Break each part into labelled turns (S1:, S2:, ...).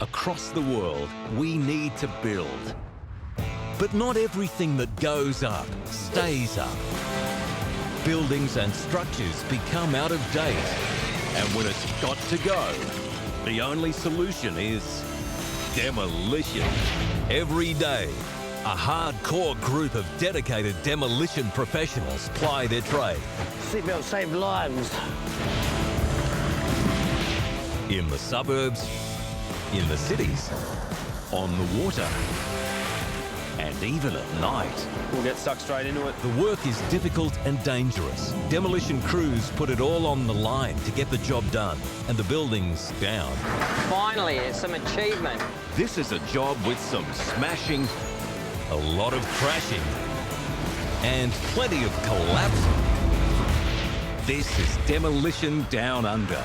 S1: Across the world, we need to build. But not everything that goes up stays up. Buildings and structures become out of date. And when it's got to go, the only solution is demolition. Every day, a hardcore group of dedicated demolition professionals ply their trade.
S2: Seatbelts save lives.
S1: In the suburbs, in the cities, on the water, and even at night.
S3: We'll get stuck straight into it.
S1: The work is difficult and dangerous. Demolition crews put it all on the line to get the job done and the buildings down.
S4: Finally, it's some achievement.
S1: This is a job with some smashing, a lot of crashing, and plenty of collapsing. This is Demolition Down Under.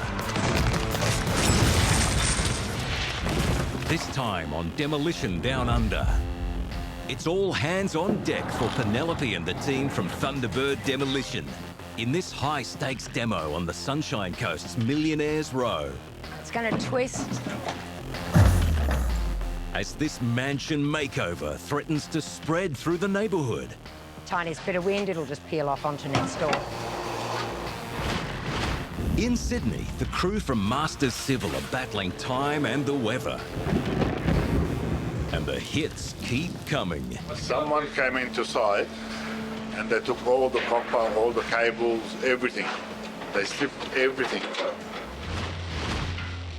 S1: This time on Demolition Down Under, it's all hands on deck for Penelope and the team from Thunderbird Demolition in this high-stakes demo on the Sunshine Coast's Millionaire's Row.
S5: It's going to twist.
S1: As this mansion makeover threatens to spread through the neighbourhood.
S5: Tiniest bit of wind, it'll just peel off onto next door.
S1: In Sydney, the crew from Masters Civil are battling time and the weather. And the hits keep coming.
S6: Someone came into site and they took all the copper, all the cables, everything. They stripped everything.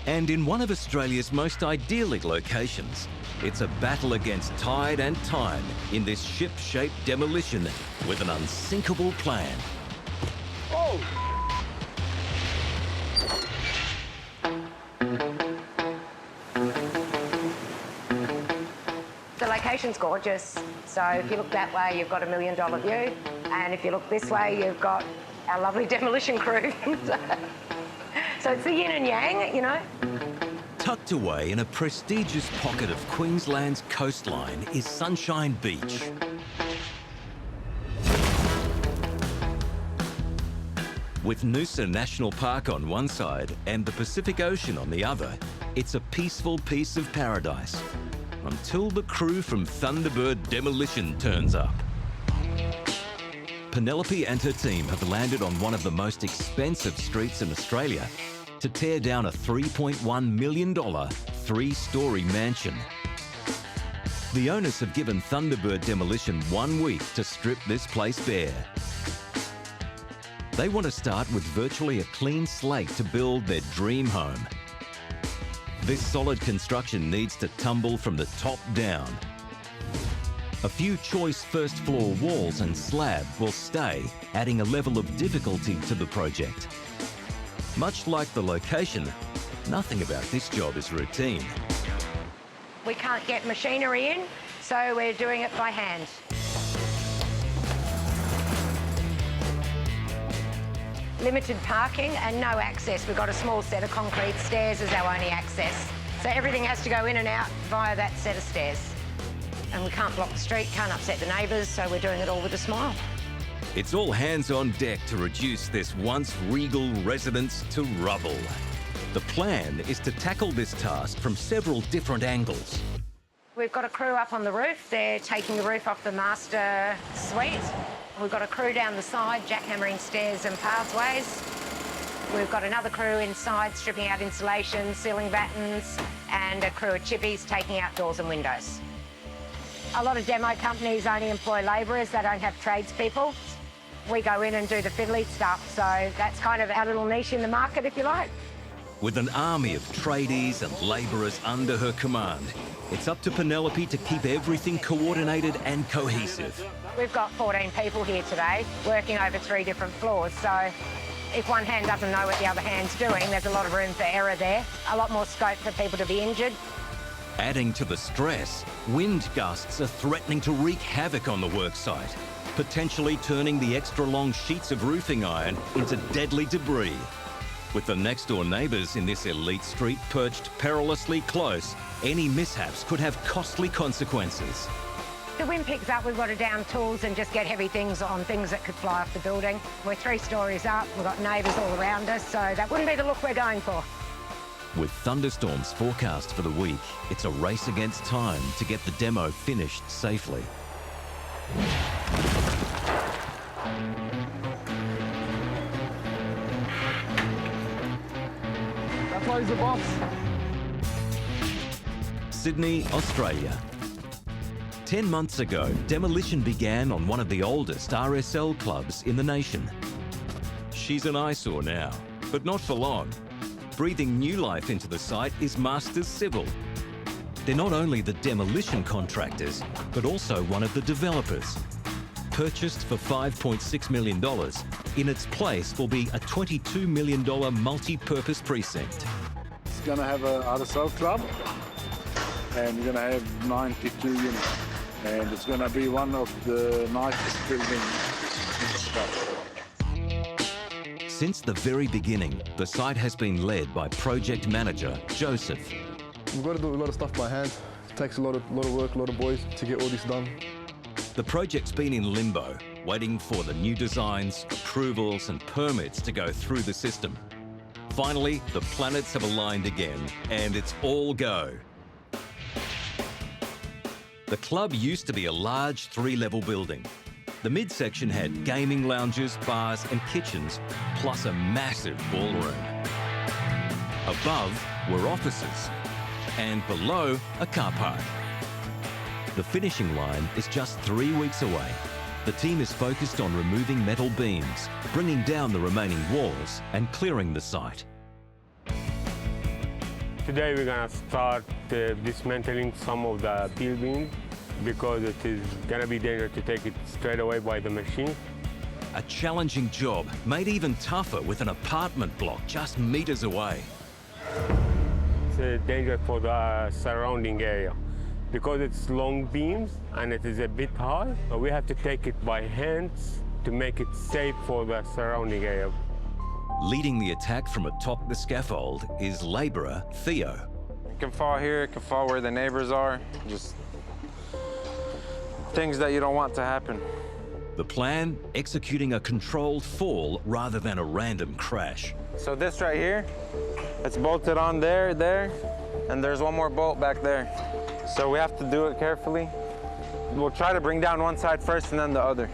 S1: And in one of Australia's most idyllic locations, it's a battle against tide and time in this ship-shaped demolition with an unsinkable plan.
S2: Oh!
S5: The location's gorgeous. So if you look that way, you've got $1 million view. And if you look this way, you've got our lovely demolition crew. So it's the yin and yang, you know.
S1: Tucked away in a prestigious pocket of Queensland's coastline is Sunshine Beach. With Noosa National Park on one side and the Pacific Ocean on the other, it's a peaceful piece of paradise. Until the crew from Thunderbird Demolition turns up. Penelope and her team have landed on one of the most expensive streets in Australia to tear down a $3.1 million three-storey mansion. The owners have given Thunderbird Demolition 1 week to strip this place bare. They want to start with virtually a clean slate to build their dream home. This solid construction needs to tumble from the top down. A few choice first floor walls and slab will stay, adding a level of difficulty to the project. Much like the location, nothing about this job is routine.
S5: We can't get machinery in, so we're doing it by hand. Limited parking and no access. We've got a small set of concrete stairs as our only access. So everything has to go in and out via that set of stairs. And we can't block the street, can't upset the neighbours, so we're doing it all with a smile.
S1: It's all hands on deck to reduce this once regal residence to rubble. The plan is to tackle this task from several different angles.
S5: We've got a crew up on the roof. They're taking the roof off the master suite. We've got a crew down the side, jackhammering stairs and pathways. We've got another crew inside, stripping out insulation, sealing battens, and a crew of chippies taking out doors and windows. A lot of demo companies only employ labourers. They don't have tradespeople. We go in and do the fiddly stuff, so that's kind of our little niche in the market, if you like.
S1: With an army of tradies and labourers under her command, it's up to Penelope to keep everything coordinated and cohesive.
S5: We've got 14 people here today, working over 3 different floors, so if one hand doesn't know what the other hand's doing, there's a lot of room for error there, a lot more scope for people to be injured.
S1: Adding to the stress, wind gusts are threatening to wreak havoc on the worksite, potentially turning the extra long sheets of roofing iron into deadly debris. With the next-door neighbours in this elite street perched perilously close, any mishaps could have costly consequences.
S5: The wind picks up, we've got to down tools and just get heavy things on things that could fly off the building. We're 3 stories up, we've got neighbours all around us, so that wouldn't be the look we're going for.
S1: With thunderstorms forecast for the week, it's a race against time to get the demo finished safely.
S3: That's why he's the boss.
S1: Sydney, Australia. 10 months ago, demolition began on one of the oldest RSL clubs in the nation. She's an eyesore now, but not for long. Breathing new life into the site is Masters Civil. They're not only the demolition contractors, but also one of the developers. Purchased for $5.6 million, in its place will be a $22 million multi-purpose precinct.
S7: It's going to have an RSL club, and we're going to have 92 units. And it's going to be one of the nicest buildings in Australia.
S1: Since the very beginning, the site has been led by project manager Joseph.
S3: We've got to do a lot of stuff by hand. It takes a lot of work, a lot of boys to get all this done.
S1: The project's been in limbo, waiting for the new designs, approvals and permits to go through the system. Finally, the planets have aligned again, and it's all go. The club used to be a large 3-level building. The midsection had gaming lounges, bars and kitchens, plus a massive ballroom. Above were offices, and below a car park. The finishing line is just 3 weeks away. The team is focused on removing metal beams, bringing down the remaining walls and clearing the site.
S8: Today we're going to start dismantling some of the steel beams because it is going to be dangerous to take it straight away by the machine.
S1: A challenging job, made even tougher with an apartment block just meters away.
S8: It's dangerous for the surrounding area because it's long beams and it is a bit hard. So we have to take it by hands to make it safe for the surrounding area.
S1: Leading the attack from atop the scaffold is labourer Theo.
S9: It can fall here, it can fall where the neighbors are, just things that you don't want to happen.
S1: The plan, executing a controlled fall rather than a random crash.
S9: So this right here, it's bolted on there, and there's one more bolt back there. So we have to do it carefully. We'll try to bring down one side first and then the other.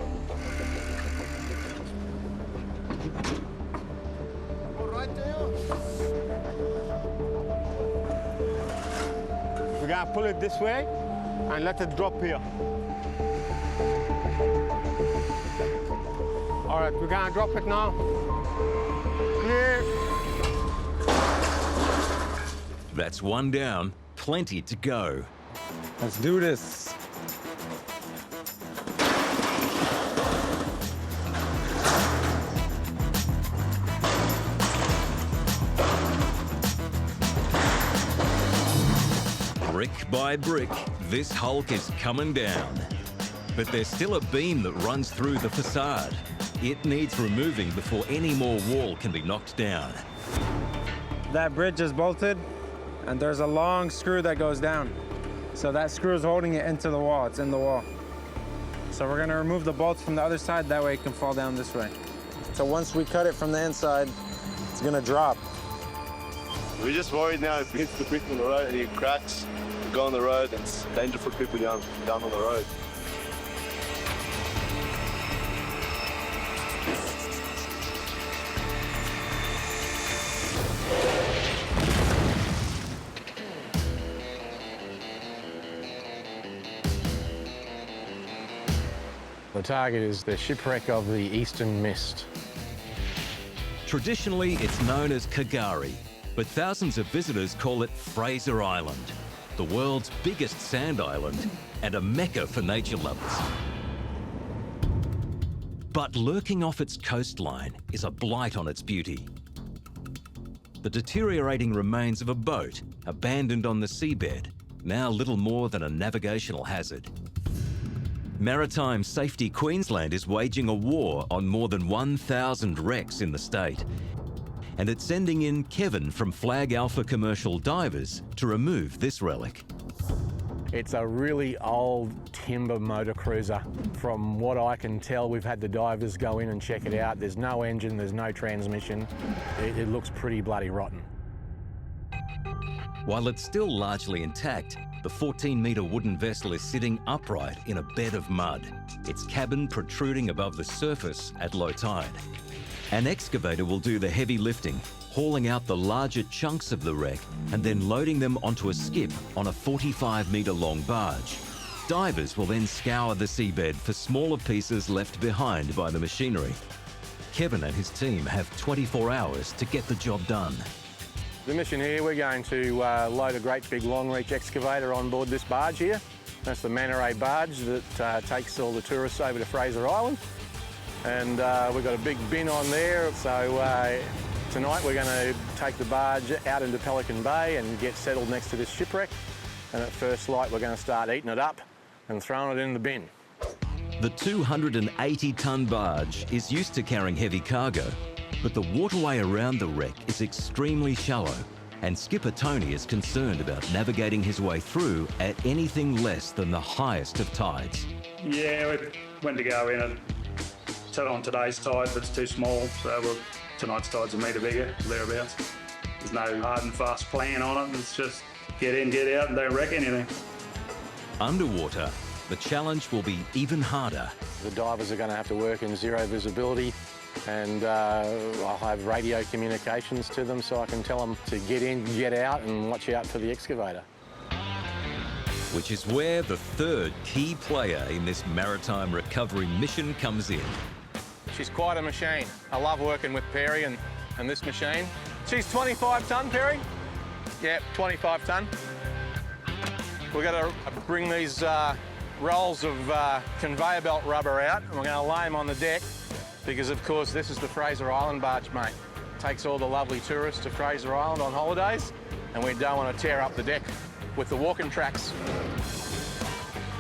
S8: We're going to pull it this way and let it drop here. All right, we're going to drop it now. Clear.
S1: That's one down, plenty to go.
S9: Let's do this.
S1: Brick by brick, this hulk is coming down. But there's still a beam that runs through the facade. It needs removing before any more wall can be knocked down.
S9: That bridge is bolted, and there's a long screw that goes down. So that screw is holding it into the wall, it's in the wall. So we're gonna remove the bolts from the other side, that way it can fall down this way. So once we cut it from the inside, it's gonna drop.
S10: We're just worried now if we hit the brick on the road and it cracks, we go on the road, and it's dangerous for people down on the road.
S11: The target is the shipwreck of the Eastern Mist.
S1: Traditionally, it's known as Kagari, but thousands of visitors call it Fraser Island, the world's biggest sand island and a mecca for nature lovers. But lurking off its coastline is a blight on its beauty. The deteriorating remains of a boat abandoned on the seabed, now little more than a navigational hazard. Maritime Safety Queensland is waging a war on more than 1,000 wrecks in the state. And it's sending in Kevin from Flag Alpha Commercial Divers to remove this relic.
S11: It's a really old timber motor cruiser. From what I can tell, we've had the divers go in and check it out. There's no engine, there's no transmission. It looks pretty bloody rotten.
S1: While it's still largely intact, the 14-metre wooden vessel is sitting upright in a bed of mud, its cabin protruding above the surface at low tide. An excavator will do the heavy lifting, hauling out the larger chunks of the wreck and then loading them onto a skip on a 45-metre long barge. Divers will then scour the seabed for smaller pieces left behind by the machinery. Kevin and his team have 24 hours to get the job done.
S11: The mission here, we're going to load a great big long reach excavator on board this barge here. That's the Manta Ray barge that takes all the tourists over to Fraser Island. And we've got a big bin on there. So tonight we're going to take the barge out into Pelican Bay and get settled next to this shipwreck. And at first light, we're going to start eating it up and throwing it in the bin.
S1: The 280-tonne barge is used to carrying heavy cargo, but the waterway around the wreck is extremely shallow, and Skipper Tony is concerned about navigating his way through at anything less than the highest of tides.
S12: Yeah, we went to go in and set on today's tide, but it's too small, so tonight's tide's a metre bigger, thereabouts. There's no hard and fast plan on it, it's just get in, get out, and don't wreck anything.
S1: Underwater, the challenge will be even harder.
S11: The divers are going to have to work in zero visibility, and I'll have radio communications to them so I can tell them to get in, get out and watch out for the excavator.
S1: Which is where the third key player in this maritime recovery mission comes in.
S11: She's quite a machine. I love working with Perry and this machine. She's 25 tonne, Perry? Yeah, 25 tonne. We've got to bring these rolls of conveyor belt rubber out, and we're going to lay them on the deck because, of course, this is the Fraser Island barge, mate. Takes all the lovely tourists to Fraser Island on holidays, and we don't want to tear up the deck with the walking tracks.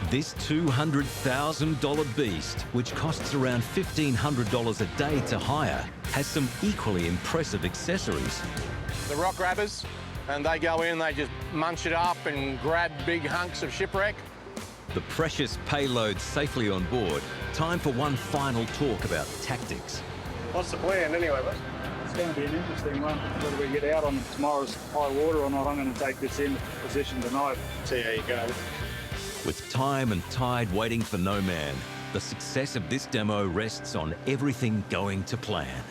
S1: This $200,000 beast, which costs around $1,500 a day to hire, has some equally impressive accessories.
S11: The rock grabbers, and they go in, they just munch it up and grab big hunks of shipwreck.
S1: The precious payload safely on board, time for one final talk about tactics.
S12: What's the plan anyway, mate? It's going to be an interesting one. Whether we get out on tomorrow's high water or not, I'm going to take this in position tonight. See how you go.
S1: With time and tide waiting for no man, the success of this demo rests on everything going to plan.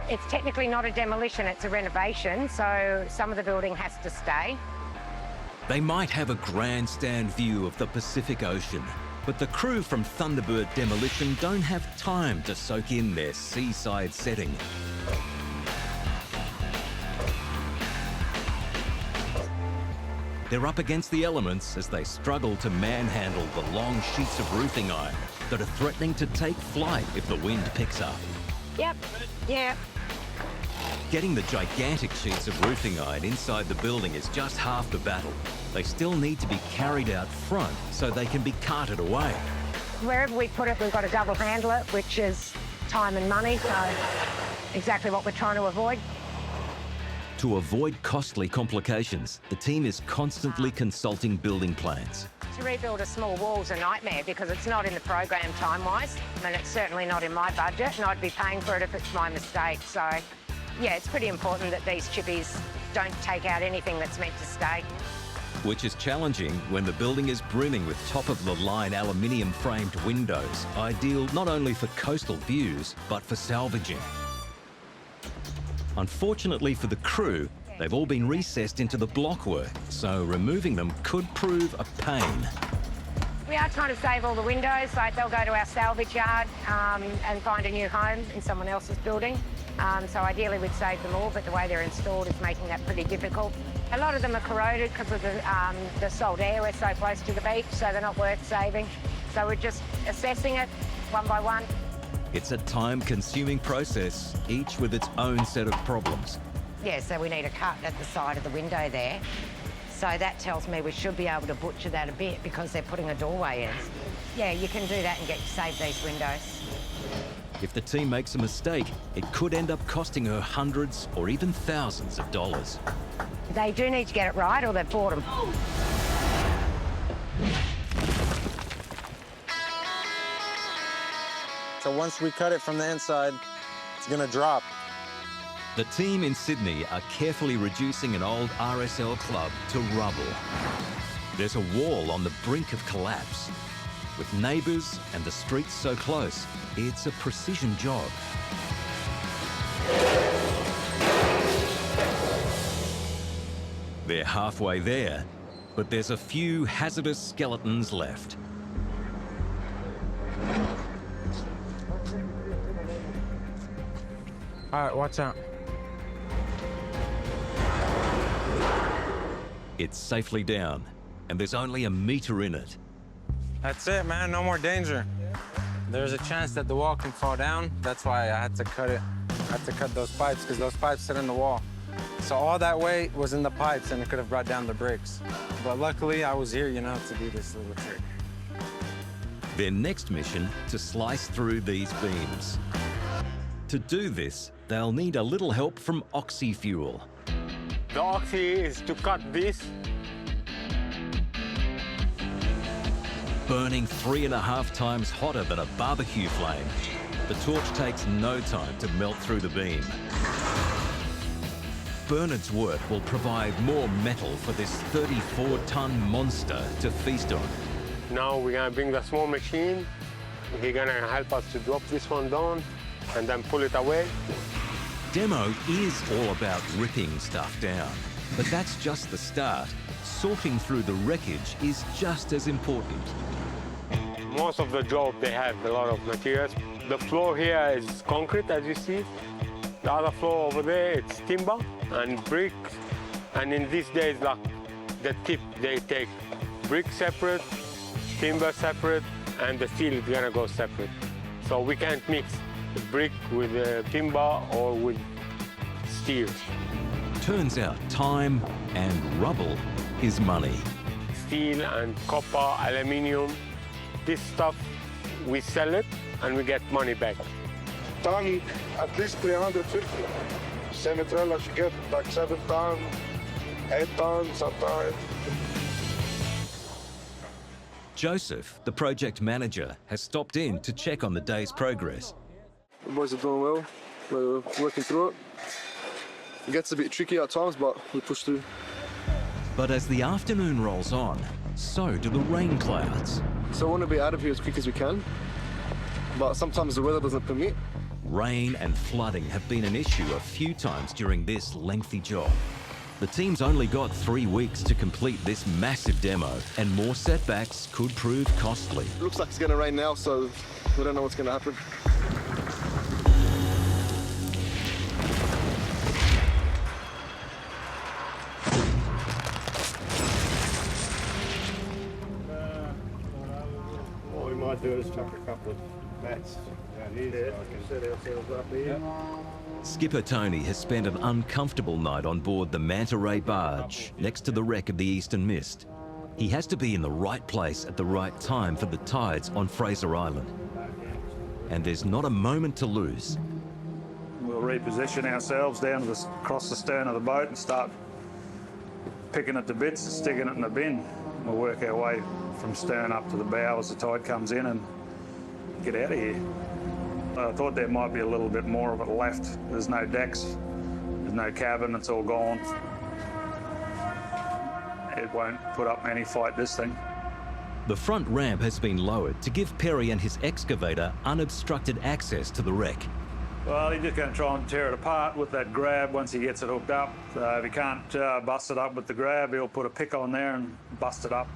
S5: It's technically not a demolition, it's a renovation, so some of the building has to stay.
S1: They might have a grandstand view of the Pacific Ocean, but the crew from Thunderbird Demolition don't have time to soak in their seaside setting. They're up against the elements as they struggle to manhandle the long sheets of roofing iron that are threatening to take flight if the wind picks up.
S5: Yep, yeah.
S1: Getting the gigantic sheets of roofing iron inside the building is just half the battle. They still need to be carried out front so they can be carted away.
S5: Wherever we put it, we've got to double handle it, which is time and money, so exactly what we're trying to avoid.
S1: To avoid costly complications, the team is constantly consulting building plans.
S5: To rebuild a small wall is a nightmare because it's not in the program time-wise, and it's certainly not in my budget, and I'd be paying for it if it's my mistake. So, yeah, it's pretty important that these chippies don't take out anything that's meant to stay.
S1: Which is challenging when the building is brimming with top-of-the-line aluminium-framed windows, ideal not only for coastal views, but for salvaging. Unfortunately for the crew, they've all been recessed into the blockwork, so removing them could prove a pain.
S5: We are trying to save all the windows, like they'll go to our salvage yard and find a new home in someone else's building. So ideally we'd save them all, but the way they're installed is making that pretty difficult. A lot of them are corroded because of the salt air. We're so close to the beach, so they're not worth saving. So we're just assessing it one by one.
S1: It's a time-consuming process, each with its own set of problems.
S5: Yeah, so we need a cut at the side of the window there. So that tells me we should be able to butcher that a bit because they're putting a doorway in. Yeah, you can do that and save these windows.
S1: If the team makes a mistake, it could end up costing her hundreds or even thousands of dollars.
S5: They do need to get it right or they've bought them.
S9: So once we cut it from the inside, it's gonna drop.
S1: The team in Sydney are carefully reducing an old RSL club to rubble. There's a wall on the brink of collapse. With neighbours and the streets so close, it's a precision job. They're halfway there, but there's a few hazardous skeletons left.
S9: All right, watch out.
S1: It's safely down, and there's only a metre in it.
S9: That's it, man, no more danger. There's a chance that the wall can fall down. That's why I had to cut it. I had to cut those pipes, because those pipes sit in the wall. So all that weight was in the pipes, and it could have brought down the bricks. But luckily, I was here, you know, to do this little trick.
S1: Their next mission, to slice through these beams. To do this, they'll need a little help from oxy fuel.
S8: The oxy is to cut this.
S1: Burning 3.5 times hotter than a barbecue flame, the torch takes no time to melt through the beam. Bernard's work will provide more metal for this 34-ton monster to feast on.
S8: Now we're gonna bring the small machine. He's gonna help us to drop this one down and then pull it away.
S1: Demo is all about ripping stuff down, but that's just the start. Sorting through the wreckage is just as important.
S8: Most of the job, they have a lot of materials. The floor here is concrete, as you see. The other floor over there, it's timber and brick. And in these days, like the tip, they take brick separate, timber separate, and the steel is gonna go separate. So we can't mix the brick with the timber or with steel.
S1: Turns out time and rubble is money.
S8: Steel and copper, aluminium, this stuff, we sell it and we get money back.
S7: Ton, at least 350. Semi-trailer should get like 7 tons, 8 tons sometimes.
S1: Joseph, the project manager, has stopped in to check on the day's progress.
S3: The boys are doing well. We're working through it. It gets a bit tricky at times, but we push through.
S1: But as the afternoon rolls on, so do the rain clouds.
S3: So I want to be out of here as quick as we can, but sometimes the weather doesn't permit.
S1: Rain and flooding have been an issue a few times during this lengthy job. The team's only got 3 weeks to complete this massive demo, and more setbacks could prove costly.
S3: It looks like it's going to rain now, so we don't know what's going to happen.
S10: What we might do is chuck a couple of mats down here so I can set ourselves up here.
S1: Skipper Tony has spent an uncomfortable night on board the Manta Ray barge next to the wreck of the Eastern Mist. He has to be in the right place at the right time for the tides on Fraser Island. And there's not a moment to lose.
S12: We'll reposition ourselves down to across the stern of the boat and start picking it to bits and sticking it in the bin. We'll work our way from stern up to the bow as the tide comes in and get out of here. I thought there might be a little bit more of it left. There's no decks, there's no cabin, it's all gone. It won't put up any fight, this thing.
S1: The front ramp has been lowered to give Perry and his excavator unobstructed access to the wreck.
S12: Well, he's just going to try and tear it apart with that grab once he gets it hooked up. If he can't bust it up with the grab, he'll put a pick on there and bust it up.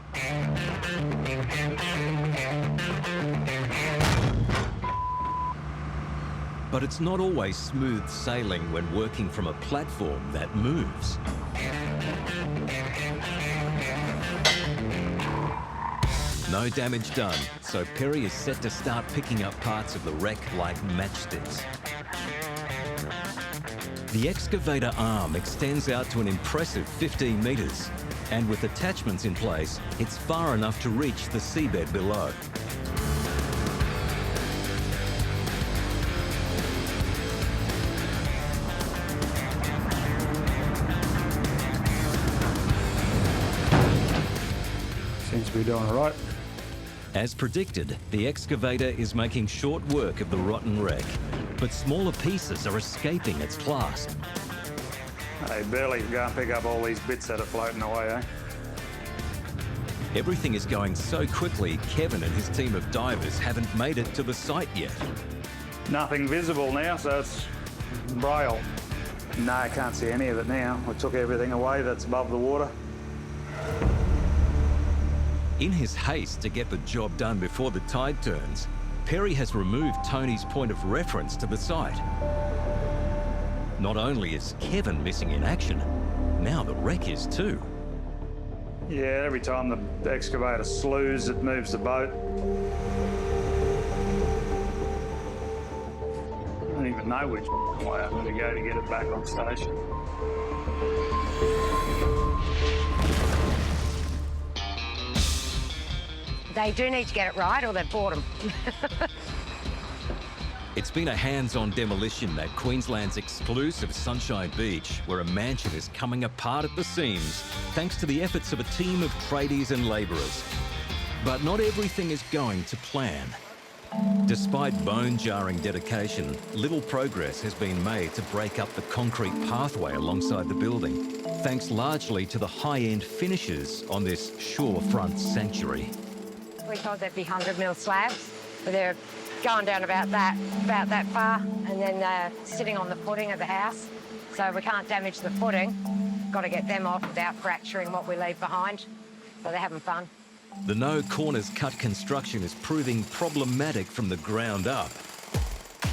S1: But it's not always smooth sailing when working from a platform that moves. No damage done, so Perry is set to start picking up parts of the wreck like matchsticks. The excavator arm extends out to an impressive 15 metres, and with attachments in place, it's far enough to reach the seabed below.
S12: Seems to be doing all right.
S1: As predicted, the excavator is making short work of the rotten wreck, but smaller pieces are escaping its clasp.
S12: They barely go and pick up all these bits that are floating away, eh?
S1: Everything is going so quickly, Kevin and his team of divers haven't made it to the site yet.
S12: Nothing visible now, so it's braille. No, I can't see any of it now. We took everything away that's above the water.
S1: In his haste to get the job done before the tide turns, Perry has removed Tony's point of reference to the site. Not only is Kevin missing in action, now the wreck is too.
S12: Yeah, every time the excavator slews, it moves the boat. I don't even know which way I'm going to go to get it back on station.
S5: They do need to get it right or they've bought them.
S1: It's been a hands-on demolition at Queensland's exclusive Sunshine Beach, where a mansion is coming apart at the seams, thanks to the efforts of a team of tradies and labourers. But not everything is going to plan. Despite bone-jarring dedication, little progress has been made to break up the concrete pathway alongside the building, thanks largely to the high-end finishes on this shorefront sanctuary.
S5: We thought there'd be 100mm slabs, but they're going down about that far, and then they're sitting on the footing of the house, so we can't damage the footing. Got to get them off without fracturing what we leave behind, so they're having fun.
S1: The no-corners-cut construction is proving problematic from the ground up.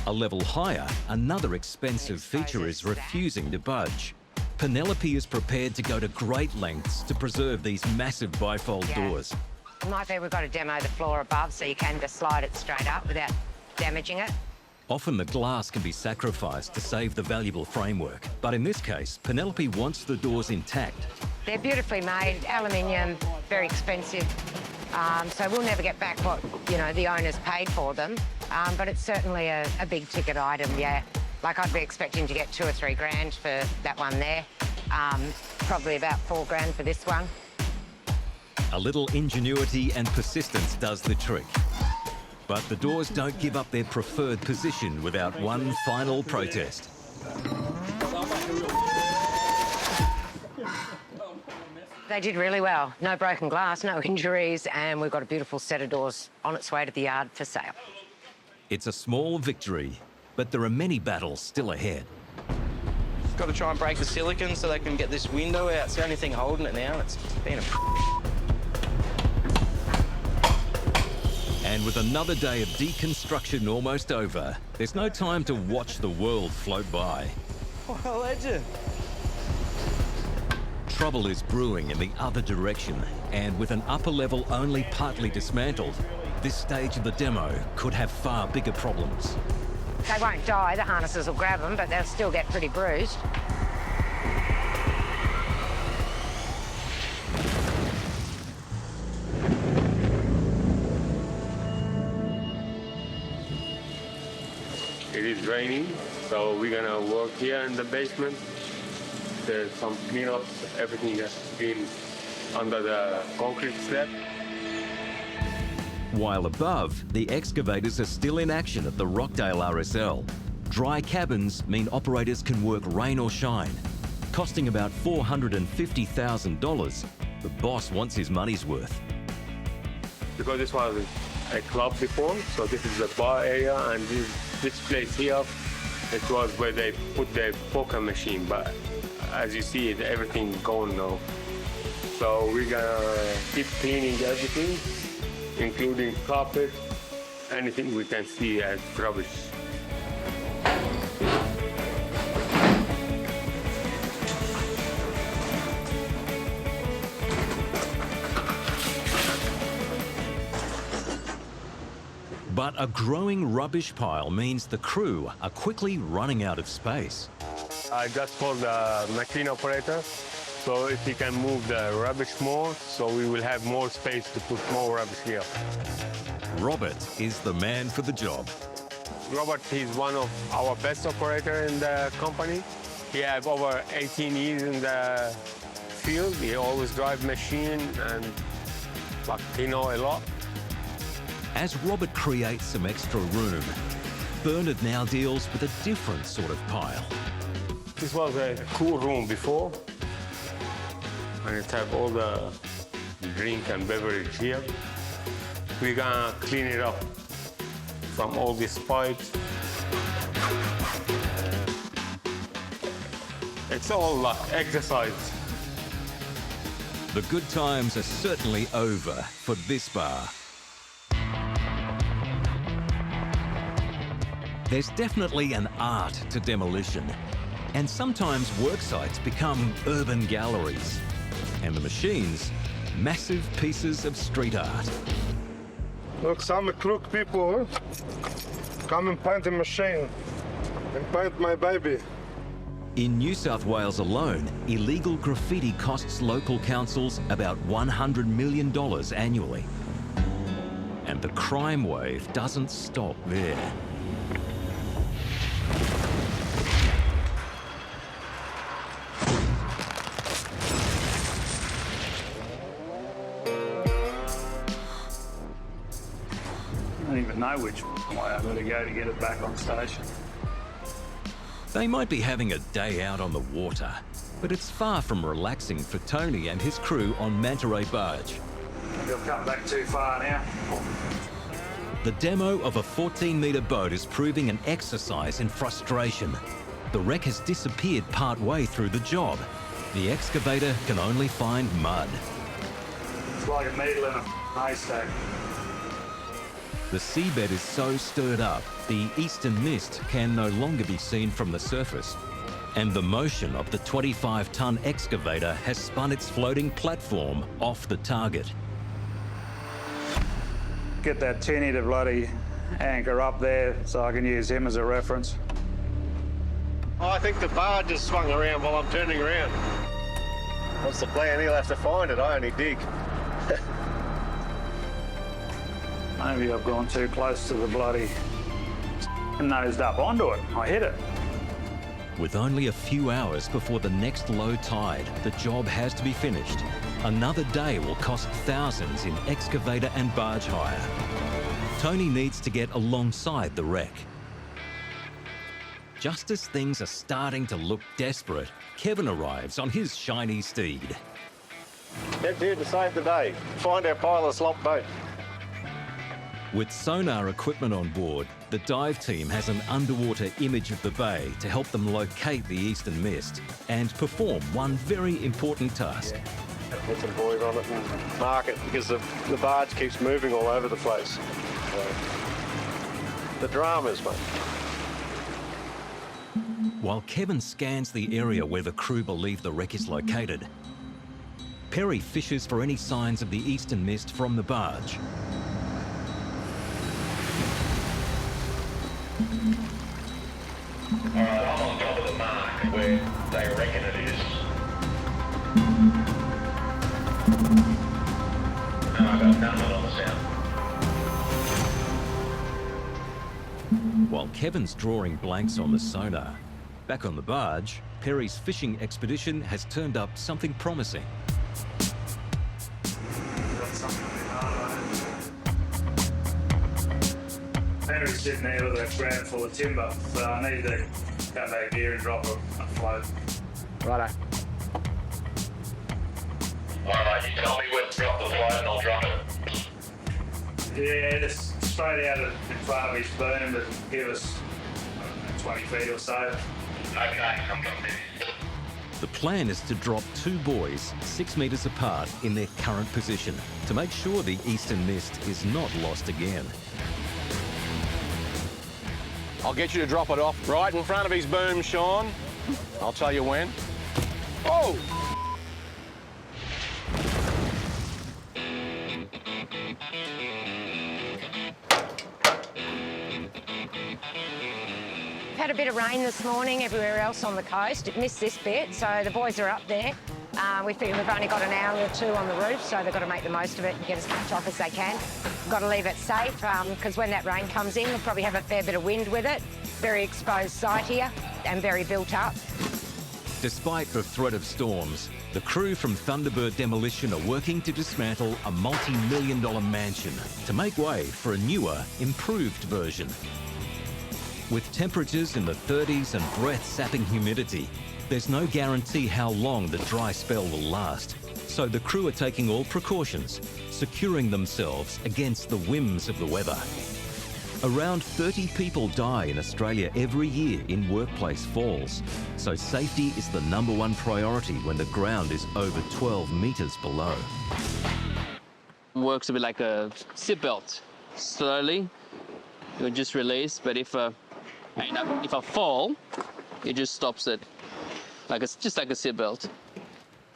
S1: A level higher, another expensive feature is refusing to budge. Penelope is prepared to go to great lengths to preserve these massive bifold doors.
S5: It might be we've got to demo the floor above so you can just slide it straight up without damaging it.
S1: Often the glass can be sacrificed to save the valuable framework, but in this case, Penelope wants the doors intact.
S5: They're beautifully made, aluminium, very expensive, so we'll never get back what, you know, the owners paid for them, but it's certainly a big ticket item, yeah. Like I'd be expecting to get $2 or $3 grand for that one there, probably about $4 grand for this one.
S1: A little ingenuity and persistence does the trick. But the doors don't give up their preferred position without one final protest.
S5: They did really well. No broken glass, no injuries, and we've got a beautiful set of doors on its way to the yard for sale.
S1: It's a small victory, but there are many battles still ahead.
S13: Got to try and break the silicon so they can get this window out. It's the only thing holding it now. It's been a...
S1: And with another day of deconstruction almost over, there's no time to watch the world float by.
S13: What a legend.
S1: Trouble is brewing in the other direction, and with an upper level only partly dismantled, this stage of the demo could have far bigger problems.
S5: They won't die, the harnesses will grab them, but they'll still get pretty bruised.
S8: It is raining, so we're gonna work here in the basement. There's some cleanups, everything has been under the concrete slab.
S1: While above, the excavators are still in action at the Rockdale RSL. Dry cabins mean operators can work rain or shine. Costing about $450,000, the boss wants his money's worth.
S8: Because this was a club before, so this is the bar area, and this place here, it was where they put their poker machine, but as you see, everything gone now. So we're gonna keep cleaning everything, including carpet, anything we can see as rubbish.
S1: But a growing rubbish pile means the crew are quickly running out of space.
S8: I just called the machine operator, so if he can move the rubbish more, so we will have more space to put more rubbish here.
S1: Robert is the man for the job.
S8: Robert, he's one of our best operators in the company. He has over 18 years in the field. He always drives machine, and he knows a lot.
S1: As Robert creates some extra room, Bernard now deals with a different sort of pile.
S8: This was a cool room before, and it have all the drink and beverage here. We're gonna clean it up from all these pipes. It's all like exercise.
S1: The good times are certainly over for this bar. There's definitely an art to demolition, and sometimes work sites become urban galleries, and the machines, massive pieces of street art.
S3: Look, some crook people come and paint a machine and paint my baby.
S1: In New South Wales alone, illegal graffiti costs local councils about $100 million annually. And the crime wave doesn't stop there.
S12: I don't even know which way I've got to go to get it back on station.
S1: They might be having a day out on the water, but it's far from relaxing for Tony and his crew on Manta Ray Barge.
S12: You'll come back too far now.
S1: The demo of a 14-metre boat is proving an exercise in frustration. The wreck has disappeared part-way through the job. The excavator can only find mud.
S12: It's like a needle in a haystack.
S1: The seabed is so stirred up, the eastern mist can no longer be seen from the surface. And the motion of the 25-ton excavator has spun its floating platform off the target.
S12: Get that tinny to bloody anchor up there so I can use him as a reference.
S10: Oh, I think the bar just swung around while I'm turning around. What's the plan? He'll have to find it. I only dig.
S12: Maybe I've gone too close to the bloody nosed up onto it. I hit it.
S1: With only a few hours before the next low tide, the job has to be finished. Another day will cost thousands in excavator and barge hire. Tony needs to get alongside the wreck. Just as things are starting to look desperate, Kevin arrives on his shiny steed.
S10: Head here to save the day. Find our pile of slop boat.
S1: With sonar equipment on board, the dive team has an underwater image of the bay to help them locate the eastern mist and perform one very important task.
S10: Get some boys on it and mark it because the barge keeps moving all over the place. So, the dramas, mate.
S1: While Kevin scans the area where the crew believe the wreck is located, Perry fishes for any signs of the eastern mist from the barge.
S14: Alright, I'm on top of the mark where they reckon it is. And I've got nothing on the sound.
S1: While Kevin's drawing blanks on the sonar, back on the barge, Perry's fishing expedition has turned up something promising.
S12: Perry's sitting there with a grab full of timber, so I need to come back here and drop a float.
S4: Righto.
S14: Alright, you tell me when to drop the float and I'll drop it.
S12: Yeah, just straight out in front of his boom to give us 20 feet or so.
S14: Okay, I'm coming.
S1: The plan is to drop two buoys 6 metres apart in their current position to make sure the eastern mist is not lost again.
S11: I'll get you to drop it off right in front of his boom, Sean. I'll tell you when. Oh!
S5: Had a bit of rain this morning everywhere else on the coast. It missed this bit, so the boys are up there. We figure we've only got an hour or two on the roof, so they've got to make the most of it and get as much off as they can. We've got to leave it safe, because when that rain comes in, we'll probably have a fair bit of wind with it. Very exposed site here and very built up.
S1: Despite the threat of storms, The crew from Thunderbird Demolition are working to dismantle a multi-million-dollar mansion to make way for a newer, improved version. With temperatures in the 30s and breath-sapping humidity, there's no guarantee how long the dry spell will last. So the crew are taking all precautions, securing themselves against the whims of the weather. Around 30 people die in Australia every year in workplace falls, so safety is the #1 priority when the ground is over 12 metres below.
S13: Works a bit like a seatbelt. Slowly, you'll just release, but if I fall, it just stops it. Just like a seatbelt.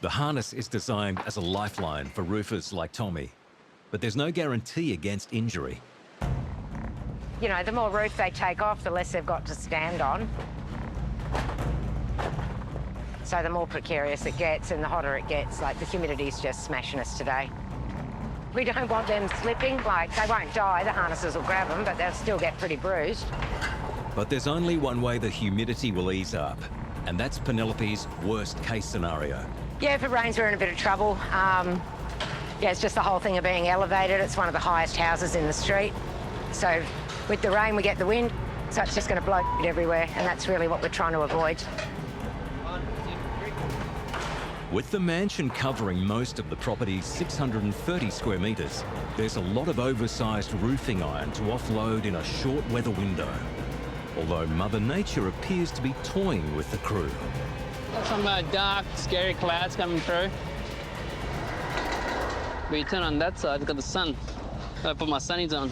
S1: The harness is designed as a lifeline for roofers like Tommy, but there's no guarantee against injury.
S5: You know, the more roof they take off, the less they've got to stand on. So the more precarious it gets and the hotter it gets. Like, the humidity's just smashing us today. We don't want them slipping. Like, they won't die, the harnesses will grab them, but they'll still get pretty bruised.
S1: But there's only one way the humidity will ease up, and that's Penelope's worst case scenario.
S5: Yeah, if it rains, we're in a bit of trouble. Yeah, it's just the whole thing of being elevated. It's one of the highest houses in the street. So with the rain, we get the wind, so it's just going to blow everywhere, and that's really what we're trying to avoid.
S1: With the mansion covering most of the property's 630 square metres, there's a lot of oversized roofing iron to offload in a short weather window. Although Mother Nature appears to be toying with the crew.
S13: Some dark, scary clouds coming through. But you turn on that side, it's got the sun. I put my sunnies on.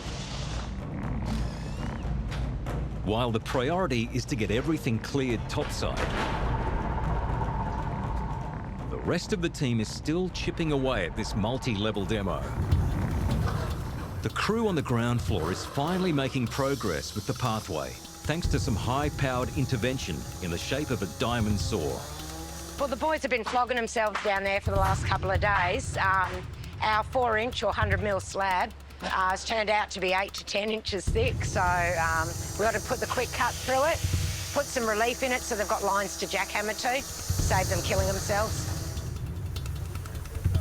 S1: While the priority is to get everything cleared topside, the rest of the team is still chipping away at this multi-level demo. The crew on the ground floor is finally making progress with the pathway, thanks to some high-powered intervention in the shape of a diamond saw.
S5: Well, the boys have been flogging themselves down there for the last couple of days. Our 4-inch or 100mm slab has turned out to be 8 to 10 inches thick, so we've got to put the quick cut through it, put some relief in it so they've got lines to jackhammer to, save them killing themselves.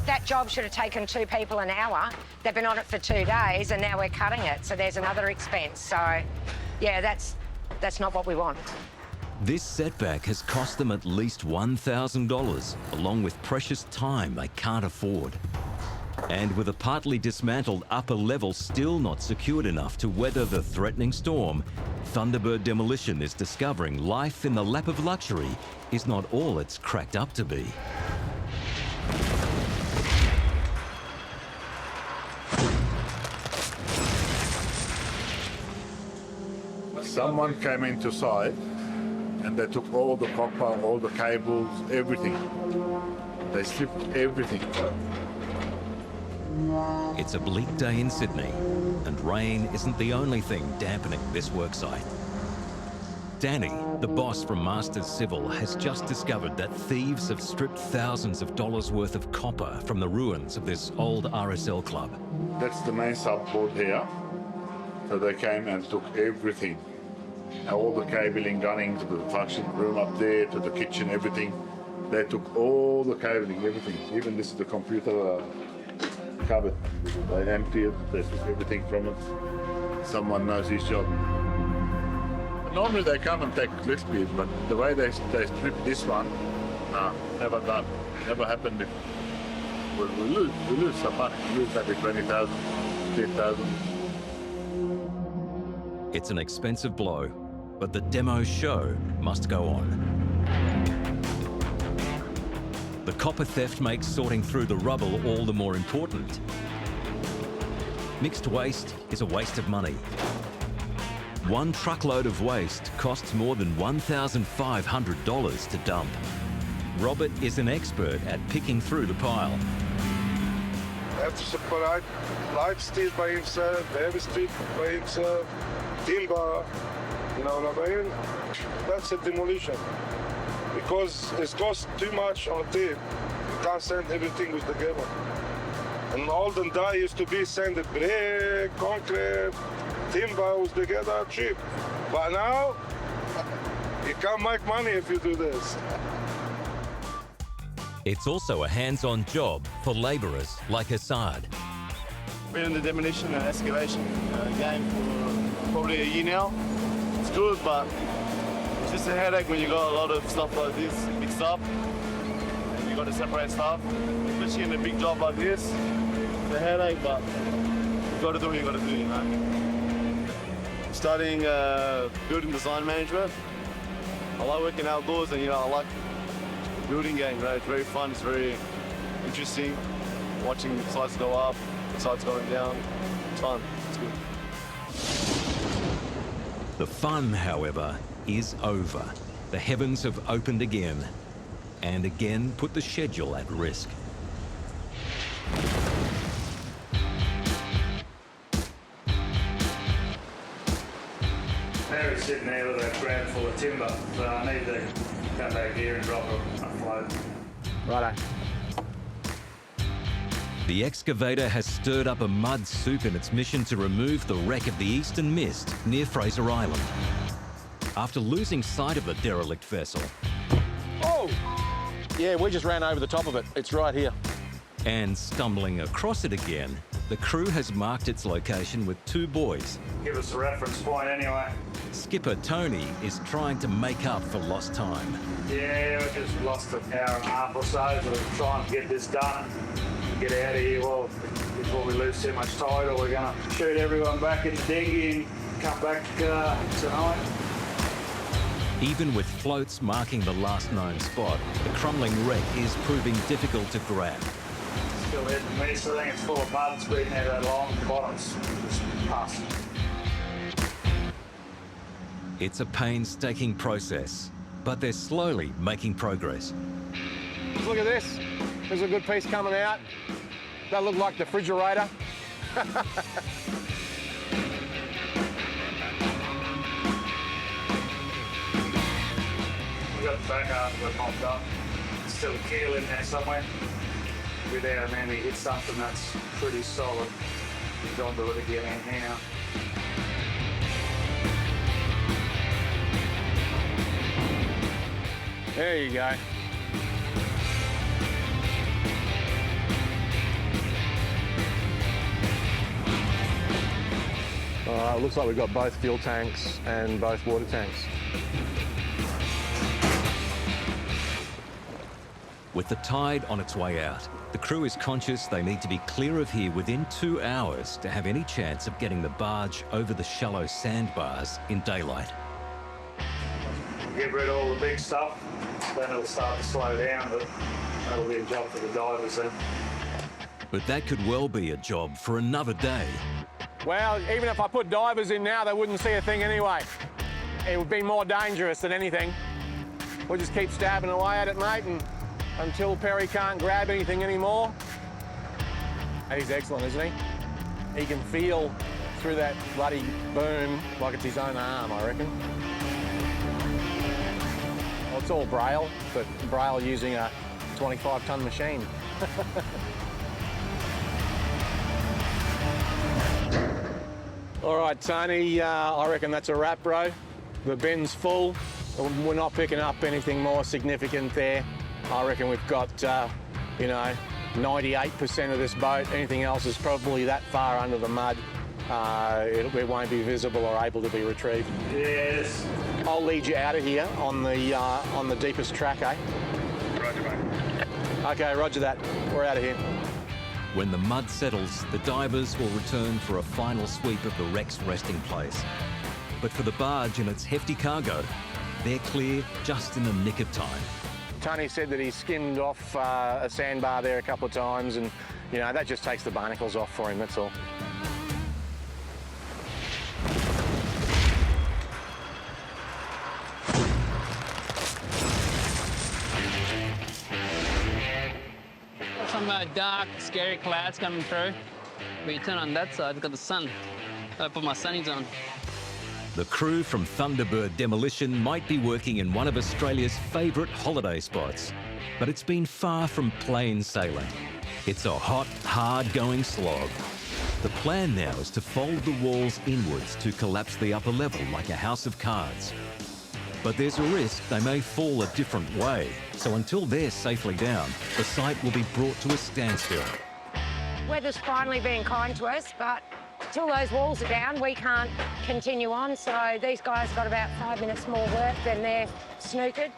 S5: That job should have taken 2 people an hour. They've been on it for 2 days and now we're cutting it, so there's another expense. So, yeah, that's not what we want.
S1: This setback has cost them at least $1,000, along with precious time they can't afford. And with a partly dismantled upper level still not secured enough to weather the threatening storm, Thunderbird Demolition is discovering life in the lap of luxury is not all it's cracked up to be.
S6: Someone came into site and they took all the copper, all the cables, everything. They stripped everything.
S1: It's a bleak day in Sydney, and rain isn't the only thing dampening this worksite. Danny, the boss from Masters Civil, has just discovered that thieves have stripped thousands of dollars worth of copper from the ruins of this old RSL club.
S6: That's the main subboard here. So they came and took everything. All the cabling running to the function room up there, to the kitchen, everything. They took all the cabling, everything. Even this is the computer cupboard. They emptied it, they took everything from it. Someone knows his job. Normally they come and take lift, but the way they stripped this one, nah, never done. Never happened before. We lose some money. We lose maybe 20,000, 10,000.
S1: It's an expensive blow, but the demo show must go on. The copper theft makes sorting through the rubble all the more important. Mixed waste is a waste of money. One truckload of waste costs more than $1,500 to dump. Robert is an expert at picking through the pile.
S3: You have to separate light steel by himself, heavy steel by himself, timber, you know what I mean? That's a demolition. Because it costs too much on tape. You can't send everything with together. And olden days used to be sanded brick, concrete, timber was together cheap. But now, you can't make money if you do this.
S1: It's also a hands-on job for labourers like Assad.
S15: Been in the demolition and excavation game for probably a year now. It's good, but it's just a headache when you got a lot of stuff like this mixed up and you got to separate stuff, especially in a big job like this. It's a headache, but you got to do what you got to do, you know. Studying building design management. I like working outdoors, and I like building games. Right? It's very fun. It's very interesting. Watching sites go up, sites going down. It's fun. It's good.
S1: The fun, however, is over. The heavens have opened again, and again put the schedule at risk.
S12: Barry's sitting there with a grab full of timber, so I need to come back here and drop a float.
S11: Righto.
S1: The excavator has stirred up a mud soup in its mission to remove the wreck of the Eastern Mist near Fraser Island. After losing sight of the derelict vessel...
S11: Oh! Yeah, we just ran over the top of it. It's right here.
S1: And stumbling across it again, the crew has marked its location with 2 buoys.
S12: Give us a reference point anyway.
S1: Skipper Tony is trying to make up for lost time.
S12: Yeah, we just lost an hour and a half or so, so we're trying to get this done. Get out of here before we lose too much tide, or we're going to shoot everyone back in the dinghy and come back tonight.
S1: Even with floats marking the last known spot, the crumbling wreck is proving difficult to grab.
S12: Still hitting me, so I think it's full of mud. It's been there that long. The bottom's just past.
S1: It's a painstaking process, but they're slowly making progress.
S11: Look at this. There's a good piece coming out. That looked like the refrigerator.
S12: We've got the back half of it mopped up. There's still a keel in there somewhere. We're there, and then we hit something that's pretty solid. We don't do it again now.
S11: There you go. Looks like we've got both fuel tanks and both water tanks.
S1: With the tide on its way out, the crew is conscious they need to be clear of here within 2 hours to have any chance of getting the barge over the shallow sandbars in daylight.
S12: Get rid of all the big stuff, then it'll start to slow down, but that'll be a job for the divers then.
S1: But that could well be a job for another day.
S11: Well, even if I put divers in now, they wouldn't see a thing anyway. It would be more dangerous than anything. We'll just keep stabbing away at it, mate, and until Perry can't grab anything anymore. He's excellent, isn't he? He can feel through that bloody boom like it's his own arm, I reckon. Well, it's all Braille, but Braille using a 25-ton machine. All right, Tony, I reckon that's a wrap, bro. The bin's full. We're not picking up anything more significant there. I reckon we've got, 98% of this boat. Anything else is probably that far under the mud. It won't be visible or able to be retrieved.
S12: Yes.
S11: I'll lead you out of here on the deepest track, eh?
S12: Roger, mate.
S11: Okay, roger that. We're out of here.
S1: When the mud settles, the divers will return for a final sweep of the wreck's resting place. But for the barge and its hefty cargo, they're clear just in the nick of time.
S11: Tony said that he skimmed off a sandbar there a couple of times, and that just takes the barnacles off for him, that's all.
S13: Some dark, scary clouds coming through. When you turn on that side, it's got the sun. I put my sunnies on.
S1: The crew from Thunderbird Demolition might be working in one of Australia's favourite holiday spots, but it's been far from plain sailing. It's a hot, hard-going slog. The plan now is to fold the walls inwards to collapse the upper level like a house of cards. But there's a risk they may fall a different way. So until they're safely down, the site will be brought to a standstill.
S5: Weather's finally being kind to us, but till those walls are down, we can't continue on. So these guys got about 5 minutes more work, then they're snookered.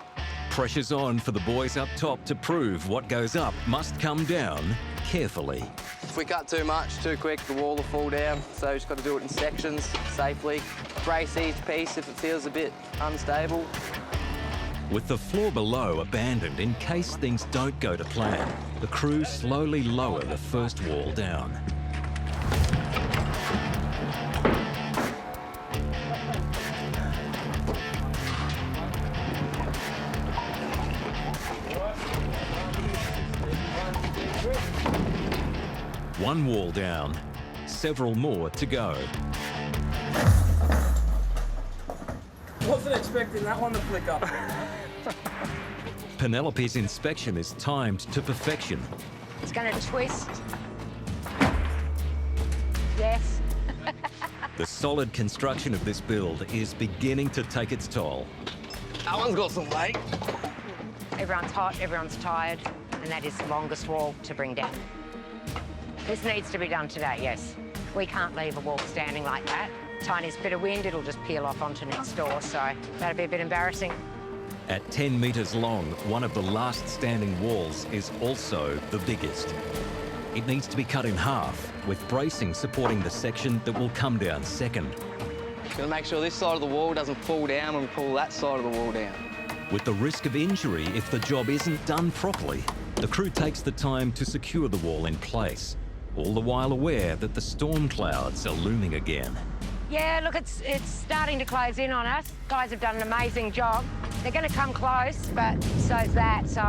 S1: Pressure's on for the boys up top to prove what goes up must come down carefully.
S16: If we cut too much, too quick, the wall will fall down. So we've just got to do it in sections, safely. Brace each piece if it feels a bit unstable.
S1: With the floor below abandoned in case things don't go to plan, the crew slowly lower the first wall down. One wall down, several more to go.
S17: Wasn't expecting that one to flick up.
S1: Penelope's inspection is timed to perfection.
S5: It's going to twist. Yes.
S1: The solid construction of this build is beginning to take its toll.
S16: That one's got some weight.
S5: Everyone's hot, everyone's tired, and that is the longest wall to bring down. This needs to be done today, yes. We can't leave a wall standing like that. Tiniest bit of wind, it'll just peel off onto next door, so that'll be a bit embarrassing.
S1: At 10 metres long, one of the last standing walls is also the biggest. It needs to be cut in half, with bracing supporting the section that will come down second.
S16: Gonna make sure this side of the wall doesn't fall down when we pull that side of the wall down.
S1: With the risk of injury if the job isn't done properly, the crew takes the time to secure the wall in place, all the while aware that the storm clouds are looming again.
S5: Yeah, look, it's starting to close in on us. Guys have done an amazing job. They're going to come close, but so's that, so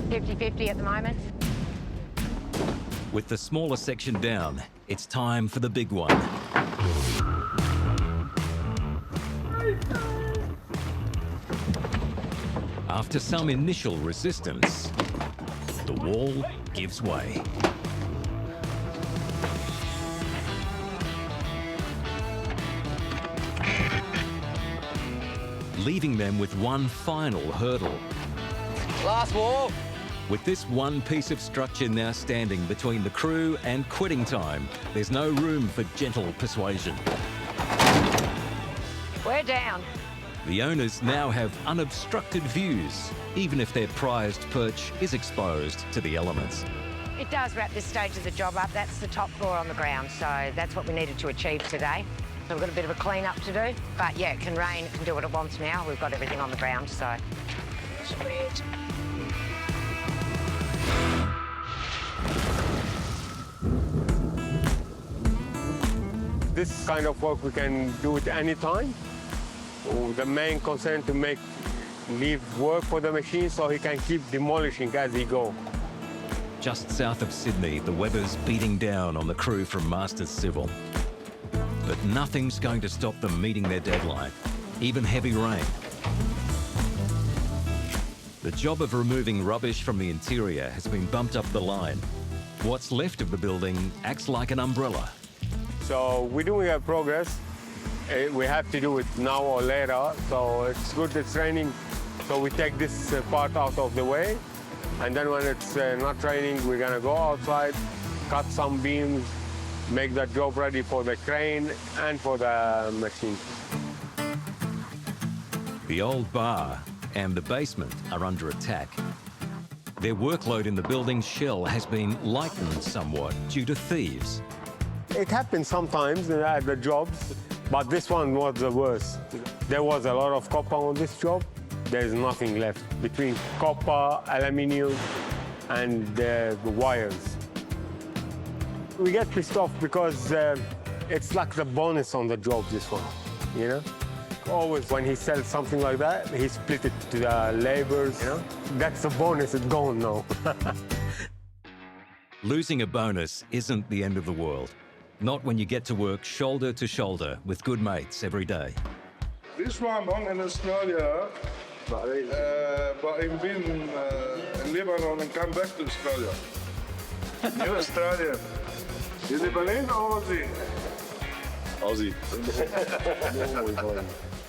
S5: 50-50 at the moment.
S1: With the smaller section down, it's time for the big one. After some initial resistance, the wall gives way. Leaving them with one final hurdle.
S16: Last wall.
S1: With this one piece of structure now standing between the crew and quitting time, there's no room for gentle persuasion.
S5: We're down.
S1: The owners now have unobstructed views, even if their prized perch is exposed to the elements.
S5: It does wrap this stage of the job up. That's the top floor on the ground, so that's what we needed to achieve today. So we've got a bit of a clean-up to do. But yeah, it can rain, it can do what it wants now. We've got everything on the ground, so sweet.
S8: This kind of work we can do it any time. The main concern to leave work for the machine so he can keep demolishing as he go.
S1: Just south of Sydney, the weather's beating down on the crew from Masters Civil. But nothing's going to stop them meeting their deadline, even heavy rain. The job of removing rubbish from the interior has been bumped up the line. What's left of the building acts like an umbrella.
S8: So we're doing a progress. We have to do it now or later, so it's good it's raining. So we take this part out of the way, and then when it's not raining, we're gonna go outside, cut some beams, make that job ready for the crane and for the machine.
S1: The old bar and the basement are under attack. Their workload in the building's shell has been lightened somewhat due to thieves.
S8: It happens sometimes at the jobs, but this one was the worst. There was a lot of copper on this job. There's nothing left between copper, aluminium, and the wires. We get pissed off because it's like the bonus on the job, this one, you know? Always when he sells something like that, he split it to the laborers, you know? That's the bonus, it's gone now.
S1: Losing a bonus isn't the end of the world. Not when you get to work shoulder to shoulder with good mates every day.
S3: This one in Australia, but he's been in Lebanon and come back to Australia. You're Australian. You Lebanese or Aussie?
S15: Aussie.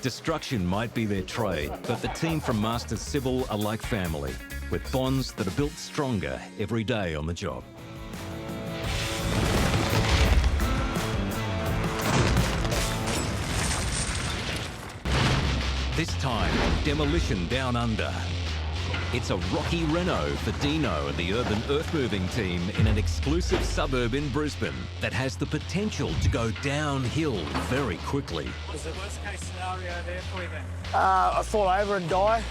S1: Destruction might be their trade, but the team from Masters Civil are like family, with bonds that are built stronger every day on the job. This time, Demolition Down Under. It's a rocky reno for Dino and the urban earth-moving team in an exclusive suburb in Brisbane that has the potential to go downhill very quickly.
S17: What's the worst case scenario there for you then?
S2: I fall over and die.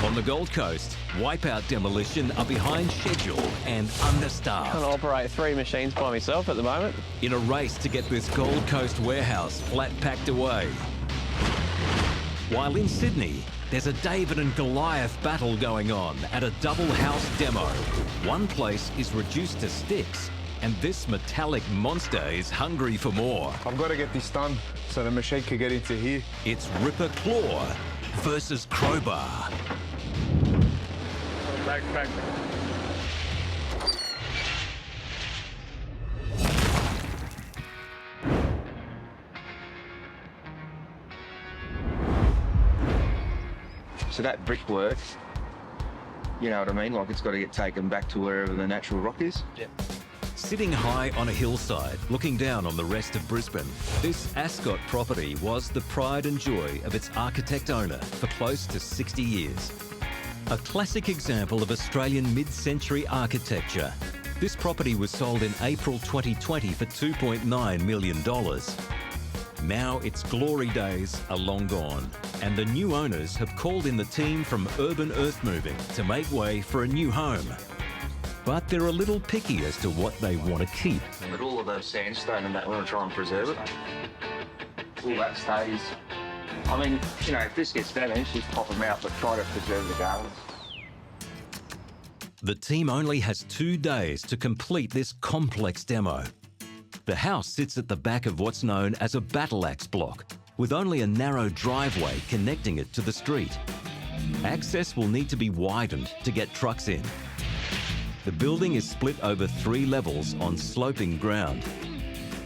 S1: On the Gold Coast, Wipeout Demolition are behind schedule and understaffed.
S16: Can't operate 3 machines by myself at the moment.
S1: In a race to get this Gold Coast warehouse flat packed away. While in Sydney, there's a David and Goliath battle going on at a double house demo. One place is reduced to sticks, and this metallic monster is hungry for more.
S18: I've got to get this done so the machine can get into here.
S1: It's Ripper Claw versus Crowbar.
S17: Back.
S19: So that brickwork, you know what I mean? Like it's got to get taken back to wherever the natural rock is.
S1: Yep. Sitting high on a hillside, looking down on the rest of Brisbane, this Ascot property was the pride and joy of its architect owner for close to 60 years. A classic example of Australian mid-century architecture. This property was sold in April 2020 for $2.9 million. Now its glory days are long gone, and the new owners have called in the team from Urban Earthmoving to make way for a new home. But they're a little picky as to what they want to keep.
S19: But all of those sandstone and that, we want to try and preserve it. All that stays. I mean, you know, if this gets damaged, just pop them out, but try to preserve the gardens.
S1: The team only has 2 days to complete this complex demo. The house sits at the back of what's known as a battle axe block, with only a narrow driveway connecting it to the street. Access will need to be widened to get trucks in. The building is split over 3 levels on sloping ground.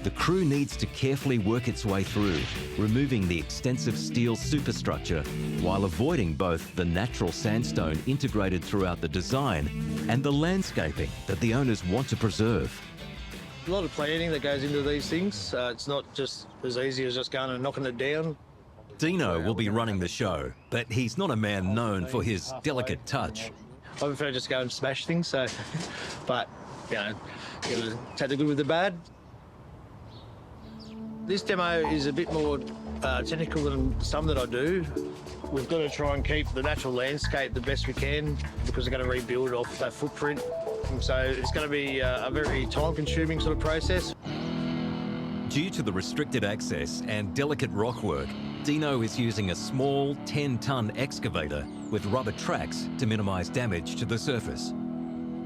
S1: The crew needs to carefully work its way through, removing the extensive steel superstructure while avoiding both the natural sandstone integrated throughout the design and the landscaping that the owners want to preserve.
S2: A lot of planning that goes into these things. It's not just as easy as just going and knocking it down.
S1: Dino will be running the show, but he's not a man known for his delicate touch.
S2: I prefer just go and smash things, so, but, you know, you gotta take the good with the bad. This demo is a bit more technical than some that I do. We've got to try and keep the natural landscape the best we can because we're going to rebuild off that footprint. And so it's going to be a very time-consuming sort of process.
S1: Due to the restricted access and delicate rockwork, Dino is using a small 10-ton excavator with rubber tracks to minimise damage to the surface.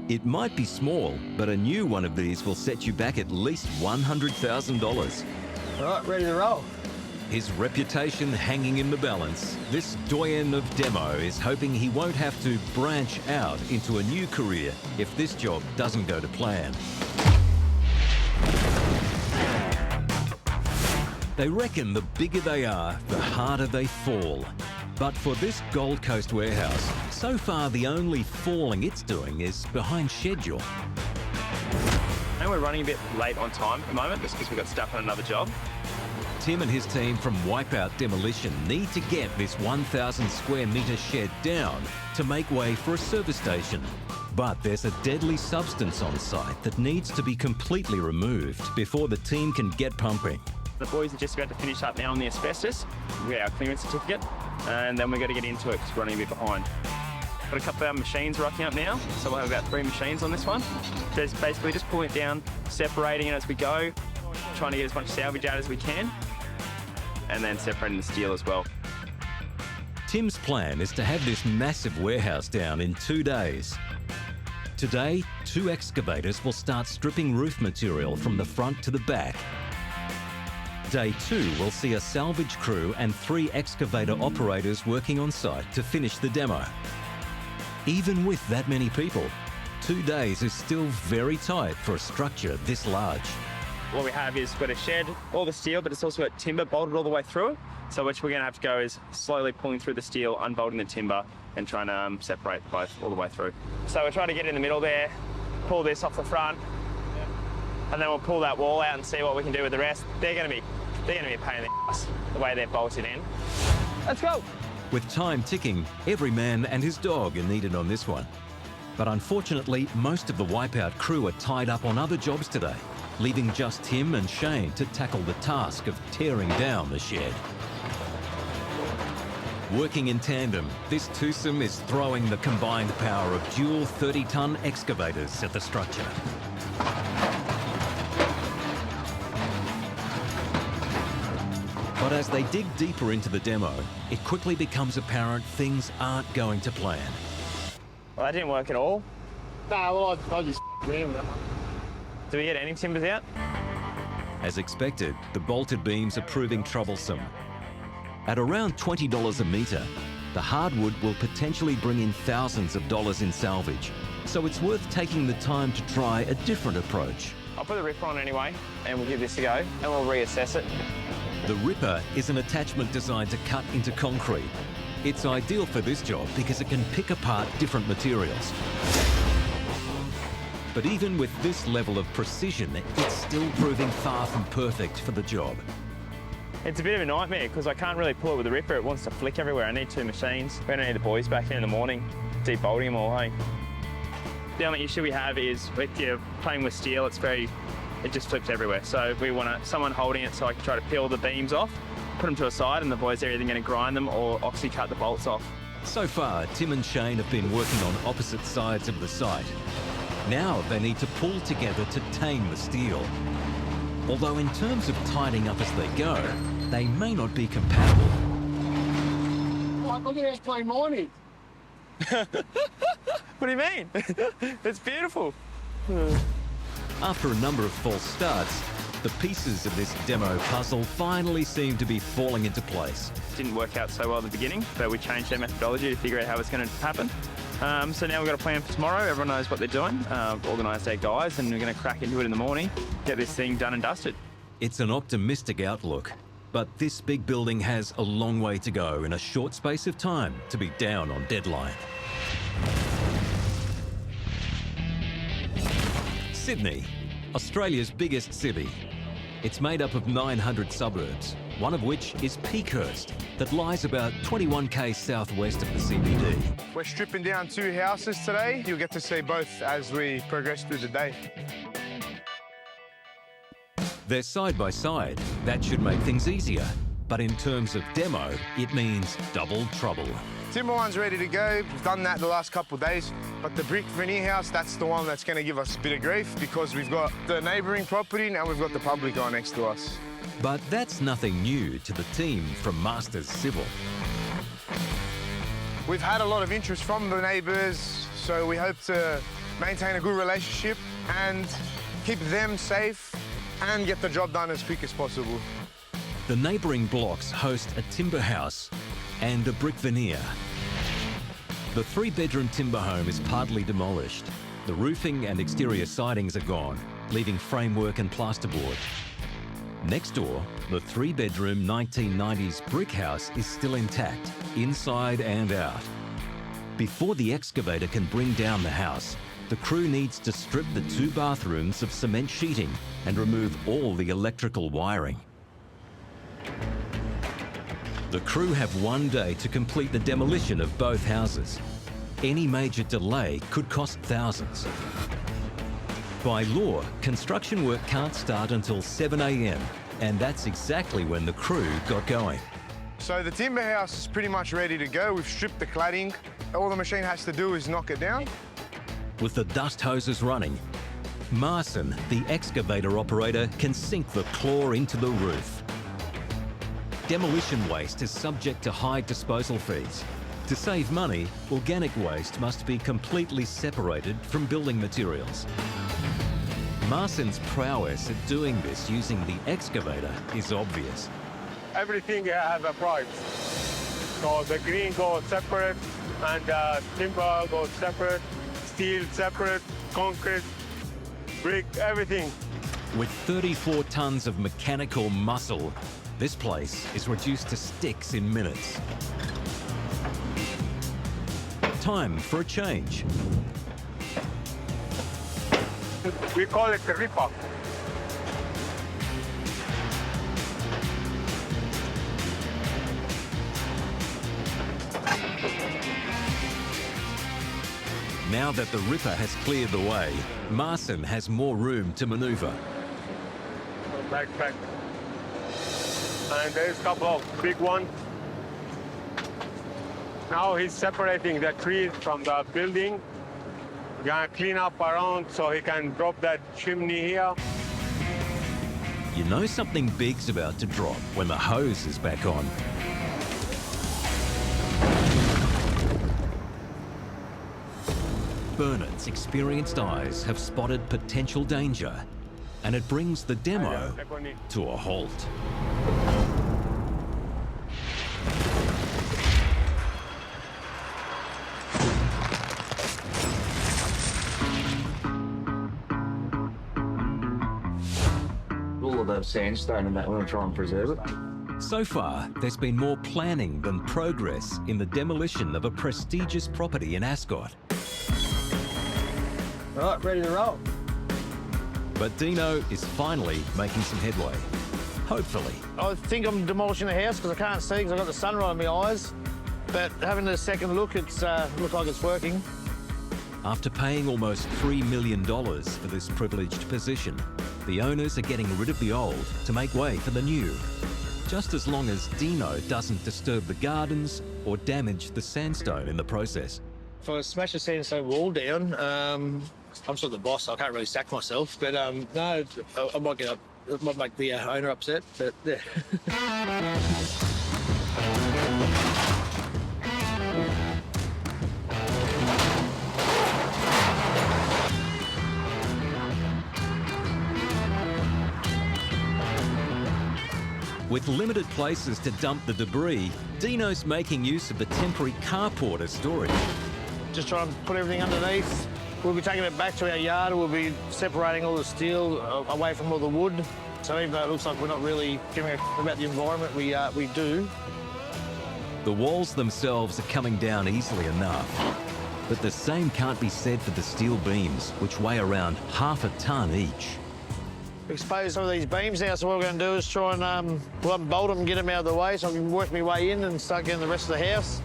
S1: It might be small, but a new one of these will set you back at least $100,000.
S2: All right, ready to roll.
S1: His reputation hanging in the balance, this doyen of demo is hoping he won't have to branch out into a new career if this job doesn't go to plan. They reckon the bigger they are, the harder they fall. But for this Gold Coast warehouse, so far the only falling it's doing is behind schedule.
S20: And we're running a bit late on time at the moment just because we've got stuff on another job.
S1: Tim and his team from Wipeout Demolition need to get this 1,000 square metre shed down to make way for a service station. But there's a deadly substance on site that needs to be completely removed before the team can get pumping.
S20: The boys are just about to finish up now on the asbestos. We get our clearance certificate, and then we've got to get into it because we're running a bit behind. Got a couple of our machines rocking up now, so we'll have about 3 machines on this one. So it's basically just pulling it down, separating it as we go, trying to get as much salvage out as we can, and then separating the steel as well.
S1: Tim's plan is to have this massive warehouse down in 2 days. Today, 2 excavators will start stripping roof material from the front to the back. Day 2 will see a salvage crew and 3 excavator operators working on site to finish the demo. Even with that many people, 2 days is still very tight for a structure this large.
S20: what we have is we've got a shed, all the steel, but it's also got timber bolted all the way through it. So what we're going to have to go is slowly pulling through the steel, unbolting the timber, and trying to separate both all the way through. So we're trying to get in the middle there, pull this off the front, and then we'll pull that wall out and see what we can do with the rest. They're going to be a pain in the ass, the way they're bolted in. Let's go.
S1: With time ticking, every man and his dog are needed on this one. But unfortunately, most of the Wipeout crew are tied up on other jobs today, leaving just Tim and Shane to tackle the task of tearing down the shed. Working in tandem, this twosome is throwing the combined power of dual 30-ton excavators at the structure. But as they dig deeper into the demo, it quickly becomes apparent things aren't going to plan.
S20: Well, that didn't work at all.
S2: Nah, well, I just rammed it.
S20: Do we get any timbers out?
S1: As expected, the bolted beams are proving troublesome. At around $20 a metre, the hardwood will potentially bring in thousands of dollars in salvage, so it's worth taking the time to try a different approach.
S20: I'll put the ripper on anyway, and we'll give this a go, and we'll reassess it.
S1: The ripper is an attachment designed to cut into concrete. It's ideal for this job because it can pick apart different materials. But even with this level of precision, it's still proving far from perfect for the job.
S20: It's a bit of a nightmare because I can't really pull it with the ripper. It wants to flick everywhere. I need two machines. We're going to need the boys back here in the morning, deep bolting them all, hey? The only issue we have is if you're playing with steel, it just flips everywhere. So we want someone holding it so I can try to peel the beams off, put them to a side, and the boys are either going to grind them or oxy cut the bolts off.
S1: So far, Tim and Shane have been working on opposite sides of the site. Now they need to pull together to tame the steel. Although in terms of tidying up as they go, they may not be compatible.
S2: Oh, look at this plain morning.
S20: What do you mean? It's beautiful.
S1: After a number of false starts, the pieces of this demo puzzle finally seem to be falling into place.
S20: It didn't work out so well at the beginning, but we changed our methodology to figure out how it's going to happen. So now we've got a plan for tomorrow. Everyone knows what they're doing. Organised our guys, and we're going to crack into it in the morning, get this thing done and dusted.
S1: It's an optimistic outlook, but this big building has a long way to go in a short space of time to be down on deadline. Sydney, Australia's biggest city. It's made up of 900 suburbs, one of which is Peakhurst, that lies about 21k southwest of the CBD.
S18: We're stripping down 2 houses today. You'll get to see both as we progress through the day.
S1: They're side by side. That should make things easier. But in terms of demo, it means double trouble.
S18: Timber one's ready to go. We've done that the last couple of days. But the brick veneer house, that's the one that's going to give us a bit of grief because we've got the neighbouring property and we've got the public guy next to us.
S1: But that's nothing new to the team from Masters Civil.
S18: We've had a lot of interest from the neighbours, so we hope to maintain a good relationship and keep them safe and get the job done as quick as possible.
S1: The neighbouring blocks host a timber house and a brick veneer. The 3-bedroom timber home is partly demolished. The roofing and exterior sidings are gone, leaving framework and plasterboard. Next door, the 3-bedroom 1990s brick house is still intact, inside and out. Before the excavator can bring down the house, the crew needs to strip the 2 bathrooms of cement sheeting and remove all the electrical wiring. The crew have 1 day to complete the demolition of both houses. Any major delay could cost thousands. By law, construction work can't start until 7 a.m, and that's exactly when the crew got going.
S18: So the timber house is pretty much ready to go. We've stripped the cladding. All the machine has to do is knock it down.
S1: With the dust hoses running, Marson, the excavator operator, can sink the claw into the roof. Demolition waste is subject to high disposal fees. To save money, organic waste must be completely separated from building materials. Marson's prowess at doing this using the excavator is obvious.
S8: Everything have a price. So the green goes separate, and timber goes separate, steel separate, concrete, brick, everything.
S1: With 34 tons of mechanical muscle, this place is reduced to sticks in minutes. Time for a change.
S8: We call it the ripper.
S1: Now that the ripper has cleared the way, Marson has more room to manoeuvre.
S8: Back. And there's a couple of big ones. Now he's separating the trees from the building. We're gonna clean up around so he can drop that chimney here.
S1: You know something big's about to drop when the hose is back on. Bernard's experienced eyes have spotted potential danger, and it brings the demo to a halt.
S19: All of the sandstone and that, we're going to try and preserve it.
S1: So far, there's been more planning than progress in the demolition of a prestigious property in Ascot.
S2: Right, ready to roll.
S1: But Dino is finally making some headway. Hopefully.
S2: I think I'm demolishing the house because I can't see because I've got the sun right in my eyes. But having a second look, it's looks like it's working.
S1: After paying almost $3 million for this privileged position, the owners are getting rid of the old to make way for the new. Just as long as Dino doesn't disturb the gardens or damage the sandstone in the process.
S2: If I smash the sandstone wall down, I'm sort of the boss, so I can't really sack myself. But no, I might get up. It might make the owner upset, but yeah.
S1: With limited places to dump the debris, Dino's making use of the temporary carport as storage.
S2: Just try and put everything underneath. We'll be taking it back to our yard. We'll be separating all the steel away from all the wood. So even though it looks like we're not really giving a f about the environment, we do.
S1: The walls themselves are coming down easily enough, but the same can't be said for the steel beams, which weigh around half a ton each.
S2: Expose some of these beams now, so what we're going to do is try and bolt them and get them out of the way so I can work my way in and start getting the rest of the house.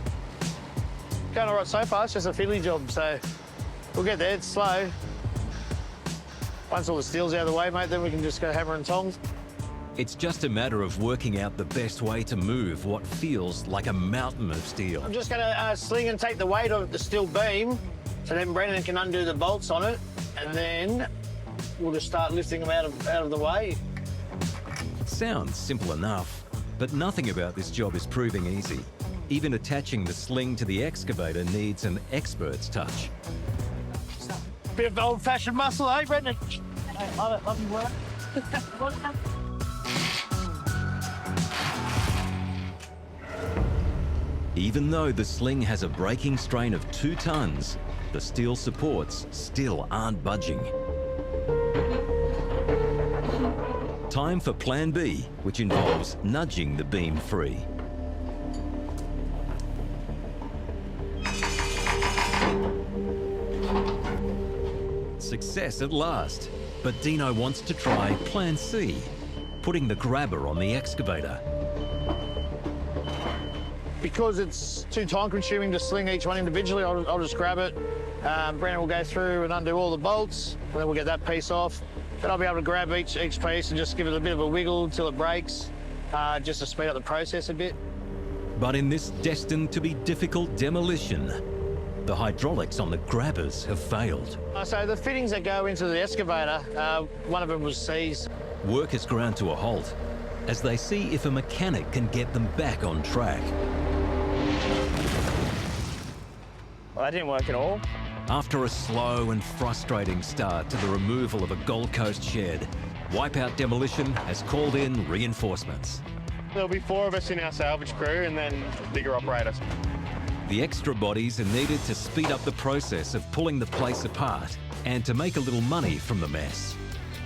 S2: Going all right so far, it's just a fiddly job, so we'll get there, it's slow. Once all the steel's out of the way, mate, then we can just go hammer and tongs.
S1: It's just a matter of working out the best way to move what feels like a mountain of steel.
S2: I'm just going to sling and take the weight of the steel beam, so then Brendan can undo the bolts on it, and then we'll just start lifting them out of the way.
S1: Sounds simple enough, but nothing about this job is proving easy. Even attaching the sling to the excavator needs an expert's touch.
S2: Bit of old-fashioned muscle, eh, Brendan? Hey, love it, love your work.
S1: Even though the sling has a braking strain of 2 tons, the steel supports still aren't budging. Time for Plan B, which involves nudging the beam free. Success at last, but Dino wants to try Plan C, putting the grabber on the excavator.
S2: Because it's too time-consuming to sling each one individually, I'll just grab it. Brendan will go through and undo all the bolts, and then we'll get that piece off. Then I'll be able to grab each piece and just give it a bit of a wiggle until it breaks, just to speed up the process a bit.
S1: But in this destined to be difficult demolition, the hydraulics on the grabbers have failed.
S2: So the fittings that go into the excavator, one of them was seized.
S1: Work has ground to a halt as they see if a mechanic can get them back on track.
S20: Well, that didn't work at all.
S1: After a slow and frustrating start to the removal of a Gold Coast shed, Wipeout Demolition has called in reinforcements.
S10: There'll be 4 of us in our salvage crew and then bigger operators.
S1: The extra bodies are needed to speed up the process of pulling the place apart and to make a little money from the mess.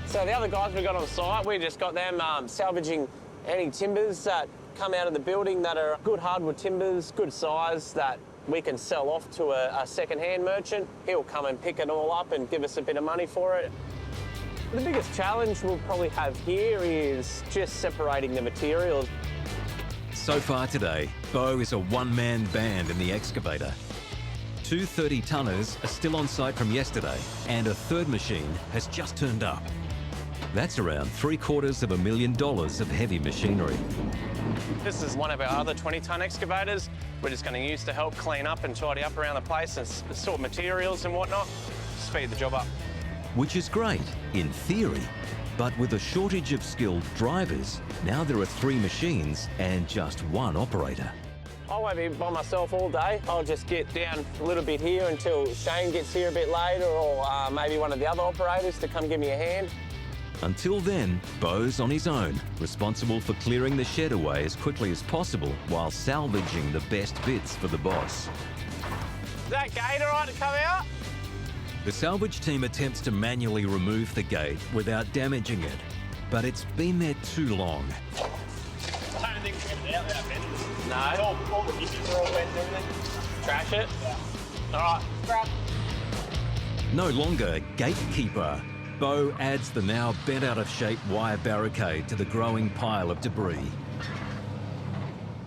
S21: So the other guys we got on site, we just got them salvaging any timbers that come out of the building that are good hardwood timbers, good size, that we can sell off to a second-hand merchant. He'll come and pick it all up and give us a bit of money for it. The biggest challenge we'll probably have here is just separating the materials.
S1: So far today, Bo is a one-man band in the excavator. 2 30-tonners are still on site from yesterday, and a third machine has just turned up. That's around $750,000 of heavy machinery.
S21: This is one of our other 20-ton excavators. We're just going to use to help clean up and tidy up around the place and sort materials and whatnot, speed the job up.
S1: Which is great, in theory, but with a shortage of skilled drivers, now there are 3 machines and just 1 operator.
S21: I won't be by myself all day. I'll just get down a little bit here until Shane gets here a bit later, or maybe one of the other operators to come give me a hand.
S1: Until then, Bo's on his own, responsible for clearing the shed away as quickly as possible while salvaging the best bits for the boss.
S21: Is that gate all right to come out?
S1: The salvage team attempts to manually remove the gate without damaging it, but it's been there too long.
S21: I don't think we can get it out without bending it. No. All the dishes are all bent and everything. Trash it? Yeah. All right, grab.
S1: No longer gatekeeper, Bo adds the now bent out of shape wire barricade to the growing pile of debris.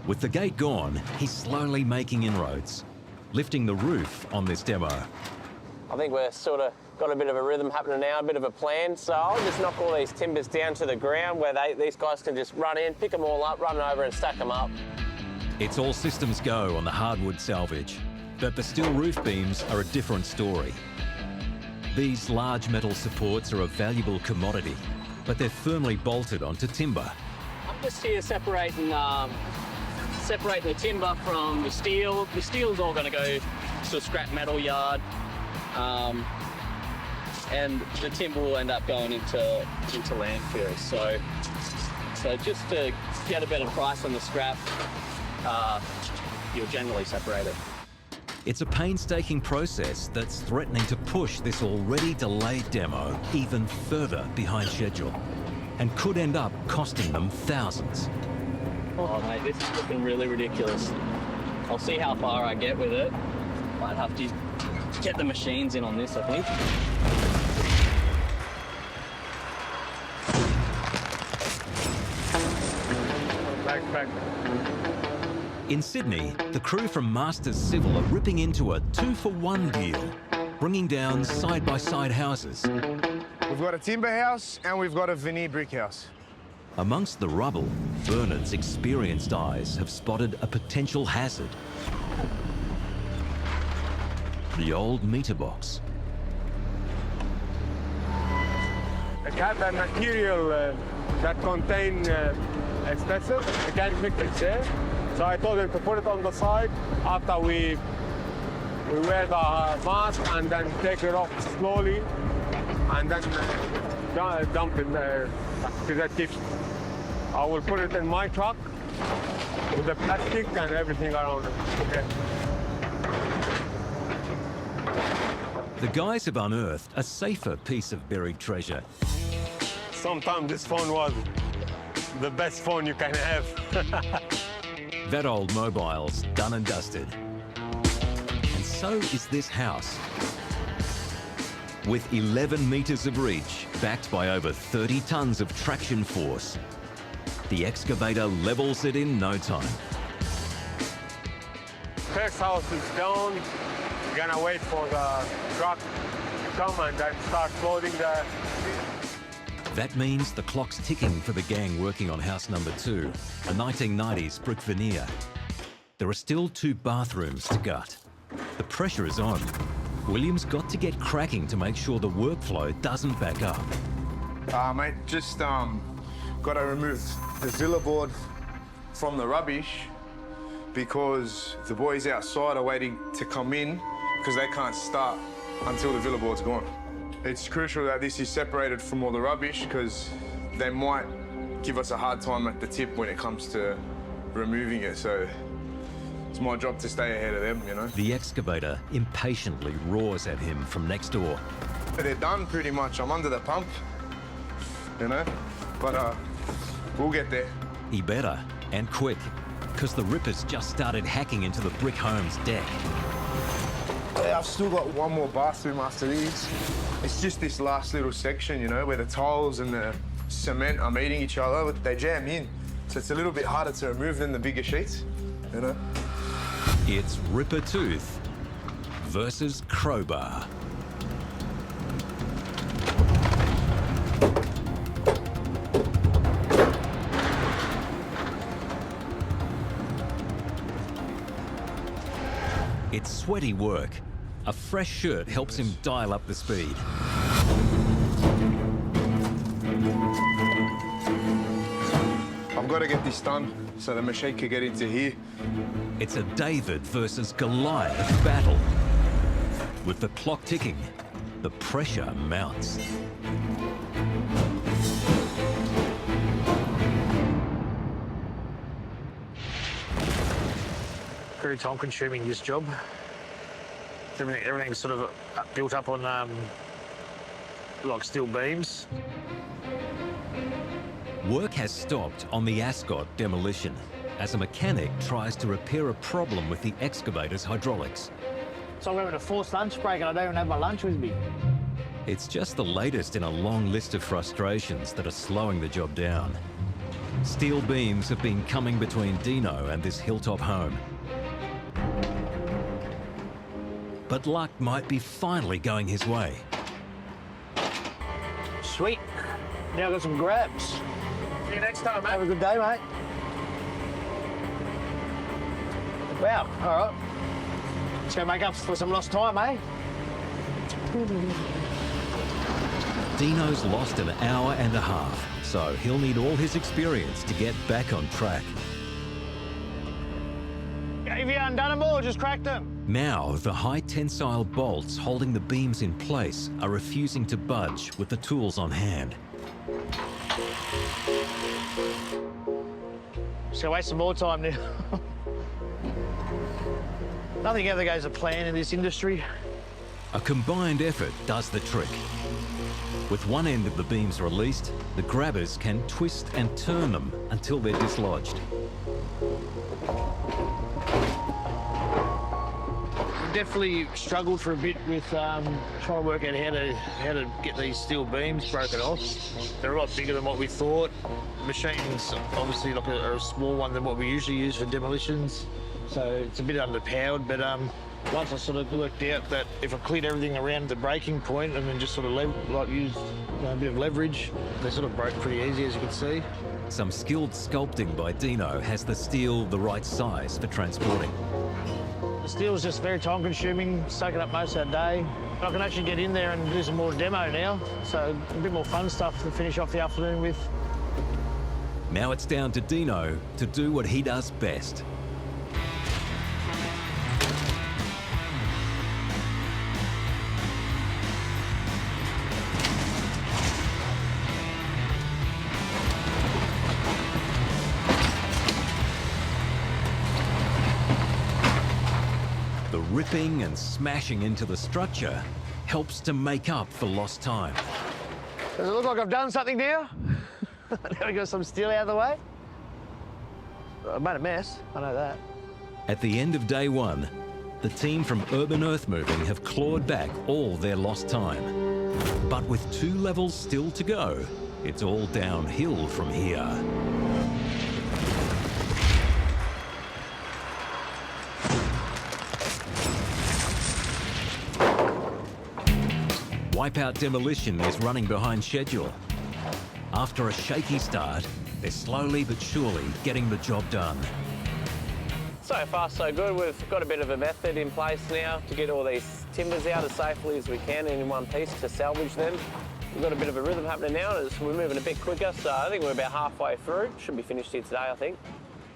S1: With the gate gone, he's slowly making inroads, lifting the roof on this demo.
S21: I think we're sort of got a bit of a rhythm happening now, a bit of a plan. So I'll just knock all these timbers down to the ground where these guys can just run in, pick them all up, run over and stack them up.
S1: It's all systems go on the hardwood salvage, but the steel roof beams are a different story. These large metal supports are a valuable commodity, but they're firmly bolted onto timber.
S13: I'm just here separating the timber from the steel. The steel's all going to go to a scrap metal yard, and the timber will end up going into landfill. So just to get a better price on the scrap, you'll generally separate it.
S1: It's a painstaking process that's threatening to push this already delayed demo even further behind schedule, and could end up costing them thousands.
S13: Oh mate, this is looking really ridiculous. I'll see how far I get with it. Might have to get the machines in on this, I think.
S8: Back.
S1: In Sydney, the crew from Masters Civil are ripping into a 2-for-1 deal, bringing down side-by-side houses.
S18: We've got a timber house and we've got a veneer brick house.
S1: Amongst the rubble, Bernard's experienced eyes have spotted a potential hazard. The old meter box.
S8: It had a material that contained asbestos. I can't mix it there. So I told him to put it on the side after we wear the mask, and then take it off slowly, and then dump it there to the tip. I will put it in my truck with the plastic and everything around it. Okay.
S1: The guys have unearthed a safer piece of buried treasure.
S8: Sometimes this phone was the best phone you can have.
S1: That old mobile's done and dusted. And so is this house. With 11 metres of reach, backed by over 30 tonnes of traction force, the excavator levels it in no time.
S8: First house is down. We're gonna wait for the truck to come and then start loading the...
S1: That means the clock's ticking for the gang working on house number 2, a 1990s brick veneer. There are still 2 bathrooms to gut. The pressure is on. William's got to get cracking to make sure the workflow doesn't back up.
S18: Mate, just got to remove the villa board from the rubbish because the boys outside are waiting to come in because they can't start until the villa board's gone. It's crucial that this is separated from all the rubbish because they might give us a hard time at the tip when it comes to removing it, so it's my job to stay ahead of them, you know.
S1: The excavator impatiently roars at him from next door.
S18: They're done pretty much. I'm under the pump. you know? But we'll get there.
S1: He better, and quick, because the rippers just started hacking into the brick home's deck.
S18: Yeah, I've still got one more bathroom after these. It's just this last little section, you know, where the tiles and the cement are meeting each other. They jam in, so it's a little bit harder to remove than the bigger sheets, you know?
S1: It's Ripper Tooth versus Crowbar. It's sweaty work. A fresh shirt helps him dial up the speed.
S18: I've got to get this done so the machine can get into here.
S1: It's a David versus Goliath battle. With the clock ticking, the pressure mounts.
S2: Very time-consuming, this job. Everything's sort of built up on like steel beams.
S1: Work has stopped on the Ascot demolition as a mechanic tries to repair a problem with the excavator's hydraulics.
S2: So I'm having a forced lunch break and I don't even have my lunch with me.
S1: It's just the latest in a long list of frustrations that are slowing the job down. Steel beams have been coming between Dino and this hilltop home. But luck might be finally going his way.
S2: Sweet. Now I've got some grabs. See you next time, mate. Have a good day, mate. Wow, all right. Let's go make up for some lost time, eh?
S1: Dino's lost an hour and a half, so he'll need all his experience to get back on track.
S2: Have you undone them all or just cracked them?
S1: Now, the high tensile bolts holding the beams in place are refusing to budge with the tools on hand.
S2: Just gonna waste some more time now. Nothing ever goes to plan in this industry.
S1: A combined effort does the trick. With one end of the beams released, the grabbers can twist and turn them until they're dislodged.
S2: Definitely struggled for a bit with trying to work out how to get these steel beams broken off. They're a lot bigger than what we thought. The machine's obviously like a small one than what we usually use for demolitions, so it's a bit underpowered. But once I sort of worked out that if I cleared everything around the breaking point and then just sort of used a bit of leverage, they sort of broke pretty easy, as you can see.
S1: Some skilled sculpting by Dino has the steel the right size for transporting.
S2: The steel's just very time-consuming, soaking up most of our day. I can actually get in there and do some more demo now, so a bit more fun stuff to finish off the afternoon with.
S1: Now it's down to Dino to do what he does best. Ripping and smashing into the structure helps to make up for lost time.
S2: Does it look like I've done something now? Now we got some steel out of the way. I made a mess, I know that.
S1: At the end of day one, the team from Urban Earthmoving have clawed back all their lost time. But with 2 levels still to go, it's all downhill from here. Wipeout Demolition is running behind schedule. After a shaky start, they're slowly but surely getting the job done.
S21: So far, so good. We've got a bit of a method in place now to get all these timbers out as safely as we can in one piece to salvage them. We've got a bit of a rhythm happening now, and we're moving a bit quicker, so I think we're about halfway through. Should be finished here today, I think.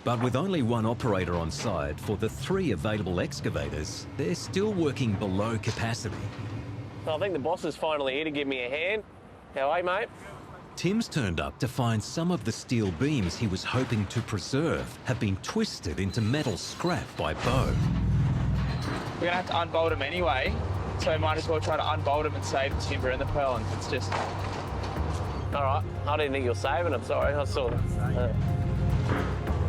S1: But with only one operator on site for the 3 available excavators, they're still working below capacity.
S21: So I think the boss is finally here to give me a hand. How are you, mate?
S1: Tim's turned up to find some of the steel beams he was hoping to preserve have been twisted into metal scrap by Bo.
S9: We're gonna have to unbolt them anyway, so we might as well try to unbolt them and save the timber and the purlin. It's just
S21: All right. I didn't think you were saving them, sorry. I saw them.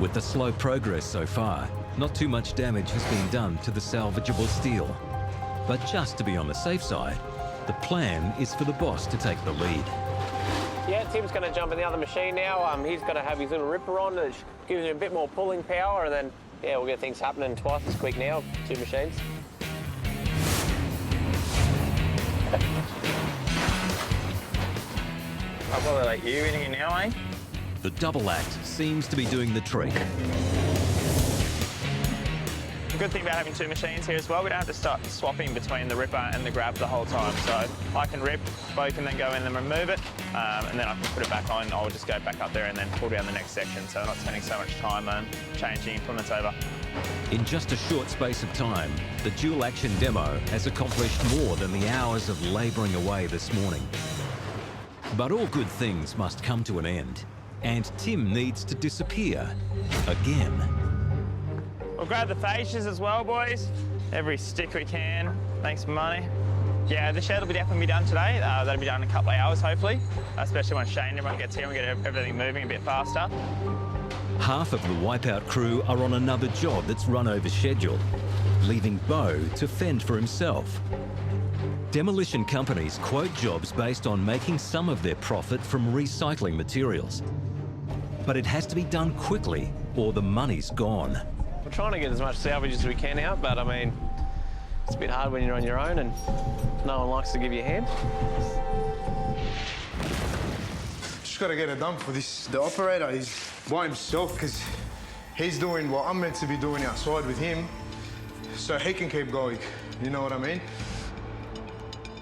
S1: With the slow progress so far, not too much damage has been done to the salvageable steel. But just to be on the safe side, the plan is for the boss to take the lead.
S21: Yeah, Tim's going to jump in the other machine now. He's going to have his little ripper on, which gives him a bit more pulling power, and then, yeah, we'll get things happening twice as quick now, 2 machines.
S9: I'll probably let you in here now, eh?
S1: The double act seems to be doing the trick.
S9: The good thing about having 2 machines here as well, we don't have to start swapping between the ripper and the grab the whole time. So I can rip, Bo can then go in and remove it, and then I can put it back on. I'll just go back up there and then pull down the next section, so I'm not spending so much time changing implements over.
S1: In just a short space of time, the dual action demo has accomplished more than the hours of labouring away this morning. But all good things must come to an end, and Tim needs to disappear again.
S9: We'll grab the fascias as well, boys. Every stick we can. Thanks for money. Yeah, the shed will definitely be done today. That'll be done in a couple of hours, hopefully, especially when Shane and everyone gets here and we get everything moving a bit faster.
S1: Half of the Wipeout crew are on another job that's run over schedule, leaving Bo to fend for himself. Demolition companies quote jobs based on making some of their profit from recycling materials. But it has to be done quickly or the money's gone.
S21: We're trying to get as much salvage as we can out, but I mean, it's a bit hard when you're on your own and no one likes to give you a hand.
S18: Just got to get it done for this. The operator is by himself because he's doing what I'm meant to be doing outside with him, so he can keep going. You know what I mean?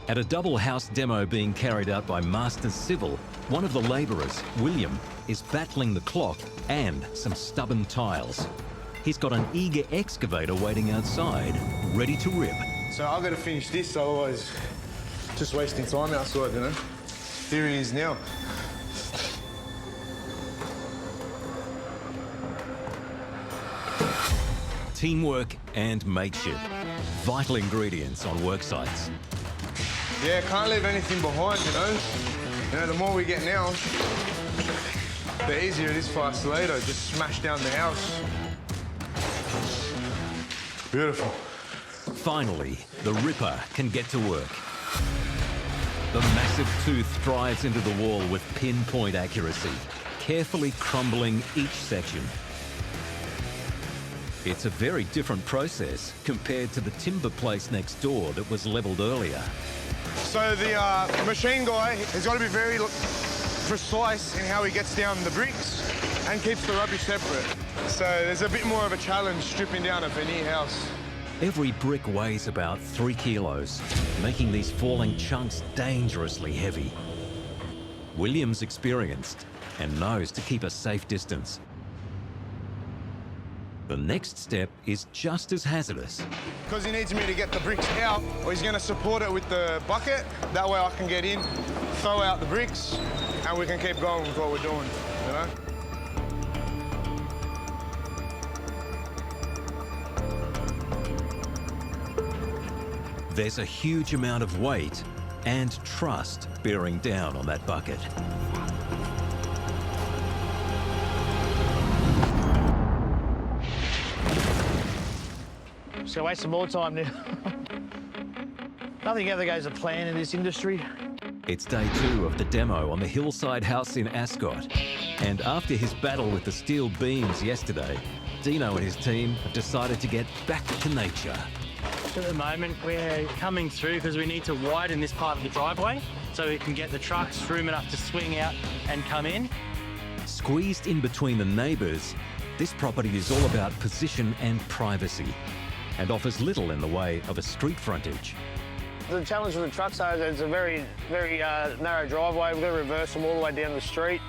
S1: At a double house demo being carried out by Master Civil, one of the labourers, William, is battling the clock and some stubborn tiles. He's got an eager excavator waiting outside, ready to rip.
S18: So I've got to finish this, otherwise just wasting time outside, you know? Here he is now.
S1: Teamwork and mateship, vital ingredients on work sites.
S18: Yeah, can't leave anything behind, you know? You know, the more we get now, the easier it is for us later. Just smash down the house. Beautiful.
S1: Finally, the ripper can get to work. The massive tooth drives into the wall with pinpoint accuracy, carefully crumbling each section. It's a very different process compared to the timber place next door that was levelled earlier.
S18: So the machine guy has got to be very precise in how he gets down the bricks and keeps the rubbish separate. So there's a bit more of a challenge stripping down a veneer house.
S1: Every brick weighs about 3 kilos, making these falling chunks dangerously heavy. William's experienced and knows to keep a safe distance. The next step is just as hazardous.
S18: Because he needs me to get the bricks out, or he's going to support it with the bucket. That way I can get in, throw out the bricks, and we can keep going with what we're doing, you know?
S1: There's a huge amount of weight and trust bearing down on that bucket.
S2: Just gonna waste some more time now. Nothing ever goes to plan in this industry.
S1: It's day 2 of the demo on the hillside house in Ascot. And after his battle with the steel beams yesterday, Dino and his team have decided to get back to nature.
S7: At the moment, we're coming through because we need to widen this part of the driveway so we can get the trucks room enough to swing out and come in.
S1: Squeezed in between the neighbours, this property is all about position and privacy and offers little in the way of a street frontage.
S2: The challenge with the trucks is it's a very, very narrow driveway. We've got to reverse them all the way down the street.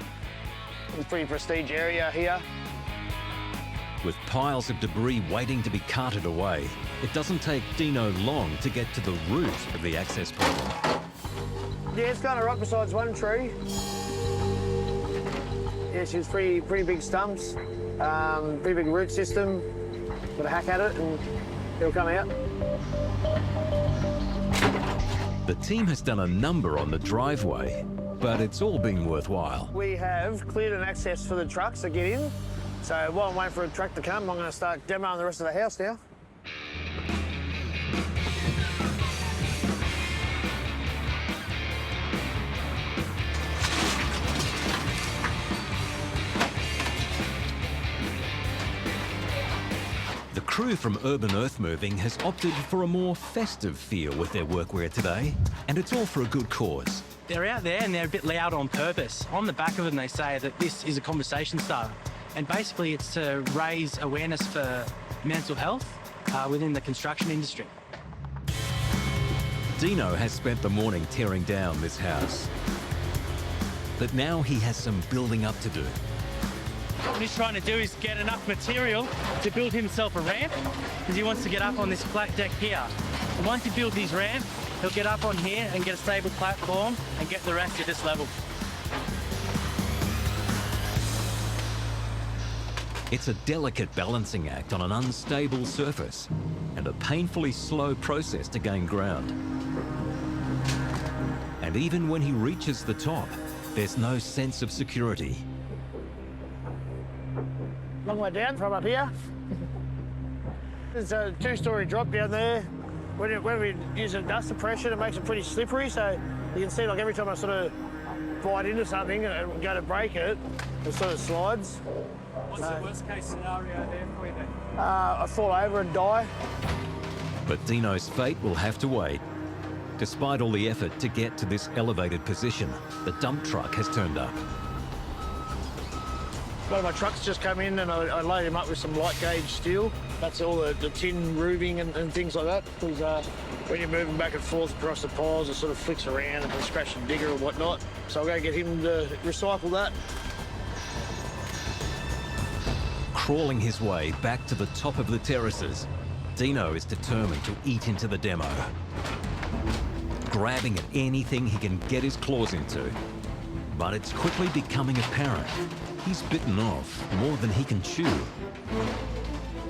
S2: It's a pretty prestige area here.
S1: With piles of debris waiting to be carted away, it doesn't take Dino long to get to the root of the access problem.
S2: Yeah, it's kind of right besides one tree. Yeah, she's pretty big stumps, pretty big root system. Got a hack at it and it'll come out.
S1: The team has done a number on the driveway, but it's all been worthwhile.
S2: We have cleared an access for the trucks to get in. So while I'm waiting for a truck to come, I'm going to start demoing the rest of the house now.
S1: The crew from Urban Earthmoving has opted for a more festive feel with their workwear today, and it's all for a good cause.
S7: They're out there and they're a bit loud on purpose. On the back of them, they say that this is a conversation starter. And basically it's to raise awareness for mental health within the construction industry.
S1: Dino has spent the morning tearing down this house, but now he has some building up to do.
S7: What he's trying to do is get enough material to build himself a ramp, because he wants to get up on this flat deck here. And once he builds his ramp, he'll get up on here and get a stable platform and get the rest at this level.
S1: It's a delicate balancing act on an unstable surface and a painfully slow process to gain ground. And even when he reaches the top, there's no sense of security.
S2: Long way down from up here. There's a two-storey drop down there. When we use a dust suppression, it makes it pretty slippery, so you can see like every time I sort of bite into something and go to break it, it sort of slides.
S17: What's the worst case scenario there for you then?
S2: I fall over and die.
S1: But Dino's fate will have to wait. Despite all the effort to get to this elevated position, the dump truck has turned up.
S2: One of my trucks just come in and I load him up with some light gauge steel. That's all the tin roofing and things like that. Because when you're moving back and forth across the piles, it sort of flicks around and can scratch the digger and whatnot. So I'll go get him to recycle that.
S1: Crawling his way back to the top of the terraces, Dino is determined to eat into the demo. Grabbing at anything he can get his claws into. But it's quickly becoming apparent he's bitten off more than he can chew.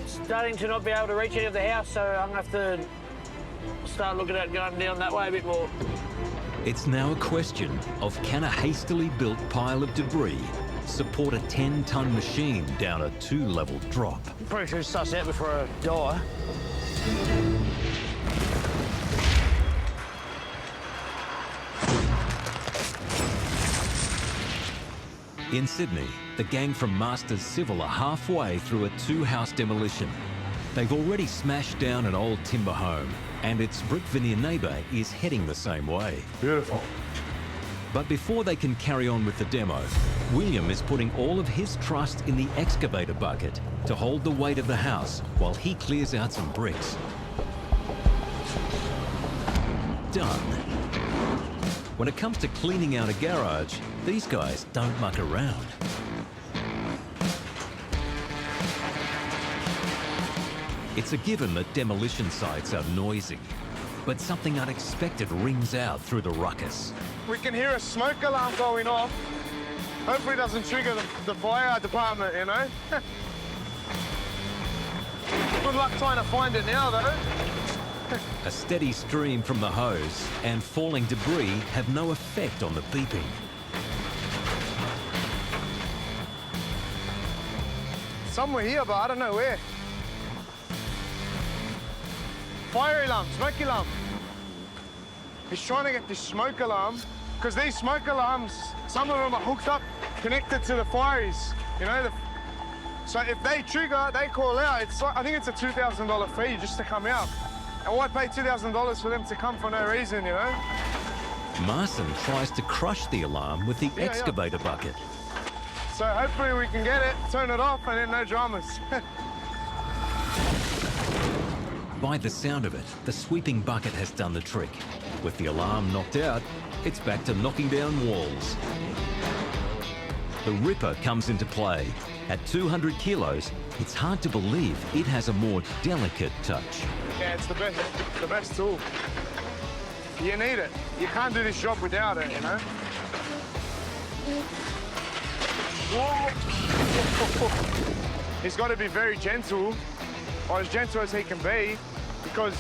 S2: Starting to not be able to reach any of the house, so I'm going to have to start looking at going down that way a bit more.
S1: It's now a question of can a hastily built pile of debris support a 10-ton machine down a 2-level drop?
S2: Probably should suss out before I die.
S1: In Sydney, the gang from Masters Civil are halfway through a 2-house demolition. They've already smashed down an old timber home, and its brick veneer neighbour is heading the same way.
S18: Beautiful.
S1: But before they can carry on with the demo, William is putting all of his trust in the excavator bucket to hold the weight of the house while he clears out some bricks. Done. When it comes to cleaning out a garage, these guys don't muck around. It's a given that demolition sites are noisy, but something unexpected rings out through the ruckus.
S18: We can hear a smoke alarm going off. Hopefully it doesn't trigger the fire department, you know? Good luck trying to find it now, though.
S1: A steady stream from the hose and falling debris have no effect on the beeping.
S18: Somewhere here, but I don't know where. Fire alarm, smoke alarm. He's trying to get this smoke alarm, because these smoke alarms, some of them are hooked up, connected to the fireys, you know? So if they trigger, they call out. I think it's a $2,000 fee just to come out. And why pay $2,000 for them to come for no reason, you know?
S1: Marson tries to crush the alarm with the excavator bucket.
S18: So hopefully we can get it, turn it off, and then no dramas.
S1: By the sound of it, the sweeping bucket has done the trick. With the alarm knocked out, it's back to knocking down walls. The ripper comes into play. At 200 kilos, it's hard to believe it has a more delicate touch.
S18: Yeah, it's the best tool. You need it. You can't do this job without it, you know? He's got to be very gentle, or as gentle as he can be, because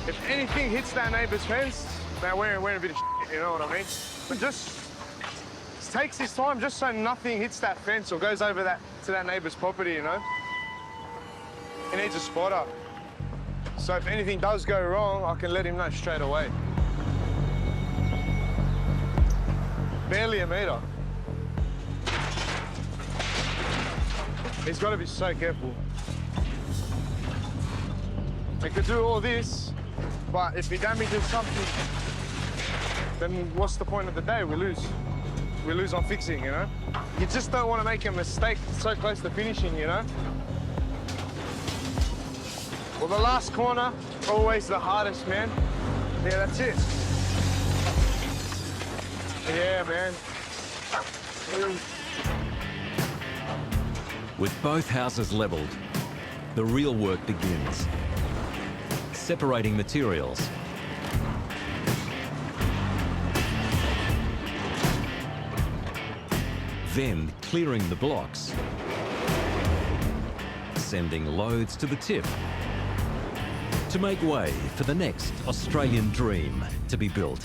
S18: if anything hits that neighbour's fence, now we're in a bit of shit. you know what I mean? But just takes his time just so nothing hits that fence or goes over that to that neighbour's property, you know? He needs a spotter. So if anything does go wrong, I can let him know straight away. Barely a metre. He's got to be so careful. He could do all this, but if he damages something, then what's the point of the day? We lose. We lose on fixing, you know? You just don't want to make a mistake so close to finishing, you know? Well, the last corner, always the hardest, man. Yeah, that's it. Yeah, man.
S1: With both houses levelled, the real work begins. Separating materials. Then clearing the blocks. Sending loads to the tip. To make way for the next Australian dream to be built.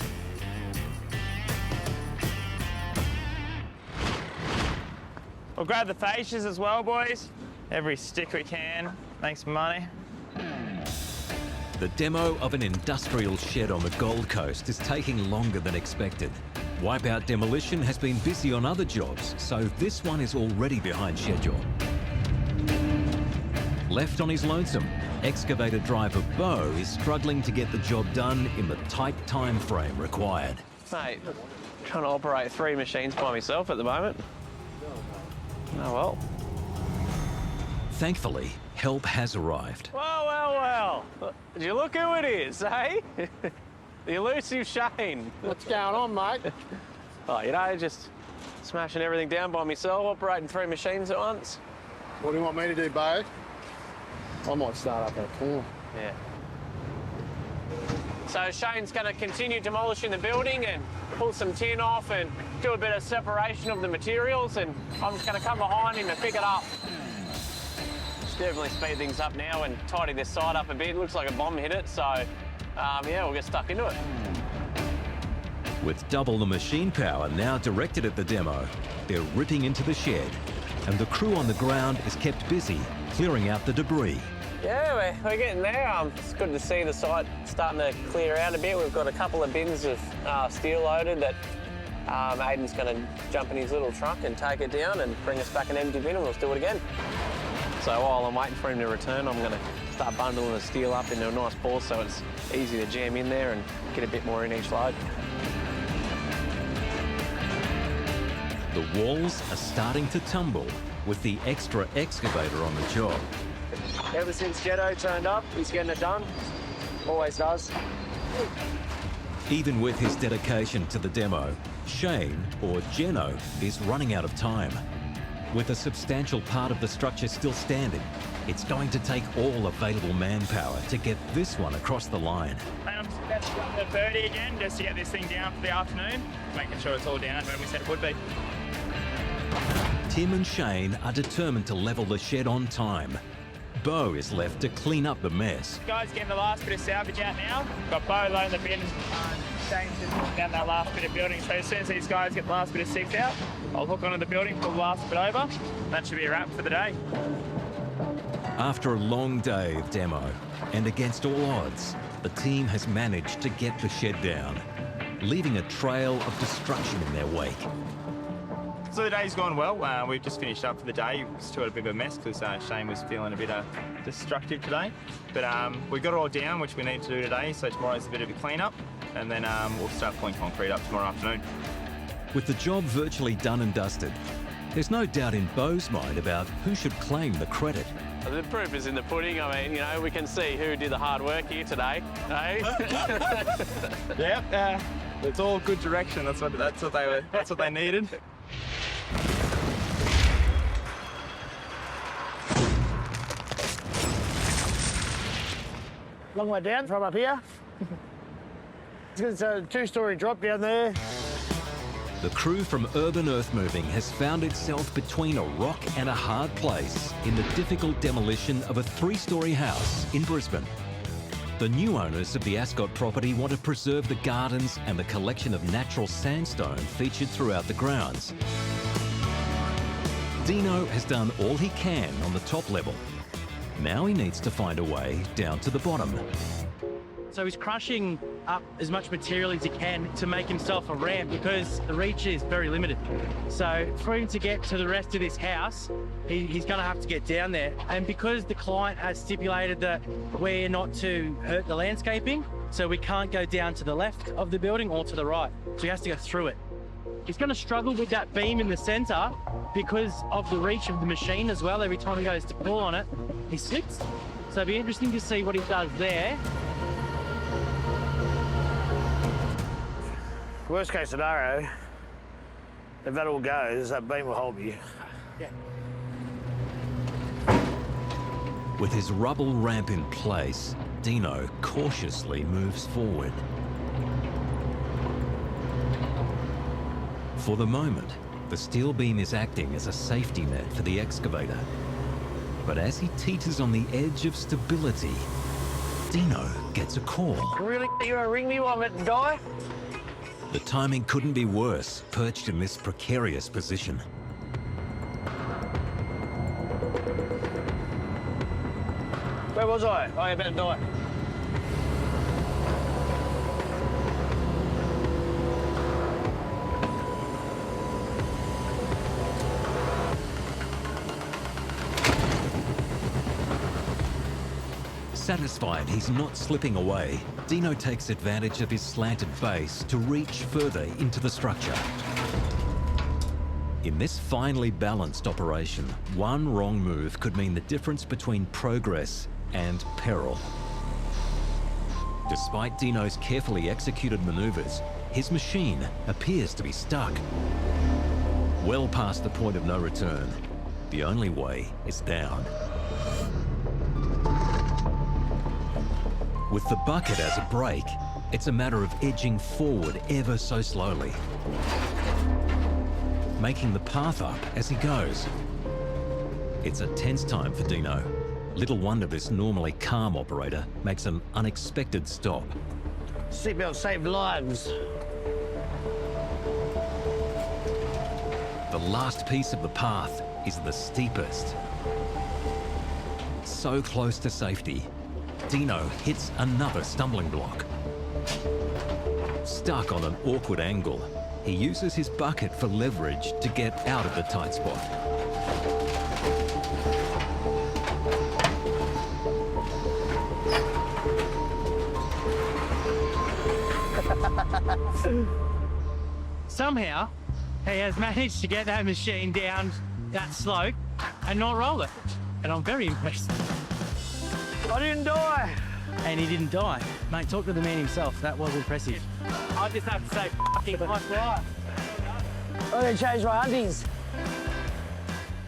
S9: We'll grab the fascias as well, boys. Every stick we can. Makes money.
S1: The demo of an industrial shed on the Gold Coast is taking longer than expected. Wipeout Demolition has been busy on other jobs, so this one is already behind schedule. Left on his lonesome, excavator driver Bo is struggling to get the job done in the tight time frame required.
S21: Mate, trying to operate 3 machines by myself at the moment. Oh well.
S1: Thankfully, help has arrived.
S21: Well, well, well. Did you look who it is, eh? The elusive Shane.
S2: What's going on, mate?
S21: Oh, you know, just smashing everything down by myself, operating 3 machines at once.
S2: What do you want me to do, Bo? I might start up that corner.
S21: Yeah. So Shane's going to continue demolishing the building and pull some tin off and do a bit of separation of the materials, and I'm just going to come behind him and pick it up. Just definitely speed things up now and tidy this side up a bit. Looks like a bomb hit it, so yeah, we'll get stuck into it.
S1: With double the machine power now directed at the demo, they're ripping into the shed, and the crew on the ground is kept busy clearing out the debris.
S21: Yeah, we're getting there. It's good to see the site starting to clear out a bit. We've got a couple of bins of steel loaded that Aiden's going to jump in his little truck and take it down and bring us back an empty bin, and we'll do it again. So while I'm waiting for him to return, I'm going to start bundling the steel up into a nice ball so it's easy to jam in there and get a bit more in each load.
S1: The walls are starting to tumble with the extra excavator on the job.
S16: Ever since Jetto turned up, he's getting it done. Always does.
S1: Even with his dedication to the demo, Shane, or Jeno, is running out of time. With a substantial part of the structure still standing, it's going to take all available manpower to get this one across the line.
S20: I'm just about to run the 30 again just to get this thing down for the afternoon, making sure it's all down when we said it would be.
S1: Tim and Shane are determined to level the shed on time. Bo is left to clean up the mess.
S20: Guys, getting the last bit of salvage out now. Got Bo loading the bin, Shane's just putting down that last bit of building. So as soon as these guys get the last bit of sticks out, I'll hook onto the building, pull the last bit over. That should be a wrap for the day.
S1: After a long day of demo, and against all odds, the team has managed to get the shed down, leaving a trail of destruction in their wake.
S20: So the day's gone well. We've just finished up for the day. Still had a bit of a mess because Shane was feeling a bit destructive today. But we got it all down, which we need to do today. So tomorrow's a bit of a clean-up, and then we'll start pulling concrete up tomorrow afternoon.
S1: With the job virtually done and dusted, there's no doubt in Bo's mind about who should claim the credit.
S21: The proof is in the pudding. I mean, you know, we can see who did the hard work here today, eh?
S20: Yep, it's all good direction. That's what they needed.
S2: Long way down from up here. It's a 2-story drop down there.
S1: The crew from Urban Earthmoving has found itself between a rock and a hard place in the difficult demolition of a 3-story house in Brisbane. The new owners of the Ascot property want to preserve the gardens and the collection of natural sandstone featured throughout the grounds. Dino has done all he can on the top level. Now he needs to find a way down to the bottom.
S7: So he's crushing up as much material as he can to make himself a ramp because the reach is very limited. So for him to get to the rest of this house, he's going to have to get down there. And because the client has stipulated that we're not to hurt the landscaping, so we can't go down to the left of the building or to the right. So he has to go through it. He's going to struggle with that beam in the centre because of the reach of the machine as well. Every time he goes to pull on it, he slips. So it'll be interesting to see what he does there.
S2: Worst case scenario, if that all goes, that beam will hold you.
S7: Yeah.
S1: With his rubble ramp in place, Dino cautiously moves forward. For the moment, the steel beam is acting as a safety net for the excavator. But as he teeters on the edge of stability, Dino gets a call.
S2: Really? You gonna ring me while I'm about to die?
S1: The timing couldn't be worse, perched in this precarious position.
S2: Where was I? I'm about to die.
S1: Satisfied he's not slipping away, Dino takes advantage of his slanted base to reach further into the structure. In this finely balanced operation, one wrong move could mean the difference between progress and peril. Despite Dino's carefully executed maneuvers, his machine appears to be stuck. Well past the point of no return, the only way is down. With the bucket as a brake, it's a matter of edging forward ever so slowly, making the path up as he goes. It's a tense time for Dino. Little wonder this normally calm operator makes an unexpected stop.
S2: Seatbelt saved lives.
S1: The last piece of the path is the steepest. So close to safety, Dino hits another stumbling block. Stuck on an awkward angle, he uses his bucket for leverage to get out of the tight spot.
S7: Somehow, he has managed to get that machine down that slope and not roll it. And I'm very impressed.
S2: I didn't die.
S7: And he didn't die. Mate, talk to the man himself. That was impressive. I just have to say, fucking nice life.
S2: I'm gonna change my undies.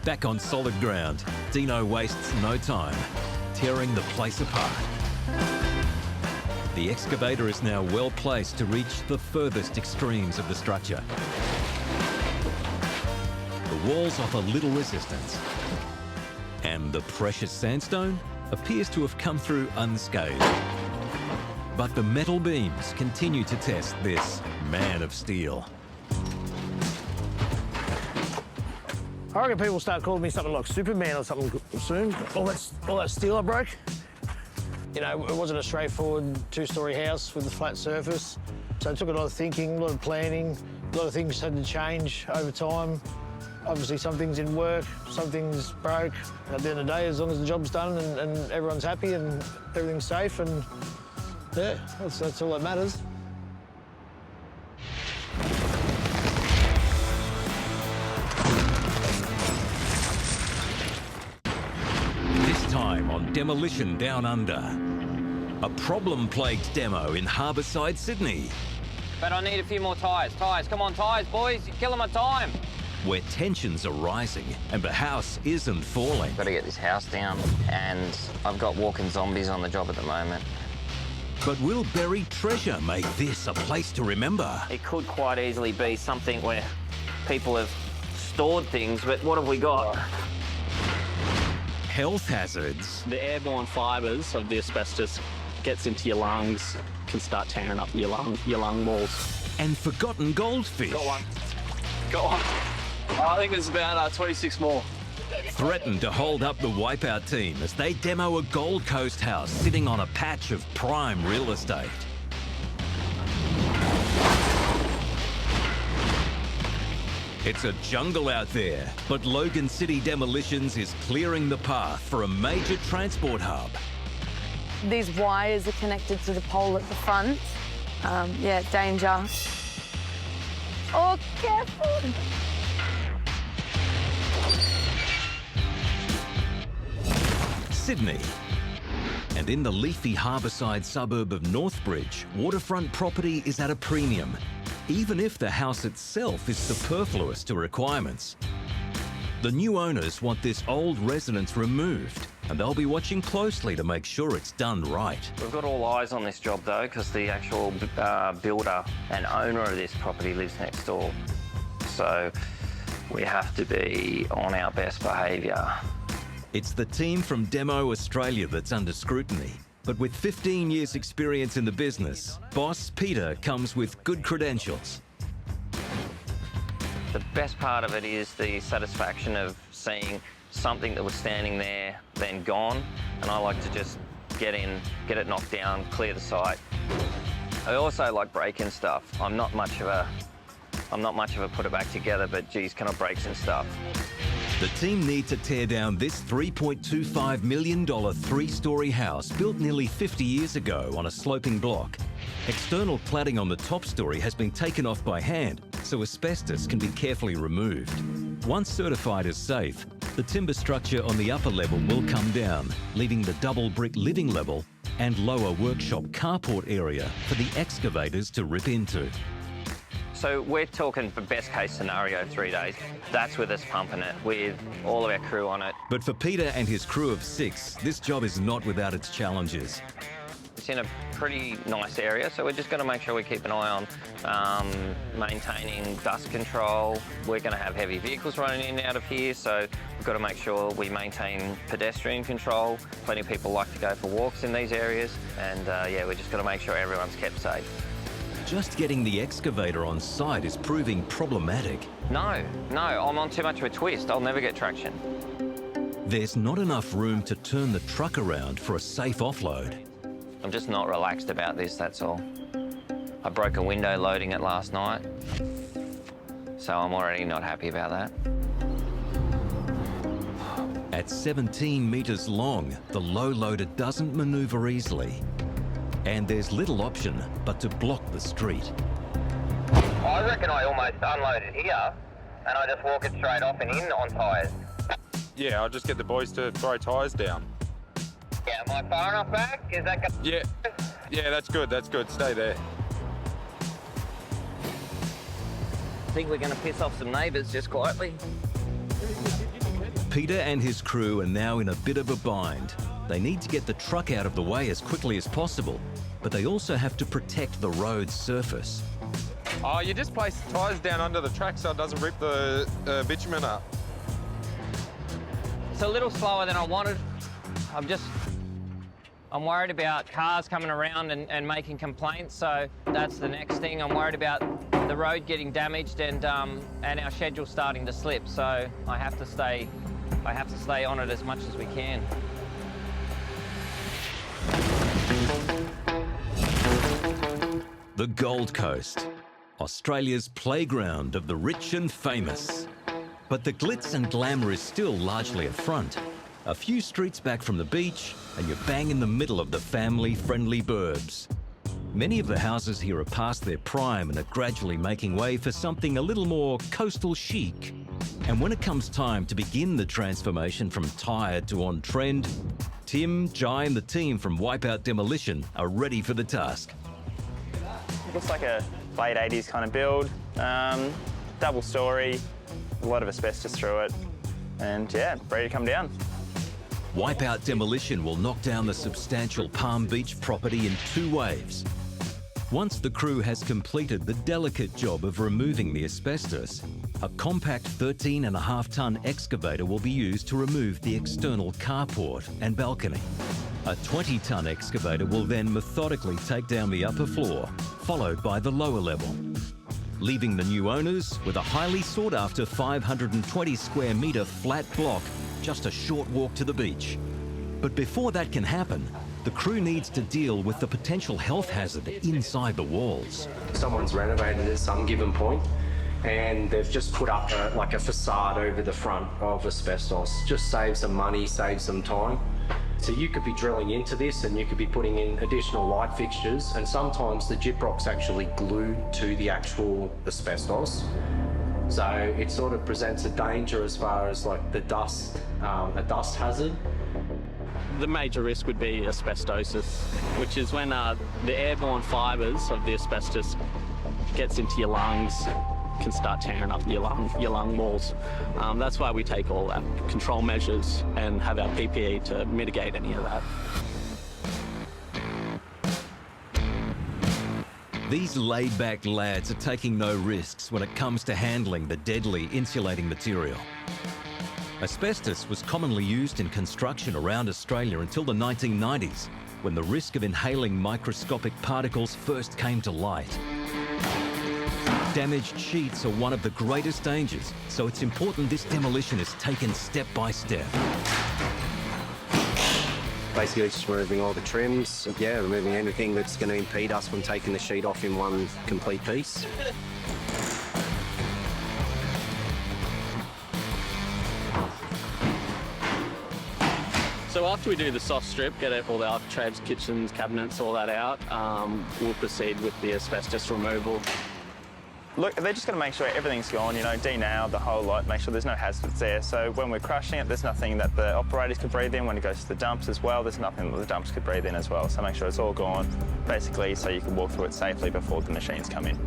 S1: Back on solid ground, Dino wastes no time, tearing the place apart. The excavator is now well placed to reach the furthest extremes of the structure. The walls offer little resistance, and the precious sandstone appears to have come through unscathed. But the metal beams continue to test this man of steel.
S2: I reckon people start calling me something like Superman or something soon. All that steel I broke. You know, it wasn't a straightforward two-storey house with a flat surface. So it took a lot of thinking, a lot of planning, a lot of things had to change over time. Obviously, some things didn't work, some things broke. At the end of the day, as long as the job's done and everyone's happy and everything's safe, and yeah, that's all that matters.
S1: This time on Demolition Down Under, a problem-plagued demo in Harbourside, Sydney.
S4: But I need a few more tyres. Tyres, come on, tyres, boys. You're killing my time.
S1: Where tensions are rising and the house isn't falling.
S4: Got to get this house down, and I've got walking zombies on the job at the moment.
S1: But will buried treasure make this a place to remember?
S4: It could quite easily be something where people have stored things, but what have we got?
S1: Health hazards.
S22: The airborne fibres of the asbestos
S13: gets into your lungs, can start tearing up your lung walls.
S1: And forgotten goldfish.
S13: Got one. Got one. I think there's about 26 more.
S1: Threaten to hold up the Wipeout team as they demo a Gold Coast house sitting on a patch of prime real estate. It's a jungle out there, but Logan City Demolitions is clearing the path for a major transport hub.
S14: These wires are connected to the pole at the front. Yeah, danger. Oh, careful!
S1: Sydney. And in the leafy harbourside suburb of Northbridge, waterfront property is at a premium, even if the house itself is superfluous to requirements. The new owners want this old residence removed, and they'll be watching closely to make sure it's done right.
S4: We've got all eyes on this job though, because the actual builder and owner of this property lives next door. So we have to be on our best behaviour.
S1: It's the team from Demo Australia that's under scrutiny. But with 15 years experience in the business, boss Peter comes with good credentials.
S4: The best part of it is the satisfaction of seeing something that was standing there, then gone, and I like to just get in, get it knocked down, clear the site. I also like break-in stuff. I'm not much of a put it back together, but geez, can I break some stuff?
S1: The team need to tear down this $3.25 million three-storey house built nearly 50 years ago on a sloping block. External cladding on the top story has been taken off by hand, so asbestos can be carefully removed. Once certified as safe, the timber structure on the upper level will come down, leaving the double brick living level and lower workshop carport area for the excavators to rip into.
S4: So we're talking for best case scenario 3 days. That's with us pumping it, with all of our crew on it.
S1: But for Peter and his crew of 6, this job is not without its challenges.
S4: It's in a pretty nice area, so we're just going to make sure we keep an eye on maintaining dust control. We're going to have heavy vehicles running in and out of here, so we've got to make sure we maintain pedestrian control. Plenty of people like to go for walks in these areas, and yeah, we're just got to make sure everyone's kept safe.
S1: Just getting the excavator on site is proving problematic.
S4: No, I'm on too much of a twist. I'll never get traction.
S1: There's not enough room to turn the truck around for a safe offload.
S4: I'm just not relaxed about this, that's all. I broke a window loading it last night, so I'm already not happy about that.
S1: At 17 metres long, the low loader doesn't manoeuvre easily. And there's little option but to block the street.
S4: I reckon I almost unloaded here, and I just walk it straight off and in on tyres.
S11: Yeah, I'll just get the boys to throw tyres down.
S4: Yeah, am I far enough back? Is that good?
S11: Yeah, that's good, stay there.
S4: I think we're going to piss off some neighbours just quietly.
S1: Peter and his crew are now in a bit of a bind. They need to get the truck out of the way as quickly as possible, but they also have to protect the road's surface.
S11: Oh, you just place the tyres down under the track so it doesn't rip the bitumen up.
S4: It's a little slower than I wanted. I'm worried about cars coming around and making complaints, so that's the next thing. I'm worried about the road getting damaged and our schedule starting to slip, so I have to stay on it as much as we can.
S1: The Gold Coast, Australia's playground of the rich and famous. But the glitz and glamour is still largely a front. A few streets back from the beach, and you're bang in the middle of the family-friendly burbs. Many of the houses here are past their prime and are gradually making way for something a little more coastal chic. And when it comes time to begin the transformation from tired to on-trend, Tim, Jai and the team from Wipeout Demolition are ready for the task.
S9: Looks like a late 80s kind of build. Double story, a lot of asbestos through it, and yeah, ready to come down.
S1: Wipeout Demolition will knock down the substantial Palm Beach property in 2 waves. Once the crew has completed the delicate job of removing the asbestos, a compact 13.5-ton excavator will be used to remove the external carport and balcony. A 20-ton excavator will then methodically take down the upper floor, followed by the lower level, leaving the new owners with a highly sought-after 520 square metre flat block just a short walk to the beach. But before that can happen, the crew needs to deal with the potential health hazard inside the walls.
S6: Someone's renovated at some given point and they've just put up like a facade over the front of asbestos. Just save some money, save some time. So you could be drilling into this and you could be putting in additional light fixtures, and sometimes the gyprock's actually glued to the actual asbestos. So it sort of presents a danger as far as like the dust, a dust hazard.
S13: The major risk would be asbestosis, which is when the airborne fibres of the asbestos gets into your lungs, can start tearing up your lung walls. That's why we take all our control measures and have our PPE to mitigate any of that.
S1: These laid-back lads are taking no risks when it comes to handling the deadly insulating material. Asbestos was commonly used in construction around Australia until the 1990s, when the risk of inhaling microscopic particles first came to light. Damaged sheets are one of the greatest dangers, so it's important this demolition is taken step by step.
S6: Basically just removing all the trims, removing anything that's going to impede us from taking the sheet off in one complete piece.
S13: So after we do the soft strip, get all the architraves, kitchens, cabinets, all that out, we'll proceed with the asbestos removal.
S9: Look, they're just going to make sure everything's gone, de-nail the whole lot, make sure there's no hazards there. So when we're crushing it, there's nothing that the operators could breathe in. When it goes to the dumps as well, there's nothing that the dumps could breathe in as well. So make sure it's all gone, basically, so you can walk through it safely before the machines come in.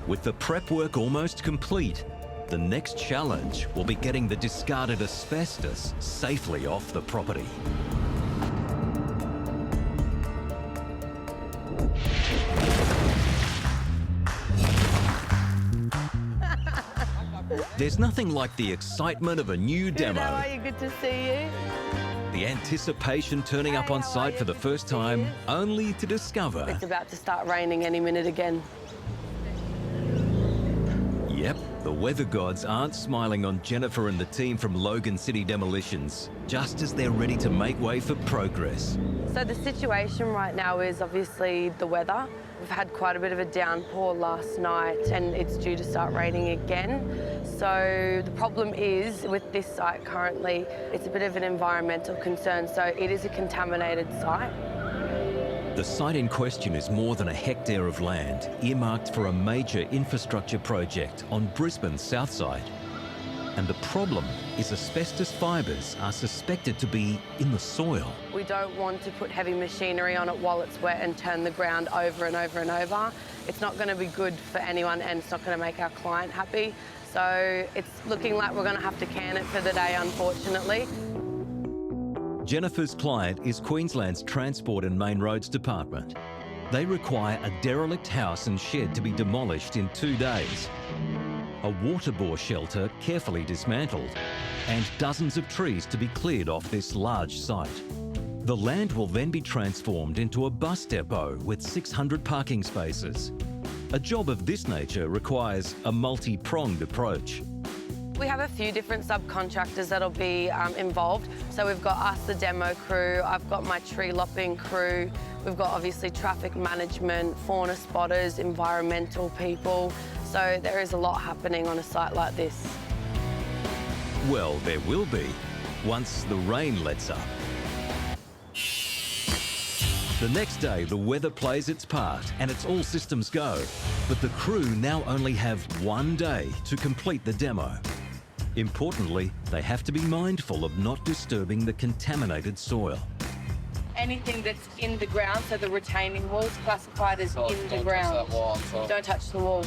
S1: With the prep work almost complete, the next challenge will be getting the discarded asbestos safely off the property. There's nothing like the excitement of a new demo.
S14: How are you? Good to see you.
S1: The anticipation turning up on site for the first time, only to discover...
S14: It's about to start raining any minute again.
S1: Yep, the weather gods aren't smiling on Jennifer and the team from Logan City Demolitions, just as they're ready to make way for progress.
S14: So the situation right now is obviously the weather. We've had quite a bit of a downpour last night and it's due to start raining again. So the problem is with this site currently, it's a bit of an environmental concern. So it is a contaminated site.
S1: The site in question is more than a hectare of land earmarked for a major infrastructure project on Brisbane's south side. And the problem is asbestos fibres are suspected to be in the soil.
S14: We don't want to put heavy machinery on it while it's wet and turn the ground over and over and over. It's not going to be good for anyone and it's not going to make our client happy. So it's looking like we're going to have to can it for the day, unfortunately.
S1: Jennifer's client is Queensland's Transport and Main Roads Department. They require a derelict house and shed to be demolished in 2 days, a water bore shelter carefully dismantled, and dozens of trees to be cleared off this large site. The land will then be transformed into a bus depot with 600 parking spaces. A job of this nature requires a multi-pronged approach.
S14: We have a few different subcontractors that'll be involved. So we've got us, the demo crew, I've got my tree lopping crew, we've got obviously traffic management, fauna spotters, environmental people. So there is a lot happening on a site like this.
S1: Well, there will be, once the rain lets up. The next day, the weather plays its part and it's all systems go. But the crew now only have 1 day to complete the demo. Importantly, they have to be mindful of not disturbing the contaminated soil.
S14: Anything that's in the ground, so the retaining wall is classified as in the ground. Don't touch the wall.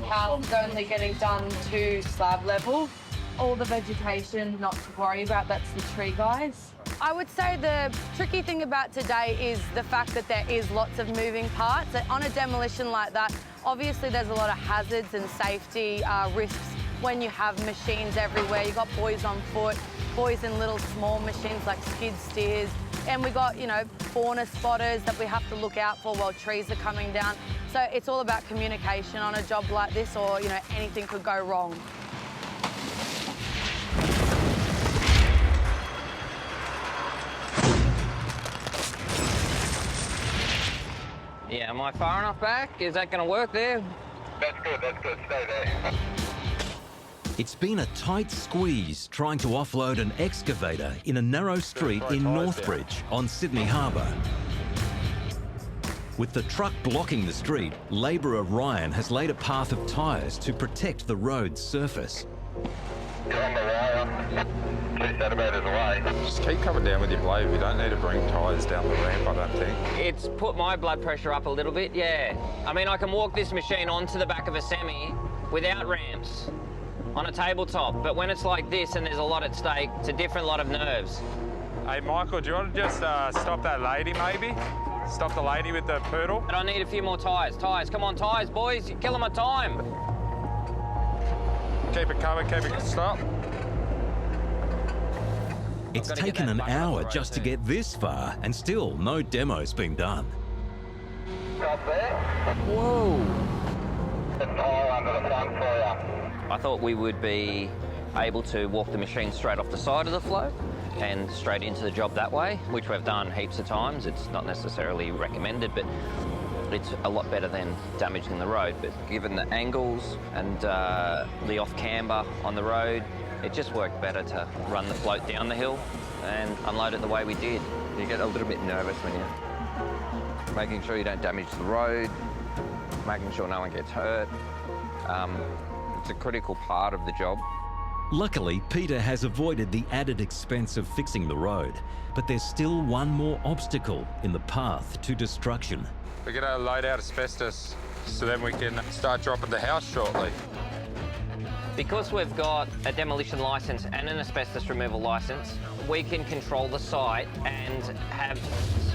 S14: House is only getting done to slab level. All the vegetation, not to worry about, that's the tree guys. I would say the tricky thing about today is the fact that there is lots of moving parts. On a demolition like that, obviously there's a lot of hazards and safety risks when you have machines everywhere. You've got boys on foot, boys in little small machines like skid steers, And we got, you know, fauna spotters that we have to look out for while trees are coming down. So it's all about communication on a job like this, or, you know, anything could go wrong.
S4: Yeah, am I far enough back? Is that going to work there?
S10: That's good, stay there.
S1: It's been a tight squeeze trying to offload an excavator in a narrow street in Northbridge on Sydney Harbour. With the truck blocking the street, labourer Ryan has laid a path of tyres to protect the road's surface.
S10: You're on the wire. Please set about his way.
S19: Just keep coming down with your blade. We don't need to bring tyres down the ramp, I don't think.
S4: It's put my blood pressure up a little bit, yeah. I mean, I can walk this machine onto the back of a semi without ramps on a tabletop, but when it's like this and there's a lot at stake, it's a different lot of nerves.
S19: Hey, Michael, do you want to just stop that lady, maybe? Stop the lady with the poodle?
S4: But I need a few more tyres. Tyres, come on, tyres, boys. You're killing my time.
S19: Keep it covered, keep it stop.
S1: It's taken an hour just to get this far, and still no demo's been done.
S4: Whoa. I thought we would be able to walk the machine straight off the side of the float and straight into the job that way, which we've done heaps of times. It's not necessarily recommended, but it's a lot better than damaging the road. But given the angles and the off camber on the road, it just worked better to run the float down the hill and unload it the way we did.
S19: You get a little bit nervous when you're making sure you don't damage the road, making sure no one gets hurt. It's a critical part of the job.
S1: Luckily, Peter has avoided the added expense of fixing the road, but there's still one more obstacle in the path to destruction.
S19: We're going to load out asbestos so then we can start dropping the house shortly.
S4: Because we've got a demolition licence and an asbestos removal licence, we can control the site and have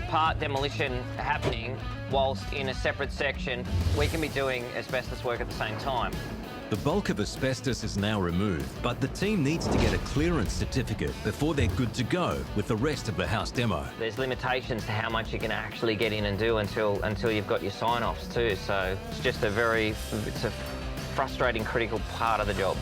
S4: part demolition happening whilst in a separate section we can be doing asbestos work at the same time.
S1: The bulk of asbestos is now removed, but the team needs to get a clearance certificate before they're good to go with the rest of the house demo.
S4: There's limitations to how much you can actually get in and do until you've got your sign-offs too, so it's just it's a frustrating, critical part of the job.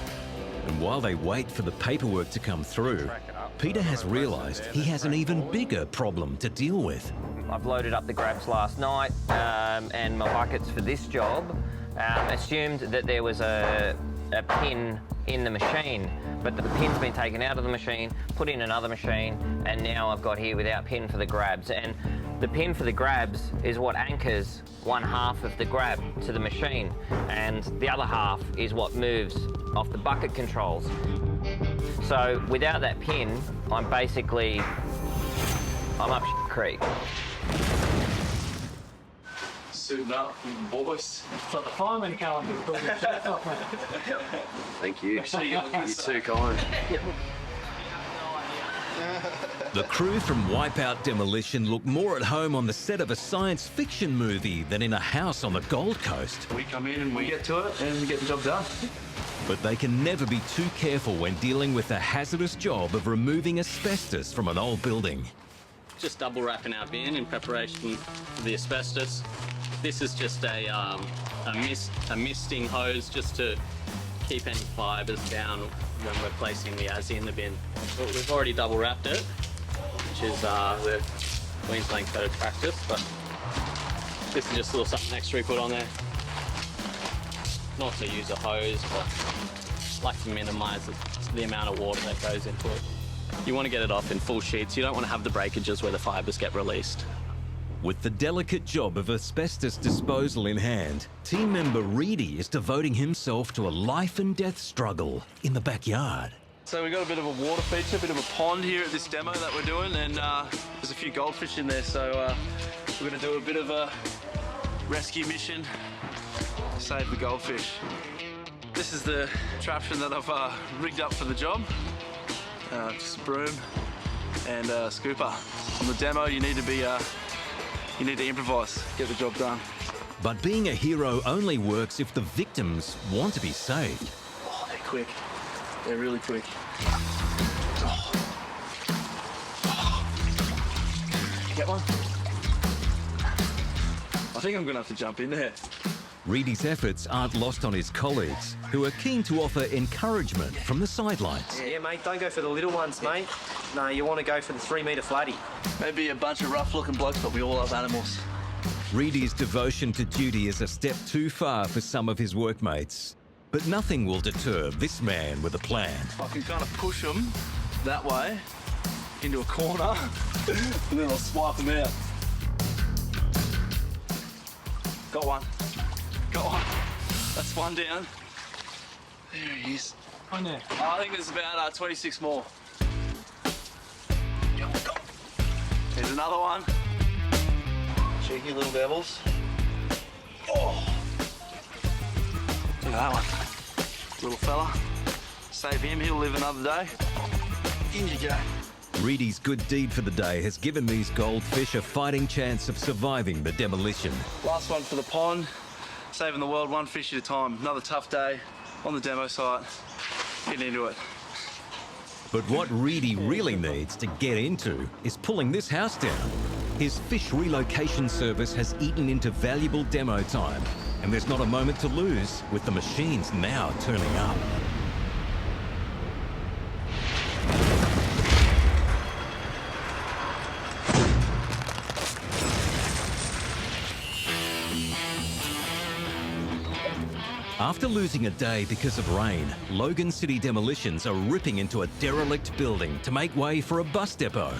S1: And while they wait for the paperwork to come through, Peter has realised he has an even bigger problem to deal with.
S4: I've loaded up the grabs last night and my buckets for this job. Assumed that there was a pin in the machine, but the pin's been taken out of the machine, put in another machine, and now I've got here without pin for the grabs. And the pin for the grabs is what anchors one half of the grab to the machine, and the other half is what moves off the bucket controls. So without that pin, I'm up creek.
S15: Suiting up, boys. It's like the fireman come and pull your shirt off, mate.
S6: Thank you.
S15: Actually, you're
S6: too kind.
S1: The crew from Wipeout Demolition look more at home on the set of a science fiction movie than in a house on the Gold Coast.
S15: We come in and we get to it and we get the job done.
S1: But they can never be too careful when dealing with the hazardous job of removing asbestos from an old building.
S13: Just double wrapping our bin in preparation for the asbestos. This is just a misting hose just to keep any fibres down when we're placing the Azzy in the bin. But we've already double wrapped it, which is the Queensland code of practice, but this is just a little something extra we put on there. Not to use a hose, but like to minimise the amount of water that goes into it. You want to get it off in full sheets. You don't want to have the breakages where the fibres get released.
S1: With the delicate job of asbestos disposal in hand, team member Reedy is devoting himself to a life and death struggle in the backyard.
S15: So we've got a bit of a water feature, a bit of a pond here at this demo that we're doing, and there's a few goldfish in there, so we're going to do a bit of a rescue mission to save the goldfish. This is the contraption that I've rigged up for the job. Just a broom and a scooper. On the demo, you need to improvise, get the job done.
S1: But being a hero only works if the victims want to be saved.
S15: Oh, they're quick. They're really quick. get one? I think I'm gonna have to jump in there.
S1: Reedy's efforts aren't lost on his colleagues, who are keen to offer encouragement from the sidelines.
S6: Yeah, mate, don't go for the little ones, mate. No, you want to go for the 3 metre flatty.
S15: Maybe a bunch of rough-looking blokes, but we all love animals.
S1: Reedy's devotion to duty is a step too far for some of his workmates. But nothing will deter this man with a plan.
S15: I can kind of push them that way into a corner, and then I'll swipe them out. Got one. Got one. That's one down. There he is.
S17: On there.
S15: Oh, I think there's about 26 more. There's another one. Cheeky little devils. Oh. Look at that one. Little fella. Save him, he'll live another day. In you go.
S1: Reedy's good deed for the day has given these goldfish a fighting chance of surviving the demolition.
S15: Last one for the pond. Saving the world one fish at a time. Another tough day on the demo site. Getting into it.
S1: But what Reedy really needs to get into is pulling this house down. His fish relocation service has eaten into valuable demo time, and there's not a moment to lose with the machines now turning up. After losing a day because of rain, Logan City Demolitions are ripping into a derelict building to make way for a bus depot.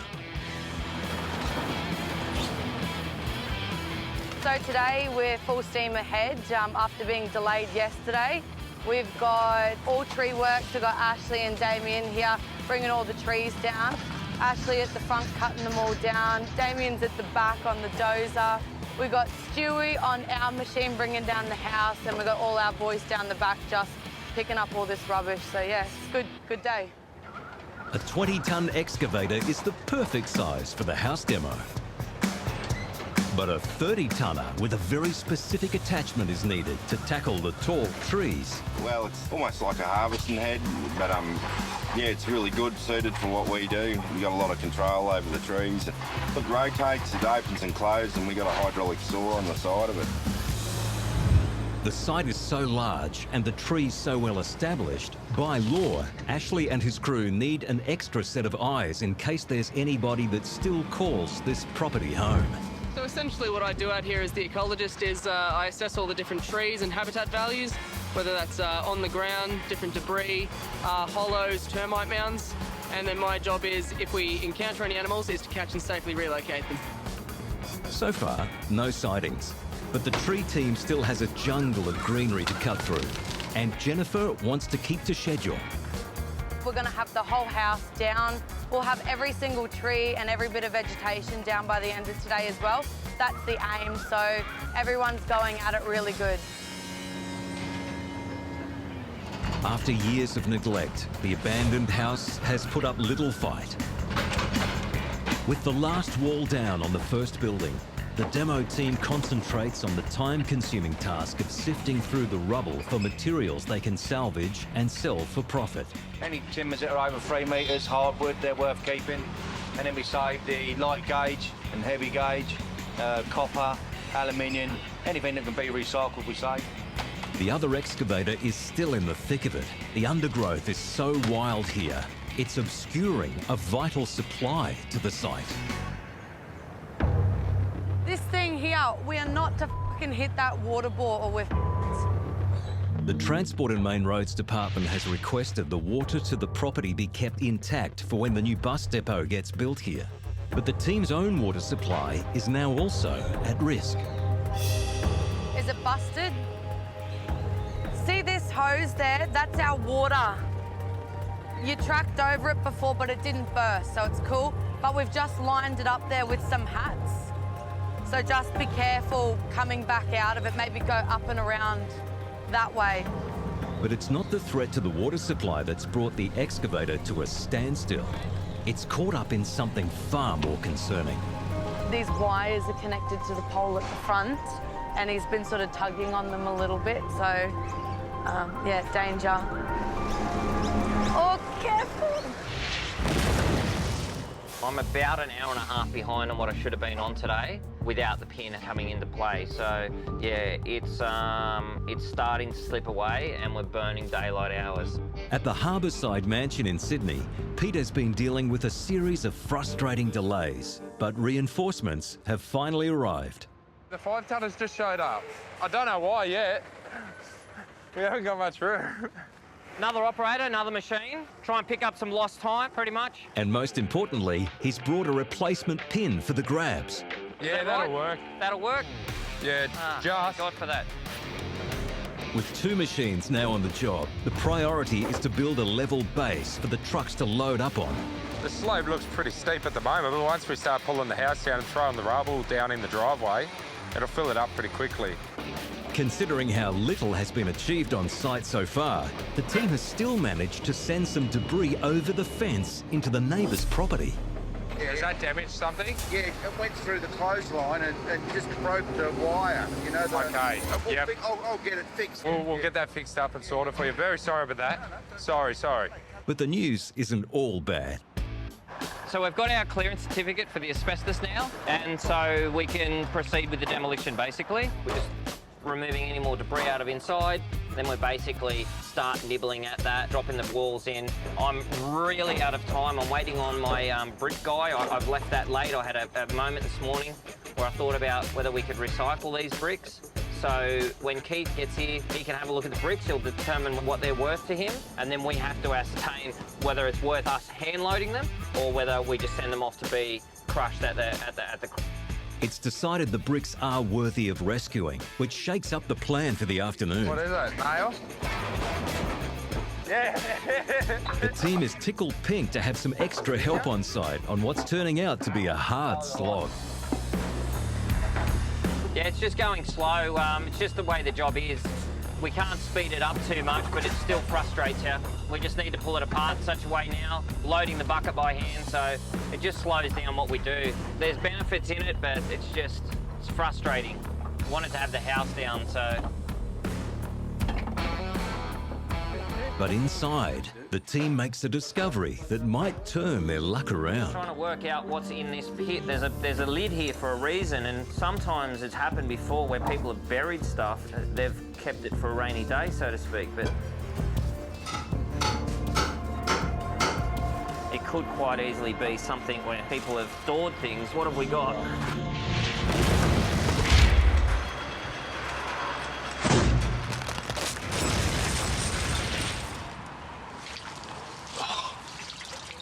S14: So today we're full steam ahead after being delayed yesterday. We've got all tree works. We've got Ashley and Damien here bringing all the trees down. Ashley at the front cutting them all down. Damien's at the back on the dozer. We've got Stewie on our machine bringing down the house, and we've got all our boys down the back just picking up all this rubbish. So yeah, it's good day.
S1: A 20-ton excavator is the perfect size for the house demo. But a 30-tonner with a very specific attachment is needed to tackle the tall trees.
S12: Well, it's almost like a harvesting head, but yeah, it's really good, suited for what we do. We've got a lot of control over the trees. It rotates, it opens and closes, and we've got a hydraulic saw on the side of it.
S1: The site is so large and the trees so well established, by law, Ashley and his crew need an extra set of eyes in case there's anybody that still calls this property home.
S22: So essentially what I do out here as the ecologist is I assess all the different trees and habitat values, whether that's on the ground, different debris, hollows, termite mounds, and then my job is, if we encounter any animals, is to catch and safely relocate them.
S1: So far, no sightings, but the tree team still has a jungle of greenery to cut through, and Jennifer wants to keep to schedule.
S14: We're going to have the whole house down. We'll have every single tree and every bit of vegetation down by the end of today as well. That's the aim, so everyone's going at it really good.
S1: After years of neglect, the abandoned house has put up little fight. With the last wall down on the first building, the demo team concentrates on the time-consuming task of sifting through the rubble for materials they can salvage and sell for profit.
S23: Any timbers that are over 3 metres, hardwood, they're worth keeping. And then we save the light gauge and heavy gauge, copper, aluminium, anything that can be recycled we save.
S1: The other excavator is still in the thick of it. The undergrowth is so wild here, it's obscuring a vital supply to the site.
S14: This thing here, we are not to fucking hit that water bore or we're
S1: The Transport and Main Roads Department has requested the water to the property be kept intact for when the new bus depot gets built here. But the team's own water supply is now also at risk.
S14: Is it busted? See this hose there? That's our water. You tracked over it before, but it didn't burst, so it's cool. But we've just lined it up there with some hats. So just be careful coming back out of it. Maybe go up and around that way.
S1: But it's not the threat to the water supply that's brought the excavator to a standstill. It's caught up in something far more concerning.
S14: These wires are connected to the pole at the front, and he's been sort of tugging on them a little bit, so yeah, danger. Oh, careful!
S4: I'm about an hour and a half behind on what I should have been on today without the pin coming into play. So yeah, it's starting to slip away and we're burning daylight hours.
S1: At the Harbourside Mansion in Sydney, Pete has been dealing with a series of frustrating delays, but reinforcements have finally arrived.
S11: The 5-tonners just showed up. I don't know why yet. We haven't got much room.
S4: Another operator, another machine. Try and pick up some lost time, pretty much.
S1: And most importantly, he's brought a replacement pin for the grabs.
S11: Yeah, that'll work.
S4: That'll work?
S11: Yeah,
S4: Thank God for that.
S1: With 2 machines now on the job, the priority is to build a level base for the trucks to load up on.
S11: The slope looks pretty steep at the moment, but once we start pulling the house down and throwing the rubble down in the driveway, it'll fill it up pretty quickly.
S1: Considering how little has been achieved on site so far, the team has still managed to send some debris over the fence into the neighbour's property.
S11: Yeah, has that damaged something?
S3: Yeah, it went through the clothesline and just broke the wire, you know.
S11: Okay, yep.
S3: I'll get it fixed.
S11: We'll get that fixed up and sorted for you. Very sorry about that. Sorry.
S1: But the news isn't all bad.
S4: So we've got our clearance certificate for the asbestos now, and so we can proceed with the demolition, basically. We're just removing any more debris out of inside, then we basically start nibbling at that, dropping the walls in. I'm really out of time. I'm waiting on my brick guy. I've left that late. I had a moment this morning where I thought about whether we could recycle these bricks. So when Keith gets here, he can have a look at the bricks. He'll determine what they're worth to him, and then we have to ascertain whether it's worth us hand loading them or whether we just send them off to be crushed at the.
S1: It's decided the bricks are worthy of rescuing, which shakes up the plan for the afternoon.
S11: What is it, nail? Yeah.
S1: The team is tickled pink to have some extra help on site on what's turning out to be a hard slog.
S4: Yeah, it's just going slow. It's just the way the job is. We can't speed it up too much, but it still frustrates you. We just need to pull it apart in such a way now, loading the bucket by hand, so it just slows down what we do. There's benefits in it, but it's frustrating. I wanted to have the house down, so.
S1: But inside, the team makes a discovery that might turn their luck around.
S4: Trying to work out what's in this pit. There's a lid here for a reason, and sometimes it's happened before where people have buried stuff. They've kept it for a rainy day, so to speak, but it could quite easily be something where people have stored things. What have we got?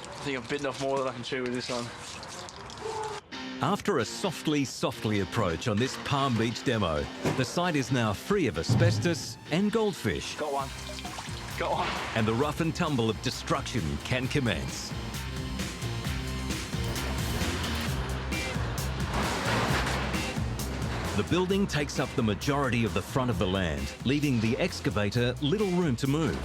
S13: I think I've bitten off more than I can chew with this one.
S1: After a softly approach on this Palm Beach demo, the site is now free of asbestos and goldfish.
S13: Got one.
S1: And the rough and tumble of destruction can commence. The building takes up the majority of the front of the land, leaving the excavator little room to move.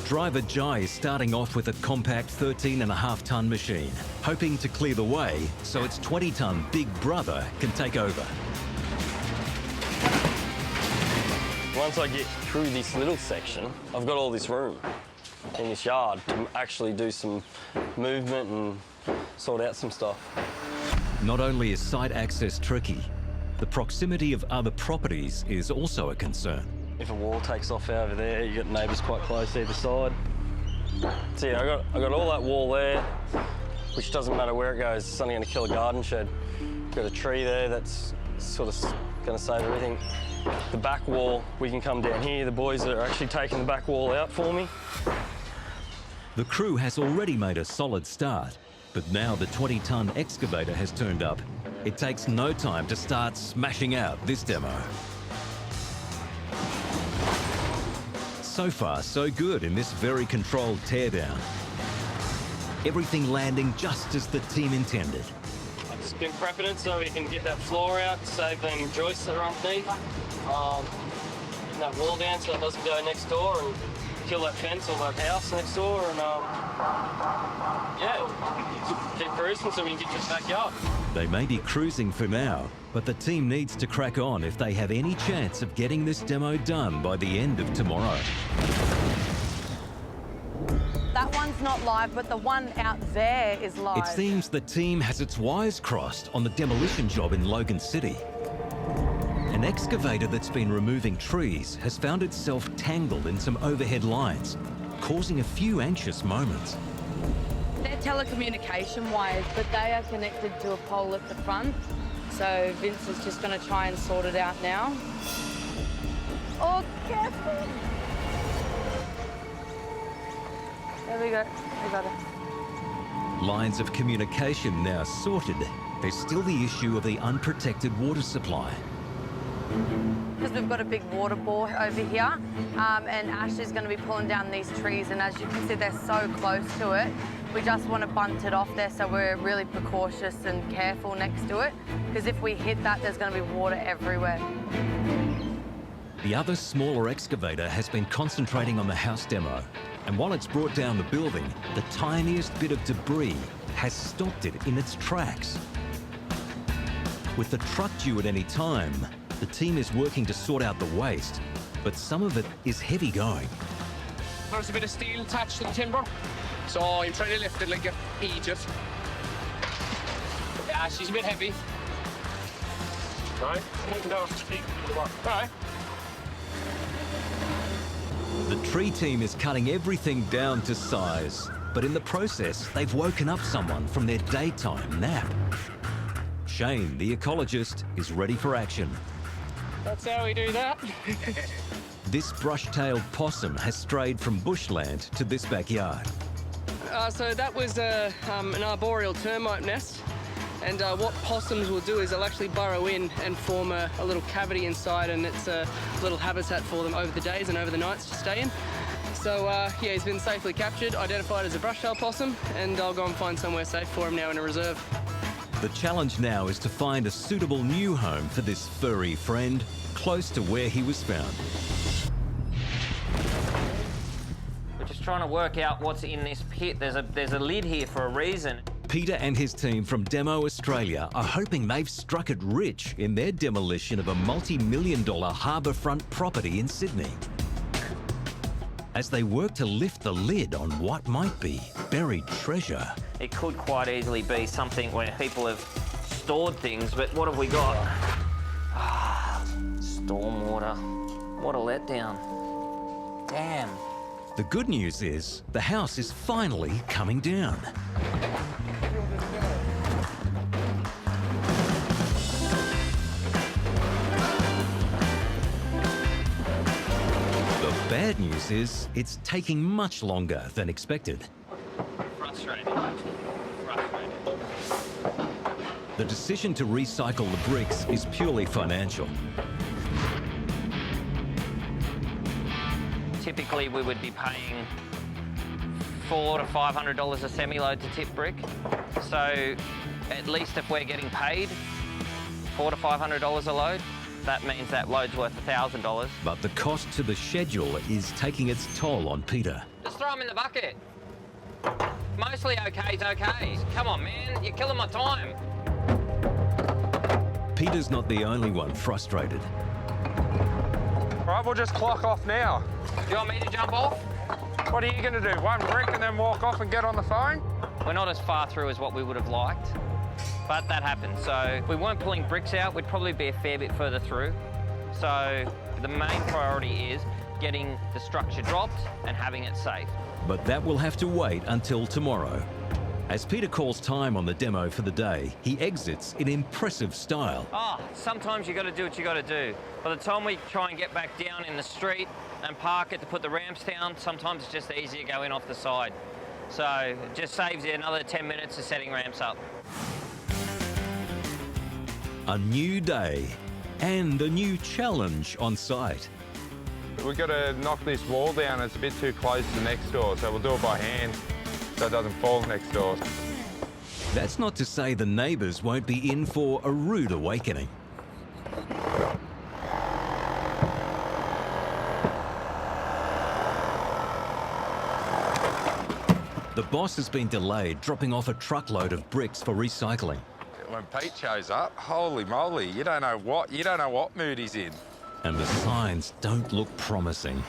S1: Driver Jai is starting off with a compact 13.5-ton machine, hoping to clear the way so its 20-ton big brother can take over.
S5: Once I get through this little section, I've got all this room in this yard to actually do some movement and sort out some stuff.
S1: Not only is site access tricky, the proximity of other properties is also a concern.
S5: If a wall takes off over there, you got neighbours quite close either side. So yeah, I got all that wall there, which doesn't matter where it goes, it's only going to kill a garden shed. Got a tree there that's sort of going to save everything. The back wall, we can come down here. The boys are actually taking the back wall out for me.
S1: The crew has already made a solid start, but now the 20-ton excavator has turned up. It takes no time to start smashing out this demo. So far, so good in this very controlled teardown. Everything landing just as the team intended.
S5: I've just been prepping it so we can get that floor out, save them joists that are underneath. Getting that wall down so it doesn't go next door and kill that fence or that house next door. And yeah, keep cruising so we can get this back up.
S1: They may be cruising for now, but the team needs to crack on if they have any chance of getting this demo done by the end of tomorrow.
S14: That one's not live, but the one out there is live.
S1: It seems the team has its wires crossed on the demolition job in Logan City. An excavator that's been removing trees has found itself tangled in some overhead lines, causing a few anxious moments.
S14: They're telecommunication wires, but they are connected to a pole at the front. So Vince is just going to try and sort it out now. Oh, careful. There we go. We got it.
S1: Lines of communication now sorted. There's still the issue of the unprotected water supply.
S14: Because we've got a big water bore over here, and Ashley's going to be pulling down these trees, and as you can see, they're so close to it. We just want to bunt it off there, so we're really precautious and careful next to it, because if we hit that, there's going to be water everywhere.
S1: The other smaller excavator has been concentrating on the house demo, and while it's brought down the building, the tiniest bit of debris has stopped it in its tracks. With the truck due at any time, the team is working to sort out the waste, but some of it is heavy going.
S22: There's a bit of steel attached to the timber, so I'm trying to lift it like an Egypt. Yeah, she's a bit heavy. Right, right.
S1: The tree team is cutting everything down to size, but in the process, they've woken up someone from their daytime nap. Shane, the ecologist, is ready for action.
S22: That's how we do that.
S1: This brush-tailed possum has strayed from bushland to this backyard.
S22: So that was an arboreal termite nest, and what possums will do is they'll actually burrow in and form a little cavity inside, and it's a little habitat for them over the days and over the nights to stay in. So yeah, he's been safely captured, identified as a brush-tailed possum, and I'll go and find somewhere safe for him now in a reserve.
S1: The challenge now is to find a suitable new home for this furry friend, close to where he was found.
S4: We're just trying to work out what's in this pit. There's a lid here for a reason.
S1: Peter and his team from Demo Australia are hoping they've struck it rich in their demolition of a multi-million-dollar harbourfront property in Sydney. As they work to lift the lid on what might be buried treasure.
S4: It could quite easily be something where people have stored things, but what have we got? Stormwater. What a letdown. Damn.
S1: The good news is the house is finally coming down. The bad news is it's taking much longer than expected.
S4: Frustrating.
S1: The decision to recycle the bricks is purely financial.
S4: Typically, we would be paying $400 to $500 a semi-load to tip brick. So at least if we're getting paid $400 to $500 a load, that means that load's worth $1,000.
S1: But the cost to the schedule is taking its toll on Peter.
S4: Just throw them in the bucket. Mostly okay's okay. Come on, man, you're killing my time.
S1: Peter's not the only one frustrated.
S8: All right, we'll just clock off now.
S4: Do you want me to jump off?
S8: What are you going to do, one brick and then walk off and get on the phone?
S4: We're not as far through as what we would have liked, but that happened. So if we weren't pulling bricks out, we'd probably be a fair bit further through. So the main priority is getting the structure dropped and having it safe.
S1: But that will have to wait until tomorrow. As Peter calls time on the demo for the day, he exits in impressive style.
S4: Sometimes you got to do what you got to do. By the time we try and get back down in the street and park it to put the ramps down, sometimes it's just easier to go in off the side. So it just saves you another 10 minutes of setting ramps up.
S1: A new day and a new challenge on site.
S8: We've got to knock this wall down. It's a bit too close to the next door, so we'll do it by hand so it doesn't fall next door.
S1: That's not to say the neighbours won't be in for a rude awakening. The boss has been delayed, dropping off a truckload of bricks for recycling.
S8: When Pete shows up, holy moly, you don't know what mood he's in.
S1: And the signs don't look promising.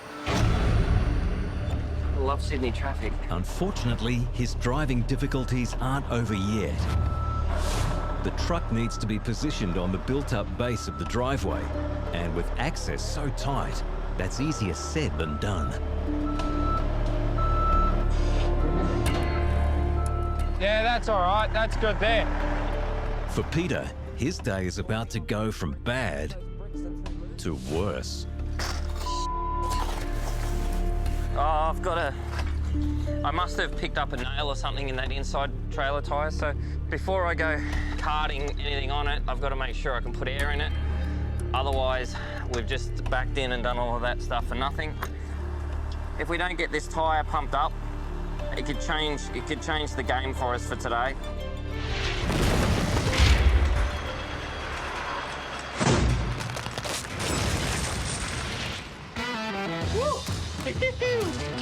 S4: love Sydney traffic.
S1: Unfortunately, his driving difficulties aren't over yet. The truck needs to be positioned on the built-up base of the driveway, and with access so tight, that's easier said than done.
S9: Yeah, that's all right. That's good there.
S1: For Peter, his day is about to go from bad to worse.
S4: Oh, I must have picked up a nail or something in that inside trailer tyre, so before I go carting anything on it, I've got to make sure I can put air in it. Otherwise, we've just backed in and done all of that stuff for nothing. If we don't get this tyre pumped up, it could change the game for us for today.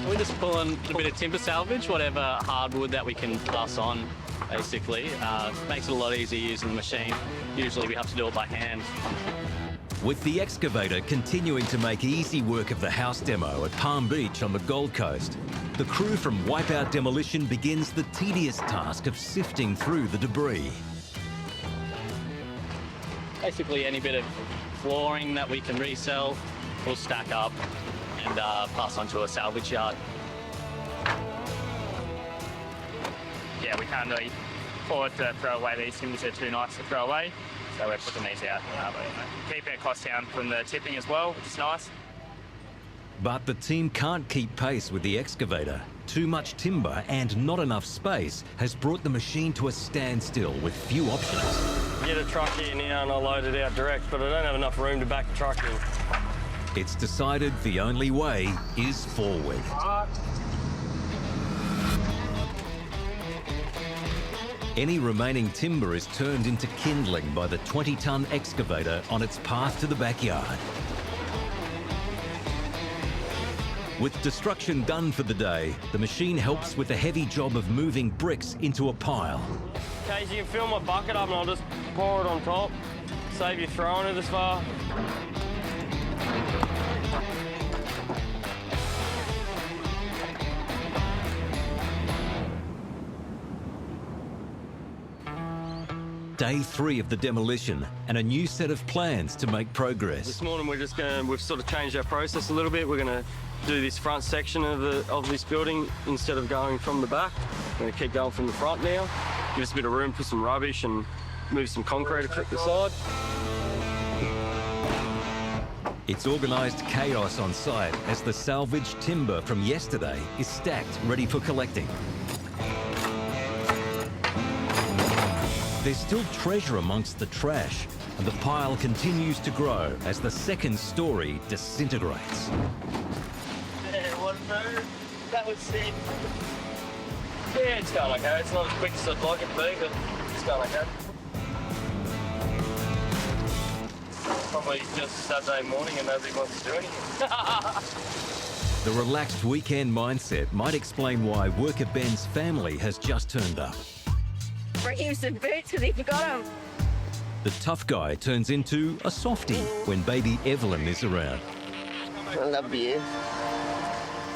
S13: We're just pulling a bit of timber salvage, whatever hardwood that we can pass on, basically. Makes it a lot easier using the machine. Usually we have to do it by hand.
S1: With the excavator continuing to make easy work of the house demo at Palm Beach on the Gold Coast, the crew from Wipeout Demolition begins the tedious task of sifting through the debris.
S13: Basically any bit of flooring that we can resell, we'll stack up and pass on to a salvage yard.
S9: Yeah, we can't really afford to throw away these timbers. They're too nice to throw away, so we're putting these out. Keeping our costs down from the tipping as well, which is nice.
S1: But the team can't keep pace with the excavator. Too much timber and not enough space has brought the machine to a standstill with few options.
S5: Get a truck here now and I'll load it out direct, but I don't have enough room to back the truck in.
S1: It's decided the only way is forward. Any remaining timber is turned into kindling by the 20-ton excavator on its path to the backyard. With destruction done for the day, the machine helps with the heavy job of moving bricks into a pile.
S5: Casey, you can fill my bucket up and I'll just pour it on top. Save you throwing it this far.
S1: Day 3 of the demolition and a new set of plans to make progress.
S5: This morning we've sort of changed our process a little bit. We're going to do this front section of this building instead of going from the back. We're going to keep going from the front now. Give us a bit of room for some rubbish and move some concrete to the side.
S1: It's organised chaos on site as the salvaged timber from yesterday is stacked ready for collecting. There's still treasure amongst the trash, and the pile continues to grow as the second story disintegrates.
S5: Yeah, what a move. That was sick. Yeah, it's going okay. It's not as quick as I'd like it to be, but it's going okay. Probably just Saturday morning and nobody wants to do anything.
S1: The relaxed weekend mindset might explain why worker Ben's family has just turned up.
S14: Bring him some boots because he forgot them.
S1: The tough guy turns into a softie when baby Evelyn is around.
S14: I love you.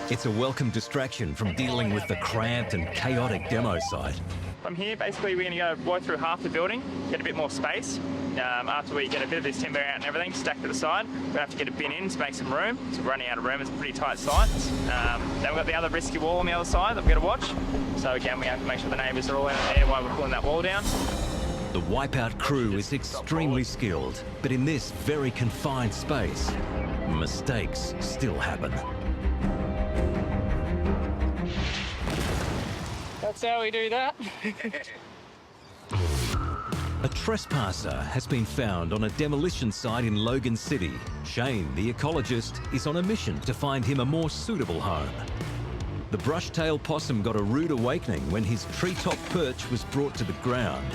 S1: It's a welcome distraction from dealing with the cramped and chaotic demo site.
S9: From here, basically, we're going to go right through half the building, get a bit more space. After we get a bit of this timber out and everything, stacked to the side, we're going to have to get a bin in to make some room. So we're running out of room. It's a pretty tight site. Then we've got the other risky wall on the other side that we've got to watch. So again, we have to make sure the neighbours are all out there while we're pulling that wall down.
S1: The Wipeout crew is extremely skilled, but in this very confined space, mistakes still happen.
S22: That's how we do that.
S1: A trespasser has been found on a demolition site in Logan City. Shane, the ecologist, is on a mission to find him a more suitable home. The brush-tailed possum got a rude awakening when his treetop perch was brought to the ground.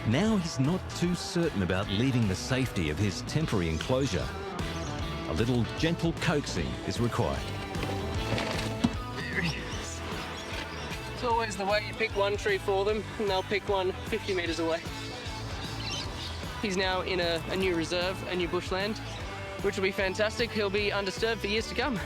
S1: Now he's not too certain about leaving the safety of his temporary enclosure. A little gentle coaxing is required.
S22: There he is. It's always the way you pick one tree for them and they'll pick one 50 metres away. He's now in a new reserve, a new bushland, which will be fantastic. He'll be undisturbed for years to come.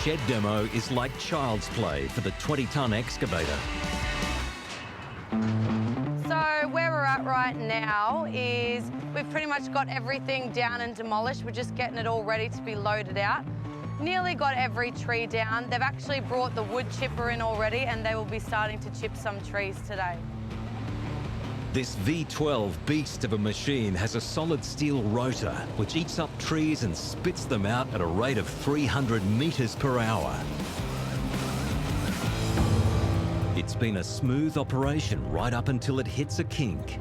S1: shed demo is like child's play for the 20-ton excavator.
S14: So where we're at right now is we've pretty much got everything down and demolished. We're just getting it all ready to be loaded out. Nearly got every tree down. They've actually brought the wood chipper in already and they will be starting to chip some trees today.
S1: This V12 beast of a machine has a solid steel rotor which eats up trees and spits them out at a rate of 300 metres per hour. It's been a smooth operation right up until it hits a kink.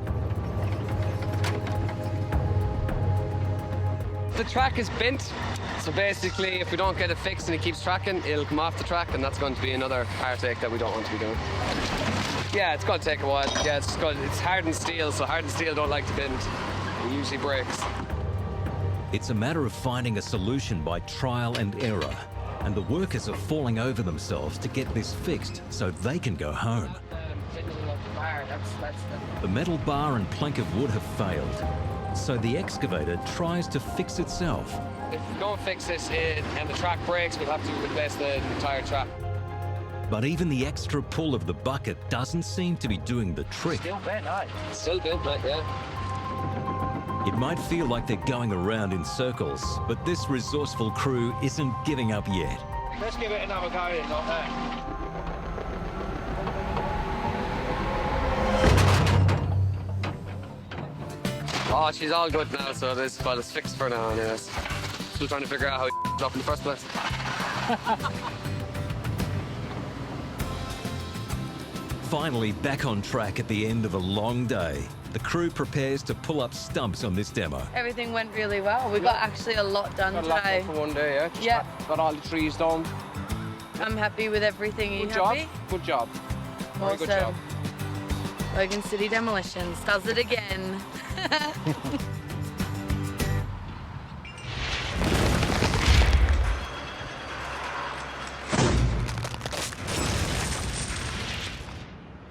S16: The track is bent, so basically if we don't get it fixed and it keeps tracking, it'll come off the track and that's going to be another heartache that we don't want to be doing. Yeah, it's going to take a while. Yeah, it's hardened steel, so hardened steel don't like to bend. It usually breaks.
S1: It's a matter of finding a solution by trial and error, and the workers are falling over themselves to get this fixed so they can go home. The metal bar and plank of wood have failed, so the excavator tries to fix itself.
S16: If we don't fix this and the track breaks, we'll have to replace the entire track.
S1: But even the extra pull of the bucket doesn't seem to be doing the trick.
S16: Still bent, aye. Still bent, mate, yeah.
S1: It might feel like they're going around in circles, but this resourceful crew isn't giving up yet.
S16: Let's give it another go then, not that. Oh, she's all good now, so this spot is fixed for now, anyways. Still trying to figure out how it's up in the first place.
S1: Finally back on track at the end of a long day, the crew prepares to pull up stumps on this demo.
S14: Everything went really well. We got actually a lot done
S16: got a lot
S14: today.
S16: done for one day, yeah?
S14: Yeah.
S16: Got all the trees done.
S14: I'm happy with everything. Are you
S16: Good job.
S14: happy?
S16: Good job. Very
S14: Awesome.
S16: good job.
S14: Logan City Demolitions does it again.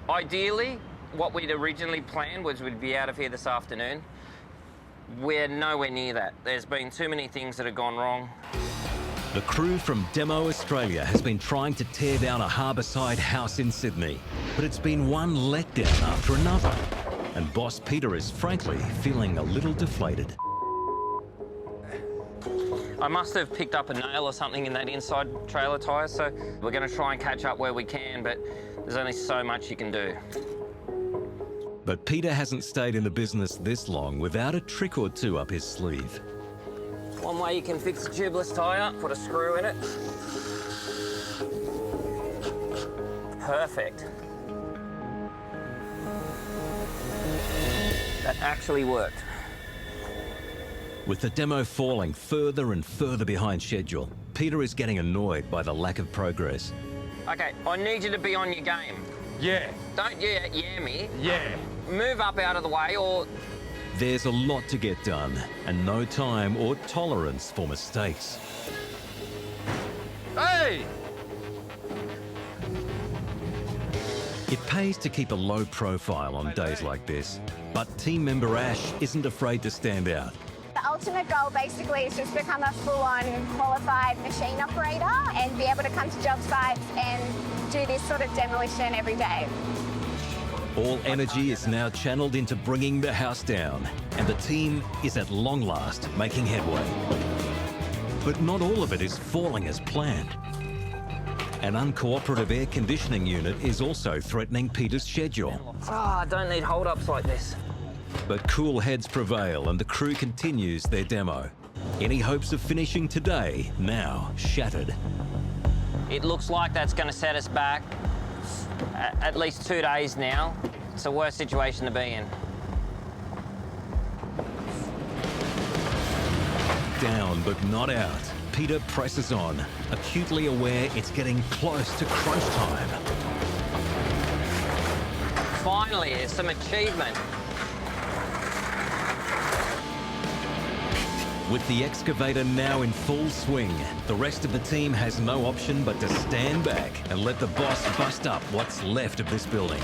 S4: Ideally, what we'd originally planned was we'd be out of here this afternoon. We're nowhere near that. There's been too many things that have gone wrong.
S1: The crew from Demo Australia has been trying to tear down a harbourside house in Sydney, but it's been one letdown after another. And boss Peter is frankly feeling a little deflated.
S4: I must have picked up a nail or something in that inside trailer tyre, so we're going to try and catch up where we can, but there's only so much you can do.
S1: But Peter hasn't stayed in the business this long without a trick or two up his sleeve.
S4: One way you can fix a tubeless tyre, put a screw in it. Perfect. That actually worked.
S1: With the demo falling further and further behind schedule, Peter is getting annoyed by the lack of progress.
S4: Okay, I need you to be on your game.
S8: Yeah.
S4: Don't yeah me.
S8: Yeah.
S4: Move up out of the way or...
S1: There's a lot to get done, and no time or tolerance for mistakes.
S8: Hey!
S1: It pays to keep a low profile on days like this, but team member Ash isn't afraid to stand out.
S18: The ultimate goal basically is just become a full-on qualified machine operator and be able to come to job sites and do this sort of demolition every day.
S1: All energy is now channeled into bringing the house down, and the team is at long last making headway. But not all of it is falling as planned. An uncooperative air conditioning unit is also threatening Peter's schedule.
S4: I don't need hold-ups like this.
S1: But cool heads prevail and the crew continues their demo. Any hopes of finishing today now shattered.
S4: It looks like that's going to set us back at least 2 days now. It's the worst situation to be in.
S1: Down but not out, Peter presses on, acutely aware it's getting close to crunch time.
S4: Finally, there's some achievement.
S1: With the excavator now in full swing, the rest of the team has no option but to stand back and let the boss bust up what's left of this building.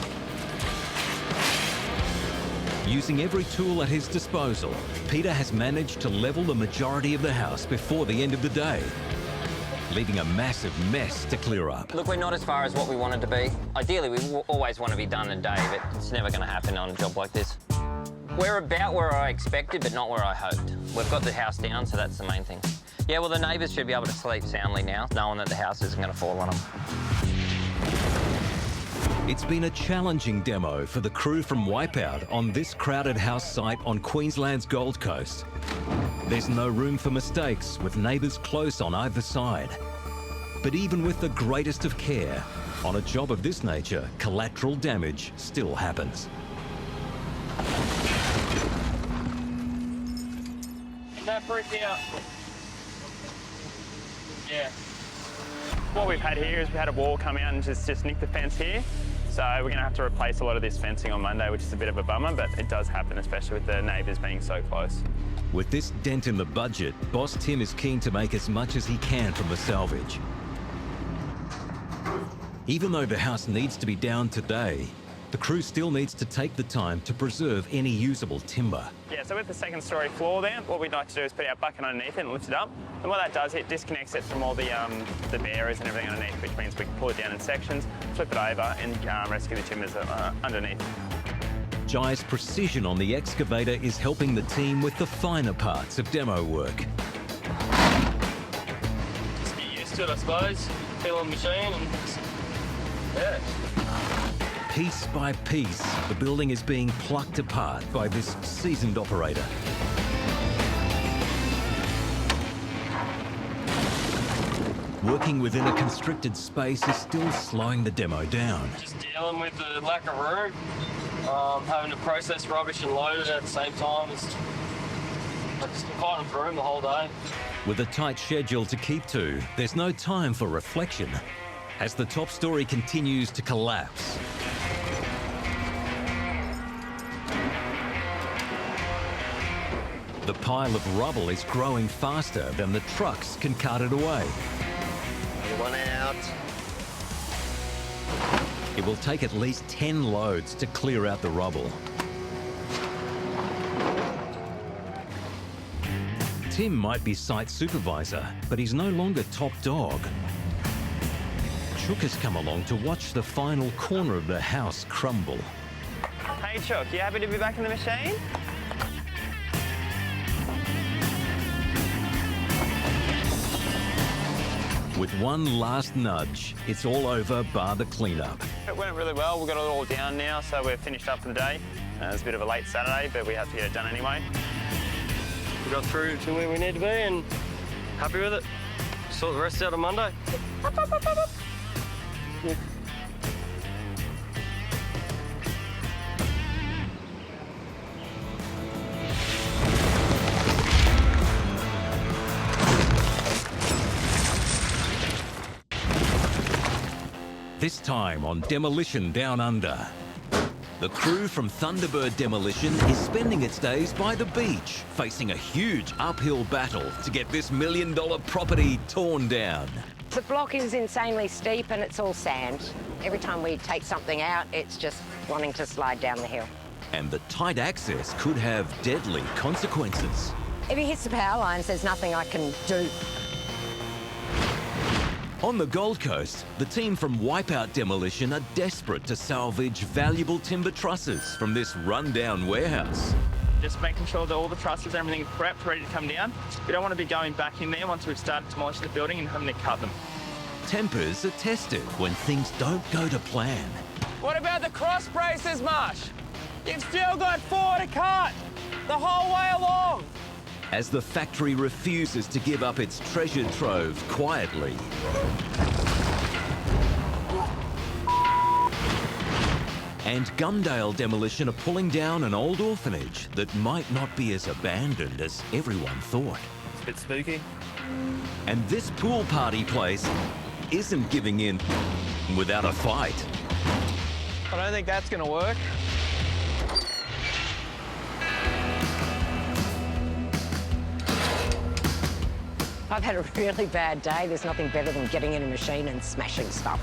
S1: Using every tool at his disposal, Peter has managed to level the majority of the house before the end of the day. leaving a massive mess to clear up.
S4: Look, we're not as far as what we wanted to be. Ideally, we always want to be done in a day, but it's never going to happen on a job like this. We're about where I expected, but not where I hoped. We've got the house down, so that's the main thing. Yeah, well, the neighbours should be able to sleep soundly now, knowing that the house isn't going to fall on them.
S1: It's been a challenging demo for the crew from Wipeout on this crowded house site on Queensland's Gold Coast. There's no room for mistakes, with neighbours close on either side. But even with the greatest of care, on a job of this nature, collateral damage still happens.
S9: That brick out. Yeah. What we've had here is we had a wall come out and just nick the fence here. So we're going to have to replace a lot of this fencing on Monday, which is a bit of a bummer, but it does happen, especially with the neighbours being so close.
S1: With this dent in the budget, Boss Tim is keen to make as much as he can from the salvage. Even though the house needs to be down today, the crew still needs to take the time to preserve any usable timber.
S9: Yeah, so with the second story floor there, what we'd like to do is put our bucket underneath it and lift it up. And what that does, it disconnects it from all the bearers and everything underneath, which means we can pull it down in sections, flip it over and rescue the timbers underneath.
S1: Jai's precision on the excavator is helping the team with the finer parts of demo work.
S5: Just get used to it, I suppose. Feel on the machine and yeah.
S1: Piece by piece, the building is being plucked apart by this seasoned operator. Working within a constricted space is still slowing the demo down.
S5: Just dealing with the lack of room, having to process rubbish and load it at the same time. It's just fighting for room the whole day.
S1: With a tight schedule to keep to, there's no time for reflection as the top story continues to collapse. The pile of rubble is growing faster than the trucks can cart it away.
S2: One out.
S1: It will take at least 10 loads to clear out the rubble. Tim might be site supervisor, but he's no longer top dog. Chook has come along to watch the final corner of the house crumble.
S9: Hey Chook, you happy to be back in the machine?
S1: With one last nudge, it's all over bar the cleanup.
S9: It went really well. We've got it all down now, so we're finished up for the day. It's a bit of a late Saturday, but we have to get it done anyway.
S5: We got through to where we need to be and happy with it. Sort the rest out on Monday. Yeah.
S1: This time on Demolition Down Under. The crew from Thunderbird Demolition is spending its days by the beach, facing a huge uphill battle to get this $1 million property torn down.
S7: The block is insanely steep and it's all sand. Every time we take something out, it's just wanting to slide down the hill.
S1: And the tight access could have deadly consequences.
S7: If he hits the power lines, there's nothing I can do.
S1: On the Gold Coast, the team from Wipeout Demolition are desperate to salvage valuable timber trusses from this rundown warehouse.
S9: Just making sure that all the trusses, everything's prepped, ready to come down. We don't want to be going back in there once we've started demolishing the building and having to cut them.
S1: Tempers are tested when things don't go to plan.
S17: What about the cross braces, Marsh? You've still got 4 to cut the whole way along.
S1: As the factory refuses to give up its treasure trove quietly. And Gumdale Demolition are pulling down an old orphanage that might not be as abandoned as everyone thought.
S9: It's a bit spooky.
S1: And this pool party place isn't giving in without a fight.
S9: I don't think that's going to work.
S7: I've had a really bad day. There's nothing better than getting in a machine and smashing stuff.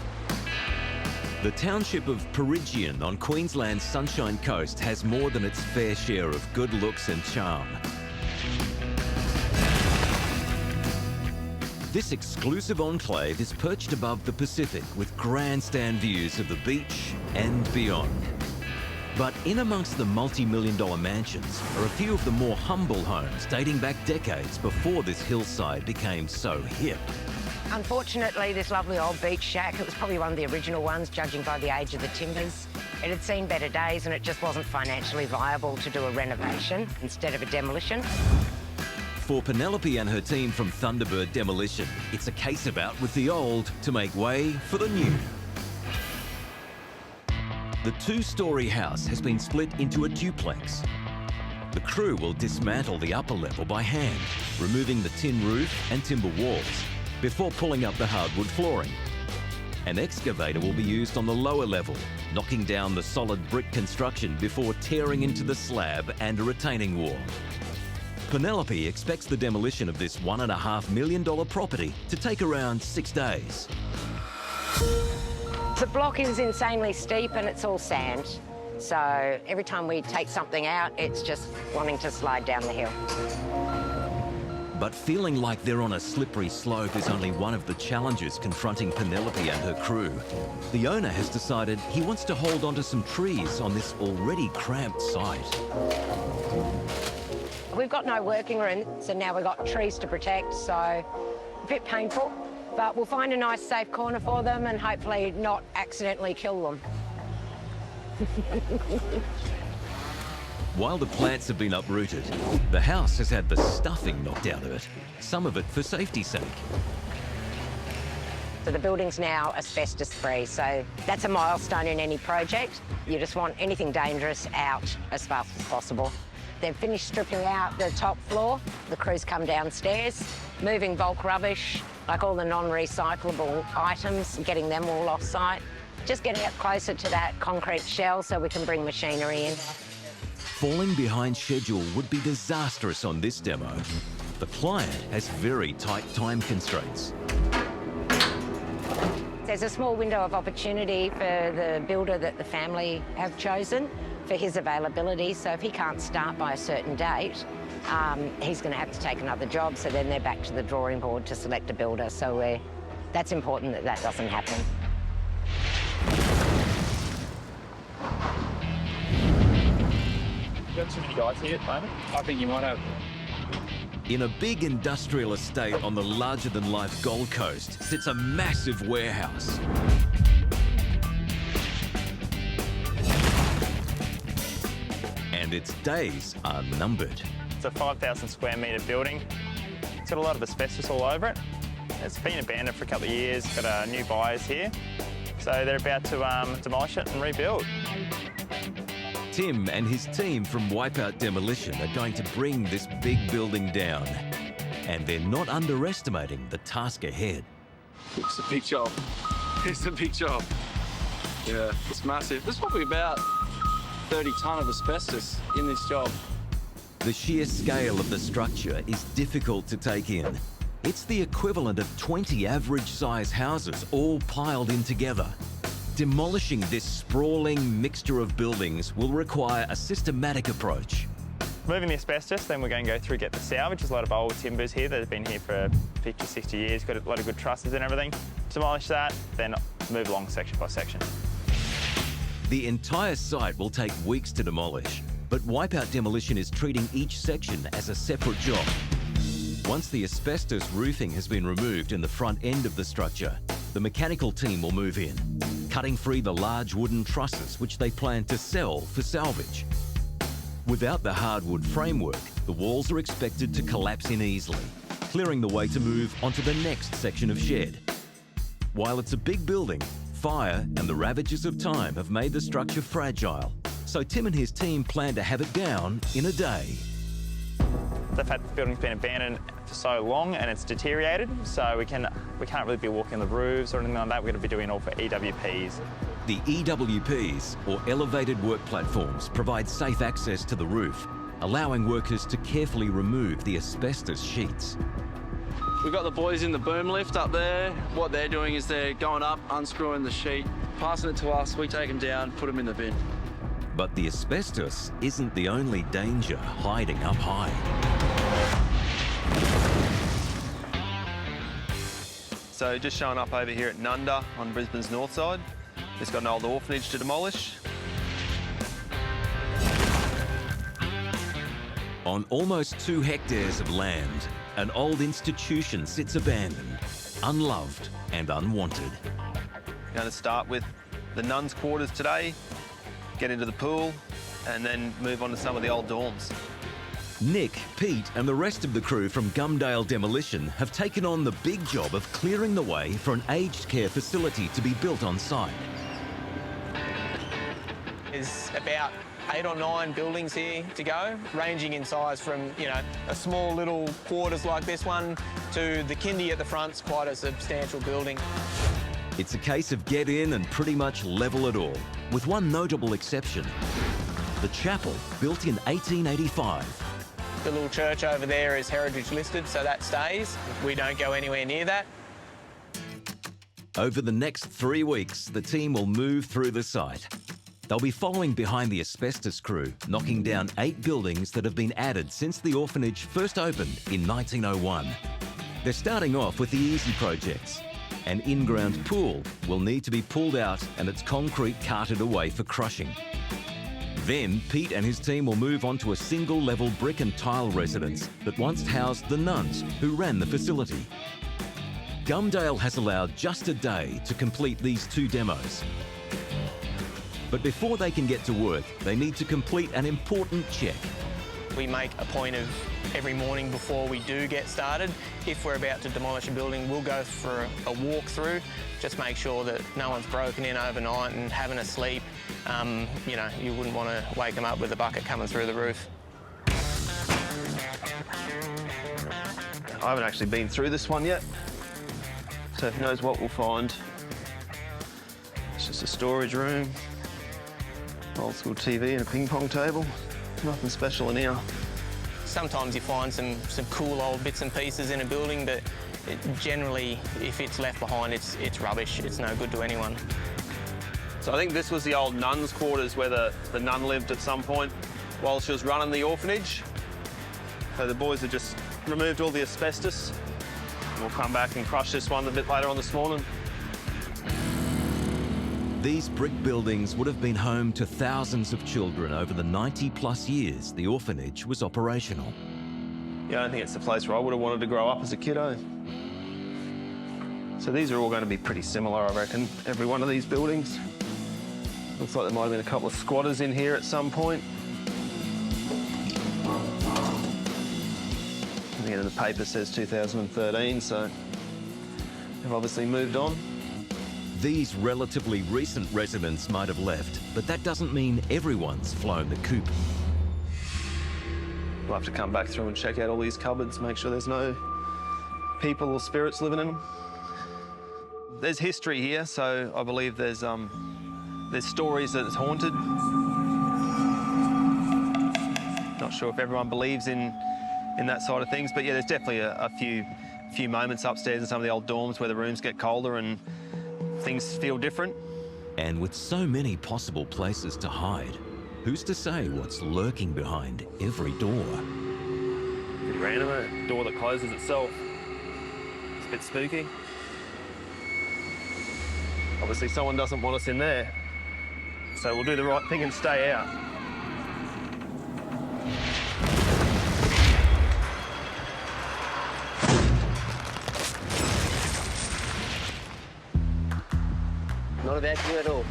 S1: The township of Perigian on Queensland's Sunshine Coast has more than its fair share of good looks and charm. This exclusive enclave is perched above the Pacific with grandstand views of the beach and beyond. But in amongst the multi-million-dollar mansions are a few of the more humble homes dating back decades before this hillside became so hip.
S7: Unfortunately, this lovely old beach shack, it was probably one of the original ones, judging by the age of the timbers. It had seen better days and it just wasn't financially viable to do a renovation instead of a demolition.
S1: For Penelope and her team from Thunderbird Demolition, it's a case about with the old to make way for the new. The two-storey house has been split into a duplex. The crew will dismantle the upper level by hand, removing the tin roof and timber walls before pulling up the hardwood flooring. An excavator will be used on the lower level, knocking down the solid brick construction before tearing into the slab and a retaining wall. Penelope expects the demolition of this $1.5 million property to take around 6 days.
S7: The block is insanely steep and it's all sand. So every time we take something out, it's just wanting to slide down the hill.
S1: But feeling like they're on a slippery slope is only one of the challenges confronting Penelope and her crew. The owner has decided he wants to hold onto some trees on this already cramped site.
S7: We've got no working room, so now we've got trees to protect, so a bit painful. But we'll find a nice safe corner for them and hopefully not accidentally kill them.
S1: While the plants have been uprooted, the house has had the stuffing knocked out of it, some of it for safety's sake.
S7: So the building's now asbestos-free, so that's a milestone in any project. You just want anything dangerous out as fast as possible. They've finished stripping out the top floor. The crews come downstairs, moving bulk rubbish, like all the non-recyclable items, getting them all off-site. Just getting it closer to that concrete shell so we can bring machinery in.
S1: Falling behind schedule would be disastrous on this demo. The client has very tight time constraints.
S7: There's a small window of opportunity for the builder that the family have chosen for his availability. So if he can't start by a certain date, he's going to have to take another job. So then they're back to the drawing board to select a builder. So that's important that that doesn't happen.
S9: You got too many guys here at the moment? I think you might have.
S1: In a big industrial estate on the larger-than-life Gold Coast sits a massive warehouse. And its days are numbered.
S9: It's a 5,000 square metre building. It's got a lot of asbestos all over it. It's been abandoned for a couple of years. Got new buyers here. So they're about to demolish it and rebuild.
S1: Tim and his team from Wipeout Demolition are going to bring this big building down. And they're not underestimating the task ahead.
S16: It's a big job. It's a big job. Yeah, it's massive. There's probably about 30 tonne of asbestos in this job.
S1: The sheer scale of the structure is difficult to take in. It's the equivalent of 20 average-size houses all piled in together. Demolishing this sprawling mixture of buildings will require a systematic approach.
S9: Moving the asbestos, then we're going to go through get the salvage. There's a lot of old timbers here that have been here for 50, 60 years, got a lot of good trusses and everything. Demolish that, then move along section by section.
S1: The entire site will take weeks to demolish, but Wipeout Demolition is treating each section as a separate job. Once the asbestos roofing has been removed in the front end of the structure, the mechanical team will move in, cutting free the large wooden trusses which they plan to sell for salvage. Without the hardwood framework, the walls are expected to collapse in easily, clearing the way to move onto the next section of shed. While it's a big building, fire and the ravages of time have made the structure fragile, so Tim and his team plan to have it down in a day.
S9: The fact that the building's been abandoned for so long and it's deteriorated, so we can't really be walking on the roofs or anything like that. We're going to be doing it all for EWPs.
S1: The EWPs, or elevated work platforms, provide safe access to the roof, allowing workers to carefully remove the asbestos sheets.
S16: We've got the boys in the boom lift up there. What they're doing is they're going up, unscrewing the sheet, passing it to us, we take them down, put them in the bin.
S1: But the asbestos isn't the only danger hiding up high.
S10: So just showing up over here at Nunda on Brisbane's north side. It's got an old orphanage to demolish.
S1: On almost 2 hectares of land, an old institution sits abandoned, unloved and unwanted.
S10: Going to start with the nuns' quarters today, get into the pool, and then move on to some of the old dorms.
S1: Nick, Pete and the rest of the crew from Gumdale Demolition have taken on the big job of clearing the way for an aged care facility to be built on site.
S9: There's about 8 or 9 buildings here to go, ranging in size from, you know, a small little quarters like this one to the kindy at the front's quite a substantial building.
S1: It's a case of get in and pretty much level it all, with one notable exception. The chapel, built in 1885.
S9: The little church over there is heritage listed, so that stays. We don't go anywhere near that.
S1: Over the next 3 weeks, the team will move through the site. They'll be following behind the asbestos crew, knocking down 8 buildings that have been added since the orphanage first opened in 1901. They're starting off with the easy projects. An in-ground pool will need to be pulled out and its concrete carted away for crushing. Then, Pete and his team will move on to a single-level brick and tile residence that once housed the nuns who ran the facility. Gumdale has allowed just a day to complete these 2 demos. But before they can get to work, they need to complete an important check.
S9: We make a point of every morning before we do get started, if we're about to demolish a building, we'll go for a walk through, just make sure that no one's broken in overnight and having a sleep. You know, you wouldn't want to wake them up with a bucket coming through the roof.
S10: I haven't actually been through this one yet, so who knows what we'll find. It's just a storage room, old school TV and a ping pong table. Nothing special in here.
S9: Sometimes you find some cool old bits and pieces in a building, but generally, if it's left behind, it's rubbish. It's no good to anyone.
S10: So I think this was the old nuns' quarters where the nun lived at some point while she was running the orphanage. So the boys have just removed all the asbestos. And we'll come back and crush this one a bit later on this morning.
S1: These brick buildings would have been home to thousands of children over the 90-plus years the orphanage was operational.
S10: Yeah, I don't think it's the place where I would have wanted to grow up as a kiddo. So these are all going to be pretty similar, I reckon, every one of these buildings. Looks like there might have been a couple of squatters in here at some point. Again, the paper says 2013, so they've obviously moved on.
S1: These relatively recent residents might have left, but that doesn't mean everyone's flown the coop.
S10: We'll have to come back through and check out all these cupboards, make sure there's no people or spirits living in them. There's history here, so I believe there's stories that it's haunted. Not sure if everyone believes in that side of things, but yeah, there's definitely a few moments upstairs in some of the old dorms where the rooms get colder and things feel different.
S1: And with so many possible places to hide, who's to say what's lurking behind every door?
S10: Pretty random, a door that closes itself. It's a bit spooky. Obviously someone doesn't want us in there, so we'll do the right thing and stay out.
S20: Not a bad view at all.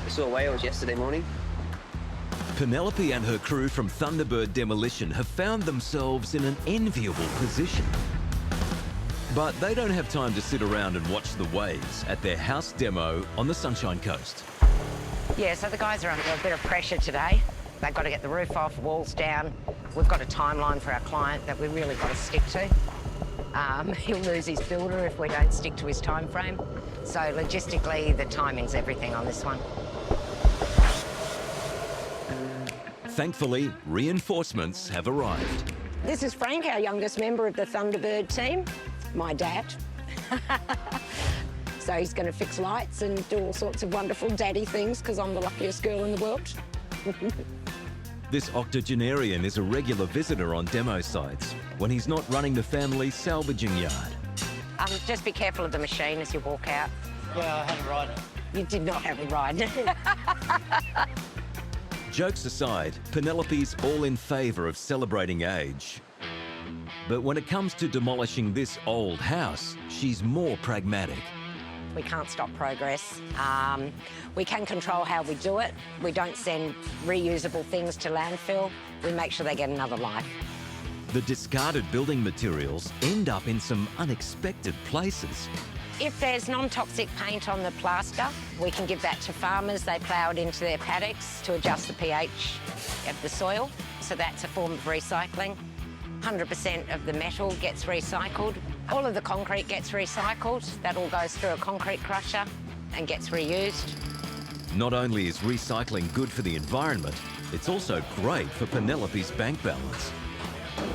S20: We saw whales yesterday morning.
S1: Penelope and her crew from Thunderbird Demolition have found themselves in an enviable position. But they don't have time to sit around and watch the waves at their house demo on the Sunshine Coast.
S7: Yeah, so the guys are under a bit of pressure today. They've got to get the roof off, walls down. We've got a timeline for our client that we've really got to stick to. He'll lose his builder if we don't stick to his time frame. So logistically, the timing's everything on this one.
S1: Thankfully, reinforcements have arrived.
S7: This is Frank, our youngest member of the Thunderbird team, my dad. So he's going to fix lights and do all sorts of wonderful daddy things because I'm the luckiest girl in the world.
S1: This octogenarian is a regular visitor on demo sites when he's not running the family salvaging yard.
S7: Just be careful of the machine as you walk out.
S2: Yeah, I had a ride.
S7: You did not have a ride.
S1: Jokes aside, Penelope's all in favour of celebrating age. But when it comes to demolishing this old house, she's more pragmatic.
S7: We can't stop progress. We can control how we do it. We don't send reusable things to landfill. We make sure they get another life.
S1: The discarded building materials end up in some unexpected places.
S7: If there's non-toxic paint on the plaster, we can give that to farmers. They plough it into their paddocks to adjust the pH of the soil. So that's a form of recycling. 100% of the metal gets recycled. All of the concrete gets recycled. That all goes through a concrete crusher and gets reused.
S1: Not only is recycling good for the environment, it's also great for Penelope's bank balance.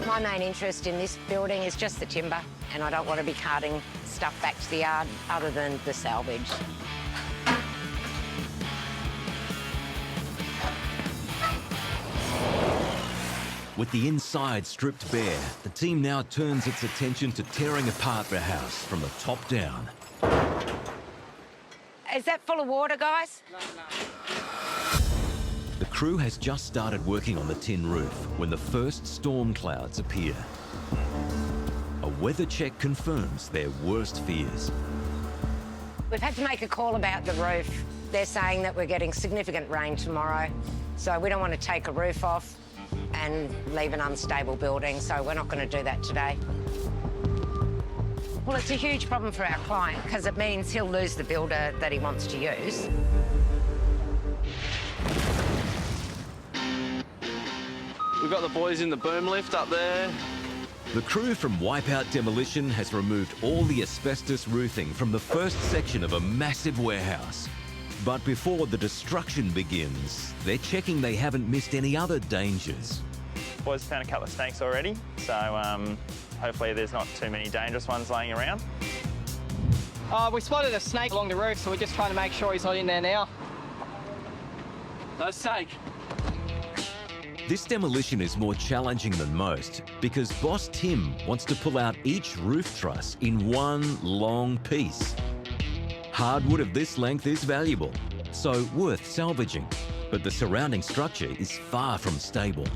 S7: My main interest in this building is just the timber, and I don't want to be carting stuff back to the yard other than the salvage.
S1: With the inside stripped bare, the team now turns its attention to tearing apart the house from the top down.
S7: Is that full of water, guys?
S1: The crew has just started working on the tin roof when the first storm clouds appear. A weather check confirms their worst fears.
S7: We've had to make a call about the roof. They're saying that we're getting significant rain tomorrow, so we don't want to take a roof off and leave an unstable building, so we're not going to do that today. Well, it's a huge problem for our client because it means he'll lose the builder that he wants to use.
S16: We've got the boys in the boom lift up there.
S1: The crew from Wipeout Demolition has removed all the asbestos roofing from the first section of a massive warehouse. But before the destruction begins, they're checking they haven't missed any other dangers.
S9: Boys found a couple of snakes already, so hopefully there's not too many dangerous ones laying around.
S22: We spotted a snake along the roof, so we're just trying to make sure he's not in there now. No snake.
S1: This demolition is more challenging than most because Boss Tim wants to pull out each roof truss in one long piece. Hardwood of this length is valuable, so worth salvaging, but the surrounding structure is far from stable.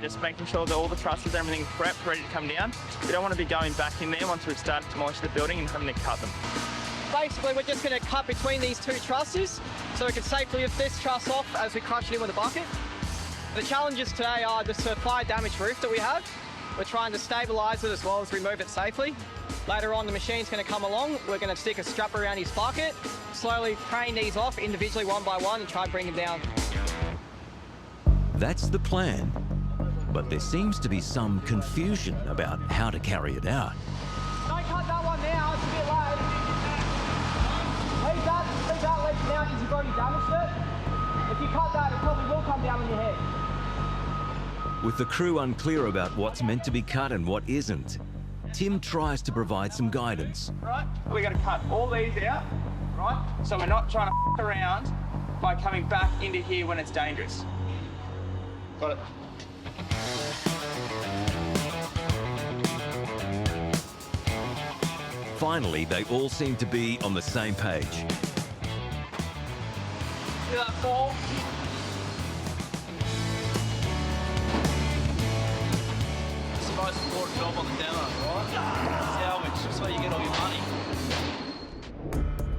S9: Just making sure that all the trusses, everything's prepped, ready to come down. We don't want to be going back in there once we've started to demolish the building and having to cut them.
S22: Basically, we're just going to cut between these two trusses so we can safely lift this truss off as we crush it in with a bucket. The challenges today are the fire damaged roof that we have. We're trying to stabilise it as well as remove it safely. Later on, the machine's going to come along. We're going to stick a strap around his bucket, slowly crane these off individually one by one and try and bring him down.
S1: That's the plan, but there seems to be some confusion about how to carry it out.
S22: Don't cut that one now, it's a bit late. Leave that ledge now because you've already damaged it. If you cut that, it probably will come down on your head.
S1: With the crew unclear about what's meant to be cut and what isn't, Tim tries to provide some guidance.
S9: Right, we got to cut all these out, right? So we're not trying to f around by coming back into here when it's dangerous. Got it.
S1: Finally, they all seem to be on the same page.
S22: See that fall?
S16: It's the most important job on the demo, right? Salvage, that's where you get all your money.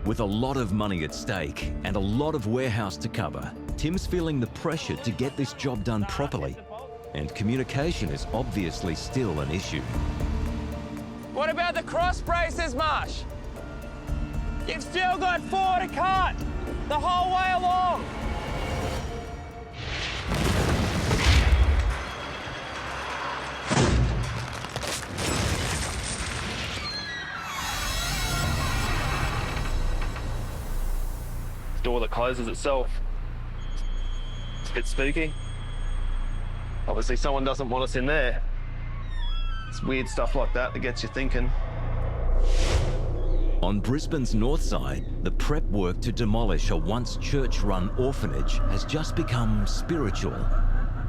S1: With a lot of money at stake and a lot of warehouse to cover, Tim's feeling the pressure to get this job done properly, and communication is obviously still an issue.
S17: What about the cross braces, Marsh? You've still got 4 to cut the whole way along.
S5: Door that closes itself. It's a bit spooky. Obviously someone doesn't want us in there. It's weird stuff like that that gets you thinking.
S1: On Brisbane's north side, the prep work to demolish a once church-run orphanage has just become spiritual.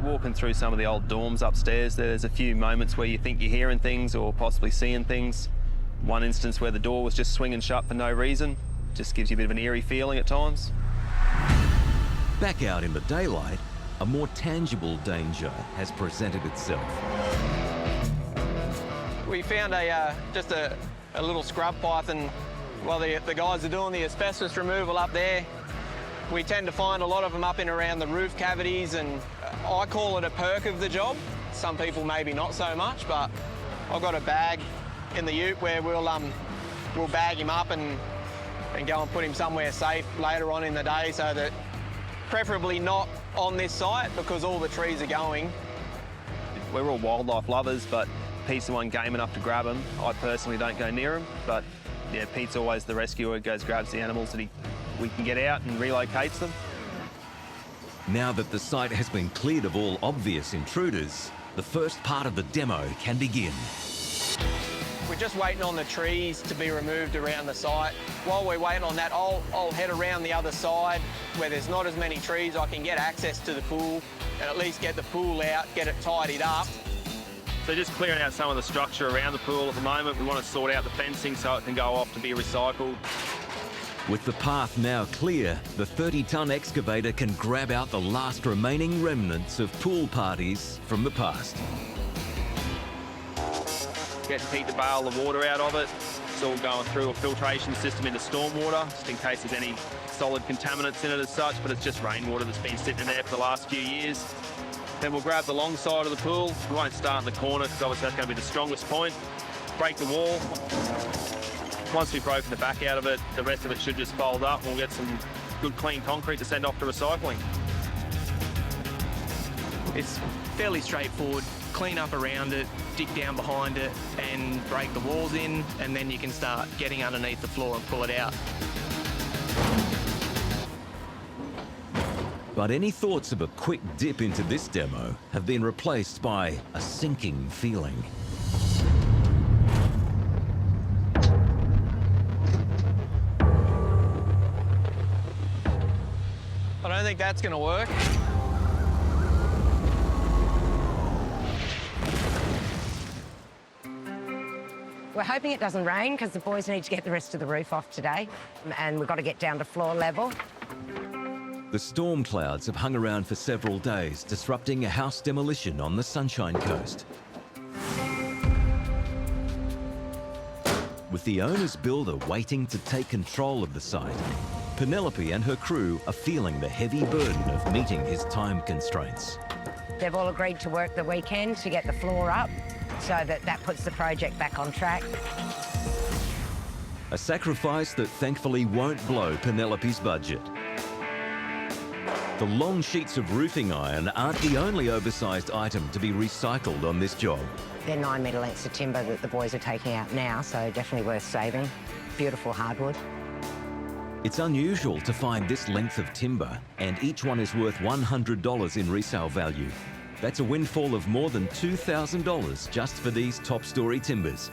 S5: Walking through some of the old dorms upstairs, there's a few moments where you think you're hearing things or possibly seeing things.
S10: One instance where the door was just swinging shut for no reason. Just gives you a bit of an eerie feeling at times.
S1: Back out in the daylight, a more tangible danger has presented itself.
S9: We found just a little scrub python while the guys are doing the asbestos removal up there. We tend to find a lot of them up in around the roof cavities, and I call it a perk of the job. Some people maybe not so much, but I've got a bag in the ute where we'll bag him up and go and put him somewhere safe later on in the day, so that preferably not on this site because all the trees are going.
S10: We're all wildlife lovers, but Pete's the one game enough to grab him. I personally don't go near him, but yeah, Pete's always the rescuer, goes grabs the animals that we can get out and relocates them.
S1: Now that the site has been cleared of all obvious intruders, the first part of the demo can begin.
S9: We're just waiting on the trees to be removed around the site. While we're waiting on that, I'll head around the other side where there's not as many trees. I can get access to the pool and at least get the pool out, get it tidied up.
S5: So just clearing out some of the structure around the pool at the moment. We want to sort out the fencing so it can go off to be recycled.
S1: With the path now clear, the 30-ton excavator can grab out the last remaining remnants of pool parties from the past.
S5: Get Pete to bail the water out of it. It's all going through a filtration system into stormwater, just in case there's any solid contaminants in it as such, but it's just rainwater that's been sitting in there for the last few years. Then we'll grab the long side of the pool. We won't start in the corner because obviously that's going to be the strongest point. Break the wall. Once we've broken the back out of it, the rest of it should just fold up and we'll get some good clean concrete to send off to recycling.
S22: It's fairly straightforward. Clean up around it, dig down behind it and break the walls in, and then you can start getting underneath the floor and pull it out.
S1: But any thoughts of a quick dip into this demo have been replaced by a sinking feeling.
S9: I don't think that's going to work.
S7: We're hoping it doesn't rain because the boys need to get the rest of the roof off today, and we've got to get down to floor level.
S1: The storm clouds have hung around for several days, disrupting a house demolition on the Sunshine Coast. With the owner's builder waiting to take control of the site, Penelope and her crew are feeling the heavy burden of meeting his time constraints.
S7: They've all agreed to work the weekend to get the floor up, so that puts the project back on track.
S1: A sacrifice that thankfully won't blow Penelope's budget. The long sheets of roofing iron aren't the only oversized item to be recycled on this job.
S7: They're 9-metre lengths of timber that the boys are taking out now, so definitely worth saving. Beautiful hardwood.
S1: It's unusual to find this length of timber, and each one is worth $100 in resale value. That's a windfall of more than $2,000 just for these top-story timbers.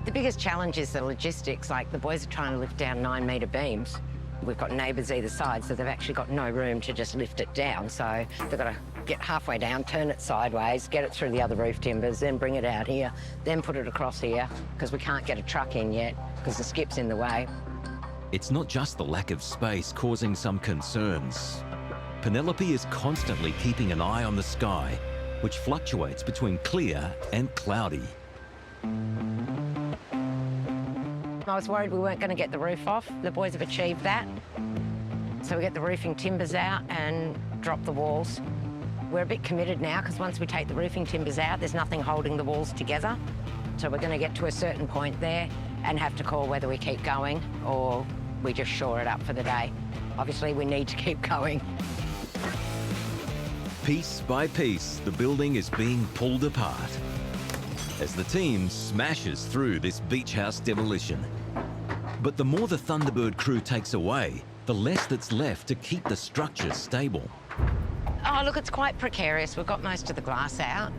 S7: The biggest challenge is the logistics, like the boys are trying to lift down 9-metre beams. We've got neighbours either side, so they've actually got no room to just lift it down. So they've got to get halfway down, turn it sideways, get it through the other roof timbers, then bring it out here, then put it across here, because we can't get a truck in yet, because the skip's in the way.
S1: It's not just the lack of space causing some concerns. Penelope is constantly keeping an eye on the sky, which fluctuates between clear and cloudy.
S7: I was worried we weren't going to get the roof off. The boys have achieved that. So we get the roofing timbers out and drop the walls. We're a bit committed now because once we take the roofing timbers out, there's nothing holding the walls together. So we're going to get to a certain point there and have to call whether we keep going or we just shore it up for the day. Obviously, we need to keep going.
S1: Piece by piece, the building is being pulled apart as the team smashes through this beach house demolition. But the more the Thunderbird crew takes away, the less that's left to keep the structure stable.
S7: Oh, look, it's quite precarious. We've got most of the glass out,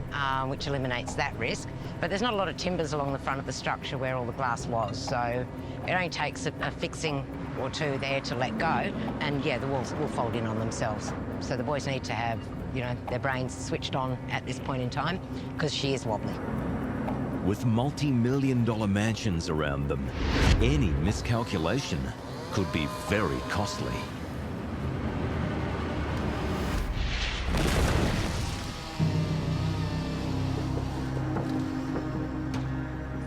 S7: which eliminates that risk. But there's not a lot of timbers along the front of the structure where all the glass was. So it only takes a fixing or two there to let go. And yeah, the walls will fold in on themselves. So the boys need to have, you know, their brains switched on at this point in time because she is wobbly.
S1: With multi-million-dollar mansions around them, any miscalculation could be very costly.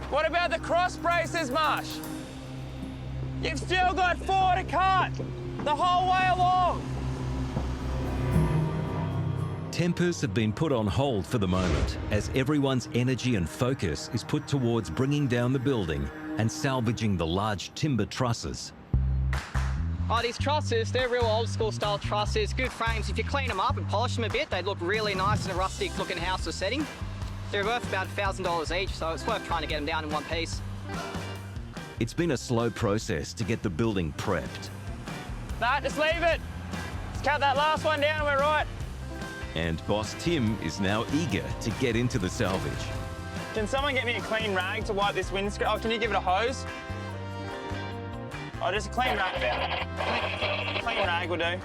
S17: What about the cross braces, Marsh? You've still got 4 to cut the whole way along.
S1: Tempers have been put on hold for the moment as everyone's energy and focus is put towards bringing down the building and salvaging the large timber trusses.
S6: Oh, these trusses, they're real old school style trusses, good frames. If you clean them up and polish them a bit, they look really nice in a rustic looking house or setting. They're worth about $1,000 each, so it's worth trying to get them down in one piece.
S1: It's been a slow process to get the building prepped.
S17: Nah, just leave it. Let's cut that last one down and we're right.
S1: And boss Tim is now eager to get into the salvage.
S9: Can someone get me a clean rag to wipe this windscreen? Oh, can you give it a hose? Oh, just a clean rag about. Clean rag will do.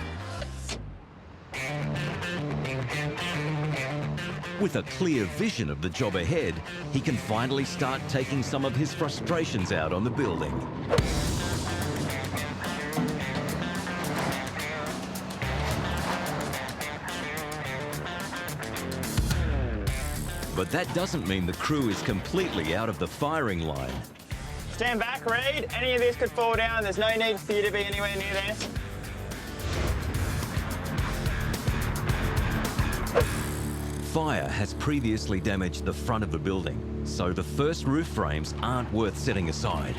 S1: With a clear vision of the job ahead, he can finally start taking some of his frustrations out on the building. But that doesn't mean the crew is completely out of the firing line.
S9: Stand back, Reed. Any of this could fall down. There's no need for you to be anywhere near this.
S1: Fire has previously damaged the front of the building, so the first roof frames aren't worth setting aside.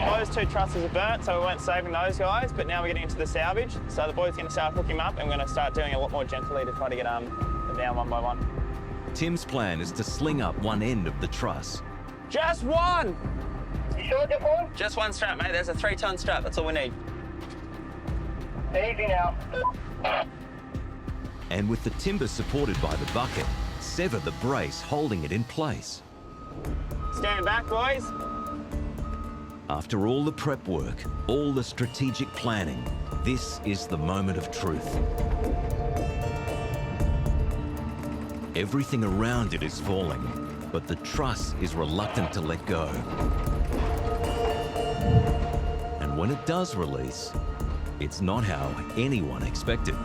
S9: Those 2 trusses are burnt, so we weren't saving those guys, but now we're getting into the salvage. So the boys are going to start hooking them up, and we're going to start doing a lot more gently to try to get them down one by one.
S1: Tim's plan is to sling up one end of the truss.
S9: Just one!
S17: You sure, Dipple?
S9: Just one strap, mate. There's a 3-ton strap. That's all we need.
S17: Easy now.
S1: And with the timber supported by the bucket, sever the brace holding it in place.
S9: Stand back, boys.
S1: After all the prep work, all the strategic planning, this is the moment of truth. Everything around it is falling, but the truss is reluctant to let go. And when it does release, it's not how anyone expected.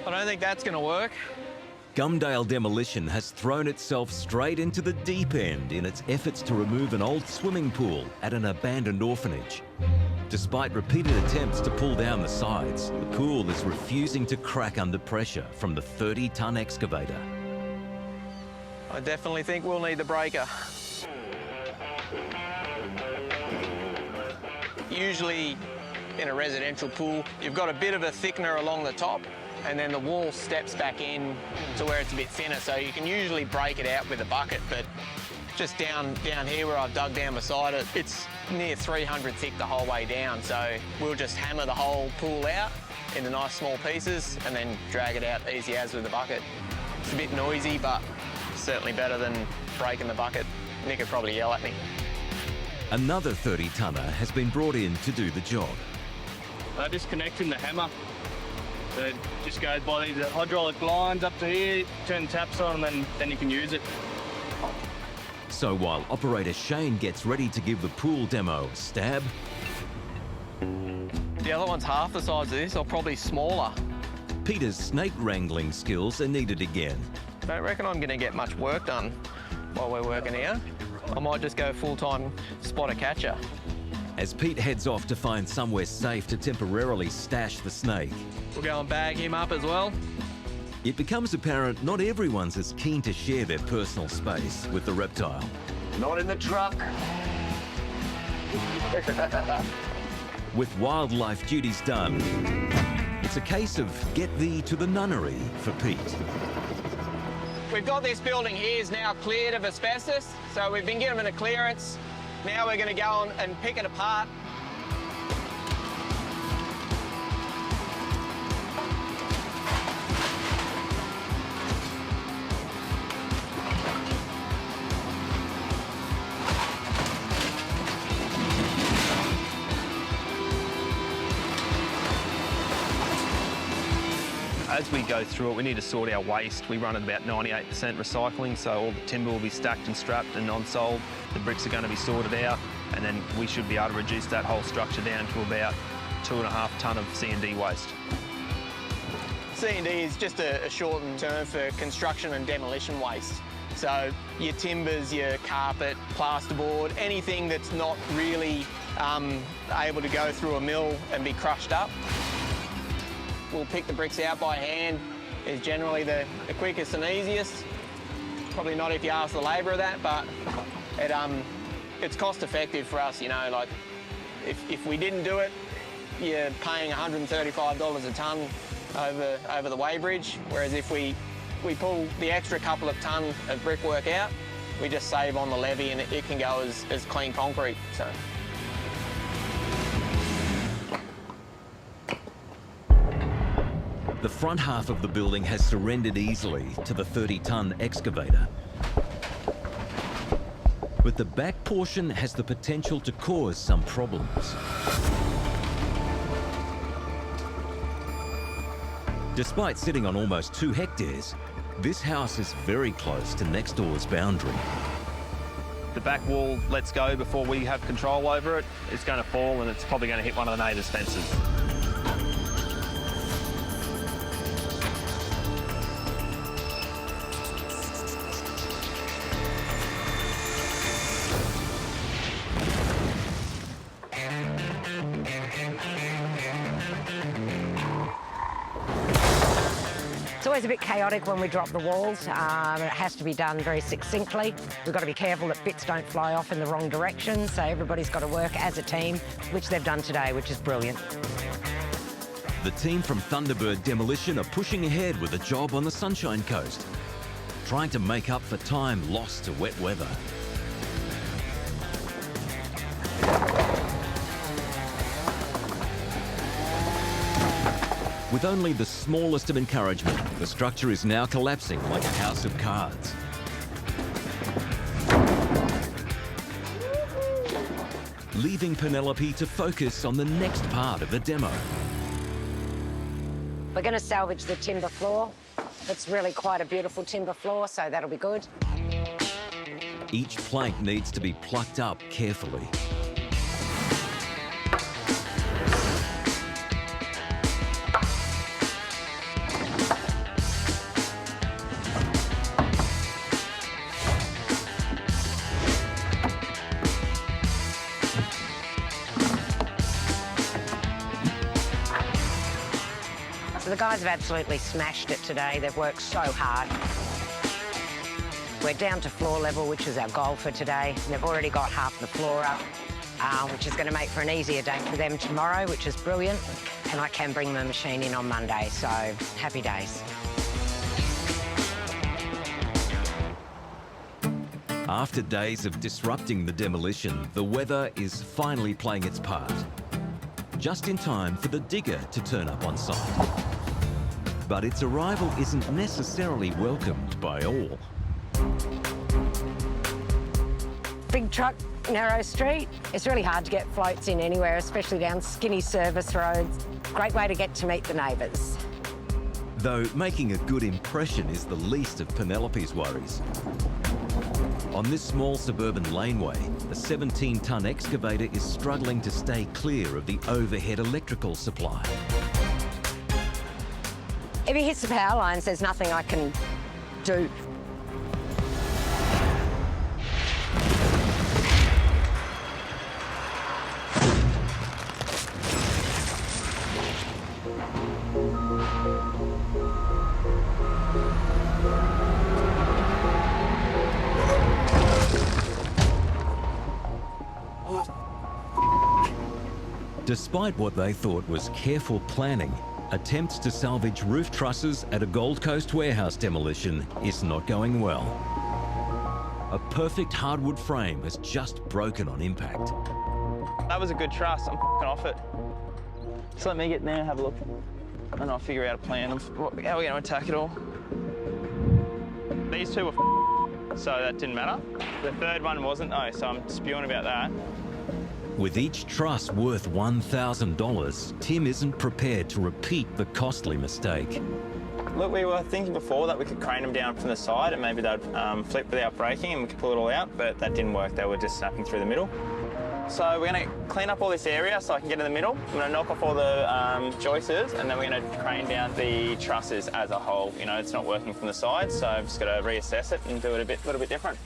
S9: I don't think that's going to work.
S1: Gumdale Demolition has thrown itself straight into the deep end in its efforts to remove an old swimming pool at an abandoned orphanage. Despite repeated attempts to pull down the sides, the pool is refusing to crack under pressure from the 30-ton excavator.
S9: I definitely think we'll need the breaker. Usually in a residential pool, you've got a bit of a thickener along the top, and then the wall steps back in to where it's a bit thinner, so you can usually break it out with a bucket, but just down here where I've dug down beside it, it's near 300 thick the whole way down, so we'll just hammer the whole pool out into nice small pieces and then drag it out easy as with the bucket. It's a bit noisy, but certainly better than breaking the bucket. Nick would probably yell at me.
S1: Another 30-tonner has been brought in to do the job.
S6: Disconnecting the hammer. So it just goes by these hydraulic lines up to here, turn the taps on, and then you can use it.
S1: So while operator Shane gets ready to give the pool demo a stab,
S9: The other one's half the size of this, or probably smaller.
S1: Peter's snake wrangling skills are needed again.
S9: Don't reckon I'm going to get much work done while we're working here. I might just go full-time spotter catcher.
S1: As Pete heads off to find somewhere safe to temporarily stash the snake,
S9: We'll go and bag him up as well.
S1: it becomes apparent not everyone's as keen to share their personal space with the reptile.
S17: Not in the truck.
S1: With wildlife duties done, it's a case of get thee to the nunnery for Pete.
S9: We've got this building here is now cleared of asbestos, so we've been given a clearance. Now we're going to go on and pick it apart.
S10: as we go through it, we need to sort our waste. We run at about 98% recycling, so all the timber will be stacked and strapped and non-sold. The bricks are going to be sorted out, and then we should be able to reduce that whole structure down to about 2.5 tonne of C&D waste.
S6: C&D is just a shortened term for construction and demolition waste. So your timbers, your carpet, plasterboard, anything that's not really able to go through a mill and be crushed up. We'll pick the bricks out by hand, is generally the quickest and easiest. Probably not if you ask the labourer that, but it's cost effective for us, you know, like if we didn't do it, you're paying $135 a tonne over the weighbridge, whereas if we pull the extra couple of tonne of brickwork out, we just save on the levy and it can go as clean concrete. So.
S1: The front half of the building has surrendered easily to the 30-tonne excavator. But the back portion has the potential to cause some problems. Despite sitting on almost 2 hectares, this house is very close to next door's boundary.
S10: The back wall lets go before we have control over it. It's going to fall and it's probably going to hit one of the neighbours' fences.
S7: It's always a bit chaotic when we drop the walls. It has to be done very succinctly. We've got to be careful that bits don't fly off in the wrong direction, so everybody's got to work as a team, which they've done today, which is brilliant.
S1: The team from Thunderbird Demolition are pushing ahead with a job on the Sunshine Coast, trying to make up for time lost to wet weather. With only the smallest of encouragement, the structure is now collapsing like a house of cards. Leaving Penelope to focus on the next part of the demo.
S7: We're going to salvage the timber floor. It's really quite a beautiful timber floor, so that'll be good.
S1: Each plank needs to be plucked up carefully.
S7: The guys have absolutely smashed it today. They've worked so hard. We're down to floor level, which is our goal for today. And they've already got half the floor up, which is going to make for an easier day for them tomorrow, which is brilliant. And I can bring the machine in on Monday, so happy days.
S1: After days of disrupting the demolition, the weather is finally playing its part. Just in time for the digger to turn up on site. But its arrival isn't necessarily welcomed by all.
S7: Big truck, narrow street. It's really hard to get floats in anywhere, especially down skinny service roads. Great way to get to meet the neighbours.
S1: Though making a good impression is the least of Penelope's worries. On this small suburban laneway, a 17-tonne excavator is struggling to stay clear of the overhead electrical supply.
S7: If he hits the power lines, there's nothing I can do.
S1: Despite what they thought was careful planning, attempts to salvage roof trusses at a Gold Coast warehouse demolition is not going well. A perfect hardwood frame has just broken on impact.
S9: That was a good truss. I'm f***ing off it. Just let me get in there and have a look. And I'll figure out a plan of how we're going to attack it all. These two were so that didn't matter. The third one wasn't though, so I'm spewing about that.
S1: With each truss worth $1,000, Tim isn't prepared to repeat the costly mistake.
S9: Look, we were thinking before that we could crane them down from the side and maybe they'd flip without braking and we could pull it all out, but that didn't work. They were just snapping through the middle. So we're going to clean up all this area so I can get in the middle. I'm going to knock off all the joists and then we're going to crane down the trusses as a whole. You know, it's not working from the side, so I've just got to reassess it and do it a little bit different.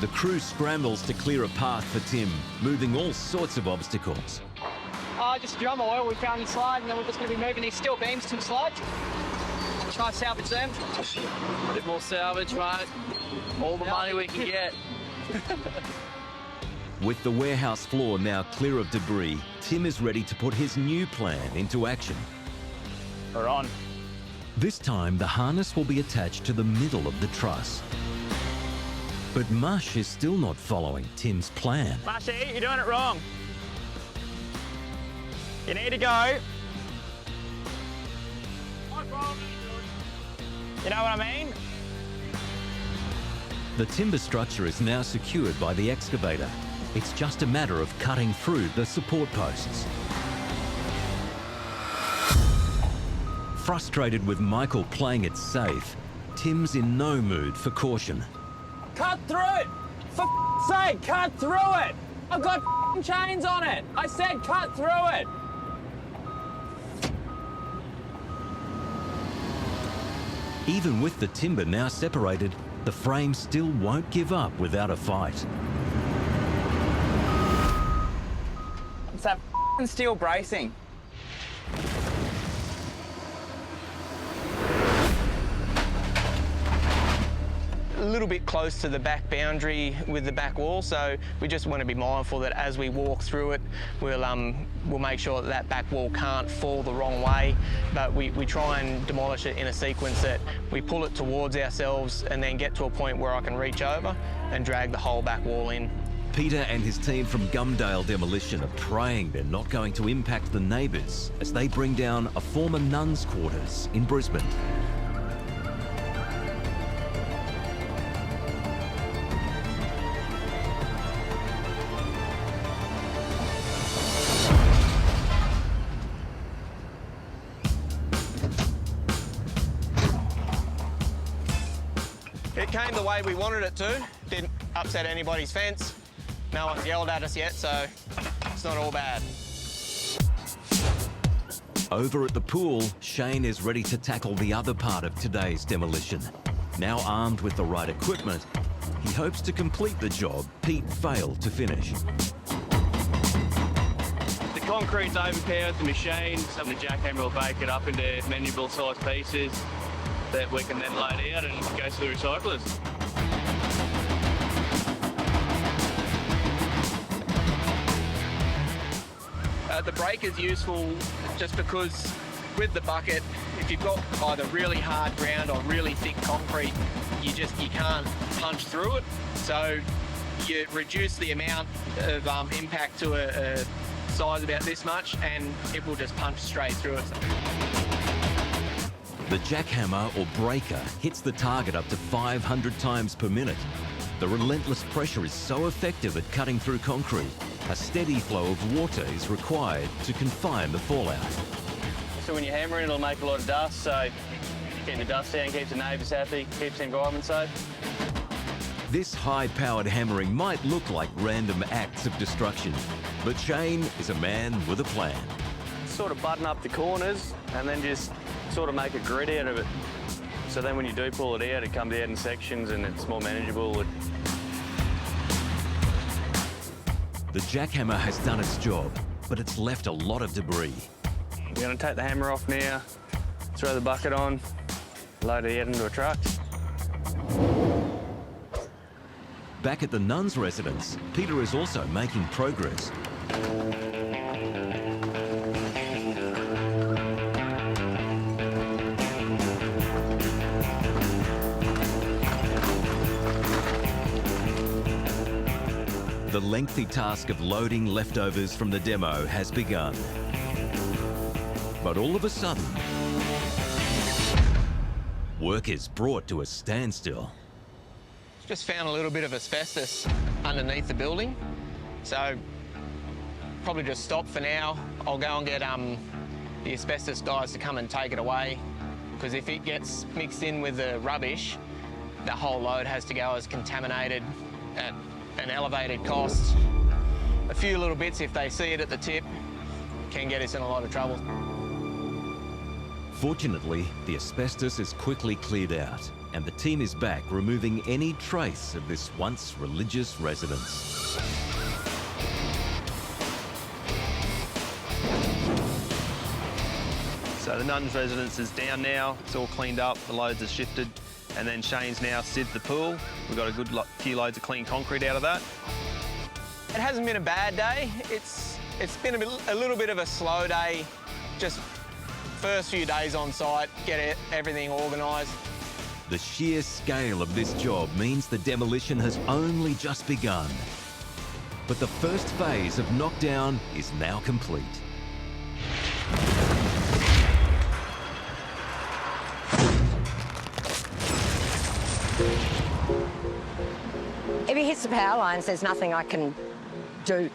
S1: The crew scrambles to clear a path for Tim, moving all sorts of obstacles.
S6: Just drum oil we found in the slide, and then we're just going to be moving these steel beams to the slide. Try to salvage them.
S13: A bit more salvage, mate. All the money we can get.
S1: With the warehouse floor now clear of debris, Tim is ready to put his new plan into action.
S9: We're on.
S1: This time, the harness will be attached to the middle of the truss. But Mush is still not following Tim's plan.
S9: Mushy, you're doing it wrong. You need to go. You know what I mean?
S1: The timber structure is now secured by the excavator. It's just a matter of cutting through the support posts. Frustrated with Michael playing it safe, Tim's in no mood for caution.
S17: Cut through it! For f***'s sake, cut through it! I've got f***ing chains on it! I said cut through it!
S1: Even with the timber now separated, the frame still won't give up without a fight.
S9: It's that f***ing steel bracing. A little bit close to the back boundary with the back wall, so we just want to be mindful that as we walk through it, we'll make sure that that back wall can't fall the wrong way, but we try and demolish it in a sequence that we pull it towards ourselves and then get to a point where I can reach over and drag the whole back wall in.
S1: Peter and his team from Gumdale Demolition are praying they're not going to impact the neighbours as they bring down a former nuns' quarters in Brisbane.
S9: It came the way we wanted it to. Didn't upset anybody's fence. No one's yelled at us yet, so it's not all bad.
S1: Over at the pool, Shane is ready to tackle the other part of today's demolition. Now armed with the right equipment, he hopes to complete the job Pete failed to finish.
S13: The concrete's overpowered the machine, so the jackhammer will break it up into manageable sized pieces that we can then load out and go to the recyclers.
S22: The brake is useful just because with the bucket, if you've got either really hard ground or really thick concrete, you can't punch through it. So you reduce the amount of impact to a size about this much and it will just punch straight through it.
S1: The jackhammer or breaker hits the target up to 500 times per minute. The relentless pressure is so effective at cutting through concrete, a steady flow of water is required to confine the fallout.
S13: So when you hammer it, it'll make a lot of dust, so getting the dust down keeps the neighbours happy, keeps the environment safe.
S1: This high-powered hammering might look like random acts of destruction, but Shane is a man with a plan.
S13: Sort of button up the corners and then just sort of make a grid out of it. So then when you do pull it out, it comes out in sections and it's more manageable.
S1: The jackhammer has done its job, but it's left a lot of debris.
S13: We're going to take the hammer off now, throw the bucket on, load it out into a truck.
S1: Back at the nuns' residence, Peter is also making progress. The lengthy task of loading leftovers from the demo has begun. But all of a sudden, work is brought to a standstill.
S22: Just found a little bit of asbestos underneath the building, so probably just stop for now. I'll go and get the asbestos guys to come and take it away, because if it gets mixed in with the rubbish, the whole load has to go as contaminated at an elevated cost. A few little bits, if they see it at the tip, can get us in a lot of trouble.
S1: Fortunately, the asbestos is quickly cleared out, and the team is back removing any trace of this once religious residence.
S10: So the nuns' residence is down now. It's all cleaned up, the loads are shifted, and then Shane's now sieved the pool. We've got a good few loads of clean concrete out of that.
S22: It hasn't been a bad day. It's been a little bit of a slow day. Just first few days on site, get everything organised.
S1: The sheer scale of this job means the demolition has only just begun. But the first phase of knockdown is now complete.
S7: If he hits the power lines, there's nothing I can do.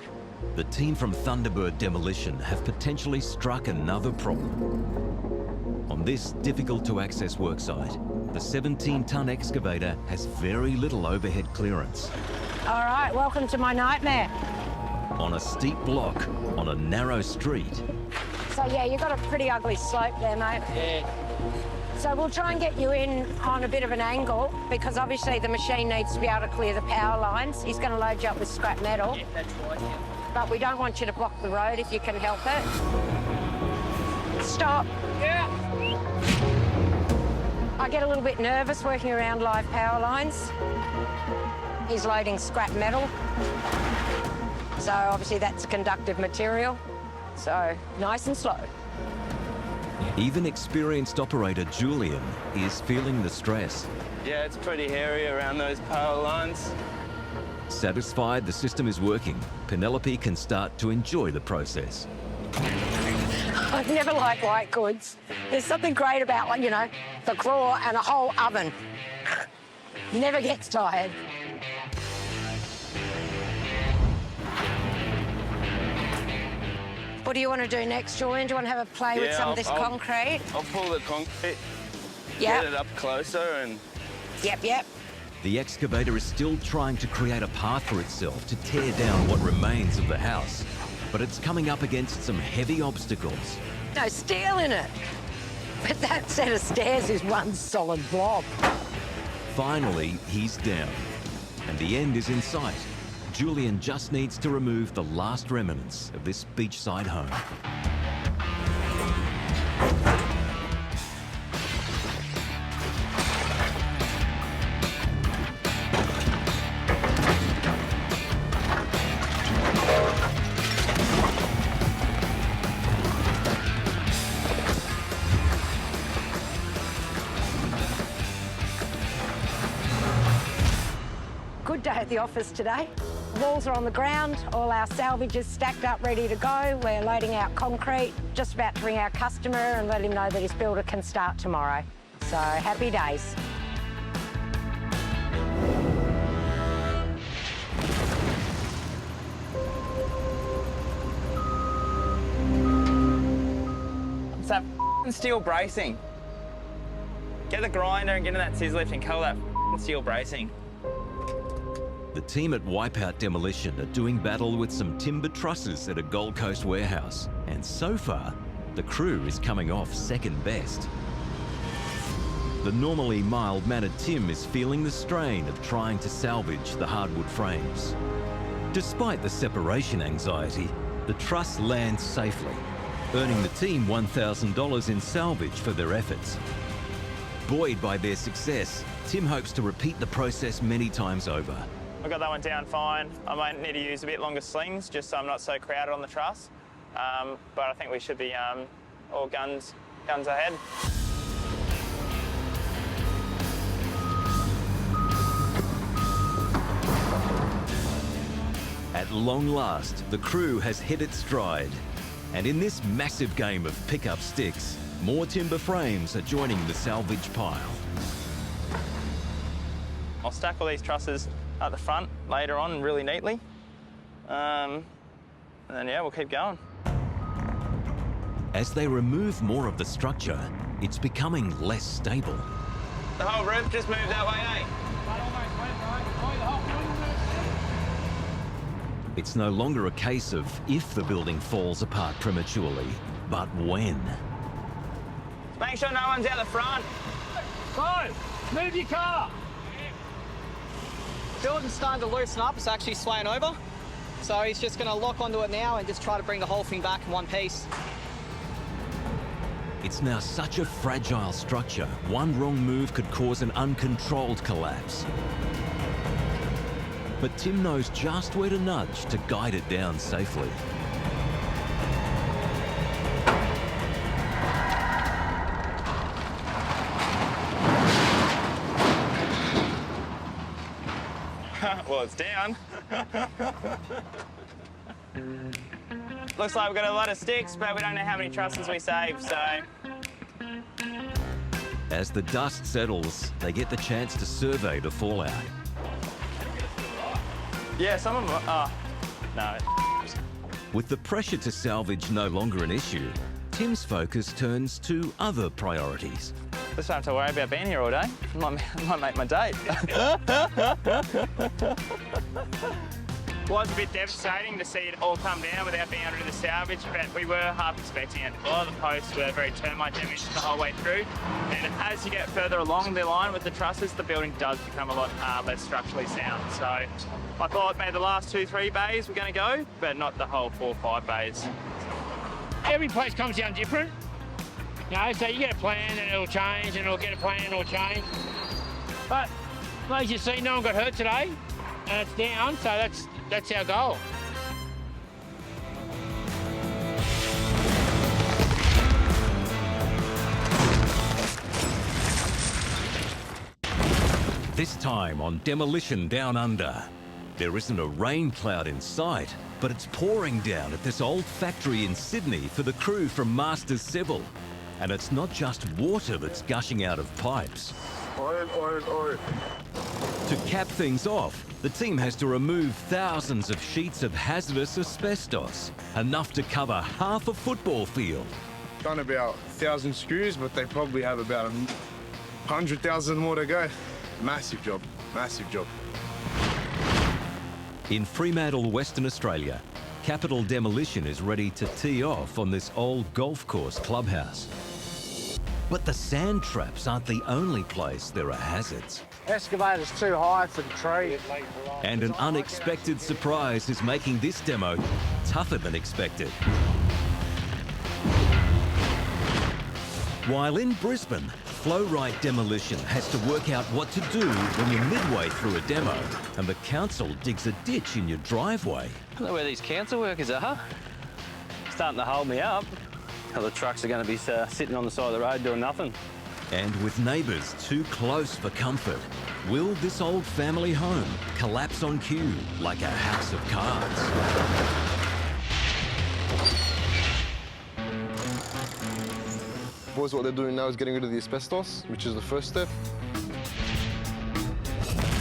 S1: The team from Thunderbird Demolition have potentially struck another problem. On this difficult-to-access worksite, the 17-ton excavator has very little overhead clearance.
S7: All right, welcome to my nightmare.
S1: On a steep block, on a narrow street.
S7: So yeah, you've got a pretty ugly slope there, mate.
S22: Yeah.
S7: So we'll try and get you in on a bit of an angle, because obviously the machine needs to be able to clear the power lines. He's going to load you up with scrap metal.
S22: Yeah, that's right, yeah.
S7: But we don't want you to block the road if you can help it. Stop.
S22: Yeah.
S7: I get a little bit nervous working around live power lines. He's loading scrap metal. So obviously that's conductive material. So nice and slow.
S1: Even experienced operator Julian is feeling the stress.
S15: Yeah, it's pretty hairy around those power lines.
S1: Satisfied the system is working, Penelope can start to enjoy the process.
S7: I've never liked white goods. There's something great about, like, you know, the claw and a whole oven. Never gets tired. What do you want to do next, Julian? Do you want to have a play with some of this concrete?
S15: I'll pull the concrete,
S7: Yep.
S15: get it up closer and...
S7: Yep.
S1: The excavator is still trying to create a path for itself to tear down what remains of the house, but it's coming up against some heavy obstacles.
S7: No steel in it. But that set of stairs is one solid blob.
S1: Finally, he's down, and the end is in sight. Julian just needs to remove the last remnants of this beachside home.
S7: Good day at the office today. Walls are on the ground, all our salvage is stacked up, ready to go. We're loading out concrete, just about to ring our customer and let him know that his builder can start tomorrow. So, happy days.
S17: It's that steel bracing. Get the grinder and get in that scissor lift and cut that steel bracing.
S1: The team at Wipeout Demolition are doing battle with some timber trusses at a Gold Coast warehouse, and so far, the crew is coming off second best. The normally mild-mannered Tim is feeling the strain of trying to salvage the hardwood frames. Despite the separation anxiety, the truss lands safely, earning the team $1,000 in salvage for their efforts. Buoyed by their success, Tim hopes to repeat the process many times over.
S9: I got that one down fine. I might need to use a bit longer slings just so I'm not so crowded on the truss. But I think we should be all guns ahead.
S1: At long last, the crew has hit its stride. And in this massive game of pick-up sticks, more timber frames are joining the salvage pile.
S9: I'll stack all these trusses at the front later on really neatly. And then, yeah, we'll keep going.
S1: As they remove more of the structure, it's becoming less stable.
S17: The whole roof just moved that way, eh?
S1: It's no longer a case of if the building falls apart prematurely, but when.
S17: Make sure no one's out the front.
S22: Go! Move your car! Building's starting to loosen up, it's actually swaying over. So he's just going to lock onto it now and just try to bring the whole thing back in one piece.
S1: It's now such a fragile structure, one wrong move could cause an uncontrolled collapse. But Tim knows just where to nudge to guide it down safely.
S17: Well, it's down. Looks like we've got a lot of sticks, but we don't know how many trusses we saved, so...
S1: As the dust settles, they get the chance to survey the fallout.
S17: Yeah, some of them are... no.
S1: With the pressure to salvage no longer an issue, Tim's focus turns to other priorities.
S17: Just don't have to worry about being here all day. Might make my date. Was a bit devastating to see it all come down without being able to do the salvage, but we were half expecting it. A lot of the posts were very termite damaged the whole way through, and as you get further along the line with the trusses, the building does become a lot less structurally sound. So I thought maybe the last 2-3 bays were going to go, but not the whole 4 or 5 bays.
S12: Every place comes down different. You know, so you get a plan and it'll change, and it'll get a plan and it'll change. But as you see, no one got hurt today, and it's down, so that's our goal.
S1: This time on Demolition Down Under, there isn't a rain cloud in sight, but it's pouring down at this old factory in Sydney for the crew from Masters Civil. And it's not just water that's gushing out of pipes.
S19: Oil.
S1: To cap things off, the team has to remove thousands of sheets of hazardous asbestos, enough to cover half a football field.
S19: Done about 1,000 screws, but they probably have about 100,000 more to go. Massive job, massive job.
S1: In Fremantle, Western Australia, Capital Demolition is ready to tee off on this old golf course clubhouse. But the sand traps aren't the only place there are hazards.
S19: Excavator's too high for the tree.
S1: And an unexpected surprise is making this demo tougher than expected. While in Brisbane, Flow-Right Demolition has to work out what to do when you're midway through a demo and the council digs a ditch in your driveway.
S5: I don't know where these council workers are. Starting to hold me up. The trucks are going to be sitting on the side of the road doing nothing.
S1: And with neighbours too close for comfort, will this old family home collapse on cue like a house of cards?
S21: Boys, what they're doing now is getting rid of the asbestos, which is the first step.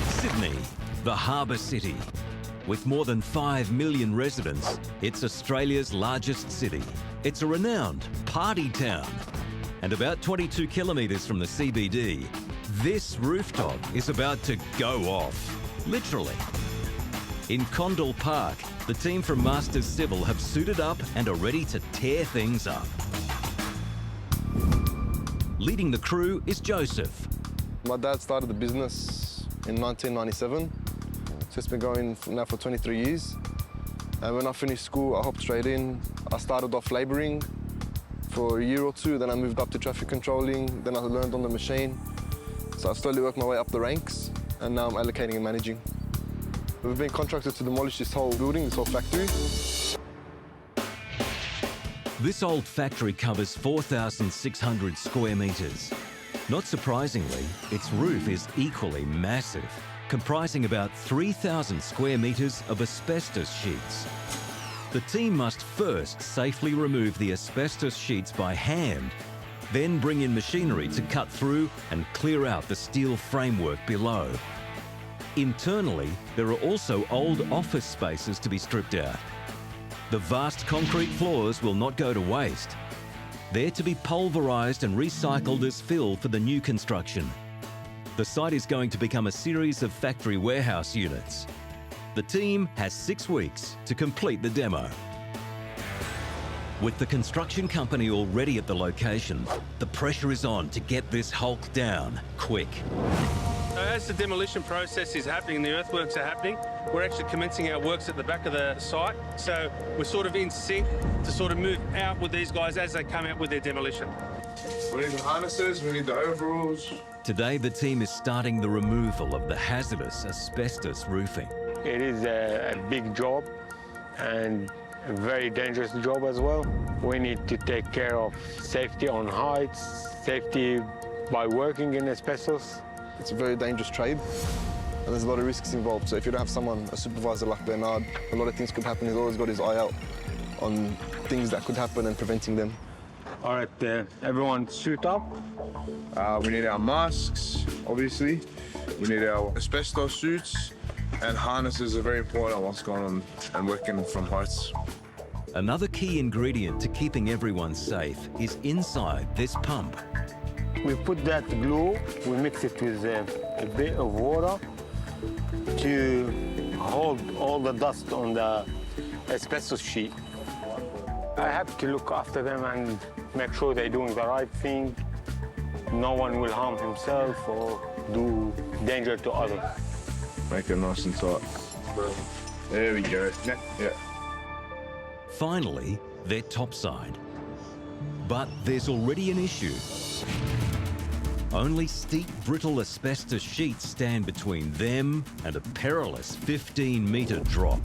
S1: Sydney, the harbour city. With more than 5 million residents, it's Australia's largest city. It's a renowned party town. And about 22 kilometres from the CBD, this rooftop is about to go off, literally. In Condell Park, the team from Masters Civil have suited up and are ready to tear things up. Leading the crew is Joseph.
S21: My dad started the business in 1997, so it's been going now for 23 years. And when I finished school, I hopped straight in. I started off labouring for a year or two, then I moved up to traffic controlling, then I learned on the machine. So I slowly worked my way up the ranks, and now I'm allocating and managing. We've been contracted to demolish this whole building, this whole factory.
S1: This old factory covers 4,600 square metres. Not surprisingly, its roof is equally massive, comprising about 3,000 square metres of asbestos sheets. The team must first safely remove the asbestos sheets by hand, then bring in machinery to cut through and clear out the steel framework below. Internally, there are also old office spaces to be stripped out. The vast concrete floors will not go to waste. They're to be pulverised and recycled as fill for the new construction. The site is going to become a series of factory warehouse units. The team has 6 weeks to complete the demo. With the construction company already at the location, the pressure is on to get this hulk down quick.
S3: So as the demolition process is happening, the earthworks are happening, we're actually commencing our works at the back of the site. So we're sort of in sync to sort of move out with these guys as they come out with their demolition.
S19: We need the harnesses, we need the overalls.
S1: Today, the team is starting the removal of the hazardous asbestos roofing.
S11: It is a big job and a very dangerous job as well. We need to take care of safety on heights, safety by working in asbestos.
S21: It's a very dangerous trade, and there's a lot of risks involved. So if you don't have someone, a supervisor like Bernard, a lot of things could happen. He's always got his eye out on things that could happen and preventing them.
S11: All right, everyone suit up.
S19: We need our masks, obviously. We need our asbestos suits, and harnesses are very important what's going on and working from heights.
S1: Another key ingredient to keeping everyone safe is inside this pump.
S11: We put that glue, we mix it with a bit of water to hold all the dust on the asbestos sheet. I have to look after them and make sure they're doing the right thing. No one will harm himself or do danger to others.
S19: Make it nice and tight. There we go. Yeah.
S1: Finally, they're topside. But there's already an issue. Only steep, brittle asbestos sheets stand between them and a perilous 15-metre drop,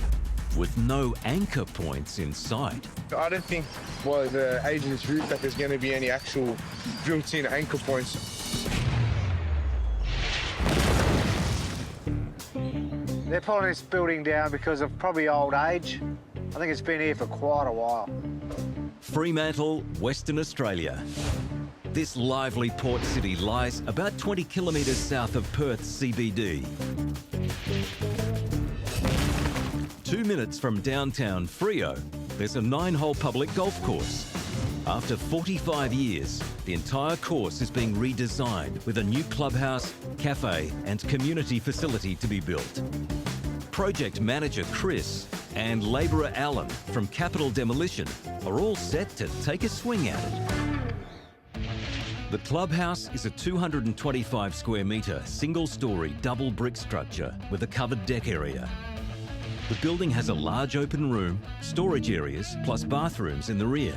S1: with no anchor points in sight.
S19: I don't think, while the age of this roof, that there's going to be any actual built-in anchor points.
S23: They're pulling this building down because of probably old age. I think it's been here for quite a while.
S1: Fremantle, Western Australia. This lively port city lies about 20 kilometres south of Perth CBD. 2 minutes from downtown Freo, there's a 9-hole public golf course. After 45 years, the entire course is being redesigned with a new clubhouse, cafe and community facility to be built. Project manager Chris and labourer Alan from Capital Demolition are all set to take a swing at it. The clubhouse is a 225 square metre, single-storey, double brick structure with a covered deck area. The building has a large open room, storage areas, plus bathrooms in the rear.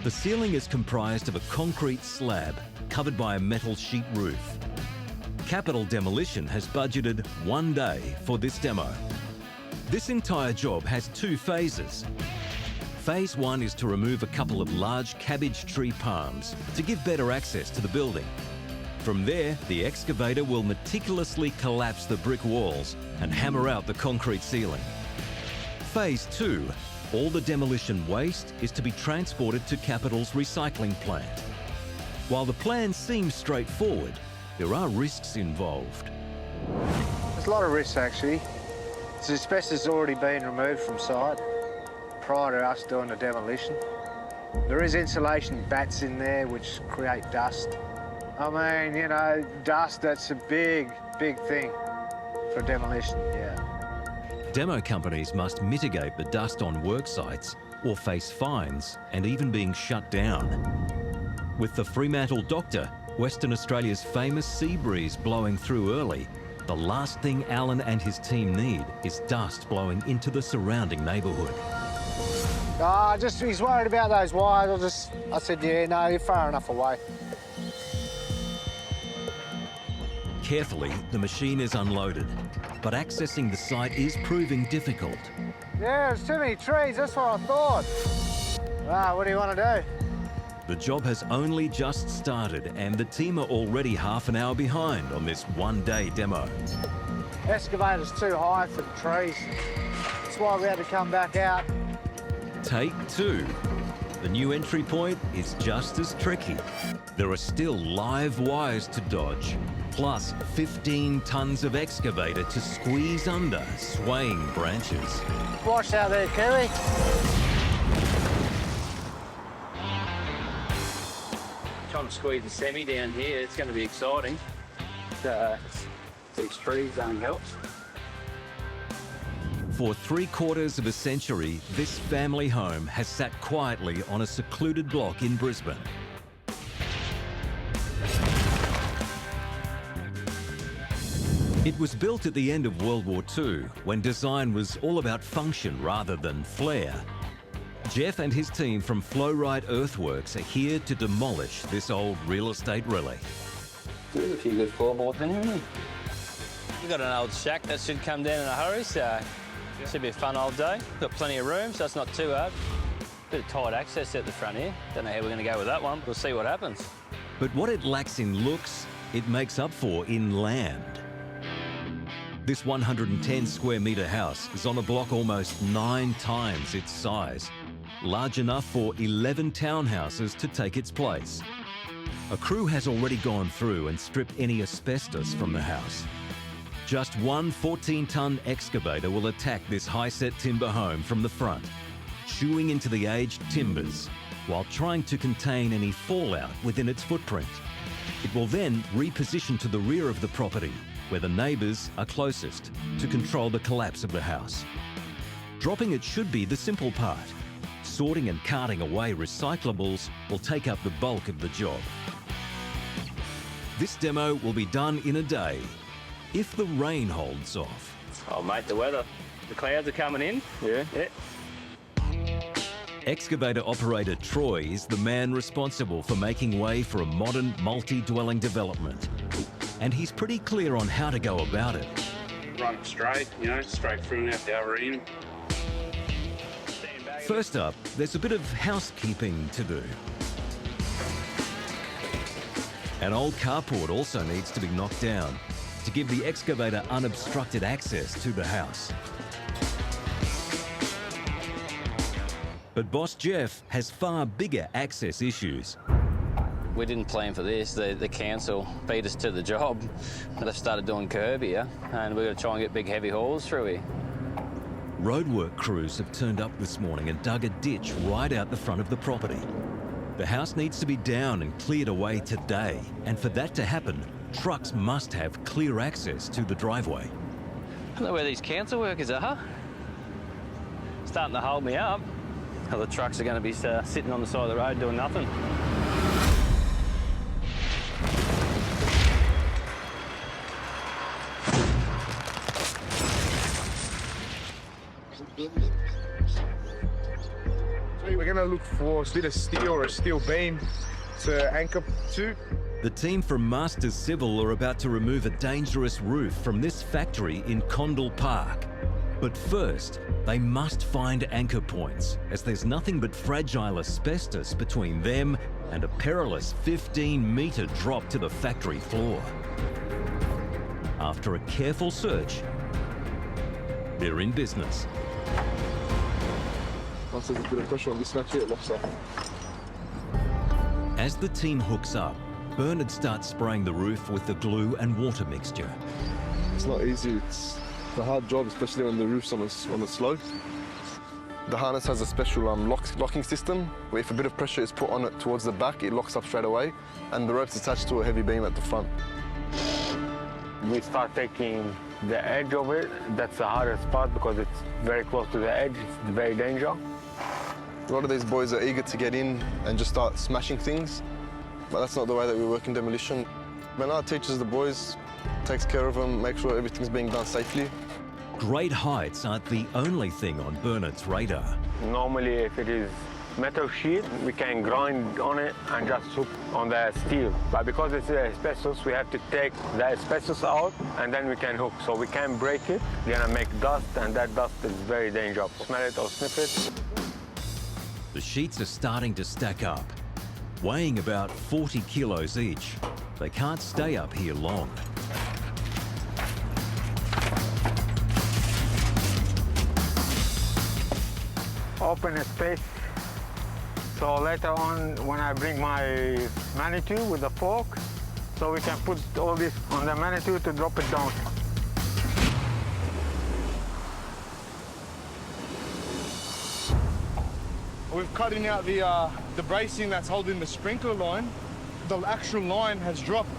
S1: The ceiling is comprised of a concrete slab covered by a metal sheet roof. Capital Demolition has budgeted 1 day for this demo. This entire job has 2 phases. Phase 1 is to remove a couple of large cabbage tree palms to give better access to the building. From there, the excavator will meticulously collapse the brick walls and hammer out the concrete ceiling. Phase 2, all the demolition waste is to be transported to Capital's recycling plant. While the plan seems straightforward, there are risks involved.
S23: There's a lot of risks, actually. The asbestos has already been removed from site prior to us doing the demolition. There is insulation bats in there which create dust. I mean, you know, dust, that's a big, big thing for demolition, yeah.
S1: Demo companies must mitigate the dust on work sites or face fines and even being shut down. With the Fremantle Doctor, Western Australia's famous sea breeze blowing through early, the last thing Alan and his team need is dust blowing into the surrounding neighbourhood.
S23: He's worried about those wires. I said, yeah, no, you're far enough away.
S1: Carefully, the machine is unloaded, but accessing the site is proving difficult.
S23: Yeah, there's too many trees, that's what I thought. What do you want to do?
S1: The job has only just started and the team are already half an hour behind on this 1-day demo.
S23: Excavator's too high for the trees. That's why we had to come back out.
S1: Take 2. The new entry point is just as tricky. There are still live wires to dodge, plus 15 tons of excavator to squeeze under swaying branches.
S23: Watch out there, Kiwi.
S8: trying to squeeze the semi down here. It's going to be exciting. These trees don't help.
S1: For 3/4 of a century, this family home has sat quietly on a secluded block in Brisbane. It was built at the end of World War II, when design was all about function rather than flair. Jeff and his team from Flowrite Earthworks are here to demolish this old real estate relic.
S8: There's a few good floorboards in here.
S5: We've got an old shack that should come down in a hurry, so should be a fun old day. Got plenty of room, so it's not too hard. Bit of tight access at the front here. Don't know how we're going to go with that one. We'll see what happens.
S1: But what it lacks in looks, it makes up for in land. This 110 square metre house is on a block almost 9 times its size, large enough for 11 townhouses to take its place. A crew has already gone through and stripped any asbestos from the house. Just one 14-ton excavator will attack this high-set timber home from the front, chewing into the aged timbers while trying to contain any fallout within its footprint. It will then reposition to the rear of the property, where the neighbours are closest, to control the collapse of the house. Dropping it should be the simple part. Sorting and carting away recyclables will take up the bulk of the job. This demo will be done in a day, if the rain holds off.
S8: Oh, mate, the weather. The clouds are coming in. Yeah.
S1: Excavator operator Troy is the man responsible for making way for a modern multi-dwelling development. And he's pretty clear on how to go about it.
S8: Run it straight, straight through and out the other end.
S1: First up, there's a bit of housekeeping to do. An old carport also needs to be knocked down to give the excavator unobstructed access to the house. But Boss Jeff has far bigger access issues.
S5: We didn't plan for this. The council beat us to the job. They've started doing curb here, and we've got to try and get big heavy hauls through here.
S1: Roadwork crews have turned up this morning and dug a ditch right out the front of the property. The house needs to be down and cleared away today, and for that to happen, trucks must have clear access to the driveway.
S5: I don't know where these council workers are. Starting to hold me up. Well, the trucks are going to be sitting on the side of the road doing nothing.
S19: We're going to look for a bit of steel or a steel beam to anchor to.
S1: The team from Masters Civil are about to remove a dangerous roof from this factory in Condell Park. But first, they must find anchor points, as there's nothing but fragile asbestos between them and a perilous 15-metre drop to the factory floor. After a careful search, they're in business.
S19: Once there's a bit of pressure on this match, it locks up.
S1: As the team hooks up, Bernard starts spraying the roof with the glue and water mixture.
S19: It's not easy. It's a hard job, especially when the roof's on a slope.
S21: The harness has a special locking system, where if a bit of pressure is put on it towards the back, it locks up straight away, and the rope's attached to a heavy beam at the front.
S11: We start taking the edge of it. That's the hardest part because it's very close to the edge. It's very dangerous.
S21: A lot of these boys are eager to get in and just start smashing things, but that's not the way that we work in demolition. Bernard teaches the boys, takes care of them, makes sure everything's being done safely.
S1: Great heights aren't the only thing on Bernard's radar.
S11: Normally, if it is metal sheet, we can grind on it and just hook on the steel. But because it's asbestos, we have to take the asbestos out and then we can hook. So we can break it, we're gonna make dust, and that dust is very dangerous. Smell it or sniff it.
S1: The sheets are starting to stack up, weighing about 40 kilos each. They can't stay up here long.
S11: Open a space. So later on, when I bring my Manitou with the fork, so we can put all this on the Manitou to drop it down.
S19: We've cutting out the bracing that's holding the sprinkler line. the actual line has dropped.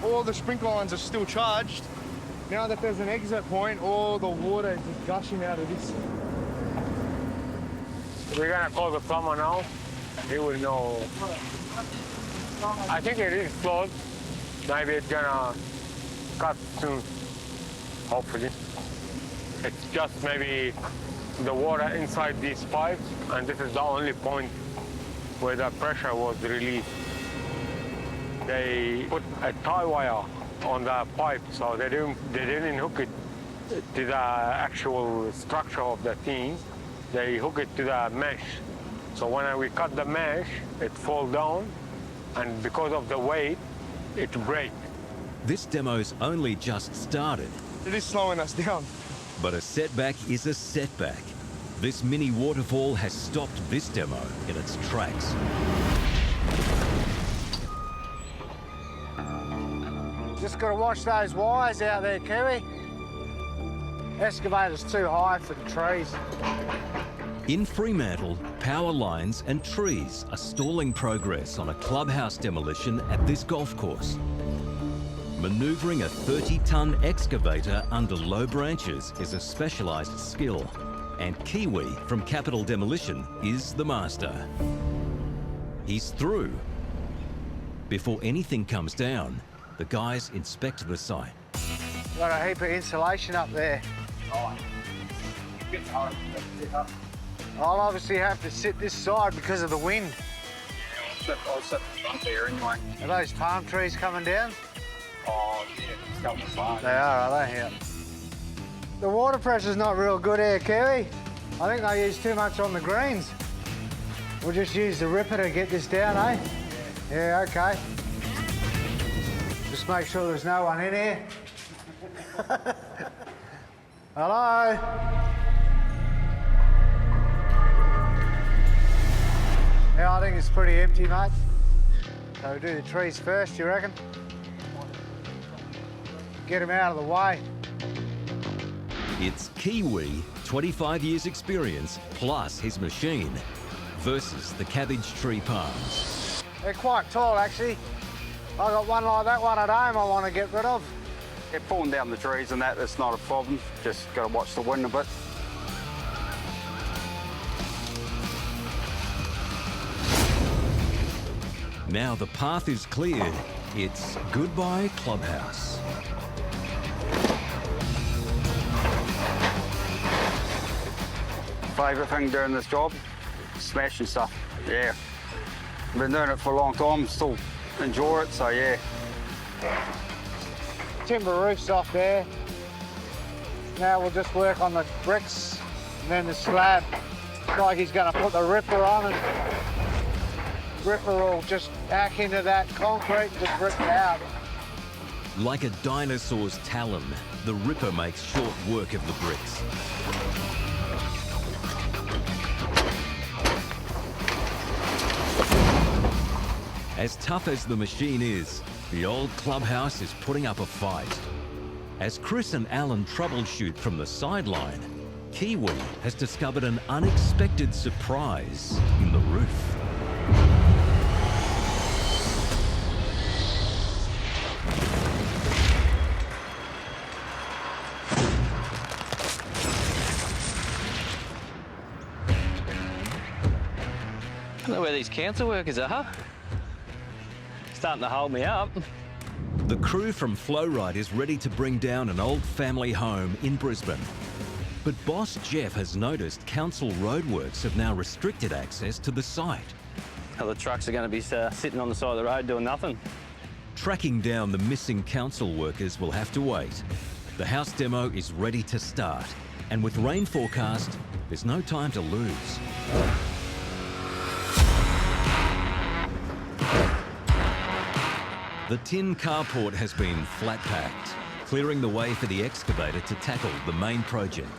S19: All the sprinkler lines are still charged. Now that there's an exit point, all the water is just gushing out of this.
S11: We're gonna call the plumber now. He will know. I think it is closed. Maybe it's gonna cut soon, hopefully. It's just maybe the water inside these pipes, and this is the only point where the pressure was released. They put a tie wire on the pipe, so they didn't hook it to the actual structure of the thing. They hook it to the mesh. So when we cut the mesh, it falls down, and because of the weight, it breaks.
S1: This demo's only just started.
S19: It is slowing us down.
S1: But a setback is a setback. This mini waterfall has stopped this demo in its tracks.
S23: Just got to watch those wires out there, Kiwi. Excavator's too high for the trees.
S1: In Fremantle, power lines and trees are stalling progress on a clubhouse demolition at this golf course. Manoeuvring a 30-ton excavator under low branches is a specialised skill, and Kiwi from Capital Demolition is the master. He's through. Before anything comes down, the guys inspect the site.
S23: Got a heap of insulation up there. I'll obviously have to sit this side because of the wind.
S8: I'll sit front there anyway.
S23: Are those palm trees coming down?
S8: Oh, yeah, it's coming far.
S23: They are they? Yeah. The water pressure's not real good here, Kiwi. I think they use too much on the greens. We'll just use the ripper to get this down, eh? Yeah, okay. Just make sure there's no one in here. Hello? Yeah, I think it's pretty empty, mate. So we'll do the trees first, you reckon? Get them out of the way.
S1: It's Kiwi, 25 years experience, plus his machine, versus the cabbage tree palms.
S23: They're quite tall, actually. I got one like that one at home I want to get rid of.
S8: Yeah, pulling down the trees and that's not a problem. Just got to watch the wind a bit.
S1: Now the path is cleared. It's goodbye clubhouse.
S8: Favourite thing doing this job? Smashing stuff, yeah. Been doing it for a long time, still enjoy it, so yeah.
S23: Timber roof's off there. Now we'll just work on the bricks and then the slab. It's like he's going to put the ripper on and ripper will just hack into that concrete and just rip it out.
S1: Like a dinosaur's talon, the ripper makes short work of the bricks. As tough as the machine is, the old clubhouse is putting up a fight. As Chris and Alan troubleshoot from the sideline, Kiwi has discovered an unexpected surprise in the roof.
S5: I don't know where these council workers are. Starting to hold me up.
S1: The crew from Flowride is ready to bring down an old family home in Brisbane. But boss Jeff has noticed council roadworks have now restricted access to the site.
S5: Oh, the trucks are going to be sitting on the side of the road doing nothing.
S1: Tracking down the missing council workers will have to wait. The house demo is ready to start, and with rain forecast, there's no time to lose. The tin carport has been flat-packed, clearing the way for the excavator to tackle the main project.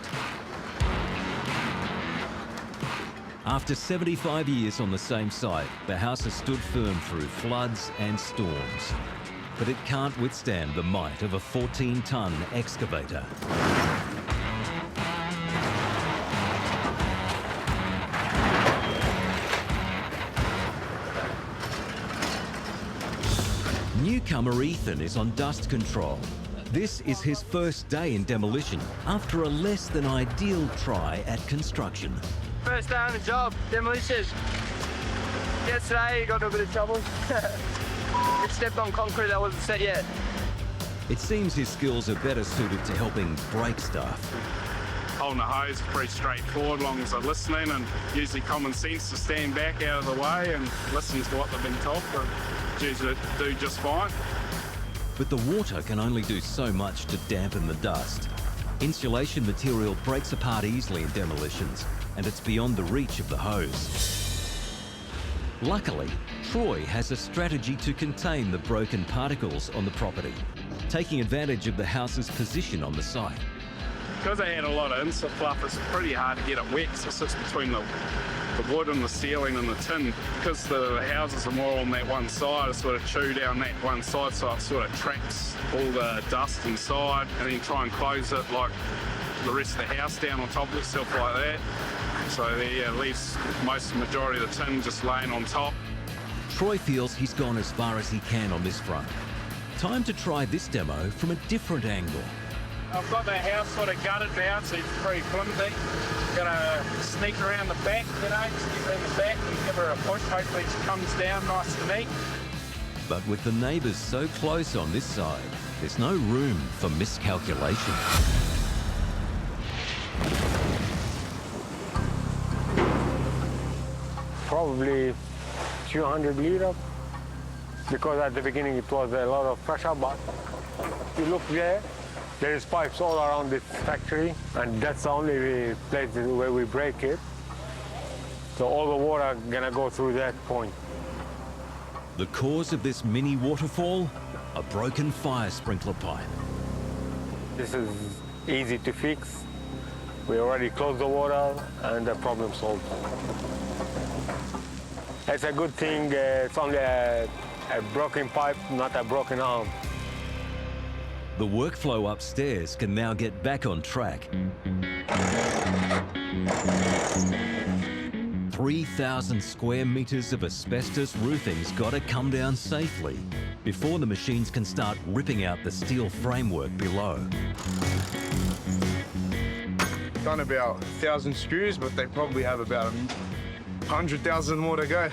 S1: After 75 years on the same site, the house has stood firm through floods and storms. But it can't withstand the might of a 14-ton excavator. Newcomer Ethan is on dust control. This is his first day in demolition after a less than ideal try at construction.
S4: First day on the job, demolition. Yesterday you got into a bit of trouble. It stepped on concrete that wasn't set yet.
S1: It seems his skills are better suited to helping break stuff.
S14: Holding a hose is pretty straightforward, as long as they're listening and using common sense to stand back out of the way and listen to what they've been told. They usually do just fine.
S1: But the water can only do so much to dampen the dust. Insulation material breaks apart easily in demolitions, and it's beyond the reach of the hose. Luckily, Troy has a strategy to contain the broken particles on the property, taking advantage of the house's position on the site.
S14: Because they had a lot of inset fluff, it's pretty hard to get it wet, so it sits between the wood and the ceiling and the tin. Because the houses are more on that one side, it sort of chew down that one side, so it sort of traps all the dust inside, and then try and close it like the rest of the house down on top of itself like that. So yeah, it leaves majority of the tin just laying on top.
S1: Troy feels he's gone as far as he can on this front. Time to try this demo from a different angle.
S14: I've got the house sort of gutted now, so it's pretty flimsy. Gonna sneak around the back, you know, just get around the back and give her a push. Hopefully she comes down nice and neat.
S1: But with the neighbours so close on this side, there's no room for miscalculation.
S11: Probably 200 litres, because at the beginning it was a lot of pressure, but you look there, there is pipes all around this factory, and that's the only place where we break it. So all the water gonna go through that point.
S1: The cause of this mini waterfall? A broken fire sprinkler pipe.
S11: This is easy to fix. We already closed the water and the problem solved. It's a good thing, it's only a broken pipe, not a broken arm.
S1: The workflow upstairs can now get back on track. 3,000 square metres of asbestos roofing's got to come down safely before the machines can start ripping out the steel framework below.
S19: Done about 1,000 screws, but they probably have about 100,000 more to go.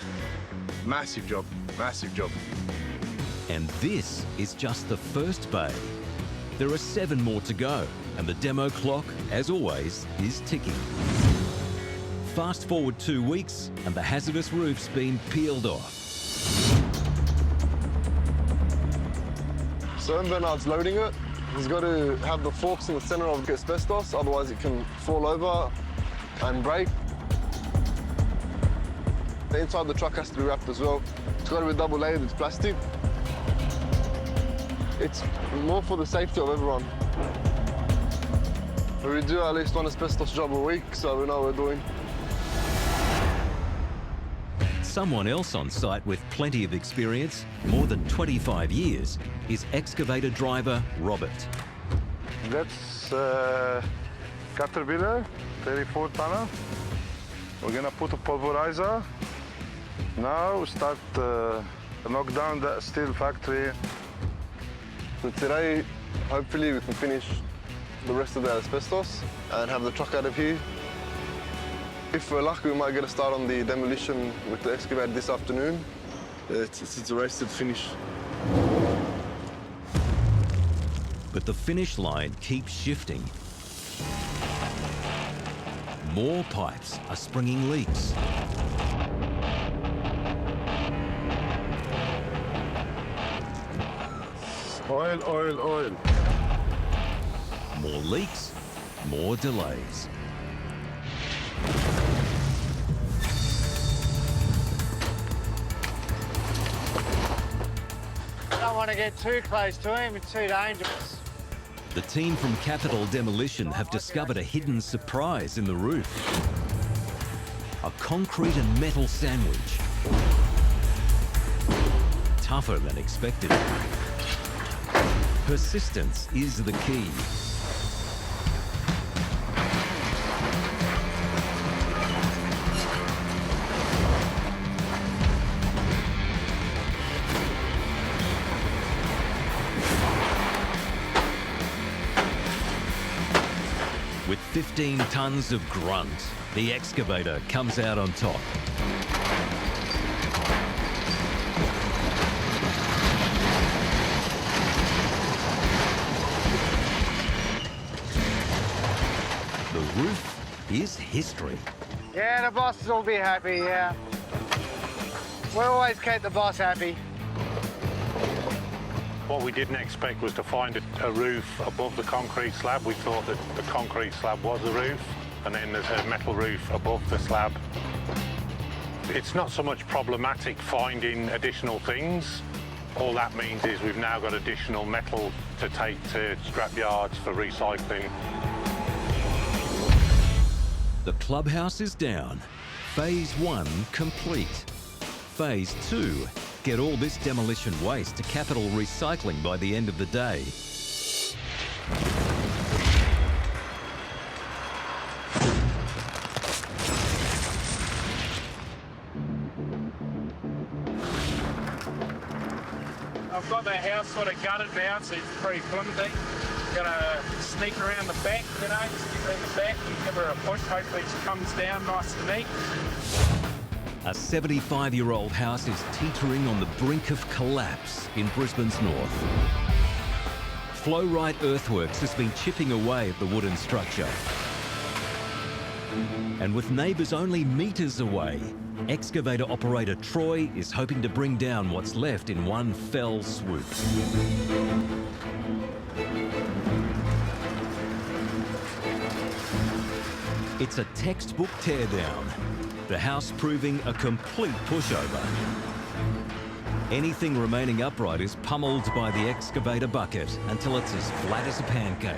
S19: Massive job, massive job.
S1: And this is just the first bay. There are 7 more to go, and the demo clock, as always, is ticking. Fast forward 2 weeks, and the hazardous roof's been peeled off.
S21: So when Bernard's loading it, he's got to have the forks in the centre of the asbestos, otherwise it can fall over and break. The inside of the truck has to be wrapped as well. It's got to be double layered with plastic. It's more for the safety of everyone. We do at least one asbestos job a week, so we know what we're doing.
S1: Someone else on site with plenty of experience, more than 25 years, is excavator driver Robert.
S18: That's Caterpillar, 34-tonner. We're gonna put a pulverizer. Now we start knock down that steel factory.
S21: So today, hopefully we can finish the rest of the asbestos and have the truck out of here. If we're lucky, we might get a start on the demolition with the excavator this afternoon. It's a race to the finish.
S1: But the finish line keeps shifting. More pipes are springing leaks.
S18: Oil, oil, oil.
S1: More leaks, more delays.
S23: Don't want to get too close to him, it's too dangerous.
S1: The team from Capital Demolition have discovered a hidden surprise in the roof. A concrete and metal sandwich. Tougher than expected. Persistence is the key. 15 tons of grunt, the excavator comes out on top. The roof is history.
S23: Yeah, the bosses will be happy, yeah. We always keep the boss happy.
S2: What we didn't expect was to find a roof above the concrete slab. We thought that the concrete slab was the roof, and then there's a metal roof above the slab. It's not so much problematic finding additional things. All that means is we've now got additional metal to take to scrap yards for recycling.
S1: The clubhouse is down. Phase 1 complete. Phase 2, get all this demolition waste to capital recycling by the end of the day.
S14: I've got the house sort of gutted now, so it's pretty flimsy. Gonna sneak around the back, you know, just get around the back and give her a push. Hopefully she comes down nice and neat.
S1: A 75-year-old house is teetering on the brink of collapse in Brisbane's north. Flow-right earthworks has been chipping away at the wooden structure. And with neighbours only metres away, excavator operator Troy is hoping to bring down what's left in one fell swoop. It's a textbook teardown, the house proving a complete pushover. Anything remaining upright is pummeled by the excavator bucket until it's as flat as a pancake.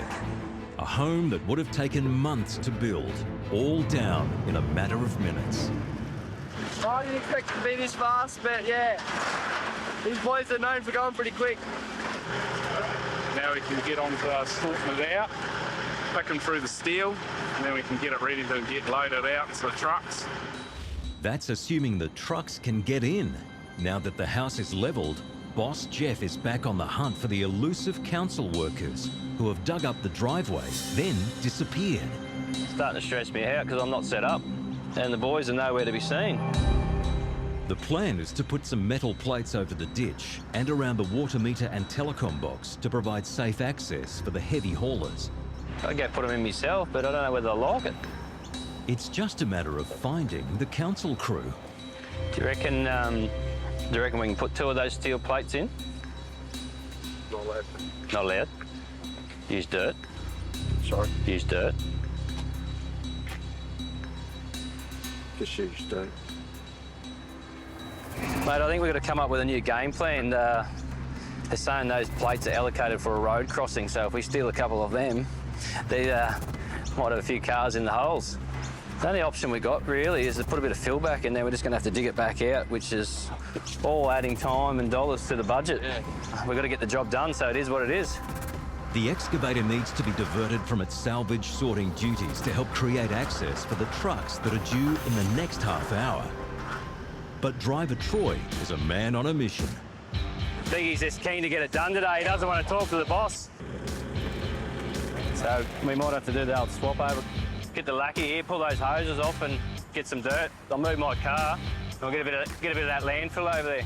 S1: A home that would have taken months to build, all down in a matter of minutes.
S4: I didn't expect it to be this fast, but yeah, these boys are known for going pretty quick.
S14: Now we can get on to sorting it out, picking through the steel, and then we can get it ready to get loaded out into the trucks.
S1: That's assuming the trucks can get in. Now that the house is levelled, Boss Jeff is back on the hunt for the elusive council workers who have dug up the driveway, then disappeared.
S5: It's starting to stress me out because I'm not set up, and the boys are nowhere to be seen.
S1: The plan is to put some metal plates over the ditch and around the water meter and telecom box to provide safe access for the heavy haulers.
S5: I'd go put them in myself, but I don't know whether they'll like it.
S1: It's just a matter of finding the council crew.
S5: Do you reckon we can put 2 of those steel plates in?
S18: Not allowed.
S5: Not allowed? Use dirt?
S18: Sorry?
S5: Use dirt?
S18: Just use dirt.
S5: Mate, I think we've got to come up with a new game plan. They're saying those plates are allocated for a road crossing, so if we steal a couple of them, they might have a few cars in the holes. The only option we got really is to put a bit of fill back in there. We're just going to have to dig it back out, which is all adding time and dollars to the budget. Yeah. We've got to get the job done, so it is what it is.
S1: The excavator needs to be diverted from its salvage sorting duties to help create access for the trucks that are due in the next half hour. But driver Troy is a man on a mission.
S5: I think he's just keen to get it done today. He doesn't want to talk to the boss. So we might have to do the old swap over. Get the lackey here, pull those hoses off and get some dirt. I'll move my car and we'll get a bit of that landfill over there.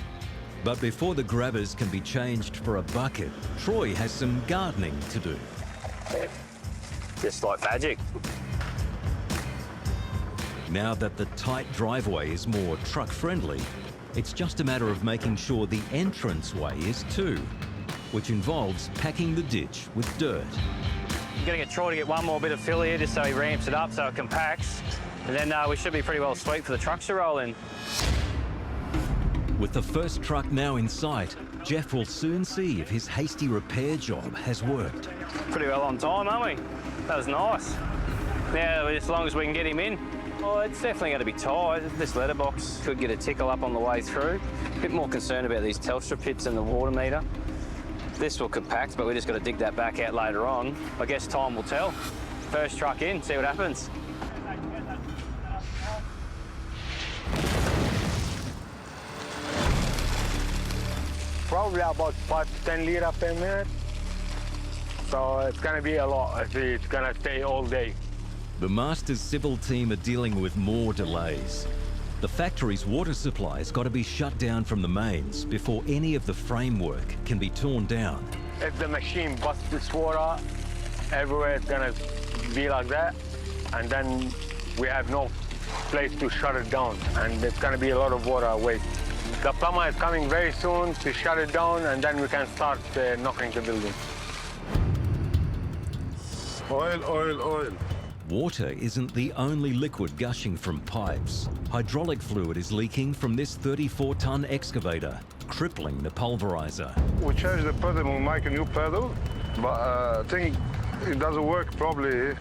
S1: But before the grabbers can be changed for a bucket, Troy has some gardening to do.
S5: Just like magic.
S1: Now that the tight driveway is more truck-friendly, it's just a matter of making sure the entranceway is too, which involves packing the ditch with dirt.
S5: I'm going to get Troy to get one more bit of fill here just so he ramps it up so it compacts. And then we should be pretty well sweet for the trucks to roll in.
S1: With the first truck now in sight, Jeff will soon see if his hasty repair job has worked.
S5: Pretty well on time, aren't we? That was nice. Now, as long as we can get him in. Well, it's definitely going to be tight. This letterbox could get a tickle up on the way through. A bit more concerned about these Telstra pits and the water meter. This will compact, but we just got to dig that back out later on. I guess time will tell. First truck in, see what happens.
S11: Probably about 5 to 10 litres per minute. So it's going to be a lot if it's going to stay all day.
S1: The Masters civil team are dealing with more delays. The factory's water supply's got to be shut down from the mains before any of the framework can be torn down.
S11: If the machine busts this water, everywhere it's gonna be like that, and then we have no place to shut it down, and it's gonna be a lot of water waste. The plumber is coming very soon to shut it down, and then we can start knocking the building.
S18: Oil, oil, oil.
S1: Water isn't the only liquid gushing from pipes. Hydraulic fluid is leaking from this 34-ton excavator, crippling the pulverizer.
S18: We change the pedal, we make a new pedal, but I think it doesn't work properly.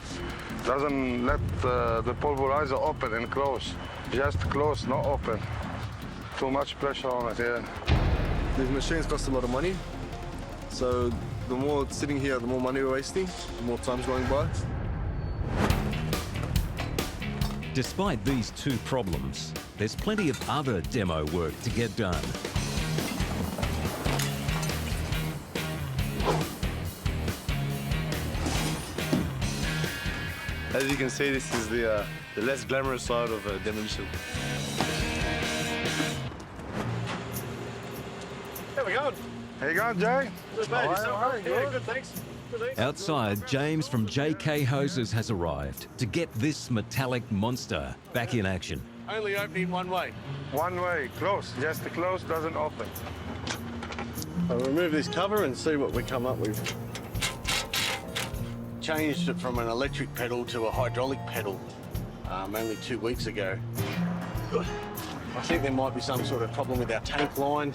S18: Doesn't let the pulverizer open and close. Just close, not open. Too much pressure on it, yeah.
S21: These machines cost a lot of money. So the more it's sitting here, the more money we're wasting, the more time's going by.
S1: Despite these two problems, there's plenty of other demo work to get done.
S21: As you can see, this is the less glamorous side of demolition.
S18: There we go. How you going, Jay?
S3: Good, mate. Yeah, good, thanks.
S1: Outside, James from JK Hoses has arrived to get this metallic monster back in action.
S3: Only opening one way.
S18: One way, close. Just the close doesn't open.
S6: I'll remove this cover and see what we come up with. Changed it from an electric pedal to a hydraulic pedal only 2 weeks ago. I think there might be some sort of problem with our tank line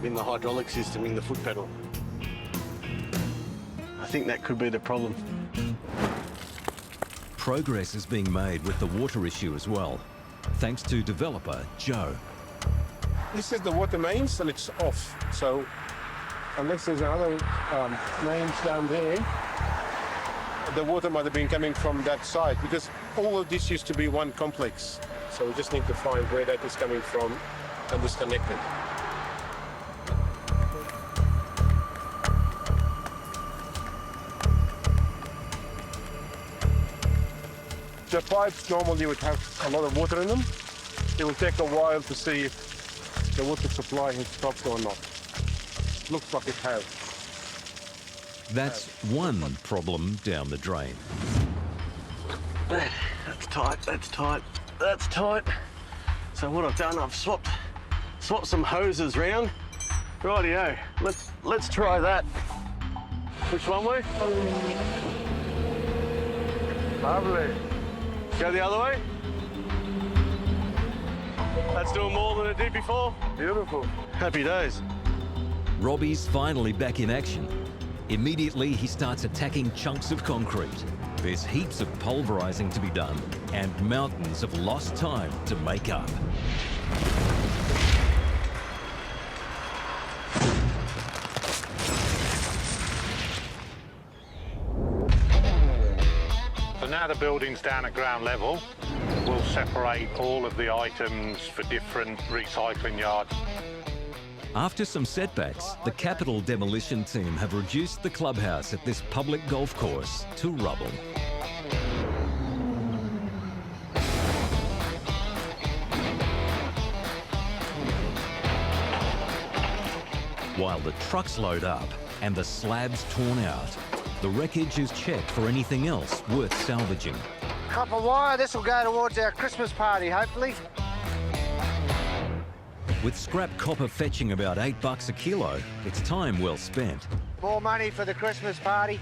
S6: in the hydraulic system in the foot pedal. I think that could be the problem.
S1: Progress is being made with the water issue as well, thanks to developer Joe.
S11: This is the water mains and it's off. So unless there's another mains down there, the water might have been coming from that side because all of this used to be one complex. So we just need to find where that is coming from and disconnect it. The pipes normally would have a lot of water in them. It will take a while to see if the water supply has stopped or not. Looks like it has.
S1: That's one problem down the drain.
S6: That's tight, that's tight, that's tight. So what I've done, I've swapped some hoses round. Rightio, let's try that. Which one way?
S18: Lovely.
S6: Go the other way. That's doing more than it did before.
S18: Beautiful.
S6: Happy days.
S1: Robbie's finally back in action. Immediately, he starts attacking chunks of concrete. There's heaps of pulverizing to be done and mountains of lost time to make up.
S2: So now the building's down at ground level, we'll separate all of the items for different recycling yards.
S1: After some setbacks, the Capital Demolition team have reduced the clubhouse at this public golf course to rubble. While the trucks load up and the slabs torn out, the wreckage is checked for anything else worth salvaging.
S23: Copper wire, this will go towards our Christmas party, hopefully.
S1: With scrap copper fetching about $8 a kilo, it's time well spent.
S23: More money for the Christmas party.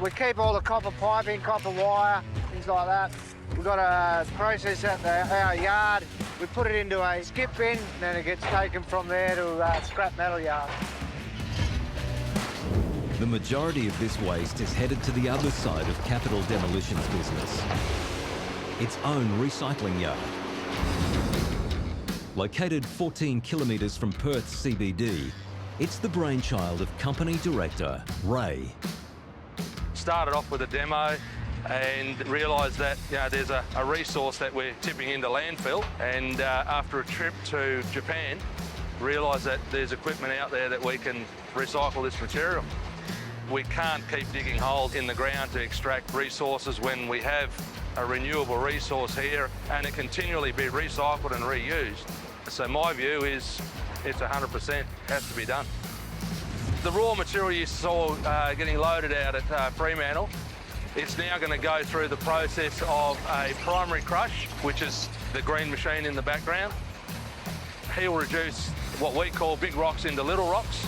S23: We keep all the copper piping, copper wire, things like that. We've got a process at our yard. We put it into a skip bin, and then it gets taken from there to scrap metal yard.
S1: The majority of this waste is headed to the other side of Capital Demolition's business, its own recycling yard. Located 14 kilometres from Perth CBD, it's the brainchild of company director Ray.
S16: Started off with a demo and realised that there's a resource that we're tipping into landfill, and after a trip to Japan, realised that there's equipment out there that we can recycle this material. We can't keep digging holes in the ground to extract resources when we have a renewable resource here and it continually be recycled and reused. So my view is it's 100% has to be done. The raw material you saw getting loaded out at Fremantle, it's now going to go through the process of a primary crush, which is the green machine in the background. He'll reduce what we call big rocks into little rocks.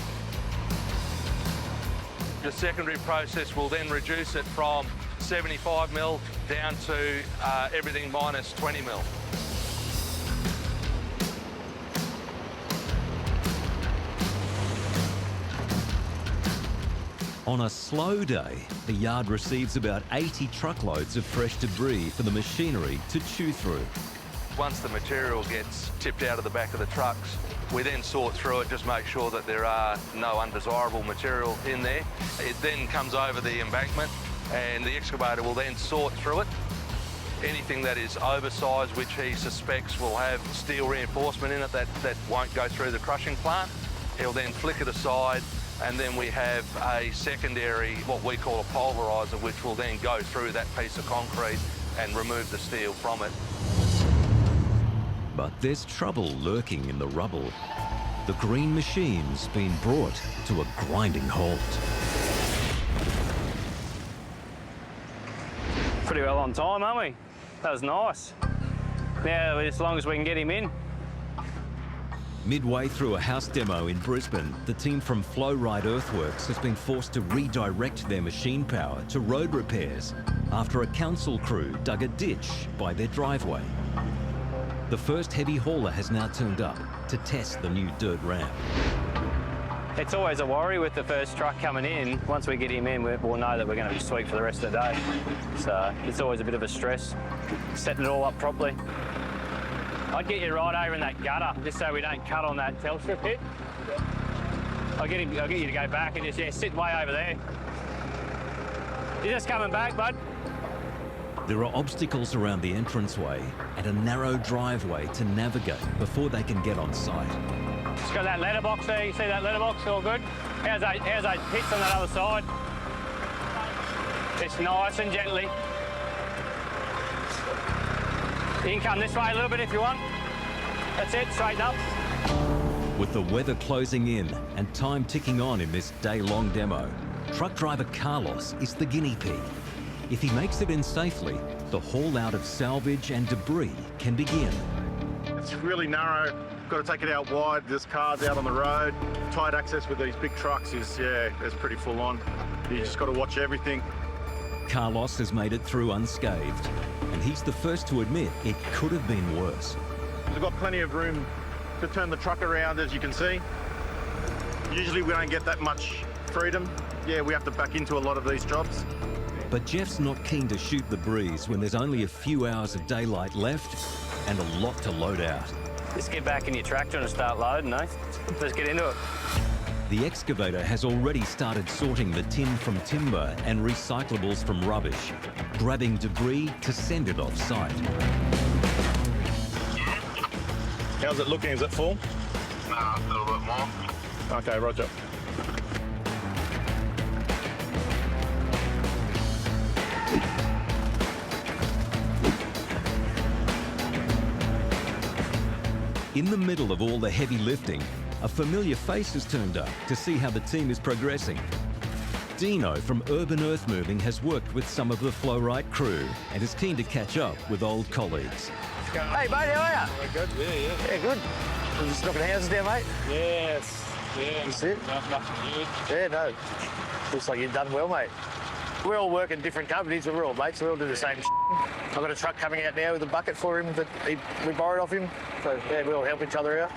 S16: The secondary process will then reduce it from 75 mil down to everything minus 20 mil.
S1: On a slow day, the yard receives about 80 truckloads of fresh debris for the machinery to chew through.
S16: Once the material gets tipped out of the back of the trucks, we then sort through it, just make sure that there are no undesirable material in there. It then comes over the embankment and the excavator will then sort through it. Anything that is oversized, which he suspects will have steel reinforcement in it that won't go through the crushing plant, he'll then flick it aside, and then we have a secondary, what we call a pulverizer, which will then go through that piece of concrete and remove the steel from it.
S1: But there's trouble lurking in the rubble. The green machine's been brought to a grinding halt.
S10: Pretty well on time, aren't we? That was nice. Now, as long as we can get him in.
S1: Midway through a house demo in Brisbane, the team from Flow Ride Earthworks has been forced to redirect their machine power to road repairs after a council crew dug a ditch by their driveway. The first heavy hauler has now turned up to test the new dirt ramp.
S10: It's always a worry with the first truck coming in. Once we get him in, we'll know that we're going to be sweet for the rest of the day. So it's always a bit of a stress, setting it all up properly. I'd get you right over in that gutter, just so we don't cut on that Telstra pit. I'll get you to go back and just, sit way over there. You're just coming back, bud?
S1: There are obstacles around the entranceway and a narrow driveway to navigate before they can get on site.
S10: Just got that letterbox there, you see that letterbox, all good? How's those pits on that other side? Just nice and gently. You can come this way a little bit if you want. That's it, straighten up.
S1: With the weather closing in and time ticking on in this day-long demo, truck driver Carlos is the guinea pig. If he makes it in safely, the haul out of salvage and debris can begin.
S13: It's really narrow. Got to take it out wide. There's cars out on the road. Tight access with these big trucks is, it's pretty full on. You just got to watch everything.
S1: Carlos has made it through unscathed, and he's the first to admit it could have been worse.
S13: We've got plenty of room to turn the truck around, as you can see. Usually we don't get that much freedom. Yeah, we have to back into a lot of these jobs.
S1: But Jeff's not keen to shoot the breeze when there's only a few hours of daylight left and a lot to load out.
S10: Just get back in your tractor and start loading, eh? Let's get into it.
S1: The excavator has already started sorting the tin from timber and recyclables from rubbish, grabbing debris to send it off-site.
S13: How's it looking? Is it full?
S18: A little bit more.
S13: Okay, roger.
S1: In the middle of all the heavy lifting, a familiar face has turned up to see how the team is progressing. Dino from Urban Earthmoving has worked with some of the Flow Ride crew and is keen to catch up with old colleagues.
S4: Hey, mate, how are you?
S13: Good, yeah.
S4: Yeah, good. We're just knocking houses down, mate.
S13: Yes. Yeah.
S4: That's it.
S13: Nothing good.
S4: Yeah, no. Looks like you've done well, mate. We all work in different companies, but we're all mates. We all do the same I've got a truck coming out now with a bucket for him that we borrowed off him. So, yeah, we all help each other out.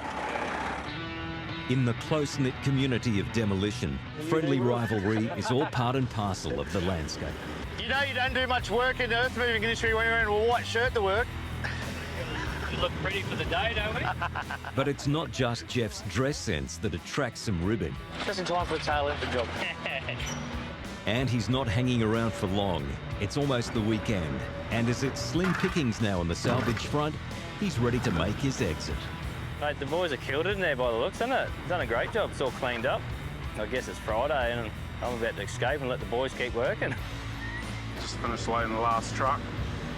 S1: In the close-knit community of demolition, friendly rivalry is all part and parcel of the landscape.
S4: You know you don't do much work in the earth moving industry when you're wearing a white shirt to work.
S10: We look pretty for the day, don't we?
S1: But it's not just Jeff's dress sense that attracts some ribbing.
S4: Just in time for a tail end job.
S1: And he's not hanging around for long. It's almost the weekend, and as it's slim pickings now on the salvage front, he's ready to make his exit.
S10: Mate, the boys are killed it in there by the looks, isn't it? Done a great job. It's all cleaned up. I guess it's Friday and I'm about to escape and let the boys keep working.
S14: Just finished loading the last truck.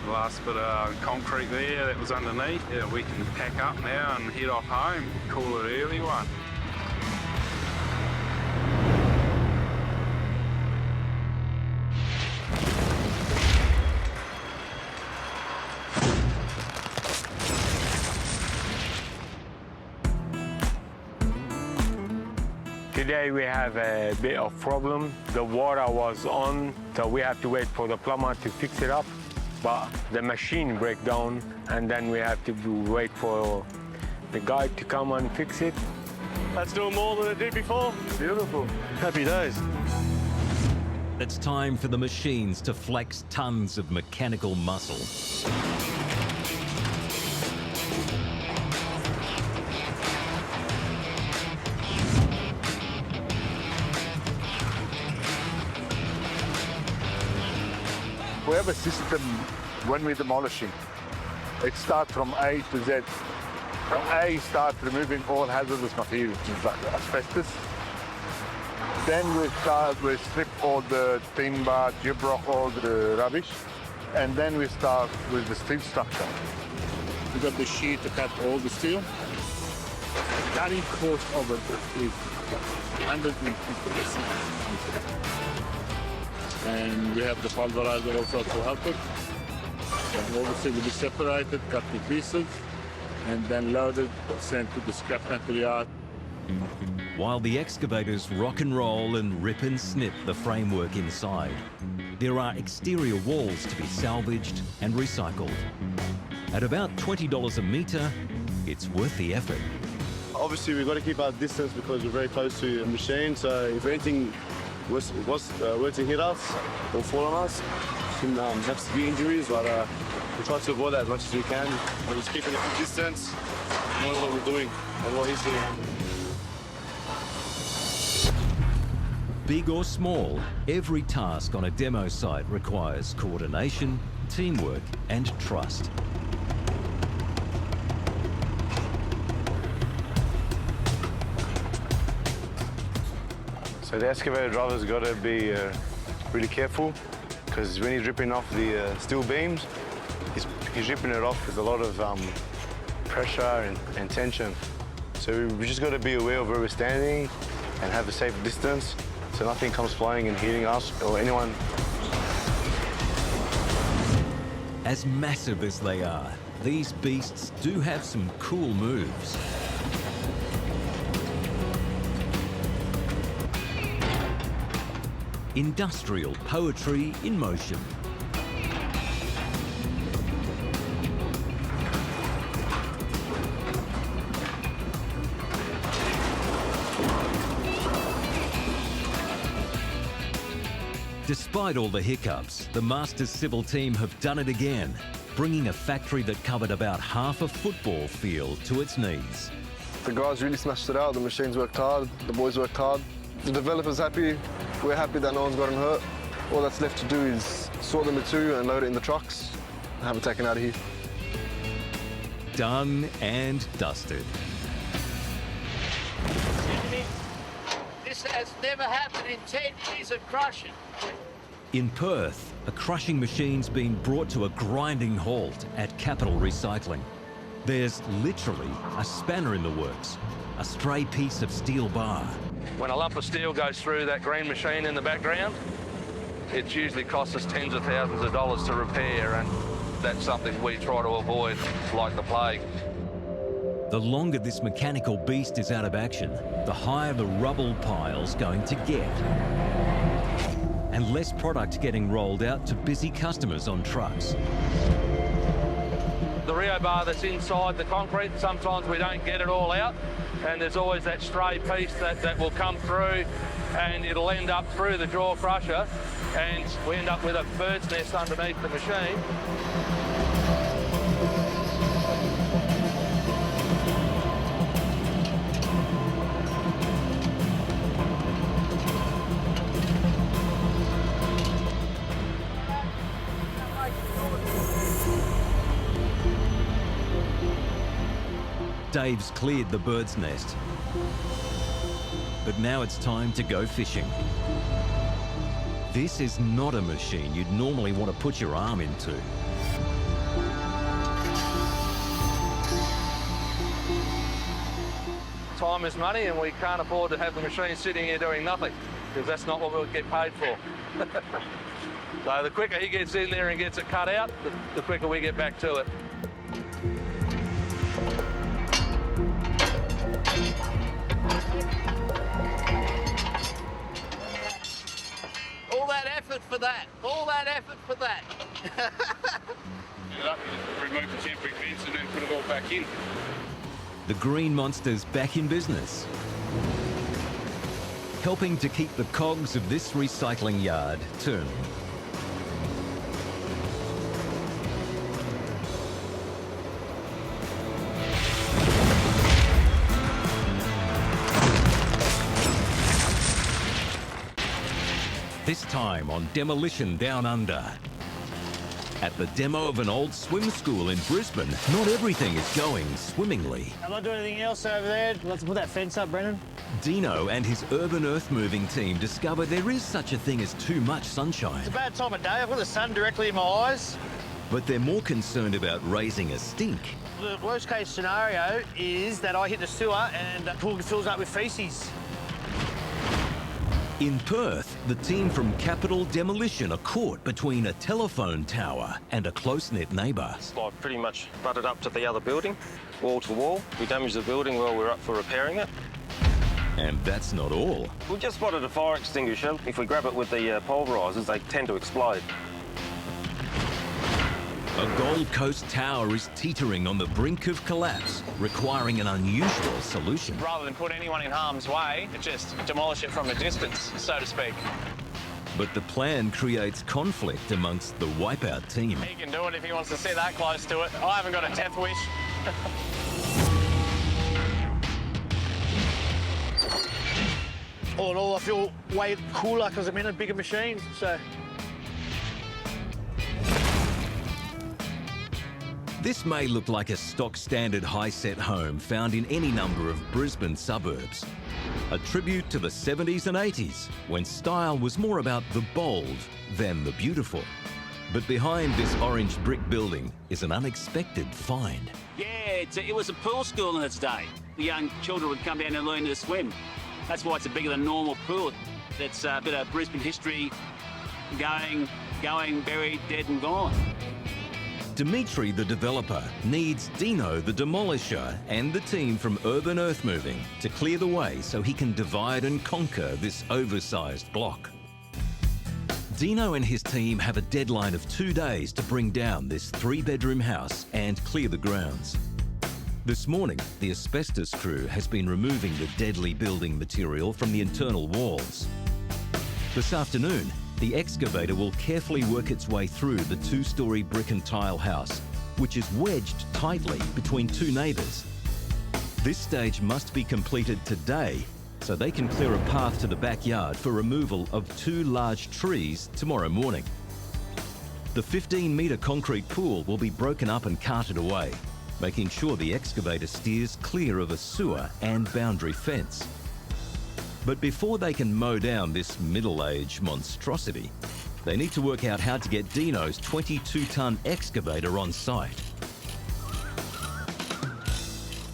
S14: The last bit of concrete there that was underneath. Yeah, we can pack up now and head off home. Call it an early one.
S11: Today we have a bit of problem. The water was on, so we have to wait for the plumber to fix it up. But the machine break down, and then we have to wait for the guy to come and fix it.
S4: That's doing more than it did before.
S11: Beautiful.
S4: Happy days.
S1: It's time for the machines to flex tons of mechanical muscle.
S7: We have a system when we're demolishing. It starts from A to Z. From A, start removing all hazardous materials, like asbestos. Then we strip all the timber, gyprock, all the rubbish. And then we start with the steel structure. We got the sheet to cut all the steel. The cutting cost of it is 150%. And we have the pulverizer also to help it. And all the steel will be separated, cut to pieces, and then loaded, sent to the scrap metal yard.
S1: While the excavators rock and roll and rip and snip the framework inside, there are exterior walls to be salvaged and recycled. At about $20 a metre, it's worth the effort.
S6: Obviously, we've got to keep our distance because we're very close to the machine, so if anything were to hit us or fall on us, we can have severe injuries, but we try to avoid that as much as we can. We're just keeping a distance, knowing what we're doing and what he's doing.
S1: Big or small, every task on a demo site requires coordination, teamwork, and trust.
S6: So the excavator driver's got to be really careful because when he's ripping off the steel beams, he's ripping it off with a lot of pressure and tension. So we just got to be aware of where we're standing and have a safe distance so nothing comes flying and hitting us or anyone.
S1: As massive as they are, these beasts do have some cool moves. Industrial poetry in motion. Despite all the hiccups, the Masters Civil team have done it again, bringing a factory that covered about half a football field to its knees.
S21: The guys really smashed it out. The machines worked hard. The boys worked hard. The developer's happy. We're happy that no one's gotten hurt. All that's left to do is sort the material and load it in the trucks and have it taken out of here.
S1: Done and dusted.
S12: This has never happened in 10 years of crushing.
S1: In Perth, a crushing machine's been brought to a grinding halt at Capital Recycling. There's literally a spanner in the works, a stray piece of steel bar.
S16: When a lump of steel goes through that green machine in the background, it usually costs us tens of thousands of dollars to repair, and that's something we try to avoid like the plague.
S1: The longer this mechanical beast is out of action, the higher the rubble pile's going to get. And less product getting rolled out to busy customers on trucks.
S16: The Rio bar that's inside the concrete, sometimes we don't get it all out, and there's always that stray piece that will come through and it'll end up through the jaw crusher, and we end up with a bird's nest underneath the machine.
S1: Dave's cleared the bird's nest. But now it's time to go fishing. This is not a machine you'd normally want to put your arm into.
S16: Time is money, and we can't afford to have the machine sitting here doing nothing, because that's not what we'll get paid for. So the quicker he gets in there and gets it cut out, the quicker we get back to it.
S4: All that effort for that. All that effort for that.
S14: Remove the temporary fence and then put it all back in.
S1: The Green Monster's back in business, helping to keep the cogs of this recycling yard turning. This time on Demolition Down Under. At the demo of an old swim school in Brisbane, not everything is going swimmingly.
S4: I'm not doing anything else over there. Let's put that fence up, Brennan.
S1: Dino and his urban earth-moving team discover there is such a thing as too much sunshine.
S4: It's a bad time of day. I've got the sun directly in my eyes.
S1: But they're more concerned about raising a stink.
S4: The worst case scenario is that I hit the sewer and the pool fills up with feces.
S1: In Perth, the team from Capital Demolition are caught between a telephone tower and a close-knit neighbour.
S5: It's like pretty much butted up to the other building, wall to wall. We damaged the building while we were up for repairing it.
S1: And that's not all.
S5: We just spotted a fire extinguisher. If we grab it with the pulverisers, they tend to explode.
S1: A Gold Coast tower is teetering on the brink of collapse, requiring an unusual solution.
S10: Rather than put anyone in harm's way, just demolish it from a distance, so to speak.
S1: But the plan creates conflict amongst the Wipeout team.
S10: He can do it if he wants to sit that close to it. I haven't got a death wish.
S4: All in all, I feel way cooler because I'm in a bigger machine, so...
S1: This may look like a stock standard high-set home found in any number of Brisbane suburbs. A tribute to the 70s and 80s, when style was more about the bold than the beautiful. But behind this orange brick building is an unexpected find.
S9: Yeah, it was a pool school in its day. The young children would come down and learn to swim. That's why it's a bigger than normal pool. It's a bit of Brisbane history going, buried, dead and gone.
S1: Dimitri, the developer, needs Dino, the demolisher, and the team from Urban Earthmoving to clear the way so he can divide and conquer this oversized block. Dino and his team have a deadline of 2 days to bring down this 3-bedroom house and clear the grounds. This morning, the asbestos crew has been removing the deadly building material from the internal walls. This afternoon, the excavator will carefully work its way through the 2-storey brick and tile house, which is wedged tightly between 2 neighbours. This stage must be completed today so they can clear a path to the backyard for removal of 2 large trees tomorrow morning. The 15-metre concrete pool will be broken up and carted away, making sure the excavator steers clear of a sewer and boundary fence. But before they can mow down this middle-aged monstrosity, they need to work out how to get Dino's 22-tonne excavator on site.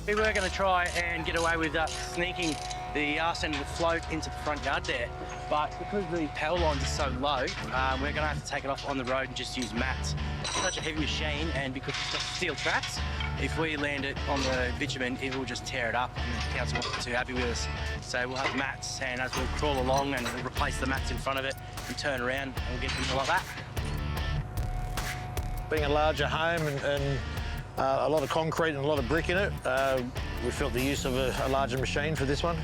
S15: We were going to try and get away with sneaking the arse end of the float into the front yard there, but because the power lines are so low, we're going to have to take it off on the road and just use mats. It's such a heavy machine, and because it's got steel tracks, if we land it on the bitumen, it will just tear it up, and the council won't be too happy with us. So we'll have mats, and as we crawl along and replace the mats in front of it and turn around, we'll get them like that.
S4: Being a larger home and a lot of concrete and a lot of brick in it, we felt the use of a larger machine for this one.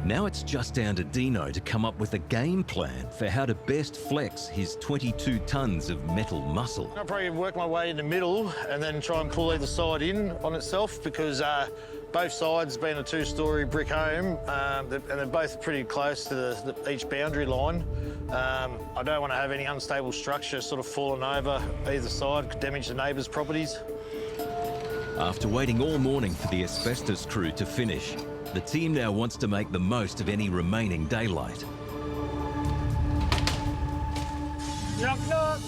S1: Now it's just down to Dino to come up with a game plan for how to best flex his 22 tonnes of metal muscle.
S4: I'll probably work my way in the middle and then try and pull either side in on itself, because both sides being a 2-storey brick home, and they're both pretty close to each boundary line. I don't want to have any unstable structure sort of falling over either side, could damage the neighbours' properties.
S1: After waiting all morning for the asbestos crew to finish, The team now wants to make the most of any remaining daylight.
S12: Knock, knock.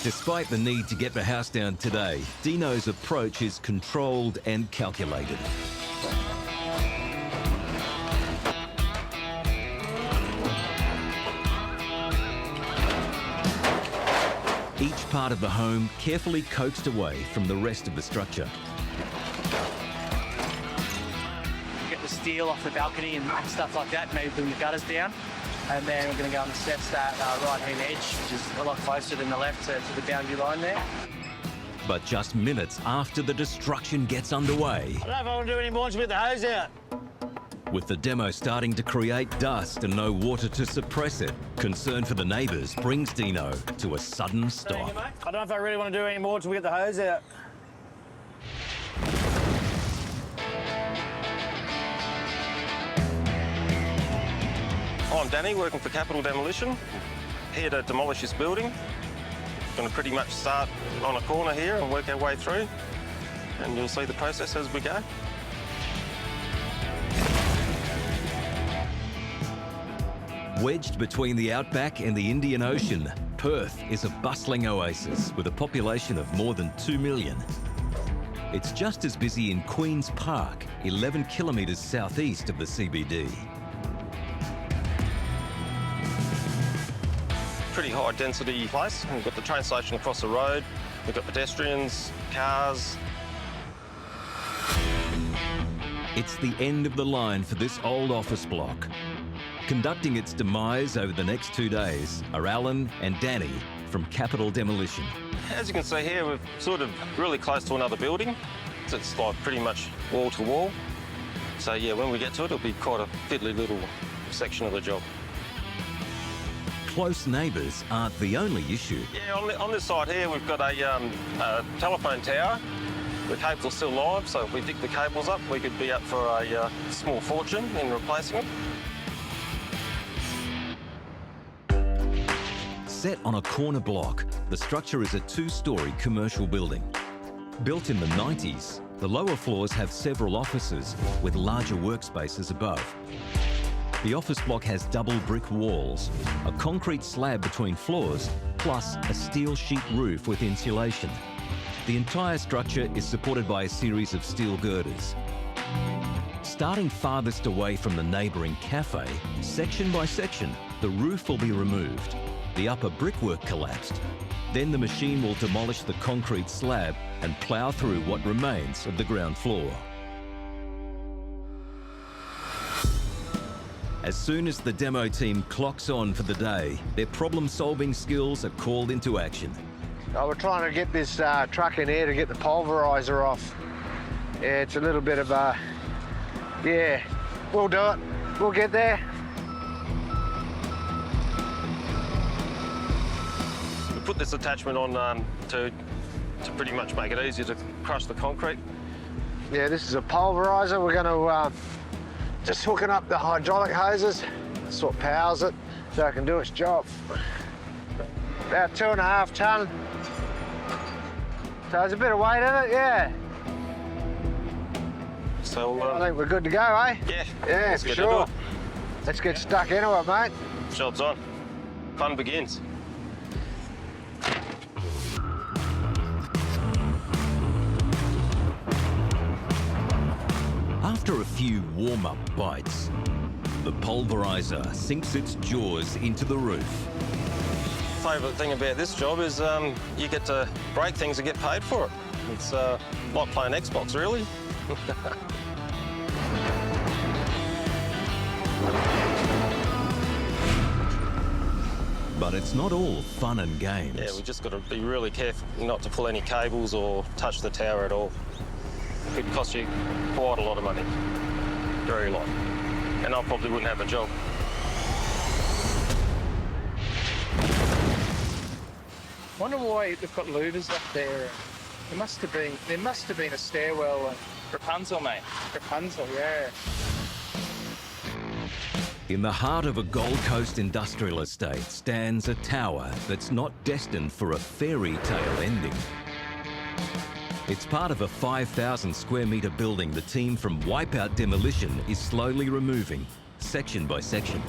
S1: Despite the need to get the house down today, Dino's approach is controlled and calculated. Each part of the home carefully coaxed away from the rest of the structure.
S15: Get the steel off the balcony and stuff like that, maybe bring the gutters down. And then we're going to go on the steps that right-hand edge, which is a lot closer than the left to the boundary line there.
S1: But just minutes after the destruction gets underway,
S4: I don't know if I want to do any more to get the hose out.
S1: with the demo starting to create dust and no water to suppress it, concern for the neighbours brings Dino to a sudden stop.
S4: I don't know if I really want to do any more till we get the hose out.
S5: I'm Danny, working for Capital Demolition. Here to demolish this building. Going to pretty much start on a corner here and work our way through. And you'll see the process as we go.
S1: Wedged between the outback and the Indian Ocean, Perth is a bustling oasis with a population of more than 2 million. It's just as busy in Queen's Park, 11 kilometres southeast of the CBD.
S5: Pretty high density place. We've got the train station across the road. We've got pedestrians, cars.
S1: It's the end of the line for this old office block. Conducting its demise over the next 2 days are Alan and Danny from Capital Demolition.
S5: As you can see here, we're sort of really close to another building. It's like pretty much wall to wall. So yeah, when we get to it, it'll be quite a fiddly little section of the job.
S1: Close neighbours aren't the only issue.
S5: Yeah, on this side here, we've got a telephone tower. The cables are still live, so if we dig the cables up, we could be up for a small fortune in replacing them.
S1: Set on a corner block, the structure is a 2-storey commercial building. Built in the 90s, the lower floors have several offices with larger workspaces above. The office block has double brick walls, a concrete slab between floors, plus a steel sheet roof with insulation. The entire structure is supported by a series of steel girders. Starting farthest away from the neighbouring cafe, section by section, the roof will be removed. The upper brickwork collapsed. Then the machine will demolish the concrete slab and plough through what remains of the ground floor. As soon as the demo team clocks on for the day, their problem-solving skills are called into action.
S23: We're trying to get this truck in here to get the pulverizer off. Yeah, it's a little bit of a... yeah, we'll do it. We'll get there.
S5: We put this attachment on to pretty much make it easier to crush the concrete.
S23: Yeah, this is a pulverizer. We're going to just hooking up the hydraulic hoses. That's what powers it, so it can do its job. About 2.5 tonne. So there's a bit of weight in it, yeah.
S5: So
S23: I think we're good to go, eh?
S5: Yeah.
S23: Yeah,
S5: let's
S23: for
S5: get
S23: sure.
S5: into it.
S23: Let's get stuck into it, mate.
S5: Job's on. Fun begins.
S1: After a few warm-up bites, the pulverizer sinks its jaws into the roof.
S5: Favourite thing about this job is you get to break things and get paid for it. It's like playing Xbox, really.
S1: But it's not all fun and games.
S5: Yeah, we just got to be really careful not to pull any cables or touch the tower at all. It could cost you quite a lot of money, very lot. And I probably wouldn't have a job.
S17: Wonder why they've got louvers up there. There must have been a stairwell.
S10: Rapunzel, mate.
S17: Rapunzel, yeah.
S1: In the heart of a Gold Coast industrial estate stands a tower that's not destined for a fairy tale ending. It's part of a 5,000 square metre building the team from Wipeout Demolition is slowly removing, section by section.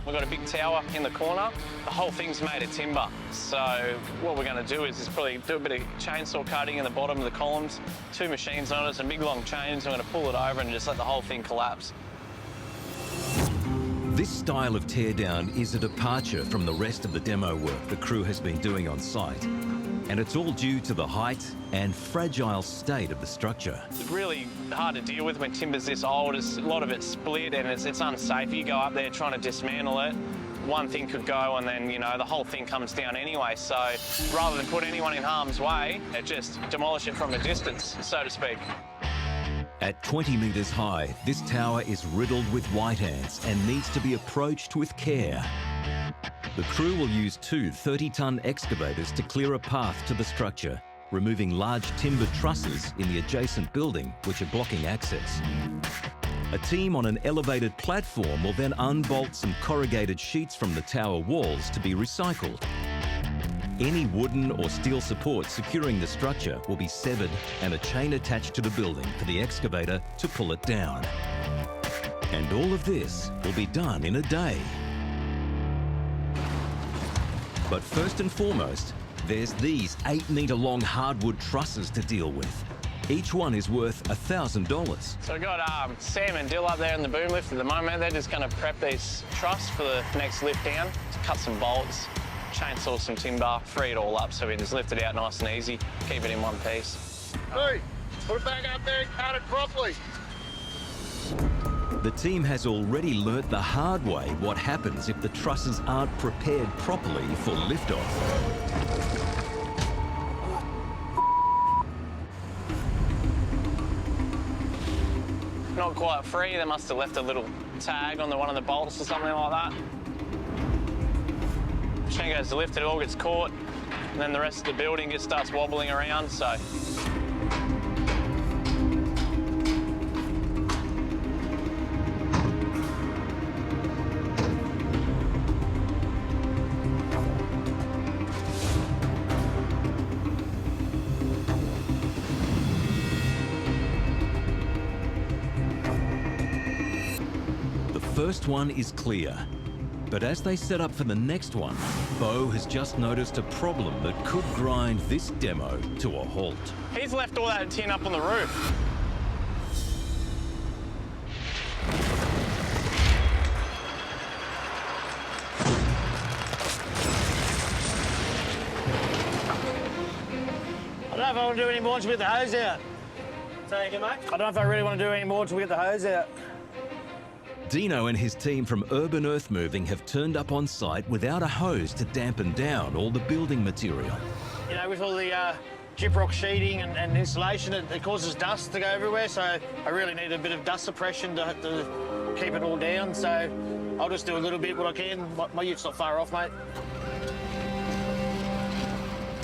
S10: We've got a big tower in the corner. The whole thing's made of timber. So what we're going to do is probably do a bit of chainsaw cutting in the bottom of the columns, 2 machines on it, some big long chains. I'm going to pull it over and just let the whole thing collapse.
S1: This style of teardown is a departure from the rest of the demo work the crew has been doing on site. And it's all due to the height and fragile state of the structure.
S10: It's really hard to deal with when timber's this old. A lot of it's split and it's unsafe. You go up there trying to dismantle it, one thing could go and then, you know, the whole thing comes down anyway. So rather than put anyone in harm's way, just demolish it from a distance, so to speak.
S1: At 20 metres high, this tower is riddled with white ants and needs to be approached with care. The crew will use 2 30-tonne excavators to clear a path to the structure, removing large timber trusses in the adjacent building which are blocking access. A team on an elevated platform will then unbolt some corrugated sheets from the tower walls to be recycled. Any wooden or steel support securing the structure will be severed and a chain attached to the building for the excavator to pull it down. And all of this will be done in a day. But first and foremost, there's these 8-metre-long hardwood trusses to deal with. Each one is worth $1,000.
S10: So we've got Sam and Dill up there in the boom lift at the moment. They're just going to prep these trusses for the next lift down. Just cut some bolts, chainsaw some timber, free it all up so we just lift it out nice and easy, keep it in one piece.
S13: Hey, put it back up there and cut it properly.
S1: The team has already learnt the hard way what happens if the trusses aren't prepared properly for liftoff.
S10: Not quite free, they must have left a little tag on one of the bolts or something like that. Machine goes to lift, it all gets caught, and then the rest of the building starts wobbling around, so.
S1: The first one is clear, but as they set up for the next one, Bo has just noticed a problem that could grind this demo to a halt.
S10: He's left all that tin up on the roof.
S4: I don't know if I want to do any more until we get the hose out.
S10: Say again, mate?
S4: I don't know if I really want to do any more until we get the hose out.
S1: Dino and his team from Urban Earthmoving have turned up on site without a hose to dampen down all the building material.
S4: You know, with all the gyprock sheeting and insulation, it causes dust to go everywhere, so I really need a bit of dust suppression to keep it all down, so I'll just do a little bit what I can. My ute's not far off, mate.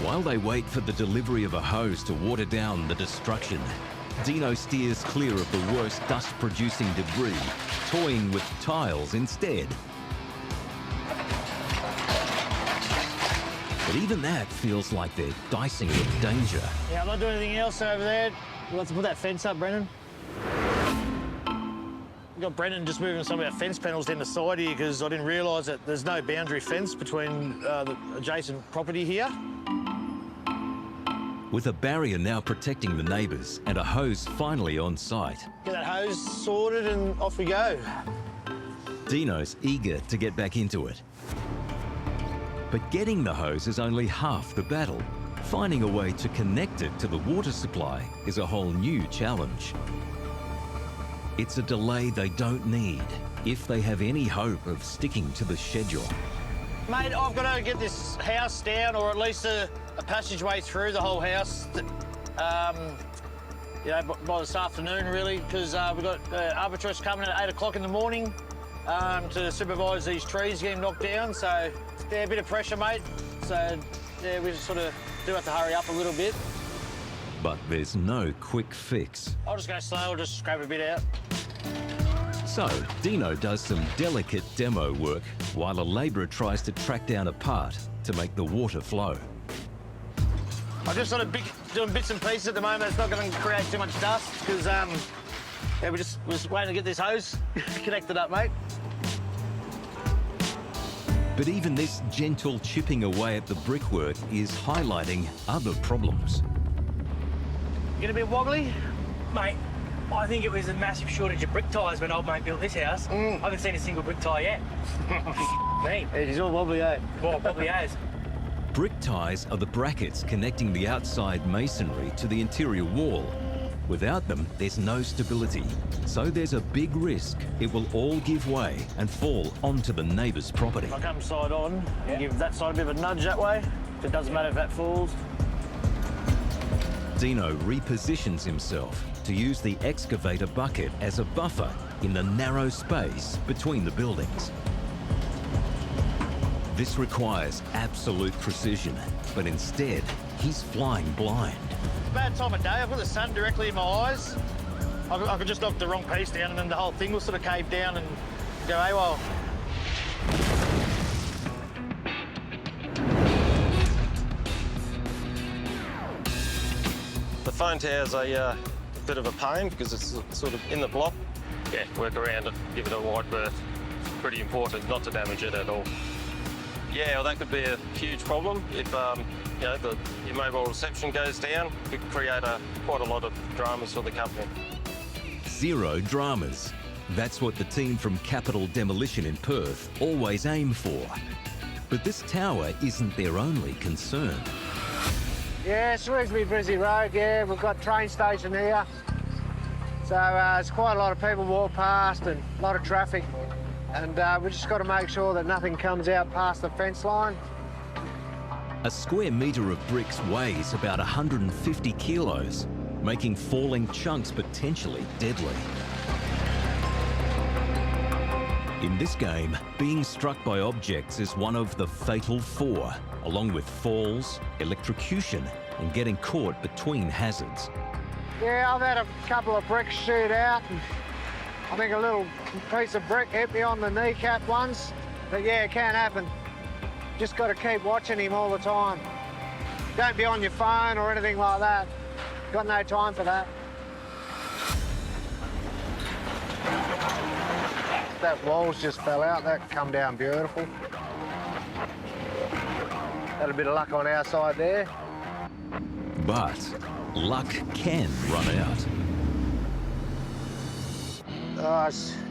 S1: While they wait for the delivery of a hose to water down the destruction, Dino steers clear of the worst dust-producing debris, toying with tiles instead. But even that feels like they're dicing with danger.
S4: Yeah, I'm not doing anything else over there. We'll have to put that fence up, Brennan. We've got Brennan just moving some of our fence panels down the side here because I didn't realise that there's no boundary fence between the adjacent property here.
S1: With a barrier now protecting the neighbours and a hose finally on site.
S4: Get that hose sorted and off we go.
S1: Dino's eager to get back into it. But getting the hose is only half the battle. Finding a way to connect it to the water supply is a whole new challenge. It's a delay they don't need if they have any hope of sticking to the schedule.
S4: Mate, I've got to get this house down, or at least a passageway through the whole house, you know, by this afternoon, really, because we've got arbiters coming at 8 o'clock in the morning to supervise these trees getting knocked down. So, yeah, a bit of pressure, mate. So, yeah, we just sort of do have to hurry up a little bit.
S1: But there's no quick fix.
S4: I'll just go slow, I'll just scrape a bit out.
S1: So, Dino does some delicate demo work while a labourer tries to track down a part to make the water flow.
S4: I'm just sort of doing bits and pieces at the moment. It's not going to create too much dust because, yeah, we're just waiting to get this hose connected up, mate.
S1: But even this gentle chipping away at the brickwork is highlighting other problems.
S15: Get a bit wobbly? Mate, I think it was a massive shortage of brick tyres when old mate built this house. I haven't seen a single brick tyre yet. Me.
S4: Yeah, he's all wobbly, eh?
S15: Well, probably has.
S1: Brick ties are the brackets connecting the outside masonry to the interior wall. Without them, there's no stability. So there's a big risk it will all give way and fall onto the neighbour's property.
S4: If I come side on, give that side a bit of a nudge that way. It doesn't matter if that falls.
S1: Dino repositions himself to use the excavator bucket as a buffer in the narrow space between the buildings. This requires absolute precision, but instead, he's flying blind.
S4: It's a bad time of day. I've got the sun directly in my eyes. I could just knock the wrong piece down and then the whole thing will sort of cave down and go AWOL.
S5: The phone tower's a bit of a pain because it's sort of in the block. Yeah, work around it, give it a wide berth. Pretty important not to damage it at all. Yeah, well, that could be a huge problem if you know, your mobile reception goes down. It could create quite a lot of dramas for the company.
S1: Zero dramas. That's what the team from Capital Demolition in Perth always aim for. But this tower isn't their only concern.
S23: Yeah, Shrewsbury Brizzy Road, yeah, we've got train station here. So there's quite a lot of people walk past and a lot of traffic. And we've just got to make sure that nothing comes out past the fence line.
S1: A square metre of bricks weighs about 150 kilos, making falling chunks potentially deadly. In this game, being struck by objects is one of the fatal four, along with falls, electrocution, and getting caught between hazards.
S23: Yeah, I've had a couple of bricks shoot out. And I think a little piece of brick hit me on the kneecap once. But yeah, it can happen. Just got to keep watching him all the time. Don't be on your phone or anything like that. Got no time for that. That wall's just fell out. That come down beautiful. Had a bit of luck on our side there.
S1: But luck can run out.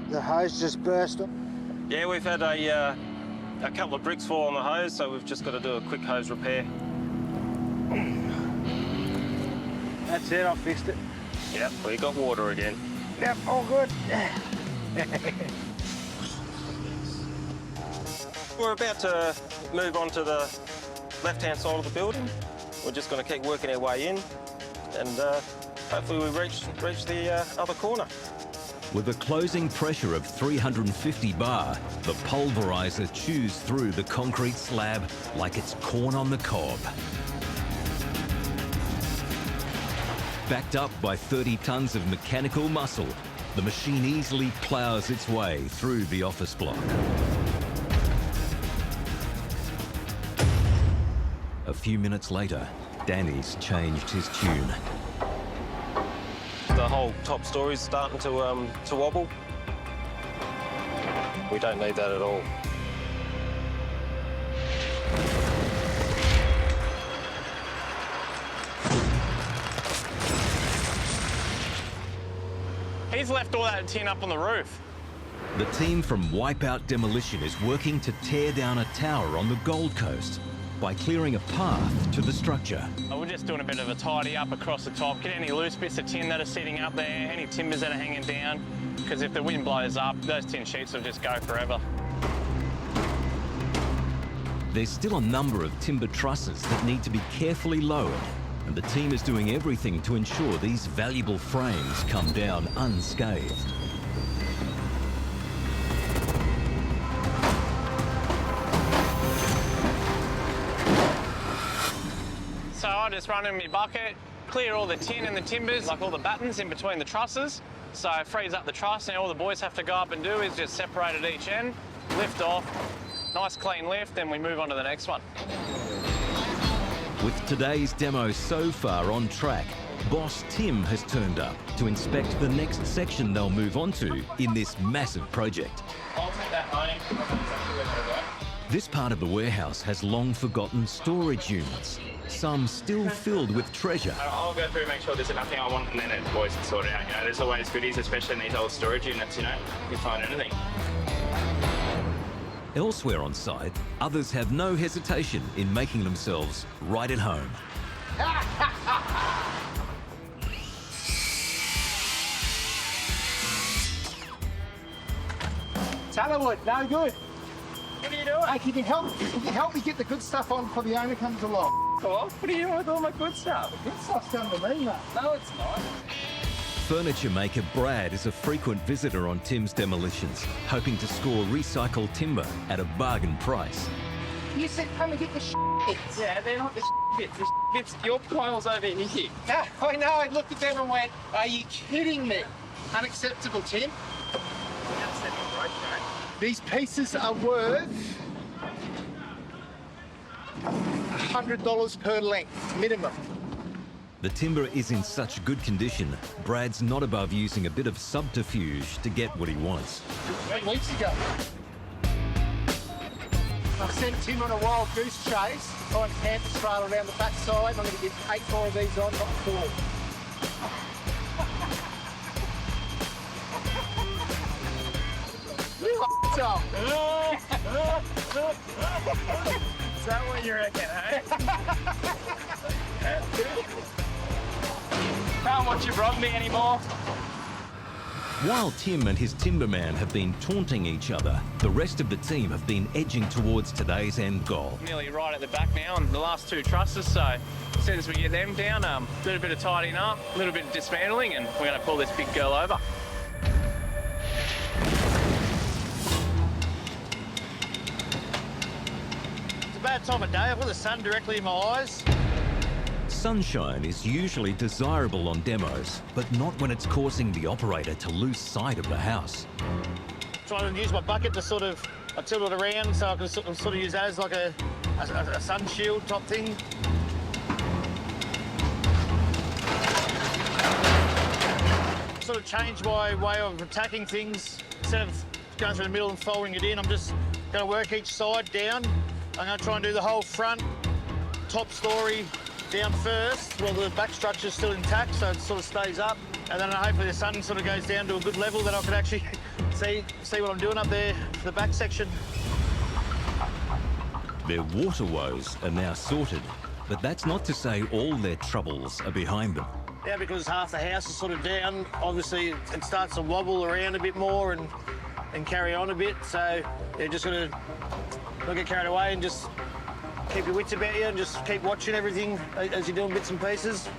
S23: The hose just burst.
S5: Yeah, we've had a couple of bricks fall on the hose, so we've just got to do a quick hose repair.
S23: That's it, I fixed it.
S5: Yep, we got water again.
S23: Yep, all good.
S5: We're about to move on to the left-hand side of the building. We're just going to keep working our way in, and hopefully we reach the other corner.
S1: With a closing pressure of 350 bar, the pulverizer chews through the concrete slab like it's corn on the cob. Backed up by 30 tons of mechanical muscle, the machine easily ploughs its way through the office block. A few minutes later, Danny's changed his tune.
S5: The whole top story's starting to wobble. We don't need that at all.
S10: He's left all that tin up on the roof.
S1: The team from Wipeout Demolition is working to tear down a tower on the Gold Coast by clearing a path to the structure.
S10: We're just doing a bit of a tidy up across the top, get any loose bits of tin that are sitting up there, any timbers that are hanging down, because if the wind blows up, those tin sheets will just go forever.
S1: There's still a number of timber trusses that need to be carefully lowered, and the team is doing everything to ensure these valuable frames come down unscathed.
S10: So I just run in my bucket, clear all the tin and the timbers, like all the battens in between the trusses. So it frees up the truss, and all the boys have to go up and do is just separate at each end, lift off, nice clean lift, then we move on to the next one.
S1: With today's demo so far on track, boss Tim has turned up to inspect the next section they'll move on to in this massive project.
S10: I'll take that home.
S1: This part of the warehouse has long forgotten storage units, some still filled with treasure.
S10: I'll go through and make sure there's nothing I want, and then the boys can sort it out. You know, there's always goodies, especially in these old storage units, you know. You can find anything.
S1: Elsewhere on site, others have no hesitation in making themselves right at home.
S8: Tallowood, no good.
S10: What are you doing?
S8: Hey, can you help me get the good stuff on before the owner comes along?
S10: What are you doing with all my good stuff?
S8: The good stuff's done to me, mate.
S10: No, it's not.
S1: Furniture maker Brad is a frequent visitor on Tim's demolitions, hoping to score recycled timber at a bargain price.
S8: You said come and get the bits.
S10: Yeah, they're not the bits. The bits, your pile's over here.
S8: Ah, I know, I looked at them and went, are you kidding me? Unacceptable, Tim. These pieces are worth $100 per length, minimum.
S1: The timber is in such good condition, Brad's not above using a bit of subterfuge to get what he wants.
S8: 3 weeks ago. I've sent Tim on a wild goose chase, on campus trail around the backside. I'm going to get 8 more of these on, not 4. You asshole!
S10: Is that what you reckon, eh? Can't watch you rob me anymore.
S1: While Tim and his timberman have been taunting each other, the rest of the team have been edging towards today's end goal.
S10: Nearly right at the back now on the last 2 trusses, so as soon as we get them down, a little bit of tidying up, a little bit of dismantling, and we're going to pull this big girl over.
S4: It's a bad time of day. I've got the sun directly in my eyes.
S1: Sunshine is usually desirable on demos, but not when it's causing the operator to lose sight of the house.
S4: Trying to use my bucket to sort of tilt it around so I can sort of use that as like a sun shield type thing. Sort of changed my way of attacking things. Instead of going through the middle and folding it in, I'm just going to work each side down. I'm going to try and do the whole front, top story down first while the back structure's still intact, so it sort of stays up. And then hopefully the sun sort of goes down to a good level that I can actually see what I'm doing up there for the back section.
S1: Their water woes are now sorted, but that's not to say all their troubles are behind them.
S4: Yeah, because half the house is sort of down, obviously it starts to wobble around a bit more and carry on a bit, so you're just going to not get carried away and just keep your wits about you and just keep watching everything as you're doing bits and pieces.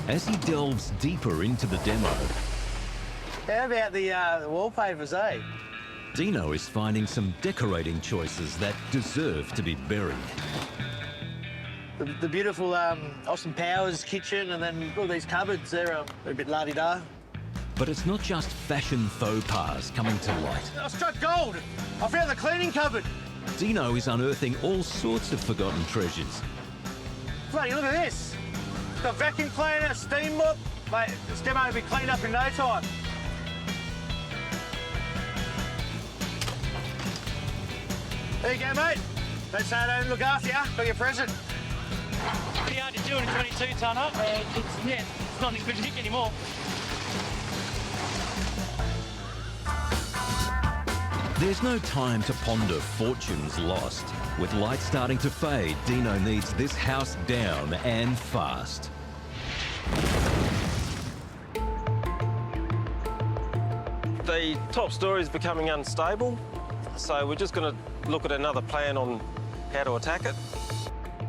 S1: As he delves deeper into the demo,
S4: how about the wallpapers, eh?
S1: Dino is finding some decorating choices that deserve to be buried.
S4: The beautiful Austin Powers kitchen, and then all these cupboards, they're a bit la-di-da.
S1: But it's not just fashion faux pas coming to light.
S4: I struck gold! I found the cleaning cupboard!
S1: Dino is unearthing all sorts of forgotten treasures.
S4: Bloody look at this! It's got vacuum cleaner, steam mop. Mate, this demo will be cleaned up in no time. There you go, mate. Don't say I don't look after you. Got your present.
S15: Pretty hard to do in a 22-tonner. It's not in good nick anymore.
S1: There's no time to ponder fortunes lost. With light starting to fade, Dino needs this house down and fast.
S5: The top story is becoming unstable, so we're just going to look at another plan on how to attack it.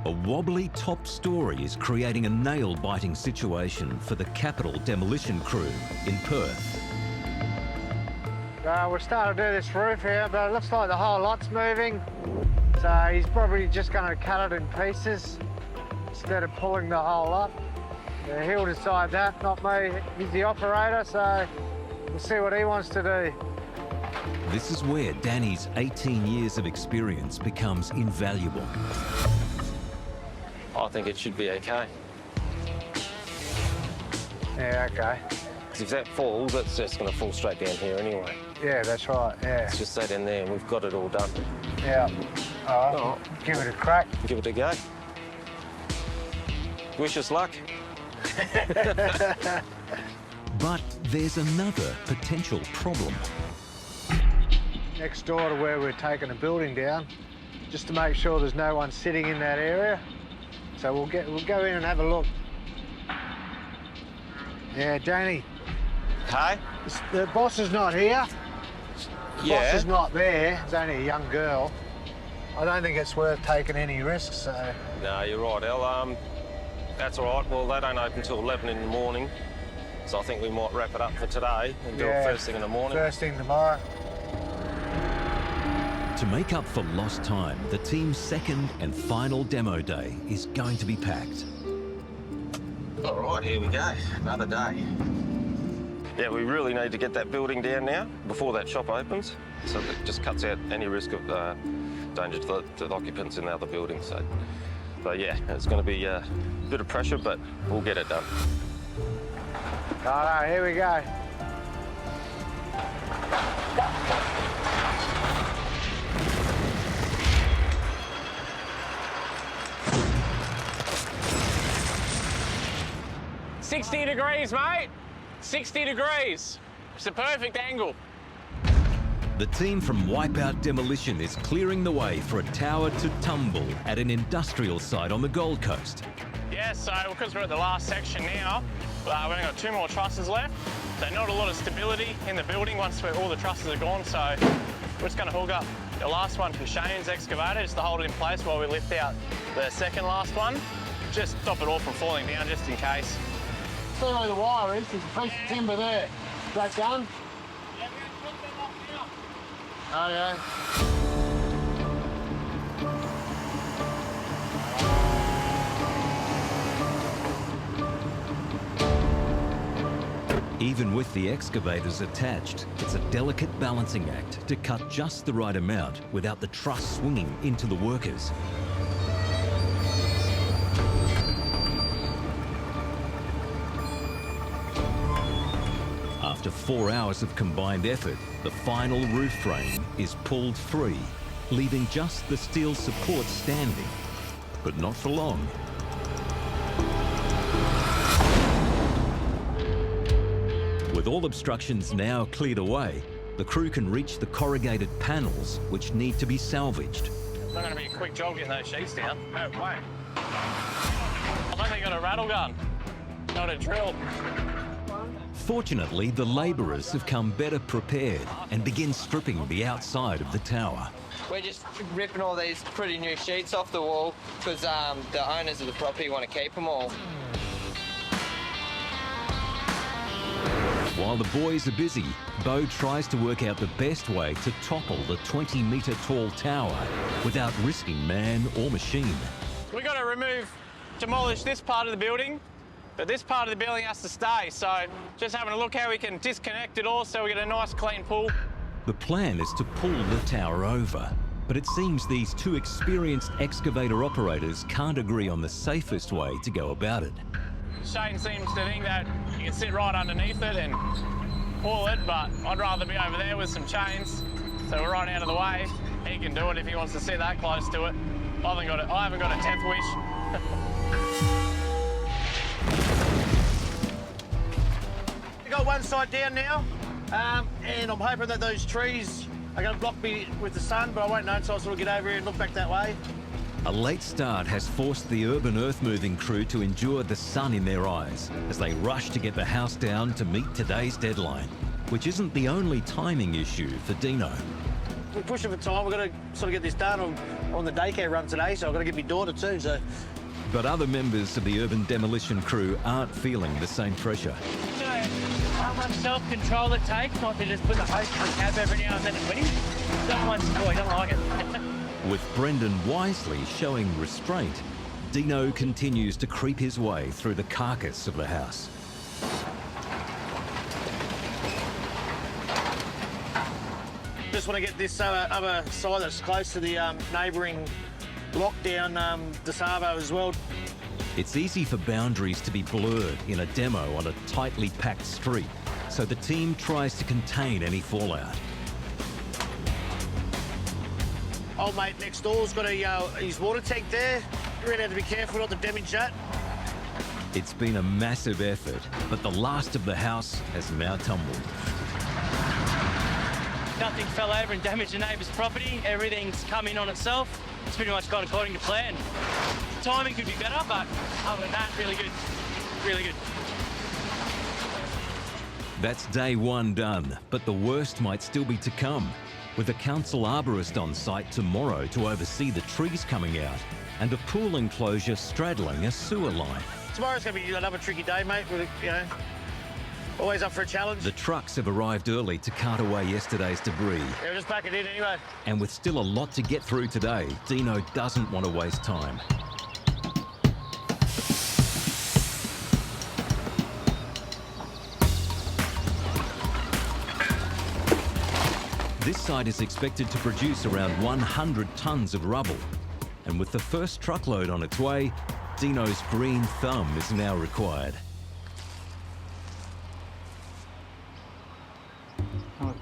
S1: A wobbly top story is creating a nail-biting situation for the Capital demolition crew in Perth.
S23: We're starting to do this roof here, but it looks like the whole lot's moving. So he's probably just going to cut it in pieces instead of pulling the whole lot. He'll decide that, not me. He's the operator, so we'll see what he wants to do.
S1: This is where Danny's 18 years of experience becomes invaluable.
S5: I think it should be okay.
S23: Yeah, okay.
S5: Because if that falls, that's just going to fall straight down here anyway.
S23: Yeah, that's right, yeah.
S5: It's just that in there, and we've got it all done.
S23: Yeah. All right, give it a crack.
S5: Give it a go. Wish us luck.
S1: But there's another potential problem.
S23: Next door to where we're taking the building down, just to make sure there's no one sitting in that area. So we'll go in and have a look. Yeah, Danny.
S5: Hey?
S23: The boss is not here. The boss is not there. It's only a young girl. I don't think it's worth taking any risks, so...
S5: No, you're right, El. That's all right. Well, they don't open till 11 in the morning, so I think we might wrap it up for today and do it first thing in the morning.
S23: First thing tomorrow.
S1: To make up for lost time, the team's second and final demo day is going to be packed.
S5: All right, here we go. Another day. Yeah, we really need to get that building down now before that shop opens, so that just cuts out any risk of danger to the occupants in the other building. So yeah, it's going to be a bit of pressure, but we'll get it done.
S23: All right, here we go.
S12: "60 degrees, mate. 60 degrees. It's the perfect angle."
S1: The team from Wipeout Demolition is clearing the way for a tower to tumble at an industrial site on the Gold Coast.
S12: Yeah, so because we're at the last section now, we've only got 2 more trusses left. So not a lot of stability in the building once all the trusses are gone. So we're just going to hook up the last one from Shane's excavator just to hold it in place while we lift out the second last one. Just stop it all from falling down just in case.
S8: See where the wire is, there's a piece of timber there. Is that done?
S12: Yeah, we're going to put them off now.
S8: Oh, yeah.
S1: Even with the excavators attached, it's a delicate balancing act to cut just the right amount without the truss swinging into the workers. After 4 hours of combined effort, the final roof frame is pulled free, leaving just the steel support standing, but not for long. With all obstructions now cleared away, the crew can reach the corrugated panels, which need to be salvaged.
S12: It's not going to be a quick job getting those sheets down. No way. I think they got a rattle gun, not a drill.
S1: Fortunately, the labourers have come better prepared and begin stripping the outside of the tower.
S19: We're just ripping all these pretty new sheets off the wall because the owners of the property want to keep them all.
S1: While the boys are busy, Bo tries to work out the best way to topple the 20-metre tall tower without risking man or machine.
S12: We've got to demolish this part of the building, but this part of the building has to stay. So just having a look how we can disconnect it all so we get a nice clean pull.
S1: The plan is to pull the tower over, but it seems these 2 experienced excavator operators can't agree on the safest way to go about it.
S12: Shane seems to think that you can sit right underneath it and pull it, but I'd rather be over there with some chains, so we're right out of the way. He can do it if he wants to sit that close to it. I haven't got a 10th wish.
S4: We got one side down now, and I'm hoping that those trees are going to block me with the sun, but I won't know until I sort of get over here and look back that way.
S1: A late start has forced the urban earth-moving crew to endure the sun in their eyes as they rush to get the house down to meet today's deadline, which isn't the only timing issue for Dino.
S4: We're pushing for time. We've got to sort of get this done on the daycare run today, so I've got to get my daughter too, so...
S1: But other members of the urban demolition crew aren't feeling the same pressure.
S12: So, how much self-control it takes not to just put the host in the cab every now and then and win? Someone's boy, don't like it.
S1: With Brendan wisely showing restraint, Dino continues to creep his way through the carcass of the house.
S4: want to get this other side that's close to the neighbouring lockdown, DeSavo as well.
S1: It's easy for boundaries to be blurred in a demo on a tightly packed street, so the team tries to contain any fallout.
S4: Old mate next door's got his water tank there. You really have to be careful not to damage that.
S1: It's been a massive effort, but the last of the house has now tumbled.
S15: Nothing fell over and damaged the neighbour's property. Everything's come in on itself. It's pretty much gone according to plan. Timing could be better, but other than that, really good. Really good.
S1: That's day one done, but the worst might still be to come, with a council arborist on site tomorrow to oversee the trees coming out and a pool enclosure straddling a sewer line.
S4: Tomorrow's going to be another tricky day, mate. Always up for a challenge.
S1: The trucks have arrived early to cart away yesterday's debris.
S4: Yeah, we'll just pack it in anyway.
S1: And with still a lot to get through today, Dino doesn't want to waste time. This site is expected to produce around 100 tonnes of rubble. And with the first truckload on its way, Dino's green thumb is now required.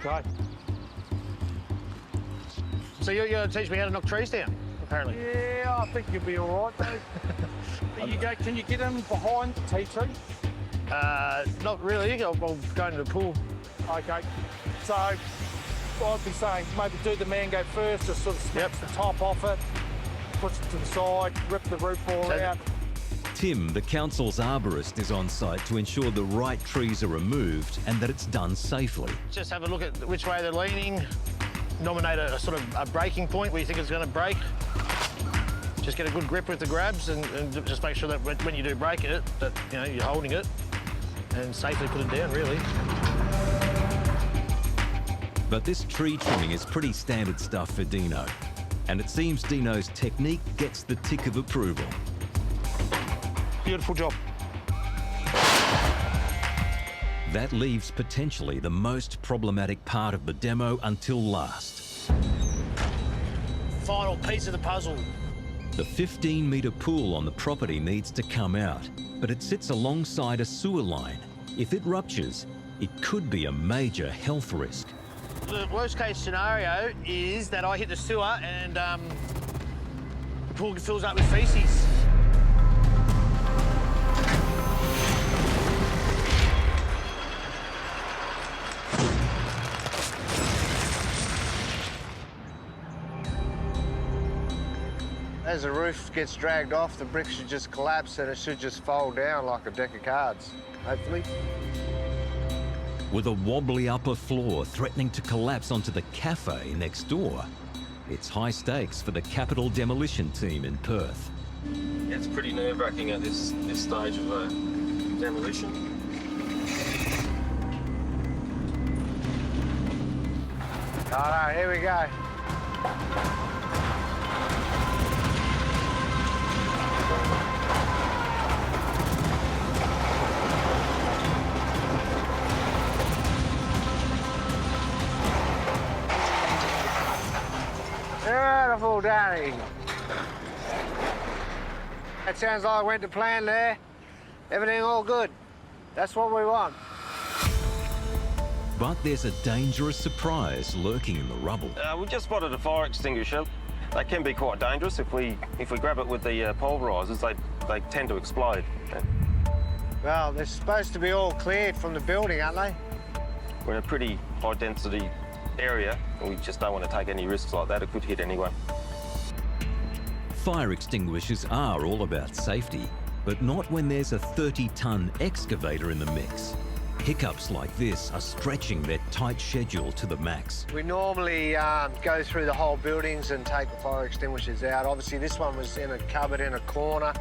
S17: Okay.
S4: So you're going to teach me how to knock trees down, apparently?
S17: Yeah, I think you'll be all right, though. Can you get in behind the tea tree?
S4: Not really. I'll go into the pool.
S17: Okay. So I'd be saying maybe do the mango first, just sort of snap the top off it, push it to the side, rip the root ball out.
S1: Tim, the council's arborist, is on site to ensure the right trees are removed and that it's done safely.
S4: Just have a look at which way they're leaning, nominate a sort of a breaking point where you think it's going to break. Just get a good grip with the grabs and just make sure that when you do break it, that you're holding it and safely put it down, really.
S1: But this tree trimming is pretty standard stuff for Dino, and it seems Dino's technique gets the tick of approval.
S4: Beautiful job.
S1: That leaves potentially the most problematic part of the demo until last.
S4: Final piece of the puzzle.
S1: The 15-metre pool on the property needs to come out, but it sits alongside a sewer line. If it ruptures, it could be a major health risk.
S4: The worst-case scenario is that I hit the sewer and the pool fills up with feces.
S23: As the roof gets dragged off, the bricks should just collapse and it should just fold down like a deck of cards, hopefully.
S1: With a wobbly upper floor threatening to collapse onto the cafe next door, it's high stakes for the Capital Demolition team in Perth.
S5: It's pretty nerve-wracking at this stage of a demolition.
S23: All right, here we go. Beautiful, Danny. That sounds like it went to plan there. Everything all good. That's what we want.
S1: But there's a dangerous surprise lurking in the rubble.
S5: We just spotted a fire extinguisher. They can be quite dangerous if we grab it with the pulverisers. They tend to explode.
S23: Well, they're supposed to be all cleared from the building, aren't they?
S5: We're in a pretty high density area, and we just don't want to take any risks like that. It could hit anyone.
S1: Fire extinguishers are all about safety, but not when there's a 30-ton excavator in the mix. Hiccups like this are stretching their tight schedule to the max.
S23: We normally go through the whole buildings and take the fire extinguishers out. Obviously, this one was in a cupboard in a corner,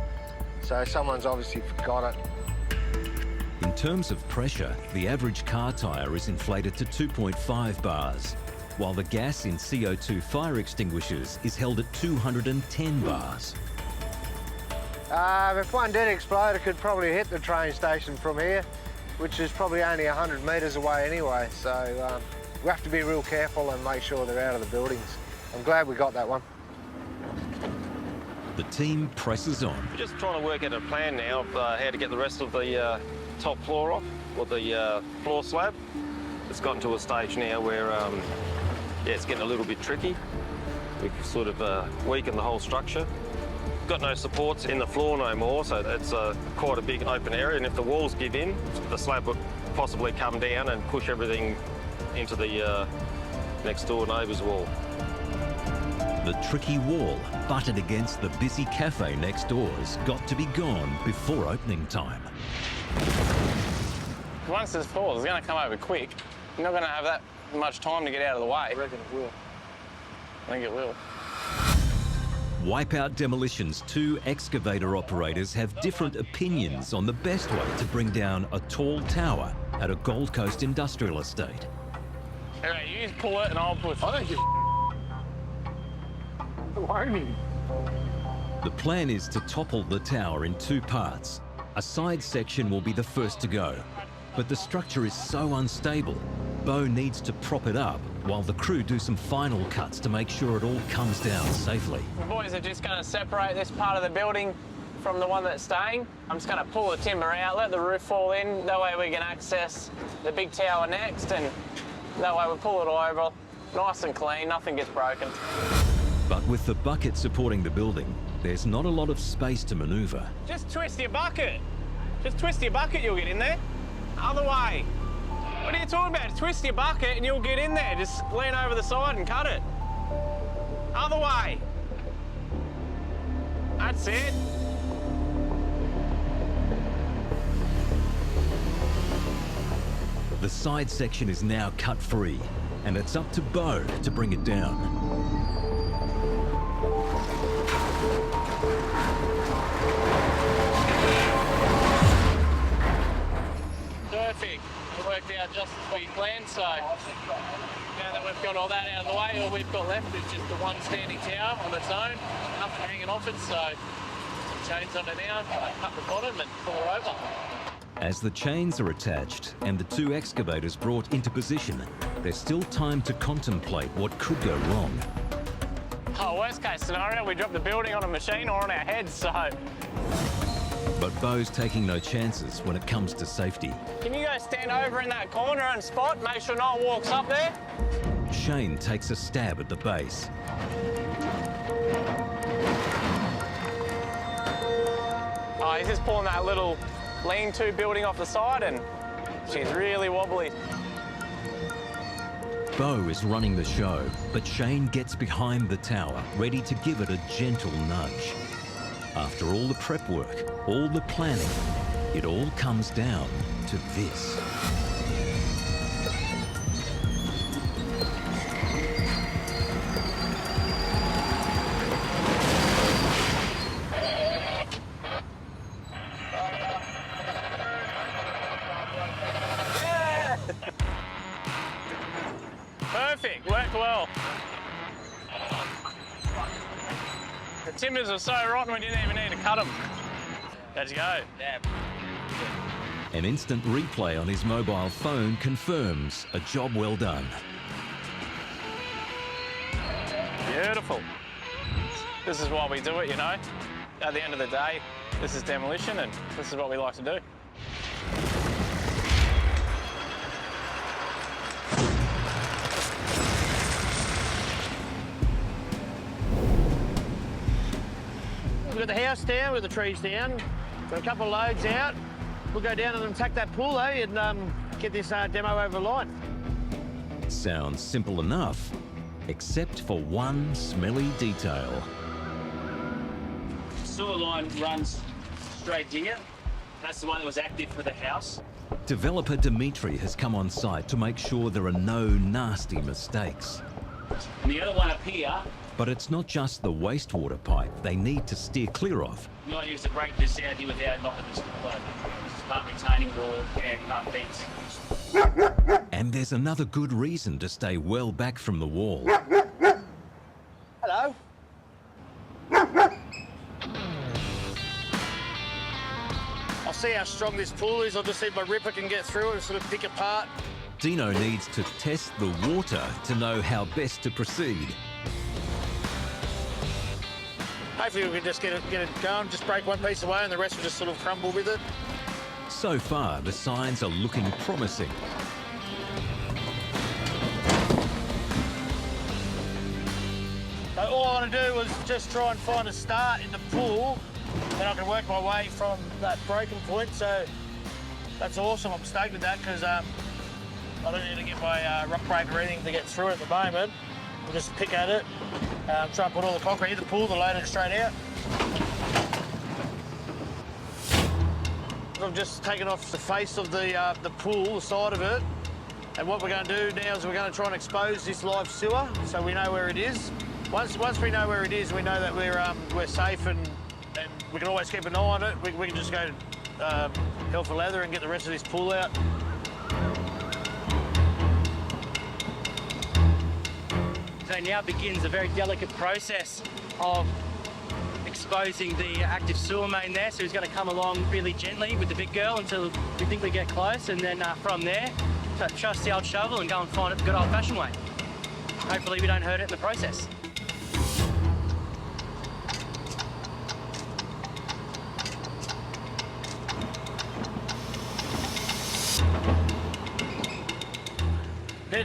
S23: so someone's obviously forgot it.
S1: In terms of pressure, the average car tyre is inflated to 2.5 bars, while the gas in CO2 fire extinguishers is held at 210 bars.
S23: If one did explode, it could probably hit the train station from here, which is probably only 100 metres away anyway, so We have to be real careful and make sure they're out of the buildings. I'm glad we got that one.
S1: The team presses on.
S5: We're just trying to work out a plan now of how to get the rest of the top floor off, or the floor slab. It's gotten to a stage now where, yeah, it's getting a little bit tricky. We've sort of weakened the whole structure. Got no supports in the floor no more, so it's quite a big open area, and if the walls give in, the slab would possibly come down and push everything into the next door neighbour's wall.
S1: The tricky wall butted against the busy cafe next door has got to be gone before opening time.
S10: Once this falls, it's going to come over quick. You're not going to have that much time to get out of the way. I reckon it will. I think it will.
S1: Wipeout Demolition's 2 excavator operators have different opinions on the best way to bring down a tall tower at a Gold Coast industrial estate.
S10: All right, you just pull it and I'll push. I don't give
S17: Warning.
S1: The plan is to topple the tower in 2 parts. A side section will be the first to go, but the structure is so unstable, Bo needs to prop it up while the crew do some final cuts to make sure it all comes down safely.
S10: The boys are just going to separate this part of the building from the one that's staying. I'm just going to pull the timber out, let the roof fall in, that way we can access the big tower next, and that way we pull it all over, nice and clean, nothing gets broken.
S1: But with the bucket supporting the building, there's not a lot of space to manoeuvre.
S10: Just twist your bucket. Just twist your bucket, you'll get in there. Other way. What are you talking about? Twist your bucket and you'll get in there. Just lean over the side and cut it. Other way. That's it.
S1: The side section is now cut free, and it's up to Bo to bring it down.
S10: Perfect. It worked out just as we planned, so now that we've got all that out of the way, all we've got left is just the one standing tower on its own, nothing hanging off it, so chains on it now, cut the bottom and pull her over.
S1: As the chains are attached and the 2 excavators brought into position, there's still time to contemplate what could go wrong.
S10: Oh, worst case scenario, we drop the building on a machine or on our heads, so.
S1: But Bo's taking no chances when it comes to safety.
S10: Can you guys stand over in that corner and spot, make sure no one walks up there?
S1: Shane takes a stab at the base.
S10: Oh, he's just pulling that little lean-to building off the side and she's really wobbly.
S1: Bo is running the show, but Shane gets behind the tower, ready to give it a gentle nudge. After all the prep work, all the planning, it all comes down to this.
S10: Perfect, worked well. The timbers are so rotten we didn't even need to cut them. Let's go. Yeah.
S1: An instant replay on his mobile phone confirms a job well done.
S10: Beautiful. This is why we do it, you know. At the end of the day, this is demolition and this is what we like to do.
S4: We've got the house down, we've got the trees down, got a couple of loads out. We'll go down and attack that pool, and get this demo over the line.
S1: Sounds simple enough, except for one smelly detail.
S9: Sewer line runs straight here. That's the one that was active for the house.
S1: Developer Dimitri has come on site to make sure there are no nasty mistakes.
S9: And the other one up here,
S1: But it's not just the wastewater pipe they need to steer clear of.
S9: you want to use to break this out here without knocking this flood. This is part retaining wall and part fence.
S1: And there's another good reason to stay well back from the wall.
S4: Hello. I'll see how strong this pool is. I'll just see if my ripper can get through it and sort of pick apart
S1: Dino needs to test the water to know how best to proceed.
S4: Hopefully we can just get it going, just break one piece away and the rest will just sort of crumble with it.
S1: So far, the signs are looking promising.
S4: So all I want to do was just try and find a start in the pool, then I can work my way from that broken point. So that's awesome. I'm stoked with that because I don't need to get my rock breaker or anything to get through it at the moment. We'll just pick at it, try and put all the concrete in the pool, then load it straight out. I've just taken off the face of the pool, the side of it, and what we're going to do now is we're going to try and expose this live sewer so we know where it is. Once we know where it is, we know that we're safe and we can always keep an eye on it. We can just go hell for leather and get the rest of this pool out.
S15: So now begins a very delicate process of exposing the active sewer main there. So he's going to come along really gently with the big girl until we think we get close, and then from there, trust the old shovel and go and find it the good old-fashioned way. Hopefully we don't hurt it in the process.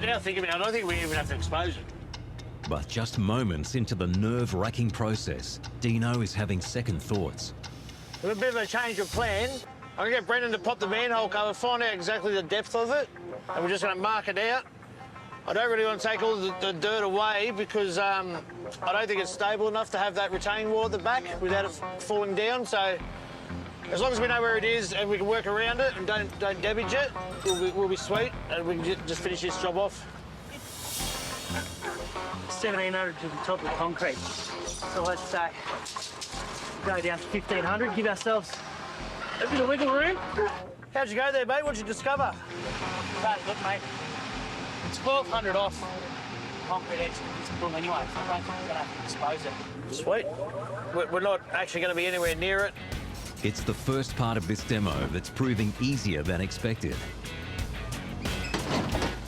S4: Now thinking about it, I don't think we even have to expose it.
S1: But just moments into the nerve-wracking process, Dino is having second thoughts.
S4: With a bit of a change of plan, I'm going to get Brendan to pop the manhole cover, find out exactly the depth of it, and we're just going to mark it out. I don't really want to take all the dirt away because I don't think it's stable enough to have that retaining wall at the back without it falling down. So as long as we know where it is and we can work around it and don't damage it, we'll be sweet, and we can just finish this job off.
S15: 1,700 to the top of the concrete. So let's go down to 1,500, give ourselves a bit of wiggle room.
S4: How'd you go there, mate? What'd you discover?
S15: Bad look, mate. It's 1,200 off concrete edge of this pool anyway, so I don't think we're going to have to expose it.
S4: Sweet. We're not actually going to be anywhere near it.
S1: It's the first part of this demo that's proving easier than expected.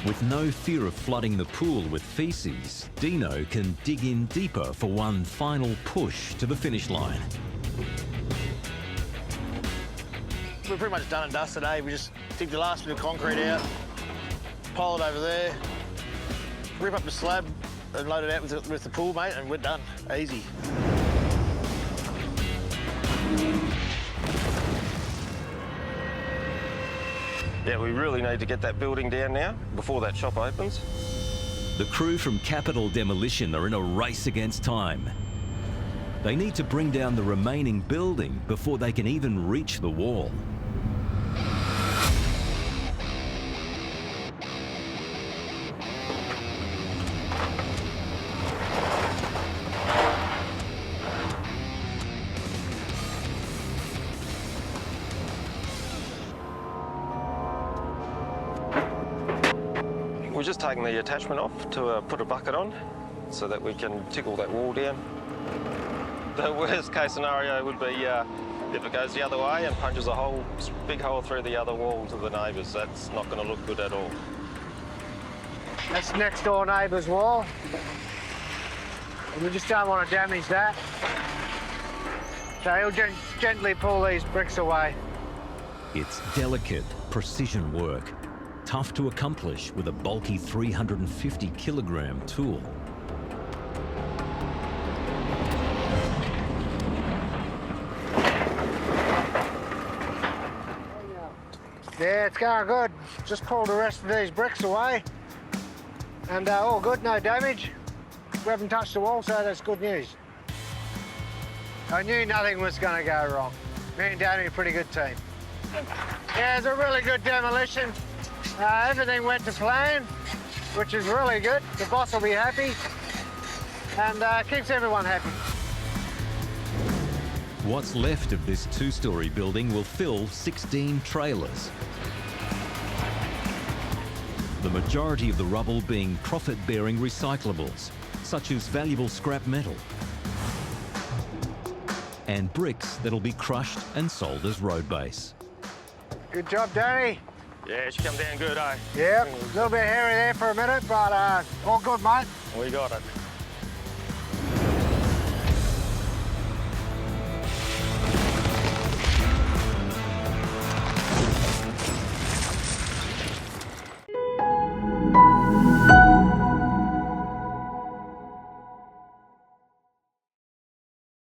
S1: With no fear of flooding the pool with feces, Dino can dig in deeper for one final push to the finish line.
S4: We're pretty much done and dusted, eh? We just dig the last bit of concrete out, pile it over there, rip up the slab and load it out with the pool, mate, and we're done. Easy.
S5: Yeah, we really need to get that building down now before that shop opens.
S1: The crew from Capital Demolition are in a race against time. They need to bring down the remaining building before they can even reach the wall.
S5: We're just taking the attachment off to put a bucket on so that we can tickle that wall down. The worst case scenario would be if it goes the other way and punches a big hole through the other wall to the neighbours. That's not going to look good at all.
S23: That's next door neighbour's wall. We just don't want to damage that. So he'll gently pull these bricks away.
S1: It's delicate, precision work, tough to accomplish with a bulky 350-kilogram tool.
S23: Yeah, it's going good. Just pulled the rest of these bricks away. And all good, no damage. We haven't touched the wall, so that's good news. I knew nothing was going to go wrong. Me and Danny are a pretty good team. Yeah, it's a really good demolition. Everything went to plan, which is really good. The boss will be happy and keeps everyone happy.
S1: What's left of this two-storey building will fill 16 trailers. The majority of the rubble being profit-bearing recyclables, such as valuable scrap metal, and bricks that'll be crushed and sold as road base.
S23: Good job, Danny.
S5: Yeah, she come down good, eh?
S23: Yep, a little bit hairy there for a minute, but all good, mate.
S5: We got it.